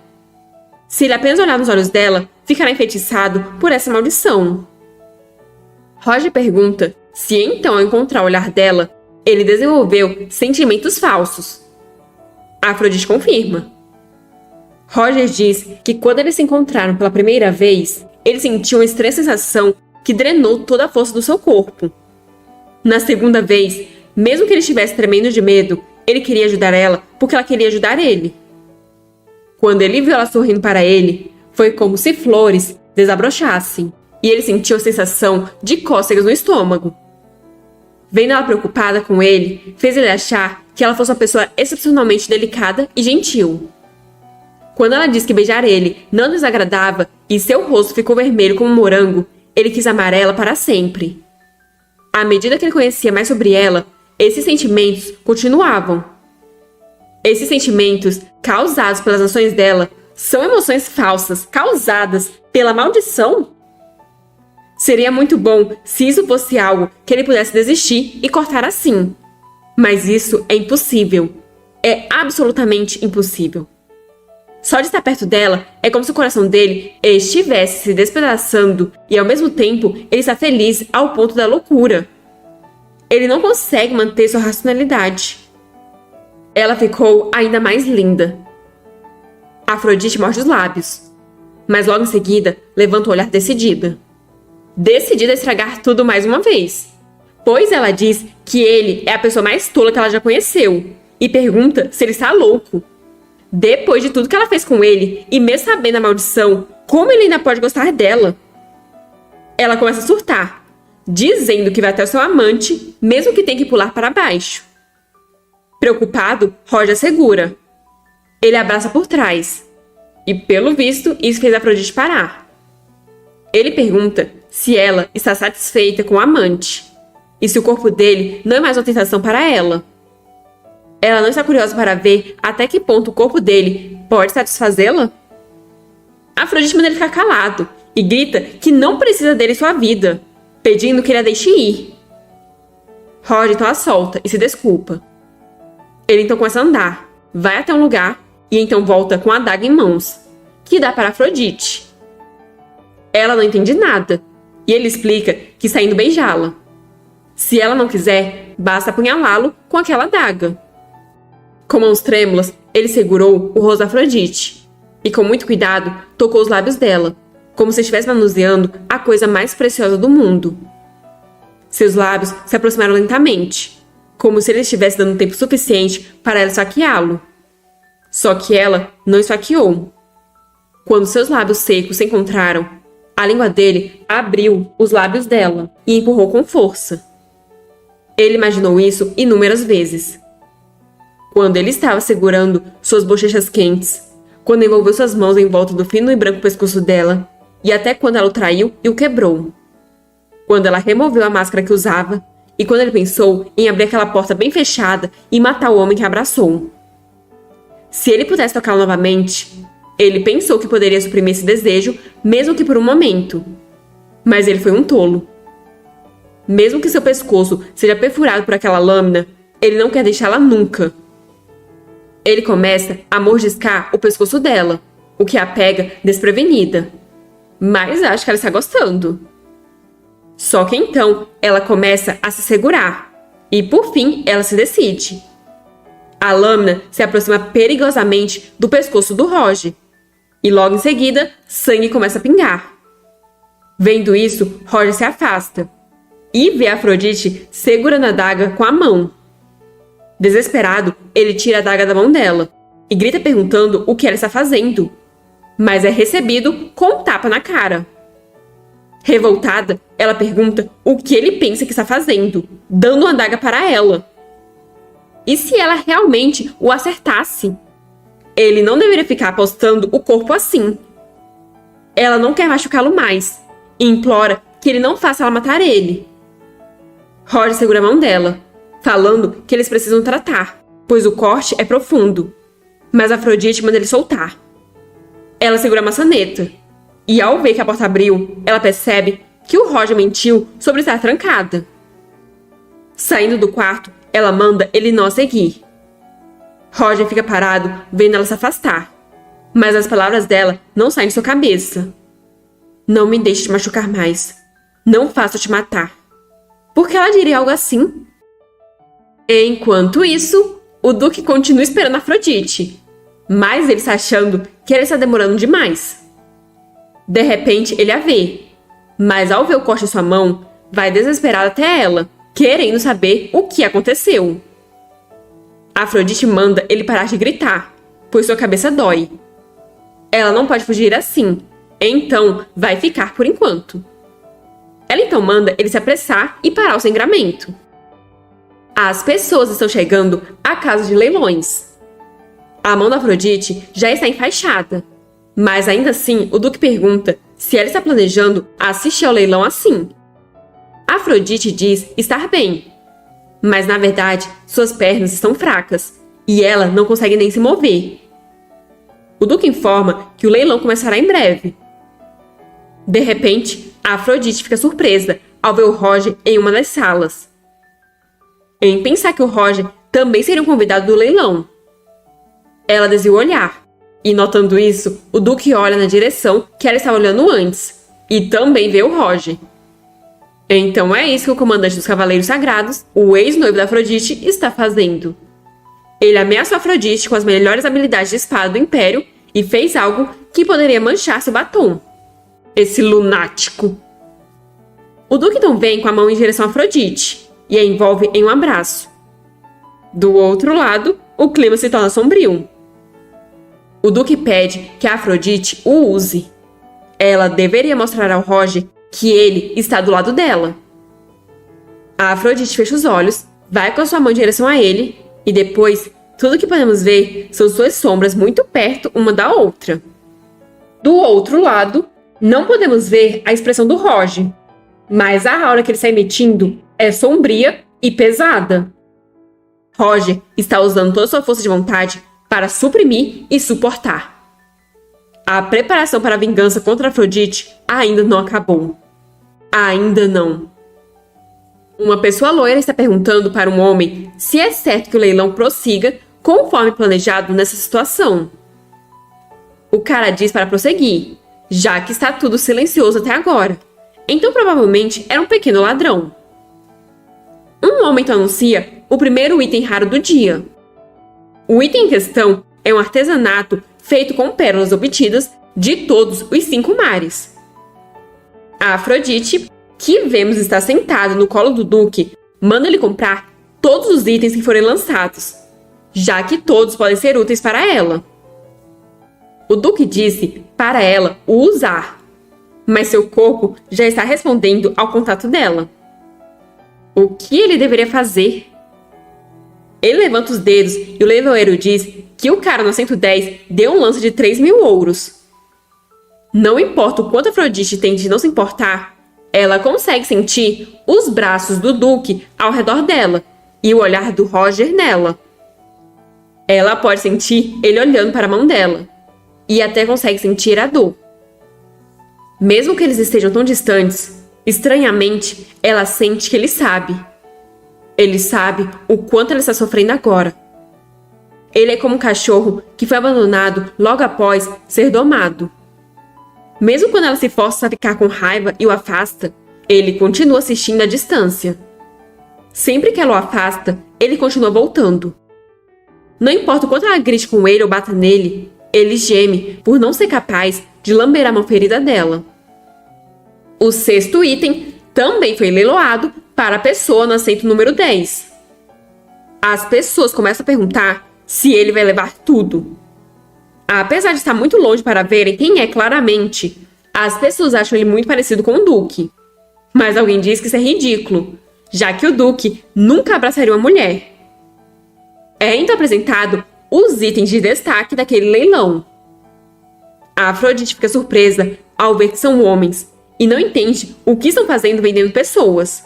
Se ele apenas olhar nos olhos dela, ficará enfeitiçado por essa maldição. Roger pergunta se então, ao encontrar o olhar dela, ele desenvolveu sentimentos falsos. Afrodite confirma. Roger diz que quando eles se encontraram pela primeira vez, ele sentiu uma estranha sensação que drenou toda a força do seu corpo. Na segunda vez, mesmo que ele estivesse tremendo de medo, ele queria ajudar ela porque ela queria ajudar ele. Quando ele viu ela sorrindo para ele, foi como se flores desabrochassem, e ele sentiu a sensação de cócegas no estômago. Vendo ela preocupada com ele, fez ele achar que ela fosse uma pessoa excepcionalmente delicada e gentil. Quando ela disse que beijar ele não desagradava e seu rosto ficou vermelho como um morango, ele quis amar ela para sempre. À medida que ele conhecia mais sobre ela, esses sentimentos continuavam. Esses sentimentos, causados pelas ações dela, são emoções falsas causadas pela maldição? Seria muito bom se isso fosse algo que ele pudesse desistir e cortar assim. Mas isso é impossível. É absolutamente impossível. Só de estar perto dela é como se o coração dele estivesse se despedaçando e, ao mesmo tempo, ele está feliz ao ponto da loucura. Ele não consegue manter sua racionalidade. Ela ficou ainda mais linda. Afrodite morde os lábios, mas logo em seguida levanta o olhar decidida. Decidida a estragar tudo mais uma vez, pois ela diz que ele é a pessoa mais tola que ela já conheceu e pergunta se ele está louco. Depois de tudo que ela fez com ele, e mesmo sabendo a maldição, como ele ainda pode gostar dela? Ela começa a surtar, dizendo que vai até o seu amante, mesmo que tenha que pular para baixo. Preocupado, Roger segura. Ele abraça por trás, e pelo visto, isso fez Afrodite parar. Ele pergunta se ela está satisfeita com o amante, e se o corpo dele não é mais uma tentação para ela. Ela não está curiosa para ver até que ponto o corpo dele pode satisfazê-la? Afrodite manda ele ficar calado e grita que não precisa dele em sua vida, pedindo que ele a deixe ir. Roger então a solta e se desculpa. Ele então começa a andar, vai até um lugar e então volta com a adaga em mãos, que dá para Afrodite. Ela não entende nada e ele explica que está indo beijá-la. Se ela não quiser, basta apunhalá-lo com aquela adaga. Com mãos trêmulas, ele segurou o rosto da Afrodite e, com muito cuidado, tocou os lábios dela, como se estivesse manuseando a coisa mais preciosa do mundo. Seus lábios se aproximaram lentamente, como se ele estivesse dando tempo suficiente para ela esfaqueá-lo. Só que ela não esfaqueou. Quando seus lábios secos se encontraram, a língua dele abriu os lábios dela e empurrou com força. Ele imaginou isso inúmeras vezes. Quando ele estava segurando suas bochechas quentes, quando envolveu suas mãos em volta do fino e branco pescoço dela, e até quando ela o traiu e o quebrou. Quando ela removeu a máscara que usava, e quando ele pensou em abrir aquela porta bem fechada e matar o homem que a abraçou. Se ele pudesse tocá-la novamente, ele pensou que poderia suprimir esse desejo, mesmo que por um momento. Mas ele foi um tolo. Mesmo que seu pescoço seja perfurado por aquela lâmina, ele não quer deixá-la nunca. Ele começa a mordiscar o pescoço dela, o que a pega desprevenida. Mas acha que ela está gostando. Só que então ela começa a se segurar. E por fim ela se decide. A lâmina se aproxima perigosamente do pescoço do Roger. E logo em seguida, sangue começa a pingar. Vendo isso, Roger se afasta. E vê Afrodite segurando a adaga com a mão. Desesperado, ele tira a adaga da mão dela e grita perguntando o que ela está fazendo, mas é recebido com um tapa na cara. Revoltada, ela pergunta o que ele pensa que está fazendo, dando uma adaga para ela. E se ela realmente o acertasse? Ele não deveria ficar apostando o corpo assim. Ela não quer machucá-lo mais e implora que ele não faça ela matar ele. Roger segura a mão dela, falando que eles precisam tratar, pois o corte é profundo. Mas Afrodite manda ele soltar. Ela segura a maçaneta, e ao ver que a porta abriu, ela percebe que o Roger mentiu sobre estar trancada. Saindo do quarto, ela manda ele não a seguir. Roger fica parado, vendo ela se afastar, mas as palavras dela não saem de sua cabeça. Não me deixe te machucar mais. não faço te matar. Por que ela diria algo assim? Enquanto isso, o Duque continua esperando Afrodite, mas ele está achando que ela está demorando demais. De repente, ele a vê, mas ao ver o corte em sua mão, vai desesperado até ela, querendo saber o que aconteceu. Afrodite manda ele parar de gritar, pois sua cabeça dói. Ela não pode fugir assim, então vai ficar por enquanto. Ela então manda ele se apressar e parar o sangramento. As pessoas estão chegando à casa de leilões. A mão da Afrodite já está enfaixada, mas ainda assim o Duque pergunta se ela está planejando assistir ao leilão assim. Afrodite diz estar bem, mas na verdade suas pernas estão fracas e ela não consegue nem se mover. O Duque informa que o leilão começará em breve. De repente, a Afrodite fica surpresa ao ver o Roger em uma das salas. Em pensar que o Roger também seria um convidado do leilão. Ela desvia o olhar, e notando isso, o Duque olha na direção que ela estava olhando antes, e também vê o Roger. Então é isso que o comandante dos Cavaleiros Sagrados, o ex-noivo da Afrodite, está fazendo. Ele ameaçou Afrodite com as melhores habilidades de espada do Império e fez algo que poderia manchar seu batom. Esse lunático. O Duque então vem com a mão em direção a Afrodite e a envolve em um abraço. Do outro lado, o clima se torna sombrio. O Duque pede que a Afrodite o use. Ela deveria mostrar ao Roger que ele está do lado dela. A Afrodite fecha os olhos, vai com a sua mão em direção a ele e depois tudo que podemos ver são suas sombras muito perto uma da outra. Do outro lado, não podemos ver a expressão do Roger, mas a aura que ele está emitindo é sombria e pesada. Roger está usando toda a sua força de vontade para suprimir e suportar. A preparação para a vingança contra Afrodite ainda não acabou. Ainda não. Uma pessoa loira está perguntando para um homem se é certo que o leilão prossiga conforme planejado nessa situação. O cara diz para prosseguir, já que está tudo silencioso até agora. Então provavelmente era um pequeno ladrão. Um homem então anuncia o primeiro item raro do dia. O item em questão é um artesanato feito com pérolas obtidas de todos os 5 mares. A Afrodite, que vemos estar sentada no colo do Duque, manda ele comprar todos os itens que forem lançados, já que todos podem ser úteis para ela. O Duque disse para ela o usar, mas seu corpo já está respondendo ao contato dela. O que ele deveria fazer? Ele levanta os dedos e o leiloeiro diz que o cara no 110 deu um lance de 3.000 ouros. Não importa o quanto Afrodite tente de não se importar, ela consegue sentir os braços do Duque ao redor dela e o olhar do Roger nela. Ela pode sentir ele olhando para a mão dela e até consegue sentir a dor. Mesmo que eles estejam tão distantes, estranhamente, ela sente que ele sabe. Ele sabe o quanto ela está sofrendo agora. Ele é como um cachorro que foi abandonado logo após ser domado. Mesmo quando ela se força a ficar com raiva e o afasta, ele continua assistindo à distância. Sempre que ela o afasta, ele continua voltando. Não importa o quanto ela grite com ele ou bata nele, ele geme por não ser capaz de lamber a mão ferida dela. O 6º item também foi leiloado para a pessoa no assento número 10. As pessoas começam a perguntar se ele vai levar tudo. Apesar de estar muito longe para verem quem é claramente, as pessoas acham ele muito parecido com o Duque. Mas alguém diz que isso é ridículo, já que o Duque nunca abraçaria uma mulher. É então apresentado os itens de destaque daquele leilão. A Afrodite fica surpresa ao ver que são homens e não entende o que estão fazendo vendendo pessoas.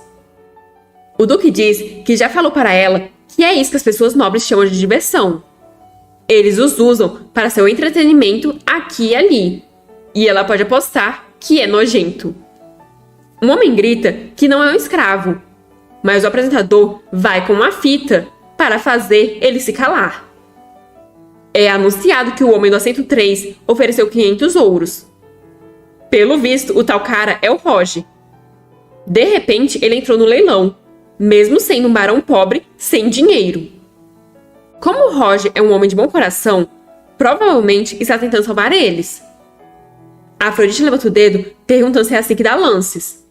O Duque diz que já falou para ela que é isso que as pessoas nobres chamam de diversão. Eles os usam para seu entretenimento aqui e ali, e ela pode apostar que é nojento. Um homem grita que não é um escravo, mas o apresentador vai com uma fita para fazer ele se calar. É anunciado que o homem do assento 3 ofereceu 500 ouros. Pelo visto, o tal cara é o Roger. De repente, ele entrou no leilão, mesmo sendo um barão pobre, sem dinheiro. Como Roger é um homem de bom coração, provavelmente está tentando salvar eles. Afrodite levanta o dedo, perguntando se é assim que dá lances.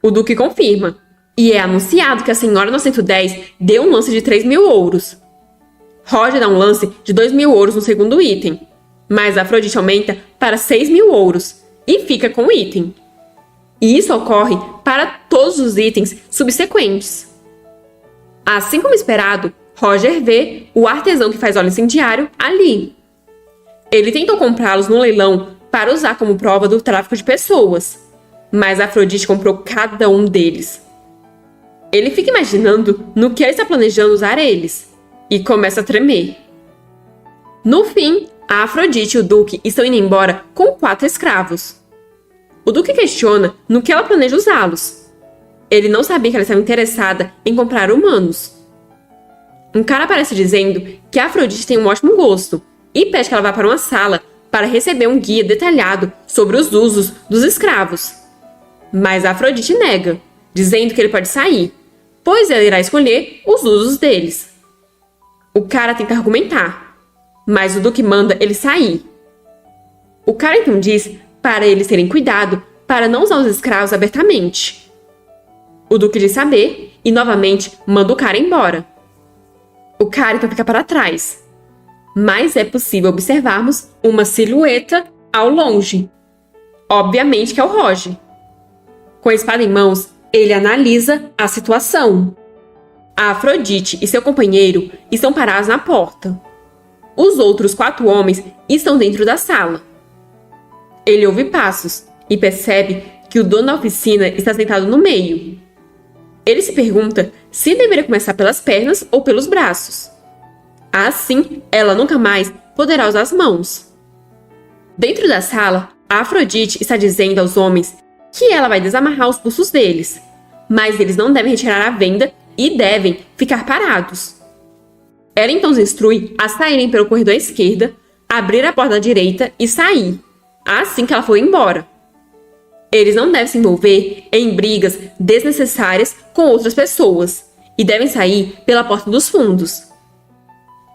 O Duque confirma, e é anunciado que a senhora no 110 deu um lance de 3.000 ouros. Roger dá um lance de 2.000 ouros no segundo item, mas Afrodite aumenta para 6.000 ouros e fica com o item. E isso ocorre para todos os itens subsequentes. Assim como esperado, Roger vê o artesão que faz óleo incendiário ali. Ele tentou comprá-los no leilão para usar como prova do tráfico de pessoas, mas Afrodite comprou cada um deles. Ele fica imaginando no que ele está planejando usar eles, e começa a tremer. No fim, a Afrodite e o Duque estão indo embora com 4 escravos. O Duque questiona no que ela planeja usá-los. Ele não sabia que ela estava interessada em comprar humanos. Um cara aparece dizendo que a Afrodite tem um ótimo gosto e pede que ela vá para uma sala para receber um guia detalhado sobre os usos dos escravos. Mas a Afrodite nega, dizendo que ele pode sair, pois ela irá escolher os usos deles. O cara tenta argumentar, mas o Duque manda ele sair. O cara então diz para eles terem cuidado para não usar os escravos abertamente. O Duque diz saber e novamente manda o cara embora. O cara então fica para trás, mas é possível observarmos uma silhueta ao longe. Obviamente que é o Roger. Com a espada em mãos, ele analisa a situação. A Afrodite e seu companheiro estão parados na porta. Os outros 4 homens estão dentro da sala. Ele ouve passos e percebe que o dono da oficina está sentado no meio. Ele se pergunta se deveria começar pelas pernas ou pelos braços. Assim, ela nunca mais poderá usar as mãos. Dentro da sala, a Afrodite está dizendo aos homens que ela vai desamarrar os pulsos deles, mas eles não devem retirar a venda e devem ficar parados. Ela então os instrui a saírem pelo corredor à esquerda, abrir a porta à direita e sair, assim que ela for embora. Eles não devem se envolver em brigas desnecessárias com outras pessoas e devem sair pela porta dos fundos.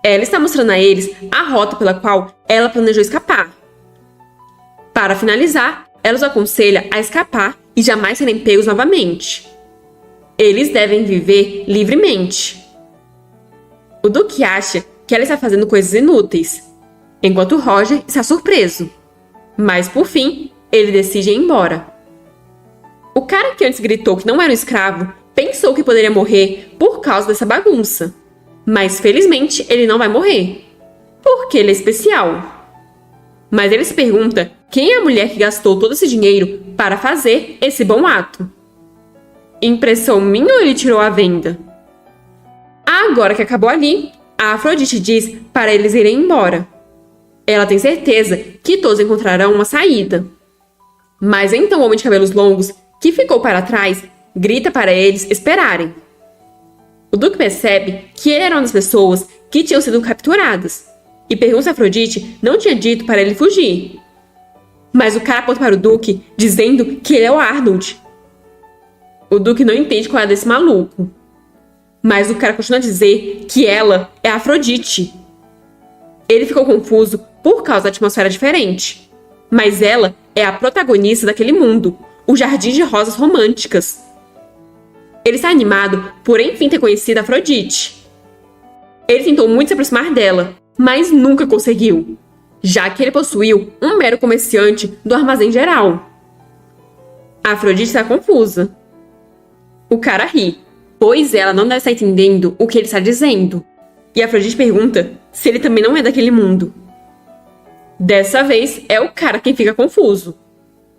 Ela está mostrando a eles a rota pela qual ela planejou escapar. Para finalizar, ela os aconselha a escapar e jamais serem pegos novamente. Eles devem viver livremente. O Duque acha que ela está fazendo coisas inúteis, enquanto Roger está surpreso. Mas, por fim, ele decide ir embora. O cara que antes gritou que não era um escravo pensou que poderia morrer por causa dessa bagunça. Mas, felizmente, ele não vai morrer, porque ele é especial. Mas ele se pergunta quem é a mulher que gastou todo esse dinheiro para fazer esse bom ato. Impressão minha ou ele tirou a venda? Agora que acabou ali, a Afrodite diz para eles irem embora. Ela tem certeza que todos encontrarão uma saída. Mas então o homem de cabelos longos, que ficou para trás, grita para eles esperarem. O Duque percebe que ele era uma das pessoas que tinham sido capturadas e pergunta se Afrodite não tinha dito para ele fugir. Mas o cara aponta para o Duque, dizendo que ele é o Arnold. O Duque não entende qual é desse maluco. Mas o cara continua a dizer que ela é a Afrodite. Ele ficou confuso por causa da atmosfera diferente. Mas ela é a protagonista daquele mundo, o Jardim de Rosas Românticas. Ele está animado por enfim ter conhecido a Afrodite. Ele tentou muito se aproximar dela, mas nunca conseguiu, já que ele possuiu um mero comerciante do armazém geral. A Afrodite está confusa. O cara ri, pois ela não deve estar entendendo o que ele está dizendo. E a Afrodite pergunta se ele também não é daquele mundo. Dessa vez é o cara quem fica confuso.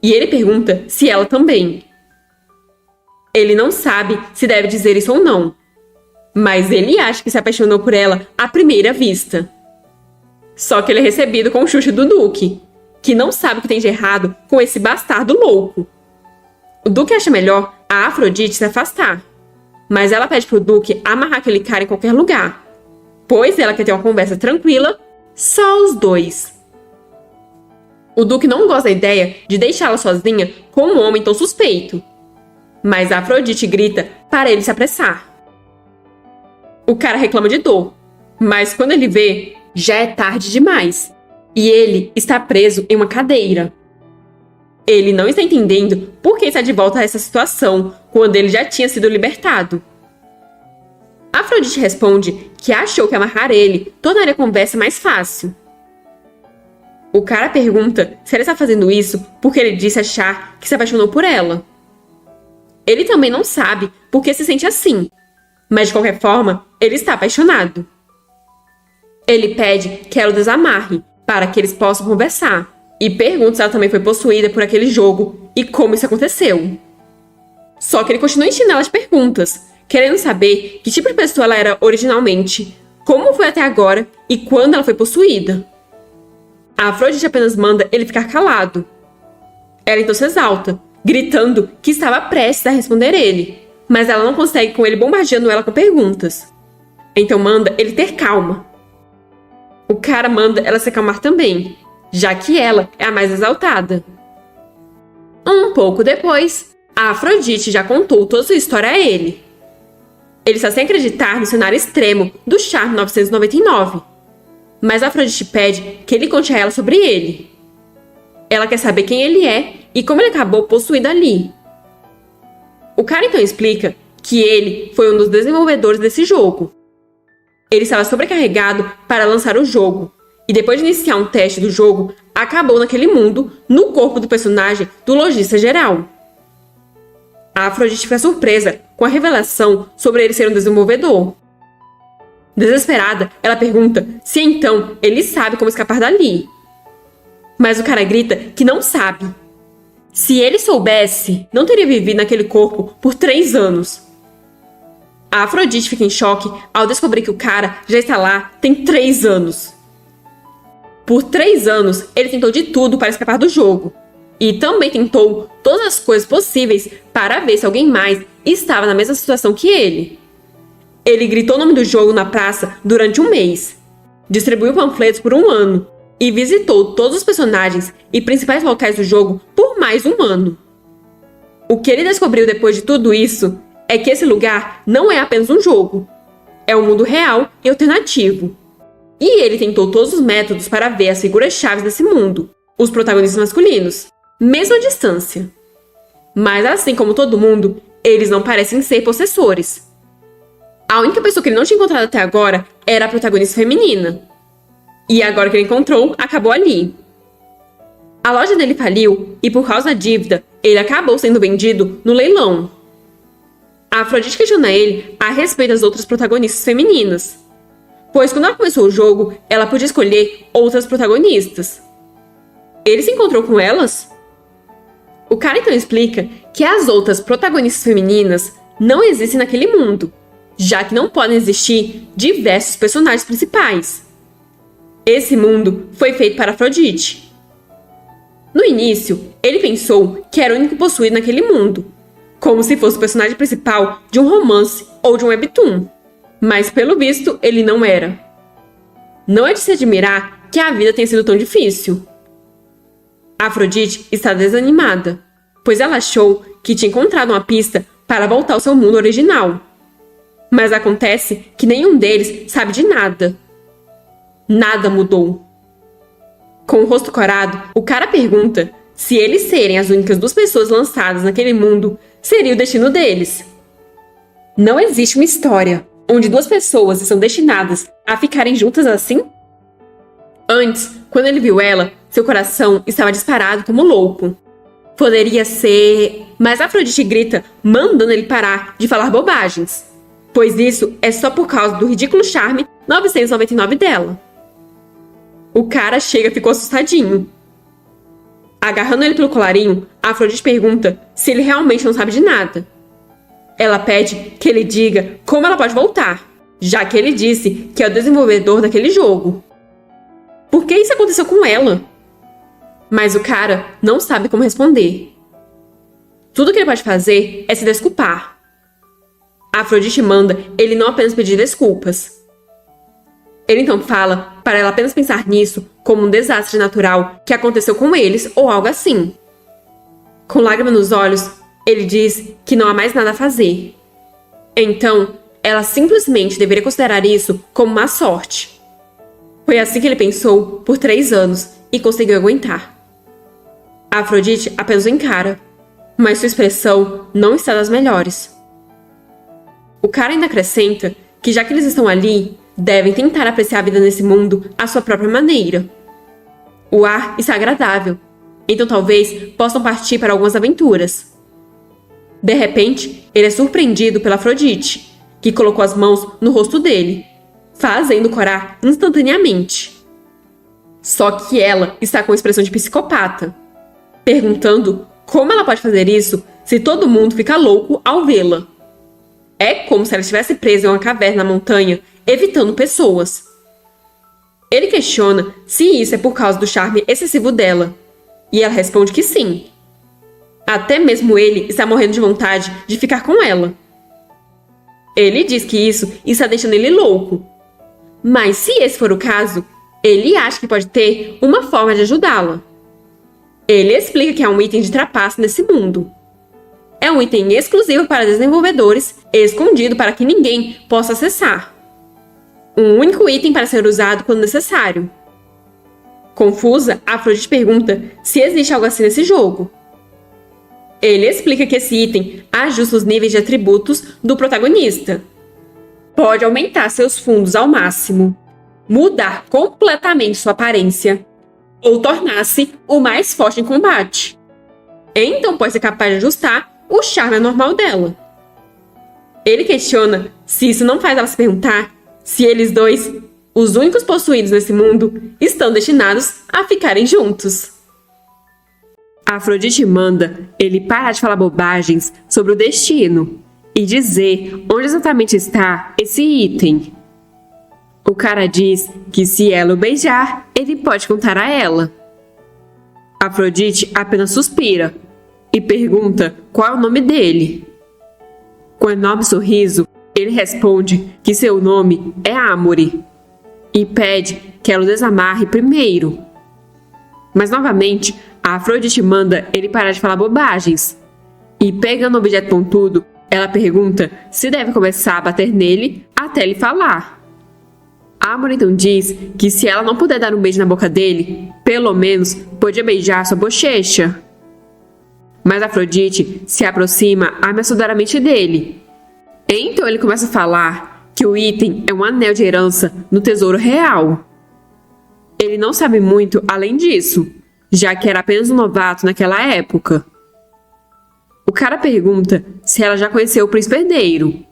E ele pergunta se ela também. Ele não sabe se deve dizer isso ou não, mas ele acha que se apaixonou por ela à primeira vista. Só que ele é recebido com o chute do Duque, que não sabe o que tem de errado com esse bastardo louco. O Duque acha melhor a Afrodite se afastar, mas ela pede pro Duque amarrar aquele cara em qualquer lugar, pois ela quer ter uma conversa tranquila, só os dois. O Duque não gosta da ideia de deixá-la sozinha com um homem tão suspeito. mas a Afrodite grita para ele se apressar. O cara reclama de dor, mas quando ele vê, já é tarde demais e ele está preso em uma cadeira. Ele não está entendendo por que está de volta a essa situação quando ele já tinha sido libertado. Afrodite responde que achou que amarrar ele tornaria a conversa mais fácil. O cara pergunta se ele está fazendo isso porque ele disse achar que se apaixonou por ela. Ele também não sabe por que se sente assim, mas de qualquer forma, ele está apaixonado. Ele pede que ela o desamarre para que eles possam conversar e pergunta se ela também foi possuída por aquele jogo e como isso aconteceu. Só que ele continua enchendo ela de perguntas, querendo saber que tipo de pessoa ela era originalmente, como foi até agora e quando ela foi possuída. A Afrodite apenas manda ele ficar calado. Ela então se exalta, gritando que estava prestes a responder ele, mas ela não consegue com ele bombardeando ela com perguntas. Então manda ele ter calma. O cara manda ela se acalmar também, já que ela é a mais exaltada. Um pouco depois, a Afrodite já contou toda sua história a ele. Ele está sem acreditar no cenário extremo do Charme 999, mas a Afrodite pede que ele conte a ela sobre ele. Ela quer saber quem ele é e como ele acabou possuído ali. O cara então explica que ele foi um dos desenvolvedores desse jogo. Ele estava sobrecarregado para lançar o jogo, e depois de iniciar um teste do jogo, acabou naquele mundo, no corpo do personagem do lojista geral. A Afrodite fica surpresa com a revelação sobre ele ser um desenvolvedor. Desesperada, ela pergunta se então ele sabe como escapar dali. Mas o cara grita que não sabe. Se ele soubesse, não teria vivido naquele corpo por 3 anos. A Afrodite fica em choque ao descobrir que o cara já está lá tem 3 anos. Por 3 anos, ele tentou de tudo para escapar do jogo. E também tentou todas as coisas possíveis para ver se alguém mais estava na mesma situação que ele. Ele gritou o nome do jogo na praça durante 1 mês. Distribuiu panfletos por 1 ano. E visitou todos os personagens e principais locais do jogo por mais 1 ano. O que ele descobriu depois de tudo isso é que esse lugar não é apenas um jogo. É um mundo real e alternativo. E ele tentou todos os métodos para ver as figuras-chave desse mundo, os protagonistas masculinos, mesmo à distância. Mas assim como todo mundo, eles não parecem ser possessores. A única pessoa que ele não tinha encontrado até agora era a protagonista feminina. E agora que ele encontrou, acabou ali. A loja dele faliu e por causa da dívida, ele acabou sendo vendido no leilão. A Afrodite questiona ele a respeito das outras protagonistas femininas, pois quando ela começou o jogo, ela podia escolher outras protagonistas. Ele se encontrou com elas? O cara então explica que as outras protagonistas femininas não existem naquele mundo, já que não podem existir diversos personagens principais. Esse mundo foi feito para Afrodite. No início, ele pensou que era o único possuído naquele mundo, como se fosse o personagem principal de um romance ou de um webtoon. Mas, pelo visto, ele não era. Não é de se admirar que a vida tenha sido tão difícil. Afrodite está desanimada, pois ela achou que tinha encontrado uma pista para voltar ao seu mundo original. Mas acontece que nenhum deles sabe de nada. Nada mudou. Com o rosto corado, o cara pergunta se eles serem as únicas 2 pessoas lançadas naquele mundo seria o destino deles. Não existe uma história onde 2 pessoas estão destinadas a ficarem juntas assim? Antes, quando ele viu ela, seu coração estava disparado como louco. Poderia ser... Mas Afrodite grita, mandando ele parar de falar bobagens, pois isso é só por causa do ridículo charme 999 dela. O cara chega e ficou assustadinho. Agarrando ele pelo colarinho, a Afrodite pergunta se ele realmente não sabe de nada. Ela pede que ele diga como ela pode voltar, já que ele disse que é o desenvolvedor daquele jogo. Por que isso aconteceu com ela? Mas o cara não sabe como responder. Tudo que ele pode fazer é se desculpar. A Afrodite manda ele não apenas pedir desculpas. Ele então fala para ela apenas pensar nisso como um desastre natural que aconteceu com eles ou algo assim. Com lágrimas nos olhos, Ele diz que não há mais nada a fazer. Então, ela simplesmente deveria considerar isso como má sorte. Foi assim que ele pensou por 3 anos e conseguiu aguentar. A Afrodite apenas o encara, mas sua expressão não está das melhores. O cara ainda acrescenta que já que eles estão ali, devem tentar apreciar a vida nesse mundo à sua própria maneira. O ar está agradável, então talvez possam partir para algumas aventuras. De repente, ele é surpreendido pela Afrodite, que colocou as mãos no rosto dele, fazendo corar instantaneamente. Só que ela está com expressão de psicopata, perguntando como ela pode fazer isso se todo mundo fica louco ao vê-la. É como se ela estivesse presa em uma caverna na montanha, evitando pessoas. Ele questiona se isso é por causa do charme excessivo dela, e ela responde que sim. Até mesmo ele está morrendo de vontade de ficar com ela. Ele diz que isso está deixando ele louco. Mas se esse for o caso, ele acha que pode ter uma forma de ajudá-la. Ele explica que há um item de trapaça nesse mundo. É um item exclusivo para desenvolvedores, escondido para que ninguém possa acessar. Um único item para ser usado quando necessário. Confusa, a Afrodite pergunta se existe algo assim nesse jogo. Ele explica que esse item ajusta os níveis de atributos do protagonista. Pode aumentar seus fundos ao máximo, mudar completamente sua aparência, ou tornar-se o mais forte em combate. Então pode ser capaz de ajustar o charme normal dela. Ele questiona se isso não faz ela se perguntar se eles dois, os únicos possuídos nesse mundo, estão destinados a ficarem juntos. A Afrodite manda ele parar de falar bobagens sobre o destino e dizer onde exatamente está esse item. O cara diz que se ela o beijar, ele pode contar a ela. A Afrodite apenas suspira e pergunta qual é o nome dele. Com um enorme sorriso, ele responde que seu nome é Amore e pede que ela o desamarre primeiro. Mas novamente, a Afrodite manda ele parar de falar bobagens e, pegando o objeto pontudo, ela pergunta se deve começar a bater nele até ele falar. Amore então diz que se ela não puder dar um beijo na boca dele, pelo menos podia beijar sua bochecha. Mas Afrodite se aproxima ameaçadoramente dele. Então ele começa a falar que o item é um anel de herança no tesouro real. Ele não sabe muito além disso, já que era apenas um novato naquela época. O cara pergunta se ela já conheceu o príncipe herdeiro.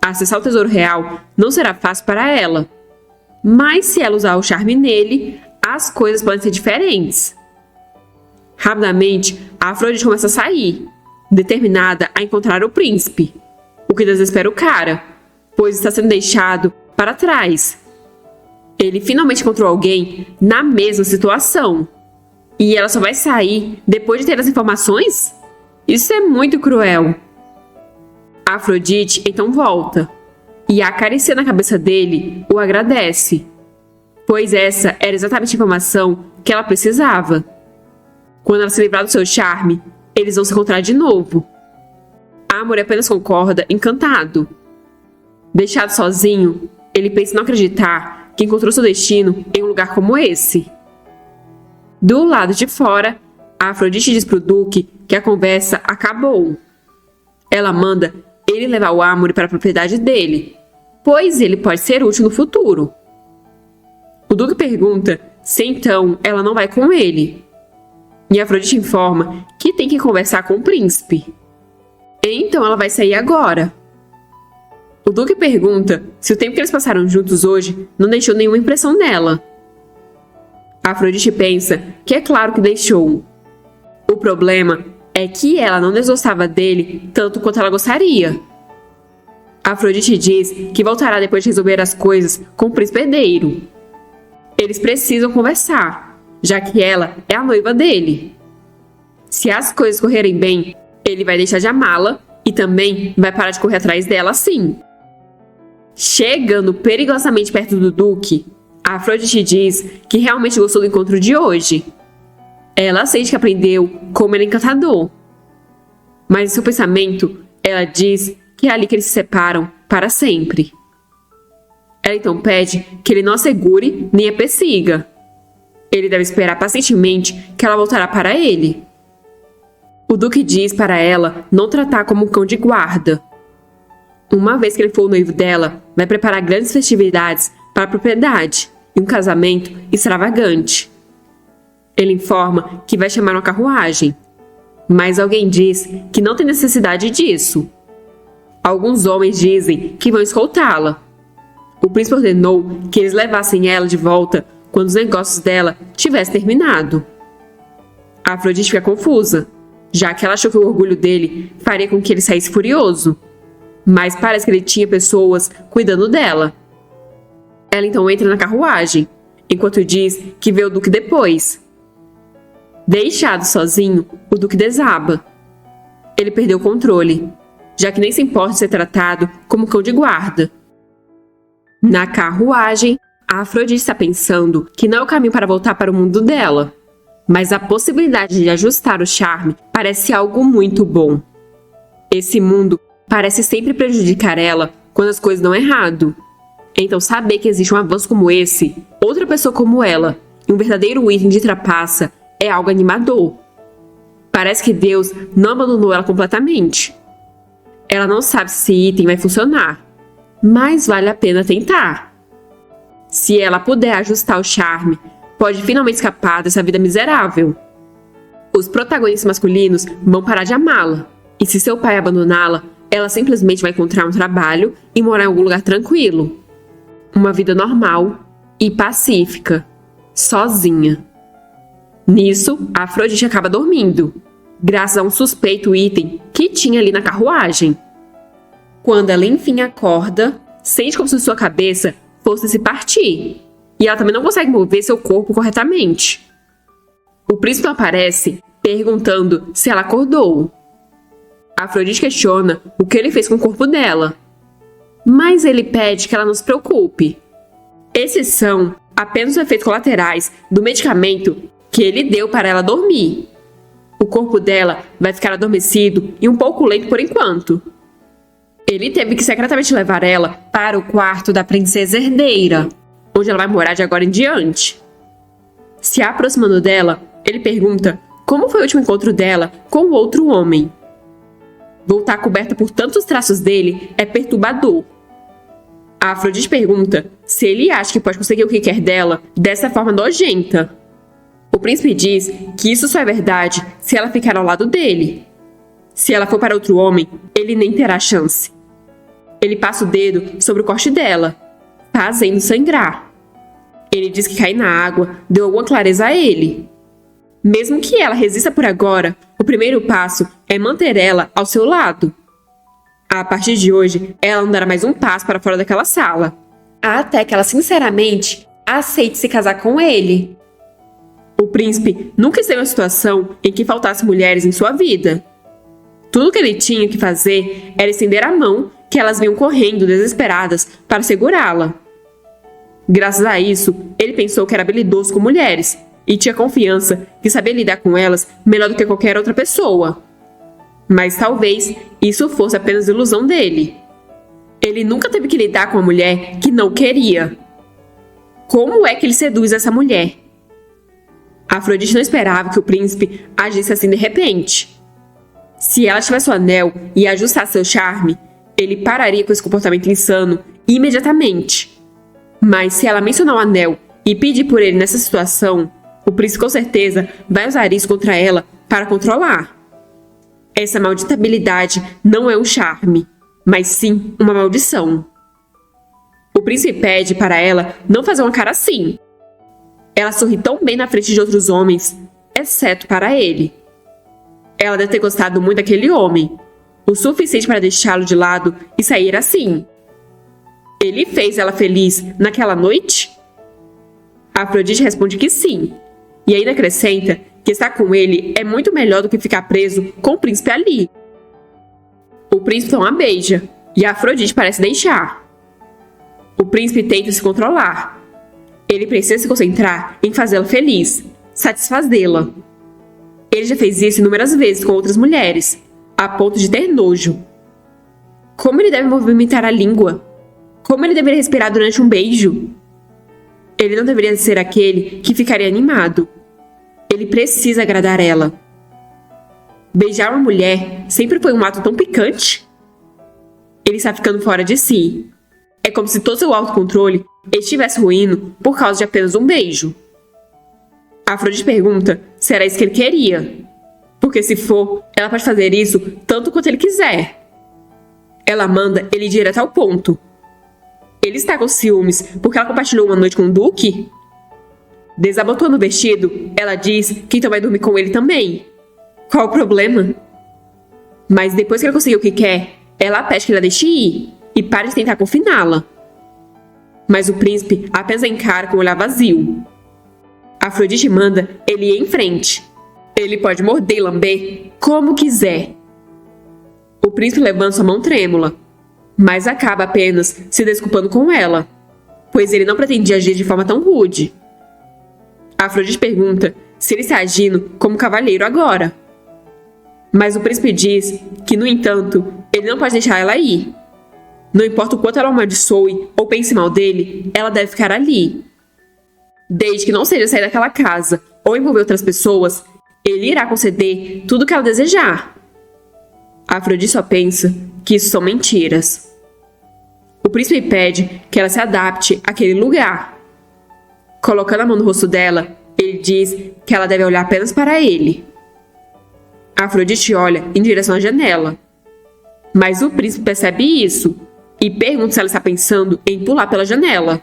Acessar o tesouro real não será fácil para ela, mas se ela usar o charme nele, as coisas podem ser diferentes. Rapidamente, a Afrodite começa a sair, determinada a encontrar o príncipe, o que desespera o cara, pois está sendo deixado para trás. Ele finalmente encontrou alguém na mesma situação. E ela só vai sair depois de ter as informações? Isso é muito cruel. A Afrodite então volta e, acariciando a cabeça dele, o agradece, pois essa era exatamente a informação que ela precisava. Quando ela se livrar do seu charme, eles vão se encontrar de novo. Amor apenas concorda, encantado. Deixado sozinho, ele pensa em não acreditar que encontrou seu destino em um lugar como esse. Do lado de fora, a Afrodite diz pro Duque que a conversa acabou. Ela manda ele levar o Amore para a propriedade dele, pois ele pode ser útil no futuro. O Duque pergunta se então ela não vai com ele. E a Afrodite informa que tem que conversar com o príncipe. Então ela vai sair agora. O Duque pergunta se o tempo que eles passaram juntos hoje não deixou nenhuma impressão nela. A Afrodite pensa que é claro que deixou. O problema é que ela não desgostava dele tanto quanto ela gostaria. A Afrodite diz que voltará depois de resolver as coisas com o príncipe herdeiro. Eles precisam conversar, já que ela é a noiva dele. Se as coisas correrem bem, ele vai deixar de amá-la e também vai parar de correr atrás dela assim. Chegando perigosamente perto do Duque, a Afrodite diz que realmente gostou do encontro de hoje. Ela sente que aprendeu como ele é encantador. Mas em seu pensamento, ela diz que é ali que eles se separam para sempre. Ela então pede que ele não a segure nem a persiga. Ele deve esperar pacientemente que ela voltará para ele. O duque diz para ela não tratar como um cão de guarda. Uma vez que ele for o noivo dela, vai preparar grandes festividades para a propriedade e um casamento extravagante. Ele informa que vai chamar uma carruagem, mas alguém diz que não tem necessidade disso. Alguns homens dizem que vão escoltá-la. O príncipe ordenou que eles levassem ela de volta quando os negócios dela tivessem terminado. A Afrodite fica confusa, já que ela achou que o orgulho dele faria com que ele saísse furioso. Mas parece que ele tinha pessoas cuidando dela. Ela então entra na carruagem, enquanto diz que vê o duque depois. Deixado sozinho, o duque desaba. Ele perdeu o controle, já que nem se importa de ser tratado como cão de guarda. Na carruagem, a Afrodite está pensando que não é o caminho para voltar para o mundo dela, mas a possibilidade de ajustar o charme parece algo muito bom. Esse mundo parece sempre prejudicar ela quando as coisas dão errado. Então saber que existe um avanço como esse, outra pessoa como ela, e um verdadeiro item de trapaça é algo animador. Parece que Deus não abandonou ela completamente. Ela não sabe se esse item vai funcionar, mas vale a pena tentar. Se ela puder ajustar o charme, pode finalmente escapar dessa vida miserável. Os protagonistas masculinos vão parar de amá-la, e se seu pai abandoná-la, ela simplesmente vai encontrar um trabalho e morar em algum lugar tranquilo. Uma vida normal e pacífica, sozinha. Nisso, a Afrodite acaba dormindo, graças a um suspeito item que tinha ali na carruagem. Quando ela enfim acorda, sente como se sua cabeça fosse se partir, e ela também não consegue mover seu corpo corretamente. O príncipe aparece, perguntando se ela acordou. A Afrodite questiona o que ele fez com o corpo dela, mas ele pede que ela não se preocupe. Esses são apenas os efeitos colaterais do medicamento que ele deu para ela dormir. O corpo dela vai ficar adormecido e um pouco lento por enquanto. Ele teve que secretamente levar ela para o quarto da princesa herdeira, onde ela vai morar de agora em diante. Se aproximando dela, ele pergunta como foi o último encontro dela com o outro homem. Voltar coberta por tantos traços dele é perturbador. A Afrodite pergunta se ele acha que pode conseguir o que quer dela dessa forma nojenta. O príncipe diz que isso só é verdade se ela ficar ao lado dele. Se ela for para outro homem, ele nem terá chance. Ele passa o dedo sobre o corte dela, fazendo sangrar. Ele diz que cair na água deu alguma clareza a ele. Mesmo que ela resista por agora, o primeiro passo é manter ela ao seu lado. A partir de hoje, ela não dará mais um passo para fora daquela sala, até que ela sinceramente aceite se casar com ele. O príncipe nunca esteve em uma situação em que faltasse mulheres em sua vida. Tudo que ele tinha que fazer era estender a mão que elas vinham correndo desesperadas para segurá-la. Graças a isso, ele pensou que era habilidoso com mulheres e tinha confiança que sabia lidar com elas melhor do que qualquer outra pessoa. Mas talvez isso fosse apenas ilusão dele. Ele nunca teve que lidar com uma mulher que não queria. Como é que ele seduz essa mulher? A Afrodite não esperava que o príncipe agisse assim de repente. Se ela tivesse o anel e ajustasse seu charme, ele pararia com esse comportamento insano imediatamente. Mas se ela mencionar o anel e pedir por ele nessa situação, o príncipe com certeza vai usar isso contra ela para controlar. Essa maldita habilidade não é um charme, mas sim uma maldição. O príncipe pede para ela não fazer uma cara assim. Ela sorri tão bem na frente de outros homens, exceto para ele. Ela deve ter gostado muito daquele homem, o suficiente para deixá-lo de lado e sair assim. Ele fez ela feliz naquela noite? A Afrodite responde que sim, e ainda acrescenta que estar com ele é muito melhor do que ficar preso com o príncipe ali. O príncipe então a beija, e a Afrodite parece deixar. O príncipe tenta se controlar. Ele precisa se concentrar em fazê-la feliz, satisfazê-la. Ele já fez isso inúmeras vezes com outras mulheres. A a ponto de ter nojo. Como ele deve movimentar a língua? Como ele deveria respirar durante um beijo? Ele não deveria ser aquele que ficaria animado. Ele precisa agradar ela. Beijar uma mulher sempre foi um ato tão picante. Ele está ficando fora de si. É como se todo seu autocontrole estivesse ruindo por causa de apenas um beijo. Afrodite pergunta se era isso que ele queria. Porque se for, ela pode fazer isso tanto quanto ele quiser. Ela manda ele ir direto ao ponto. Ele está com ciúmes porque ela compartilhou uma noite com o Duque? Desabotoando o vestido, ela diz que então vai dormir com ele também. Qual o problema? Mas depois que ele conseguiu o que quer, ela pede que ela deixe ir e pare de tentar confiná-la. Mas o príncipe apenas a encara com um olhar vazio. Afrodite manda ele ir em frente. Ele pode morder e lamber como quiser. O príncipe levanta sua mão trêmula, mas acaba apenas se desculpando com ela, pois ele não pretendia agir de forma tão rude. Afrodite pergunta se ele está agindo como cavalheiro agora. Mas o príncipe diz que, no entanto, ele não pode deixar ela ir. Não importa o quanto ela o amaldiçoe ou pense mal dele, ela deve ficar ali. Desde que não seja sair daquela casa ou envolver outras pessoas, ele irá conceder tudo o que ela desejar. Afrodite só pensa que isso são mentiras. O príncipe pede que ela se adapte àquele lugar. Colocando a mão no rosto dela, ele diz que ela deve olhar apenas para ele. Afrodite olha em direção à janela. Mas o príncipe percebe isso e pergunta se ela está pensando em pular pela janela.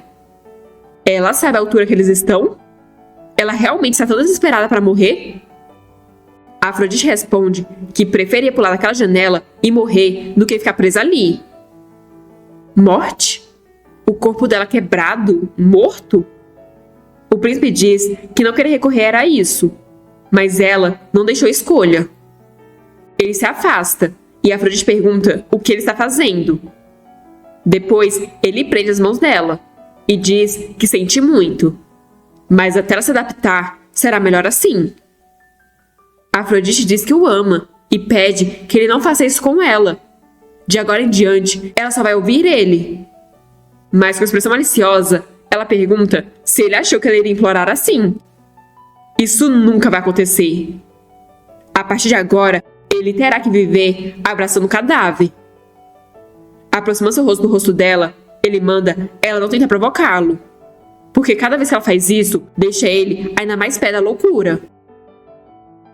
Ela sabe a altura que eles estão? Ela realmente está tão desesperada para morrer? Afrodite responde que preferia pular daquela janela e morrer do que ficar presa ali. Morte? O corpo dela quebrado? Morto? O príncipe diz que não queria recorrer a isso, mas ela não deixou escolha. Ele se afasta e Afrodite pergunta o que ele está fazendo. Depois, ele prende as mãos dela e diz que sente muito, mas até ela se adaptar, será melhor assim. Afrodite diz que o ama e pede que ele não faça isso com ela. De agora em diante, ela só vai ouvir ele. Mas com expressão maliciosa, ela pergunta se ele achou que ela iria implorar assim. Isso nunca vai acontecer. A partir de agora, ele terá que viver abraçando o cadáver. Aproximando seu rosto do rosto dela, ele manda ela não tentar provocá-lo, porque cada vez que ela faz isso, deixa ele ainda mais pé da loucura.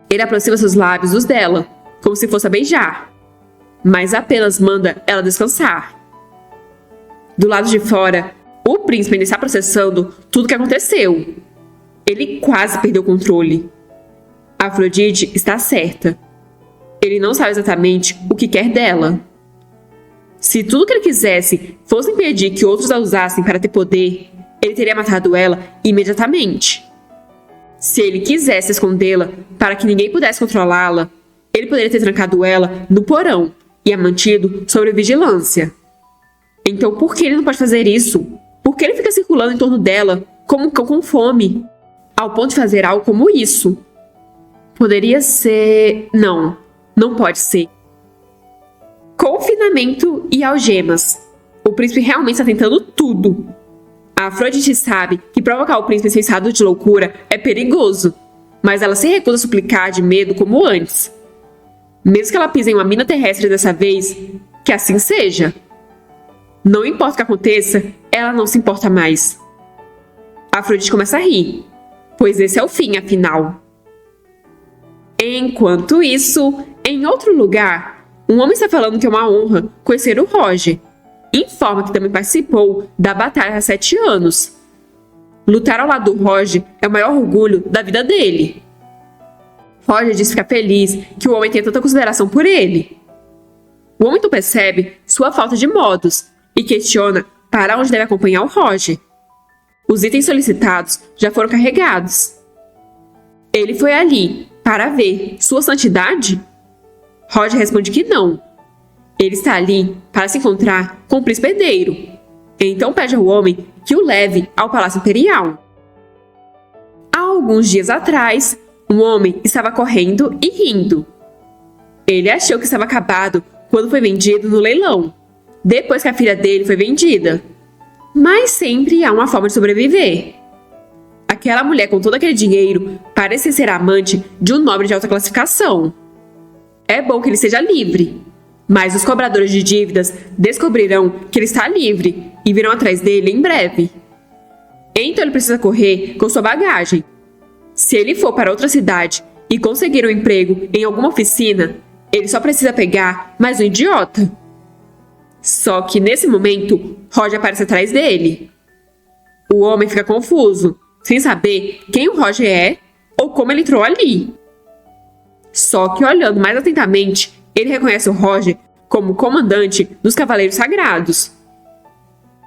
Ele aproxima seus lábios dos dela, como se fosse a beijar, mas apenas manda ela descansar. Do lado de fora, o príncipe ainda está processando tudo o que aconteceu. Ele quase perdeu o controle. Afrodite está certa. Ele não sabe exatamente o que quer dela. Se tudo que ele quisesse fosse impedir que outros a usassem para ter poder, ele teria matado ela imediatamente. Se ele quisesse escondê-la para que ninguém pudesse controlá-la, ele poderia ter trancado ela no porão e a mantido sob vigilância. Então por que ele não pode fazer isso? Por que ele fica circulando em torno dela como um cão com fome, ao ponto de fazer algo como isso? Poderia ser... Não pode ser. Confinamento e algemas. O príncipe realmente está tentando tudo. A Afrodite sabe que provocar o príncipe em seu estado de loucura é perigoso, mas ela se recusa a suplicar de medo como antes. Mesmo que ela pise em uma mina terrestre dessa vez, que assim seja. Não importa o que aconteça, ela não se importa mais. A Afrodite começa a rir, pois esse é o fim, afinal. Enquanto isso, em outro lugar, um homem está falando que é uma honra conhecer o Roger. Informa que também participou da batalha há 7 anos. Lutar ao lado do Roger é o maior orgulho da vida dele. Roger diz ficar feliz que o homem tenha tanta consideração por ele. O homem então percebe sua falta de modos e questiona para onde deve acompanhar o Roger. Os itens solicitados já foram carregados. Ele foi ali para ver sua santidade? Roger responde que não. Ele está ali para se encontrar com o príncipe herdeiro. Então pede ao homem que o leve ao Palácio Imperial. Há alguns dias atrás, um homem estava correndo e rindo. Ele achou que estava acabado quando foi vendido no leilão, depois que a filha dele foi vendida. Mas sempre há uma forma de sobreviver. Aquela mulher com todo aquele dinheiro parece ser a amante de um nobre de alta classificação. É bom que ele seja livre, mas os cobradores de dívidas descobrirão que ele está livre e virão atrás dele em breve. Então ele precisa correr com sua bagagem. Se ele for para outra cidade e conseguir um emprego em alguma oficina, ele só precisa pegar mais um idiota. Só que nesse momento, Roger aparece atrás dele. O homem fica confuso, sem saber quem o Roger é ou como ele entrou ali. Só que olhando mais atentamente, ele reconhece o Roger como comandante dos Cavaleiros Sagrados.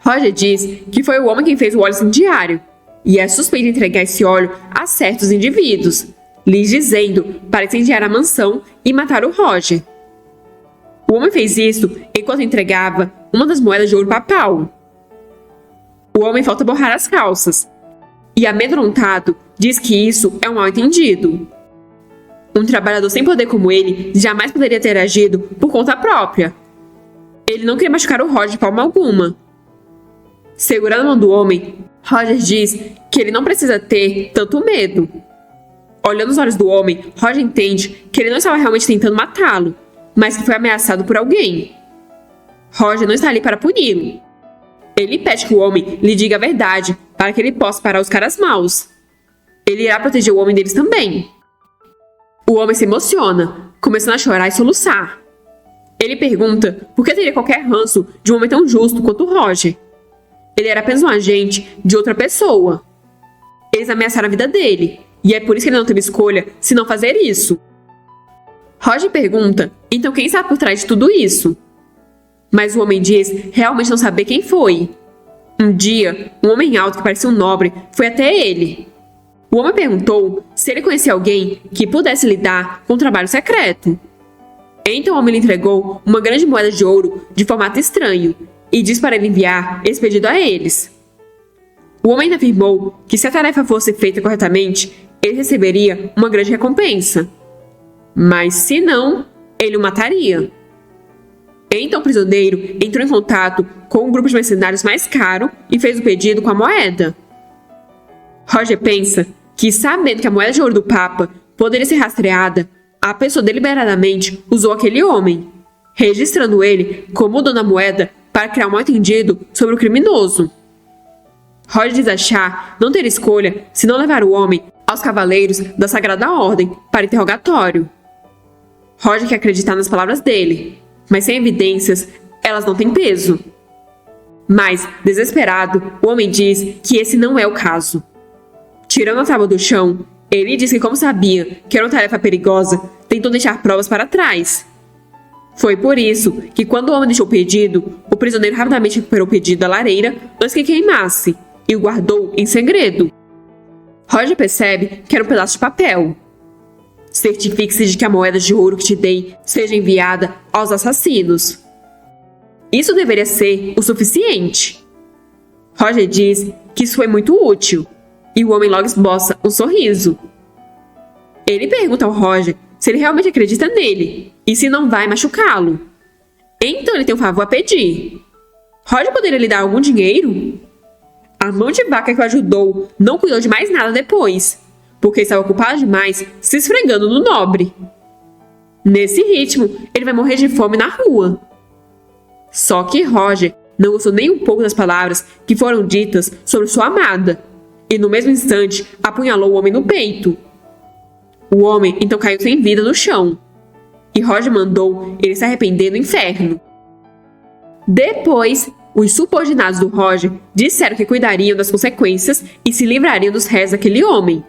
Roger diz que foi o homem quem fez o óleo incendiário e é suspeito de entregar esse óleo a certos indivíduos, lhes dizendo para incendiar a mansão e matar o Roger. O homem fez isso enquanto entregava uma das moedas de ouro papal. O homem falta borrar as calças e, amedrontado, diz que isso é um mal-entendido. Um trabalhador sem poder como ele jamais poderia ter agido por conta própria. Ele não queria machucar o Roger de forma alguma. Segurando a mão do homem, Roger diz que ele não precisa ter tanto medo. Olhando nos olhos do homem, Roger entende que ele não estava realmente tentando matá-lo, mas que foi ameaçado por alguém. Roger não está ali para puni-lo. Ele pede que o homem lhe diga a verdade para que ele possa parar os caras maus. Ele irá proteger o homem deles também. O homem se emociona, começando a chorar e soluçar. Ele pergunta por que teria qualquer ranço de um homem tão justo quanto o Roger. Ele era apenas um agente de outra pessoa. Eles ameaçaram a vida dele, e é por isso que ele não teve escolha se não fazer isso. Roger pergunta, então quem está por trás de tudo isso? Mas o homem diz realmente não saber quem foi. Um dia, um homem alto que parecia um nobre foi até ele. O homem perguntou se ele conhecia alguém que pudesse lidar com um trabalho secreto. Então o homem lhe entregou uma grande moeda de ouro de formato estranho e disse para ele enviar esse pedido a eles. O homem afirmou que se a tarefa fosse feita corretamente, ele receberia uma grande recompensa. Mas se não, ele o mataria. Então o prisioneiro entrou em contato com um grupo de mercenários mais caro e fez o pedido com a moeda. Roger pensa que, sabendo que a moeda de ouro do Papa poderia ser rastreada, a pessoa deliberadamente usou aquele homem, registrando ele como o dono da moeda para criar um mal-entendido sobre o criminoso. Roger diz achar não ter escolha se não levar o homem aos cavaleiros da Sagrada Ordem para interrogatório. Roger quer acreditar nas palavras dele, mas sem evidências, elas não têm peso. Mas, desesperado, o homem diz que esse não é o caso. Tirando a tábua do chão, ele diz que, como sabia que era uma tarefa perigosa, tentou deixar provas para trás. Foi por isso que, quando o homem deixou o pedido, o prisioneiro rapidamente recuperou o pedido da lareira antes que queimasse e o guardou em segredo. Roger percebe que era um pedaço de papel. Certifique-se de que a moeda de ouro que te dei seja enviada aos assassinos. Isso deveria ser o suficiente. Roger diz que isso foi muito útil, e o homem logo esboça um sorriso. Ele pergunta ao Roger se ele realmente acredita nele e se não vai machucá-lo. Então ele tem um favor a pedir. Roger poderia lhe dar algum dinheiro? A mão de vaca que o ajudou não cuidou de mais nada depois, porque estava ocupado demais se esfregando no nobre. Nesse ritmo, ele vai morrer de fome na rua. Só que Roger não gostou nem um pouco das palavras que foram ditas sobre sua amada, e no mesmo instante apunhalou o homem no peito. O homem então caiu sem vida no chão, e Roger mandou ele se arrepender no inferno. Depois, os subordinados do Roger disseram que cuidariam das consequências e se livrariam dos restos daquele homem.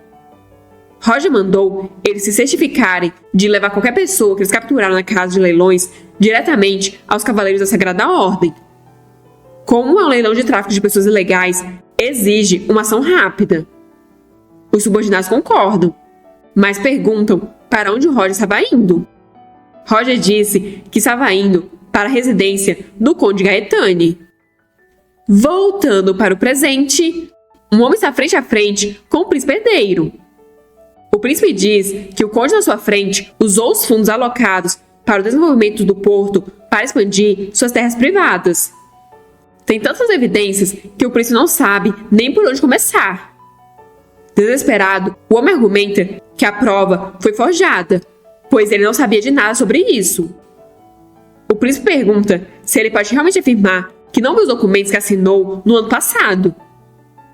Roger mandou eles se certificarem de levar qualquer pessoa que eles capturaram na casa de leilões diretamente aos Cavaleiros da Sagrada Ordem. Como é um leilão de tráfico de pessoas ilegais, exige uma ação rápida. Os subordinados concordam, mas perguntam para onde o Roger estava indo. Roger disse que estava indo para a residência do Conde Gaetani. Voltando para o presente, um homem está frente a frente com o príncipe herdeiro. O príncipe diz que o conde na sua frente usou os fundos alocados para o desenvolvimento do porto para expandir suas terras privadas. Tem tantas evidências que o príncipe não sabe nem por onde começar. Desesperado, o homem argumenta que a prova foi forjada, pois ele não sabia de nada sobre isso. O príncipe pergunta se ele pode realmente afirmar que não viu os documentos que assinou no ano passado.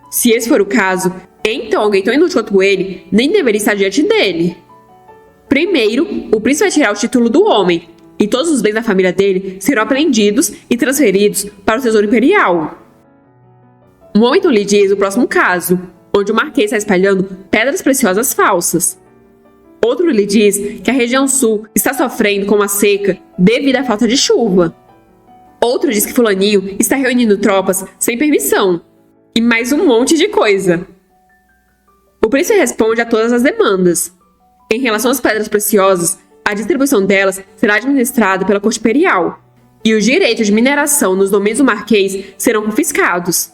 Se esse for o caso, então alguém tão inútil quanto ele nem deveria estar diante dele. Primeiro, o príncipe vai tirar o título do homem, e todos os bens da família dele serão apreendidos e transferidos para o tesouro imperial. Um homem então lhe diz o próximo caso, onde o marquês está espalhando pedras preciosas falsas. Outro lhe diz que a região sul está sofrendo com uma seca devido à falta de chuva. Outro diz que fulaninho está reunindo tropas sem permissão. E mais um monte de coisa. O príncipe responde a todas as demandas. Em relação às pedras preciosas, a distribuição delas será administrada pela corte imperial, e os direitos de mineração nos domínios do marquês serão confiscados.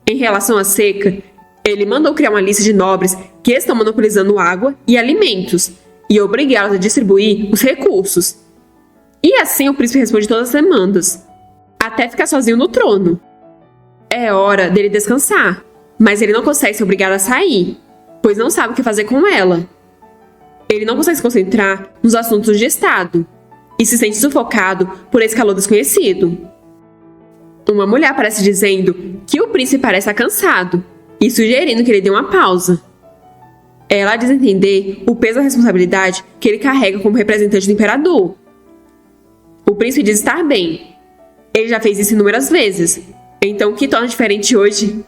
Em relação à seca, ele mandou criar uma lista de nobres que estão monopolizando água e alimentos, e obrigá-los a distribuir os recursos. E assim o príncipe responde todas as demandas, até ficar sozinho no trono. É hora dele descansar, mas ele não consegue ser obrigado a sair, pois não sabe o que fazer com ela. Ele não consegue se concentrar nos assuntos de Estado e se sente sufocado por esse calor desconhecido. Uma mulher aparece dizendo que o príncipe parece estar cansado e sugerindo que ele dê uma pausa. Ela diz entender o peso da responsabilidade que ele carrega como representante do imperador. O príncipe diz estar bem. Ele já fez isso inúmeras vezes, então o que torna diferente hoje?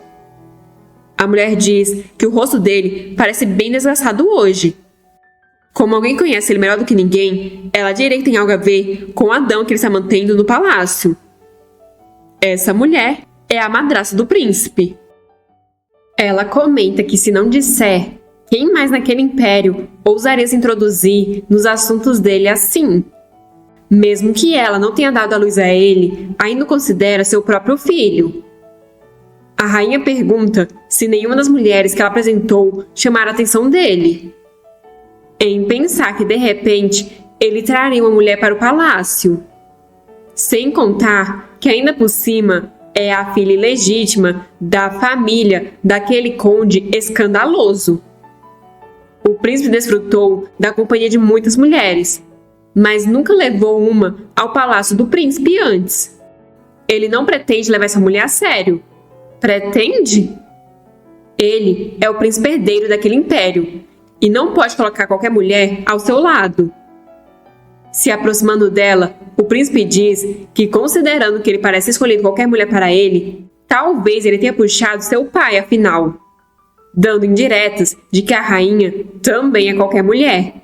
A mulher diz que o rosto dele parece bem desgastado hoje. Como alguém conhece ele melhor do que ninguém, ela diria que tem algo a ver com o Adão que ele está mantendo no palácio. Essa mulher é a madrasta do príncipe. Ela comenta que se não disser, quem mais naquele império ousaria se introduzir nos assuntos dele assim? Mesmo que ela não tenha dado a luz a ele, ainda o considera seu próprio filho. A rainha pergunta se nenhuma das mulheres que ela apresentou chamaram a atenção dele. Em pensar que, de repente, ele traria uma mulher para o palácio. Sem contar que, ainda por cima, é a filha ilegítima da família daquele conde escandaloso. O príncipe desfrutou da companhia de muitas mulheres, mas nunca levou uma ao palácio do príncipe antes. Ele não pretende levar essa mulher a sério. Pretende? Ele é o príncipe herdeiro daquele império e não pode colocar qualquer mulher ao seu lado. Se aproximando dela, o príncipe diz que, considerando que ele parece escolher qualquer mulher para ele, talvez ele tenha puxado seu pai, afinal, dando indiretas de que a rainha também é qualquer mulher.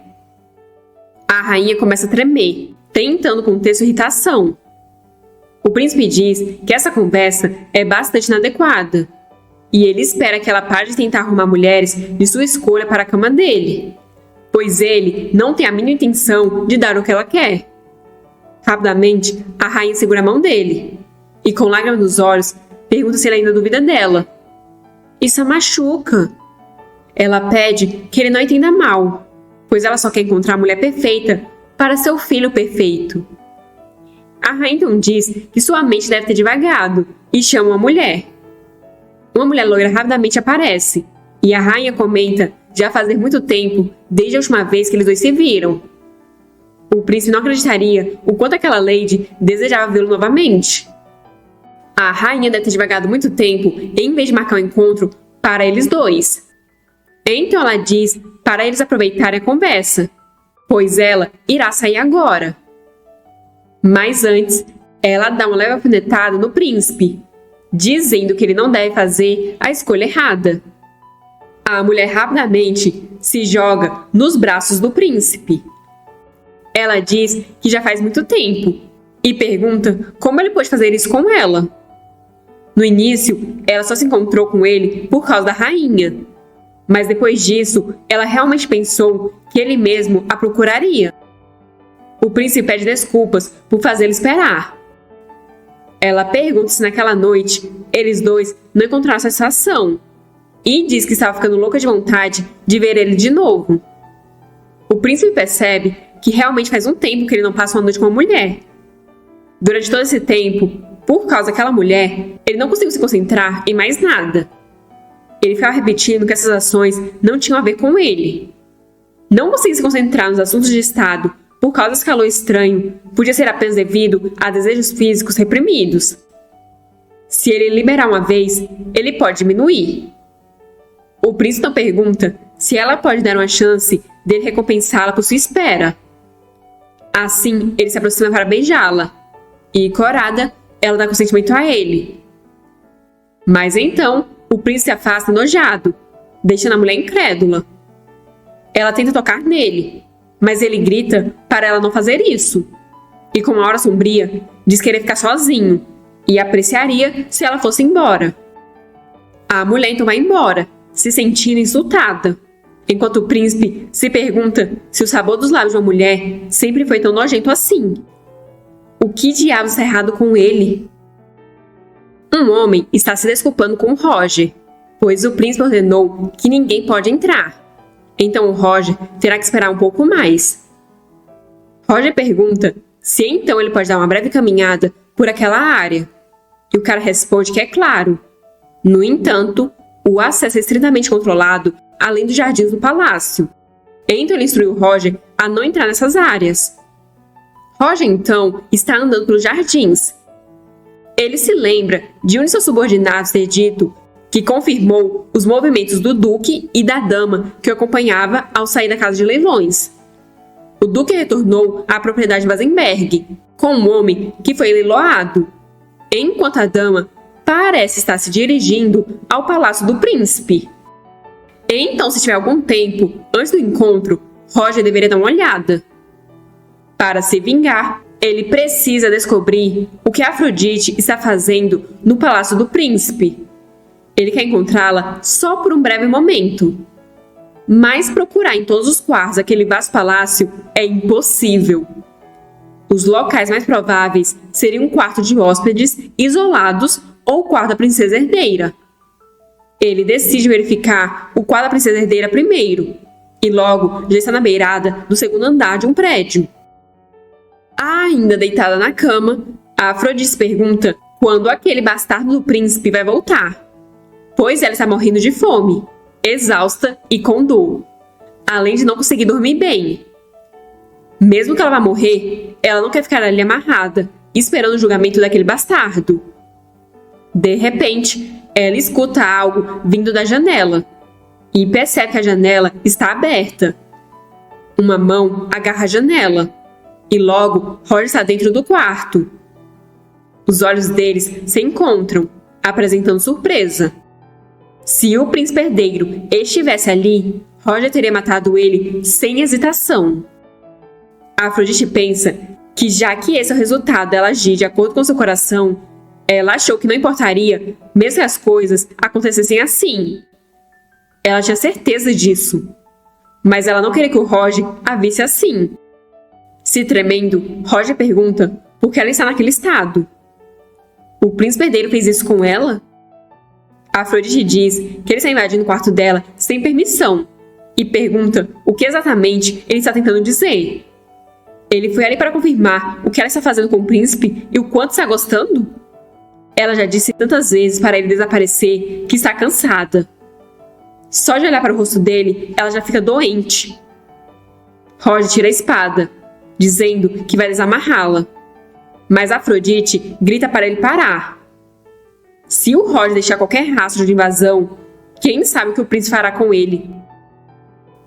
A rainha começa a tremer, tentando conter sua irritação. O príncipe diz que essa conversa é bastante inadequada, e ele espera que ela pare de tentar arrumar mulheres de sua escolha para a cama dele, pois ele não tem a mínima intenção de dar o que ela quer. Rapidamente, a rainha segura a mão dele, e com lágrimas nos olhos, pergunta se ele ainda duvida dela. Isso a machuca. Ela pede que ele não entenda mal, pois ela só quer encontrar a mulher perfeita para seu filho perfeito. A rainha então diz que sua mente deve ter divagado e chama uma mulher. Uma mulher loira rapidamente aparece, e a rainha comenta já fazer muito tempo desde a última vez que eles dois se viram. O príncipe não acreditaria o quanto aquela lady desejava vê-lo novamente. A rainha deve ter divagado muito tempo em vez de marcar um encontro para eles dois. Então ela diz para eles aproveitarem a conversa, pois ela irá sair agora. Mas antes, ela dá uma leve alfinetada no príncipe, dizendo que ele não deve fazer a escolha errada. A mulher rapidamente se joga nos braços do príncipe. Ela diz que já faz muito tempo e pergunta como ele pode fazer isso com ela. No início, ela só se encontrou com ele por causa da rainha, mas depois disso, ela realmente pensou que ele mesmo a procuraria. O príncipe pede desculpas por fazê-lo esperar. Ela pergunta se naquela noite eles dois não encontraram satisfação e diz que estava ficando louca de vontade de ver ele de novo. O príncipe percebe que realmente faz um tempo que ele não passa uma noite com uma mulher. Durante todo esse tempo, por causa daquela mulher, ele não conseguiu se concentrar em mais nada. Ele ficava repetindo que essas ações não tinham a ver com ele. Não conseguir se concentrar nos assuntos de Estado por causa desse calor estranho podia ser apenas devido a desejos físicos reprimidos. Se ele liberar uma vez, ele pode diminuir. O príncipe então pergunta se ela pode dar uma chance dele recompensá-la por sua espera. Assim, ele se aproxima para beijá-la. E, corada, ela dá consentimento a ele. Mas então, o príncipe se afasta enojado, deixando a mulher incrédula. Ela tenta tocar nele, mas ele grita para ela não fazer isso. E com uma hora sombria, diz querer ficar sozinho e apreciaria se ela fosse embora. A mulher então vai embora, se sentindo insultada, enquanto o príncipe se pergunta se o sabor dos lábios de uma mulher sempre foi tão nojento assim. O que diabos está errado com ele? Um homem está se desculpando com Roger, pois o príncipe ordenou que ninguém pode entrar. Então o Roger terá que esperar um pouco mais. Roger pergunta se então ele pode dar uma breve caminhada por aquela área. E o cara responde que é claro. No entanto, o acesso é estritamente controlado além dos jardins do palácio. Então ele instruiu Roger a não entrar nessas áreas. Roger então está andando pelos jardins. Ele se lembra de um de seus subordinados ter dito que confirmou os movimentos do duque e da dama que o acompanhava ao sair da casa de leilões. O duque retornou à propriedade de Basenberg, com um homem que foi leiloado, enquanto a dama parece estar se dirigindo ao palácio do príncipe. Então, se tiver algum tempo antes do encontro, Roger deveria dar uma olhada. Para se vingar, ele precisa descobrir o que Afrodite está fazendo no palácio do príncipe. Ele quer encontrá-la só por um breve momento. Mas procurar em todos os quartos daquele vasto palácio é impossível. Os locais mais prováveis seriam um quarto de hóspedes isolados ou o quarto da princesa herdeira. Ele decide verificar o quarto da princesa herdeira primeiro, e logo já está na beirada do segundo andar de um prédio. Ainda deitada na cama, a Afrodite pergunta quando aquele bastardo do príncipe vai voltar, pois ela está morrendo de fome, exausta e com dor, além de não conseguir dormir bem. Mesmo que ela vá morrer, ela não quer ficar ali amarrada, esperando o julgamento daquele bastardo. De repente, ela escuta algo vindo da janela e percebe que a janela está aberta. Uma mão agarra a janela e logo Roger está dentro do quarto. Os olhos deles se encontram, apresentando surpresa. Se o príncipe herdeiro estivesse ali, Roger teria matado ele sem hesitação. A Afrodite pensa que, já que esse é o resultado dela agir de acordo com seu coração, ela achou que não importaria, mesmo que as coisas acontecessem assim. Ela tinha certeza disso. Mas ela não queria que o Roger a visse assim. Se tremendo, Roger pergunta por que ela está naquele estado. O príncipe herdeiro fez isso com ela? A Afrodite diz que ele está invadindo o quarto dela sem permissão e pergunta o que exatamente ele está tentando dizer. Ele foi ali para confirmar o que ela está fazendo com o príncipe e o quanto está gostando? Ela já disse tantas vezes para ele desaparecer que está cansada. Só de olhar para o rosto dele, ela já fica doente. Roger tira a espada, dizendo que vai desamarrá-la. Mas Afrodite grita para ele parar. Se o Roger deixar qualquer rastro de invasão, quem sabe o que o príncipe fará com ele?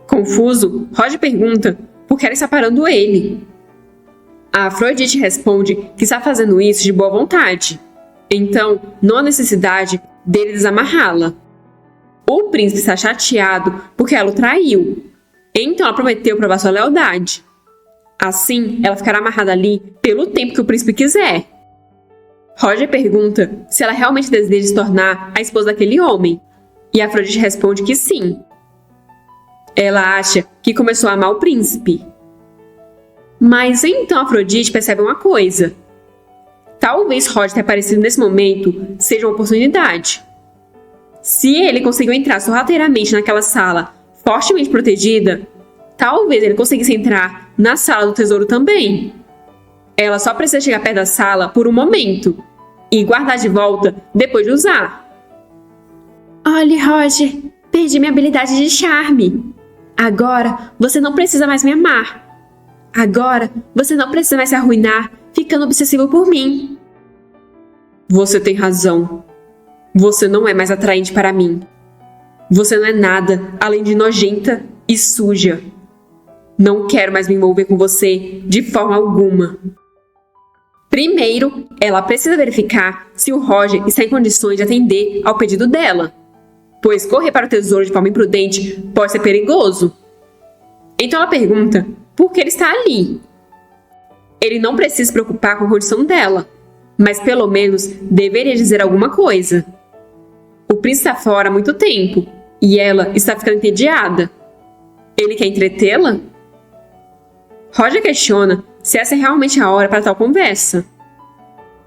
Confuso, Roger pergunta por que ela está parando ele. A Afrodite responde que está fazendo isso de boa vontade. Então, não há necessidade dele desamarrá-la. O príncipe está chateado porque ela o traiu. Então ela prometeu provar sua lealdade. Assim, ela ficará amarrada ali pelo tempo que o príncipe quiser. Roger pergunta se ela realmente deseja se tornar a esposa daquele homem. E a Afrodite responde que sim. Ela acha que começou a amar o príncipe. Mas então Afrodite percebe uma coisa. Talvez Roger ter aparecido nesse momento seja uma oportunidade. Se ele conseguiu entrar sorrateiramente naquela sala fortemente protegida, talvez ele conseguisse entrar na sala do tesouro também. Ela só precisa chegar perto da sala por um momento e guardar de volta depois de usar. Olhe, Roger, perdi minha habilidade de charme. Agora você não precisa mais me amar. Agora você não precisa mais se arruinar ficando obsessivo por mim. Você tem razão. Você não é mais atraente para mim. Você não é nada além de nojenta e suja. Não quero mais me envolver com você de forma alguma. Primeiro, ela precisa verificar se o Roger está em condições de atender ao pedido dela, pois correr para o tesouro de forma imprudente pode ser perigoso. Então ela pergunta por que ele está ali. Ele não precisa se preocupar com a condição dela, mas pelo menos deveria dizer alguma coisa. O príncipe está fora há muito tempo e ela está ficando entediada. Ele quer entretê-la? Roger questiona se essa é realmente a hora para tal conversa.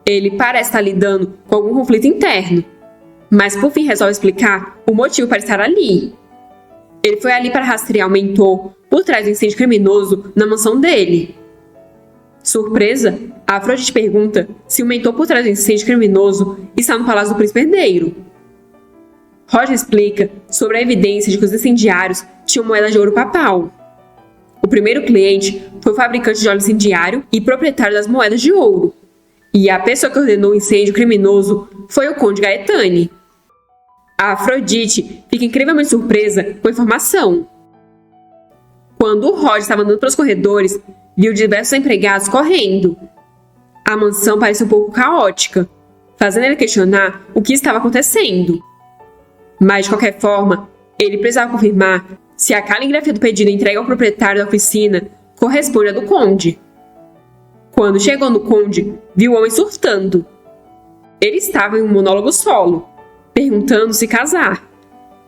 Ele parece estar lidando com algum conflito interno, mas por fim resolve explicar o motivo para estar ali. Ele foi ali para rastrear o mentor por trás do incêndio criminoso na mansão dele. Surpresa, Afrodite pergunta se o mentor por trás do incêndio criminoso está no palácio do príncipe herdeiro. Roger explica sobre a evidência de que os incendiários tinham moeda de ouro papal. O primeiro cliente foi o fabricante de óleo incendiário e proprietário das moedas de ouro, e a pessoa que ordenou o incêndio criminoso foi o Conde Gaetani. A Afrodite fica incrivelmente surpresa com a informação. Quando o Roger estava andando pelos corredores, viu diversos empregados correndo. A mansão parecia um pouco caótica, fazendo ele questionar o que estava acontecendo. Mas, de qualquer forma, ele precisava confirmar se a caligrafia do pedido entregue ao proprietário da oficina corresponde à do Conde. Quando chegou no Conde, viu o homem surtando. Ele estava em um monólogo solo, perguntando se casar,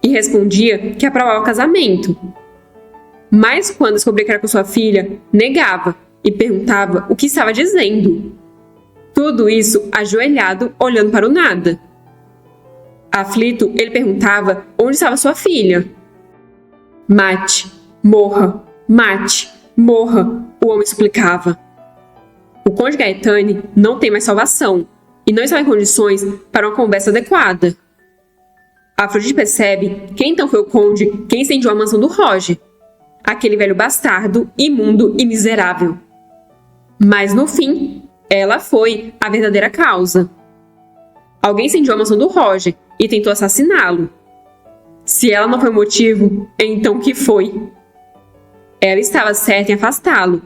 e respondia que aprovava o casamento. Mas quando descobriu que era com sua filha, negava e perguntava o que estava dizendo. Tudo isso ajoelhado, olhando para o nada. Aflito, ele perguntava onde estava sua filha. Mate, morra, mate, morra, o homem suplicava. O Conde Gaetani não tem mais salvação e não está em condições para uma conversa adequada. Afrodite percebe que então foi o Conde quem incendiou a mansão do Roger, aquele velho bastardo, imundo e miserável. Mas no fim, ela foi a verdadeira causa. Alguém incendiou a mansão do Roger e tentou assassiná-lo. Se ela não foi o motivo, então o que foi? Ela estava certa em afastá-lo,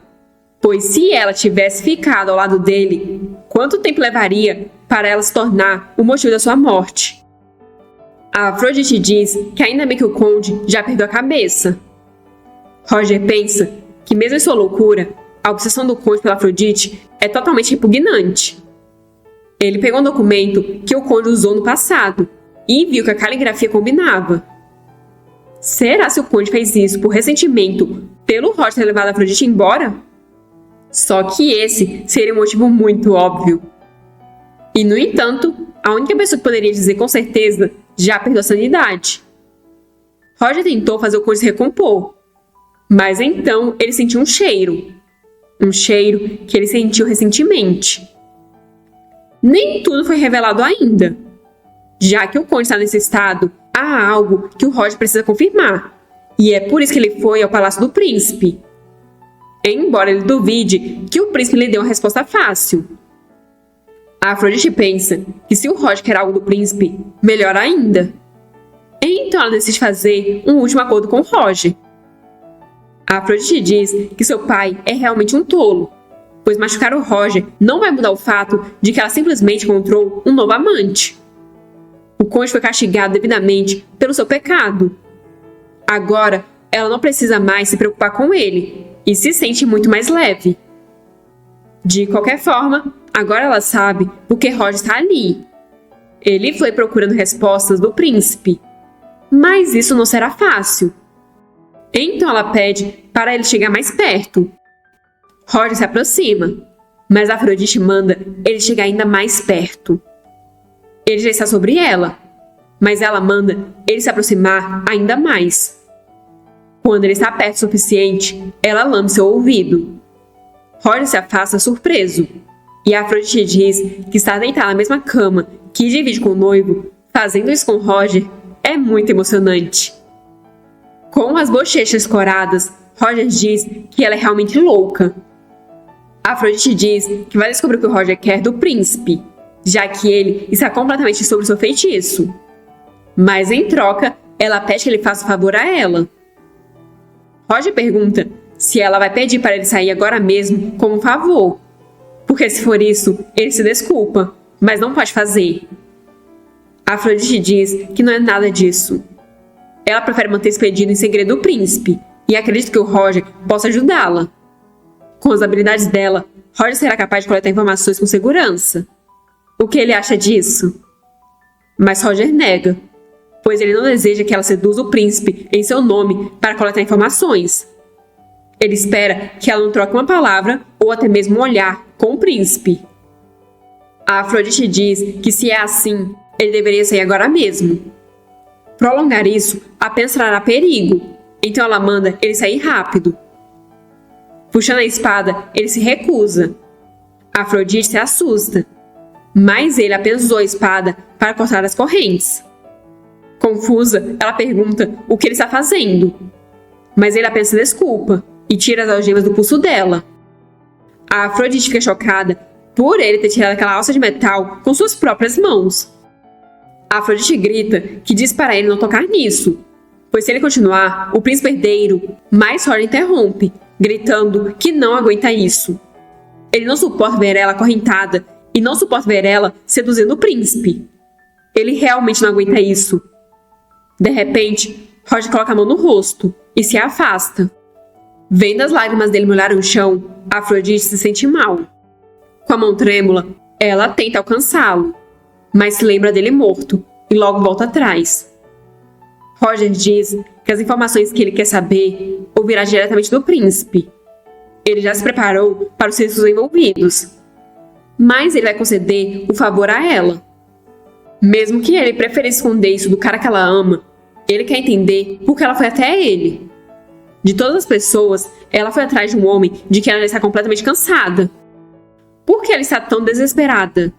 pois se ela tivesse ficado ao lado dele, quanto tempo levaria para ela se tornar o motivo da sua morte? A Afrodite diz que ainda bem que o Conde já perdeu a cabeça. Roger pensa que mesmo em sua loucura, a obsessão do Conde pela Afrodite é totalmente repugnante. Ele pegou um documento que o Conde usou no passado e viu que a caligrafia combinava. Será se o Conde fez isso por ressentimento pelo Roger ter levado a Afrodite embora? Só que esse seria um motivo muito óbvio. E, no entanto, a única pessoa que poderia dizer com certeza já perdeu a sanidade. Roger tentou fazer o Conde se recompor, mas então ele sentiu um cheiro que ele sentiu recentemente. Nem tudo foi revelado ainda. Já que o Conde está nesse estado, há algo que o Roger precisa confirmar, e é por isso que ele foi ao Palácio do Príncipe. Embora ele duvide que o príncipe lhe dê uma resposta fácil. A Afrodite pensa que se o Roger quer algo do príncipe, melhor ainda. Então ela decide fazer um último acordo com o Roger. A Afrodite diz que seu pai é realmente um tolo, pois machucar o Roger não vai mudar o fato de que ela simplesmente encontrou um novo amante. O Conde foi castigado devidamente pelo seu pecado. Agora, ela não precisa mais se preocupar com ele e se sente muito mais leve. De qualquer forma, agora ela sabe por que Roger está ali. Ele foi procurando respostas do príncipe, mas isso não será fácil. Então ela pede para ele chegar mais perto. Roger se aproxima, mas Afrodite manda ele chegar ainda mais perto. Ele já está sobre ela, mas ela manda ele se aproximar ainda mais. Quando ele está perto o suficiente, ela lambe seu ouvido. Roger se afasta surpreso, e Afrodite diz que estar deitada na mesma cama que divide com o noivo, fazendo isso com Roger, é muito emocionante. Com as bochechas coradas, Roger diz que ela é realmente louca. Afrodite diz que vai descobrir o que o Roger quer do príncipe, já que ele está completamente sobre seu feitiço. Mas em troca, ela pede que ele faça um favor a ela. Roger pergunta se ela vai pedir para ele sair agora mesmo como um favor, porque se for isso, ele se desculpa, mas não pode fazer. Afrodite diz que não é nada disso. Ela prefere manter esse pedido em segredo do príncipe e acredita que o Roger possa ajudá-la. Com as habilidades dela, Roger será capaz de coletar informações com segurança. O que ele acha disso? Mas Roger nega, pois ele não deseja que ela seduza o príncipe em seu nome para coletar informações. Ele espera que ela não troque uma palavra ou até mesmo um olhar com o príncipe. A Afrodite diz que se é assim, ele deveria sair agora mesmo. Prolongar isso apenas trará perigo, então ela manda ele sair rápido. Puxando a espada, ele se recusa. Afrodite se assusta, mas ele apenas usou a espada para cortar as correntes. Confusa, ela pergunta o que ele está fazendo, mas ele apenas se desculpa e tira as algemas do pulso dela. A Afrodite fica chocada por ele ter tirado aquela alça de metal com suas próprias mãos. A Afrodite grita que diz para ele não tocar nisso, pois se ele continuar, o príncipe herdeiro mais Roger interrompe, gritando que não aguenta isso. Ele não suporta ver ela acorrentada e não suporta ver ela seduzindo o príncipe. Ele realmente não aguenta isso. De repente, Roger coloca a mão no rosto e se afasta. Vendo as lágrimas dele molharem o chão, Afrodite se sente mal. Com a mão trêmula, ela tenta alcançá-lo, mas se lembra dele morto e logo volta atrás. Roger diz que as informações que ele quer saber ouvirá diretamente do príncipe. Ele já se preparou para os riscos envolvidos, mas ele vai conceder o favor a ela. Mesmo que ele preferisse esconder isso do cara que ela ama, ele quer entender por que ela foi até ele. De todas as pessoas, ela foi atrás de um homem de quem ela já está completamente cansada. Por que ela está tão desesperada?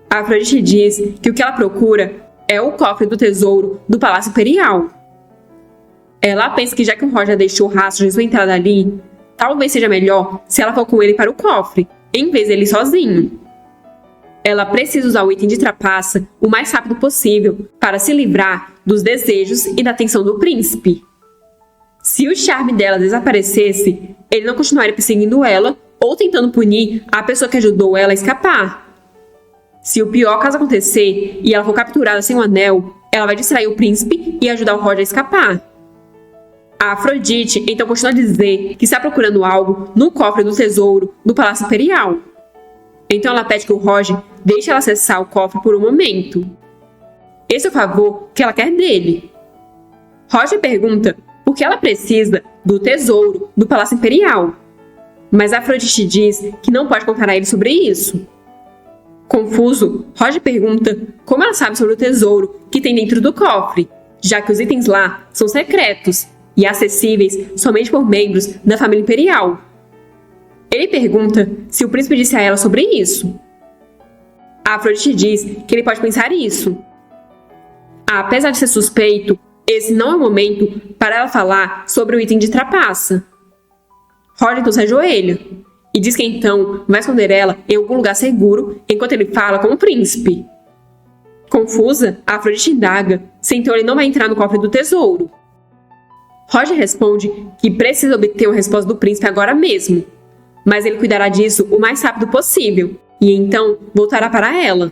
A Afrodite diz que o que ela procura é o cofre do tesouro do Palácio Imperial. Ela pensa que já que o Roger deixou rastros de sua entrada ali, talvez seja melhor se ela for com ele para o cofre, em vez dele sozinho. Ela precisa usar o item de trapaça o mais rápido possível para se livrar dos desejos e da atenção do príncipe. Se o charme dela desaparecesse, ele não continuaria perseguindo ela ou tentando punir a pessoa que ajudou ela a escapar. Se o pior caso acontecer e ela for capturada sem o anel, ela vai distrair o príncipe e ajudar o Roger a escapar. A Afrodite então continua a dizer que está procurando algo no cofre do tesouro do Palácio Imperial. Então ela pede que o Roger deixe ela acessar o cofre por um momento. Esse é o favor que ela quer dele. Roger pergunta por que ela precisa do tesouro do Palácio Imperial, mas a Afrodite diz que não pode contar a ele sobre isso. Confuso, Roger pergunta como ela sabe sobre o tesouro que tem dentro do cofre, já que os itens lá são secretos e acessíveis somente por membros da família imperial. Ele pergunta se o príncipe disse a ela sobre isso. A Afrodite diz que ele pode pensar isso. Apesar de ser suspeito, esse não é o momento para ela falar sobre o item de trapaça. Roger então se ajoelha e diz que então vai esconder ela em algum lugar seguro enquanto ele fala com o príncipe. Confusa, a Afrodite indaga se então ele não vai entrar no cofre do tesouro. Roger responde que precisa obter uma resposta do príncipe agora mesmo, mas ele cuidará disso o mais rápido possível e então voltará para ela.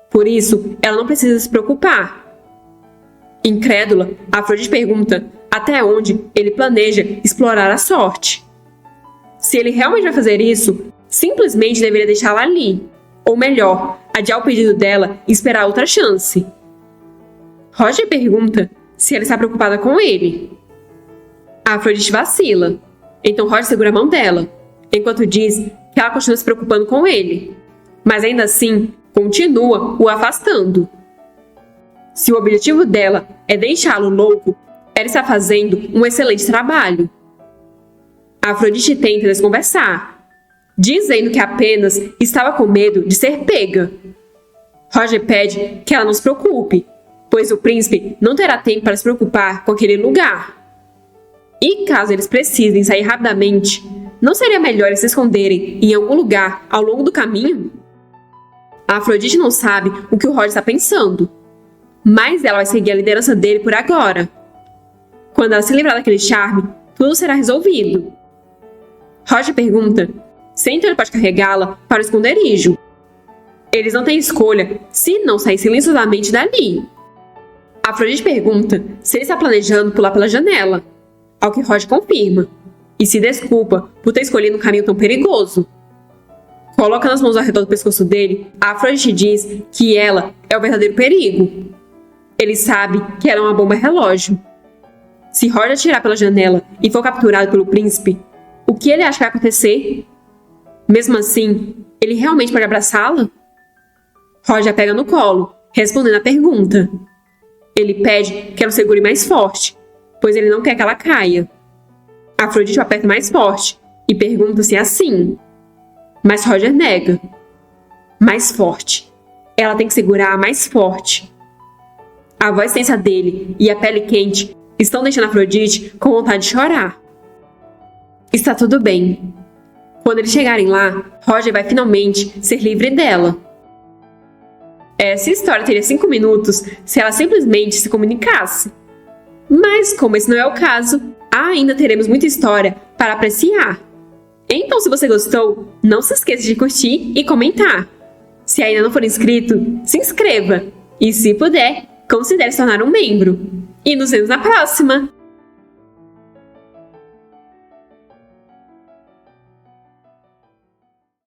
Por isso, ela não precisa se preocupar. Incrédula, a Afrodite pergunta até onde ele planeja explorar a sorte. Se ele realmente vai fazer isso, simplesmente deveria deixá-la ali. Ou melhor, adiar o pedido dela e esperar outra chance. Roger pergunta se ela está preocupada com ele. A Afrodite vacila. Então Roger segura a mão dela, enquanto diz que ela continua se preocupando com ele. Mas ainda assim, continua o afastando. Se o objetivo dela é deixá-lo louco, Ela está fazendo um excelente trabalho. Afrodite tenta desconversar, dizendo que apenas estava com medo de ser pega. Roger pede que ela não se preocupe, pois o príncipe não terá tempo para se preocupar com aquele lugar. E caso eles precisem sair rapidamente, não seria melhor eles se esconderem em algum lugar ao longo do caminho? A Afrodite não sabe o que o Roger está pensando, mas ela vai seguir a liderança dele por agora. Quando ela se livrar daquele charme, tudo será resolvido. Roger pergunta se então ele pode carregá-la para o esconderijo. Eles não têm escolha se não sair silenciosamente dali. Afrodite pergunta se ele está planejando pular pela janela, ao que Roger confirma, e se desculpa por ter escolhido um caminho tão perigoso. Colocando as mãos ao redor do pescoço dele, a Afrodite diz que ela é o verdadeiro perigo. Ele sabe que ela é uma bomba relógio. Se Roger atirar pela janela e for capturado pelo príncipe, o que ele acha que vai acontecer? Mesmo assim, ele realmente pode abraçá-la? Roger a pega no colo, respondendo à pergunta. Ele pede que ela o segure mais forte, pois ele não quer que ela caia. Afrodite o aperta mais forte e pergunta se é assim. Mas Roger nega. Mais forte. Ela tem que segurar mais forte. A voz tensa dele e a pele quente estão deixando Afrodite com vontade de chorar. Está tudo bem. Quando eles chegarem lá, Roger vai finalmente ser livre dela. Essa história teria 5 minutos se ela simplesmente se comunicasse. Mas, como esse não é o caso, ainda teremos muita história para apreciar. Então, se você gostou, não se esqueça de curtir e comentar. Se ainda não for inscrito, se inscreva. E se puder, considere se tornar um membro. E nos vemos na próxima!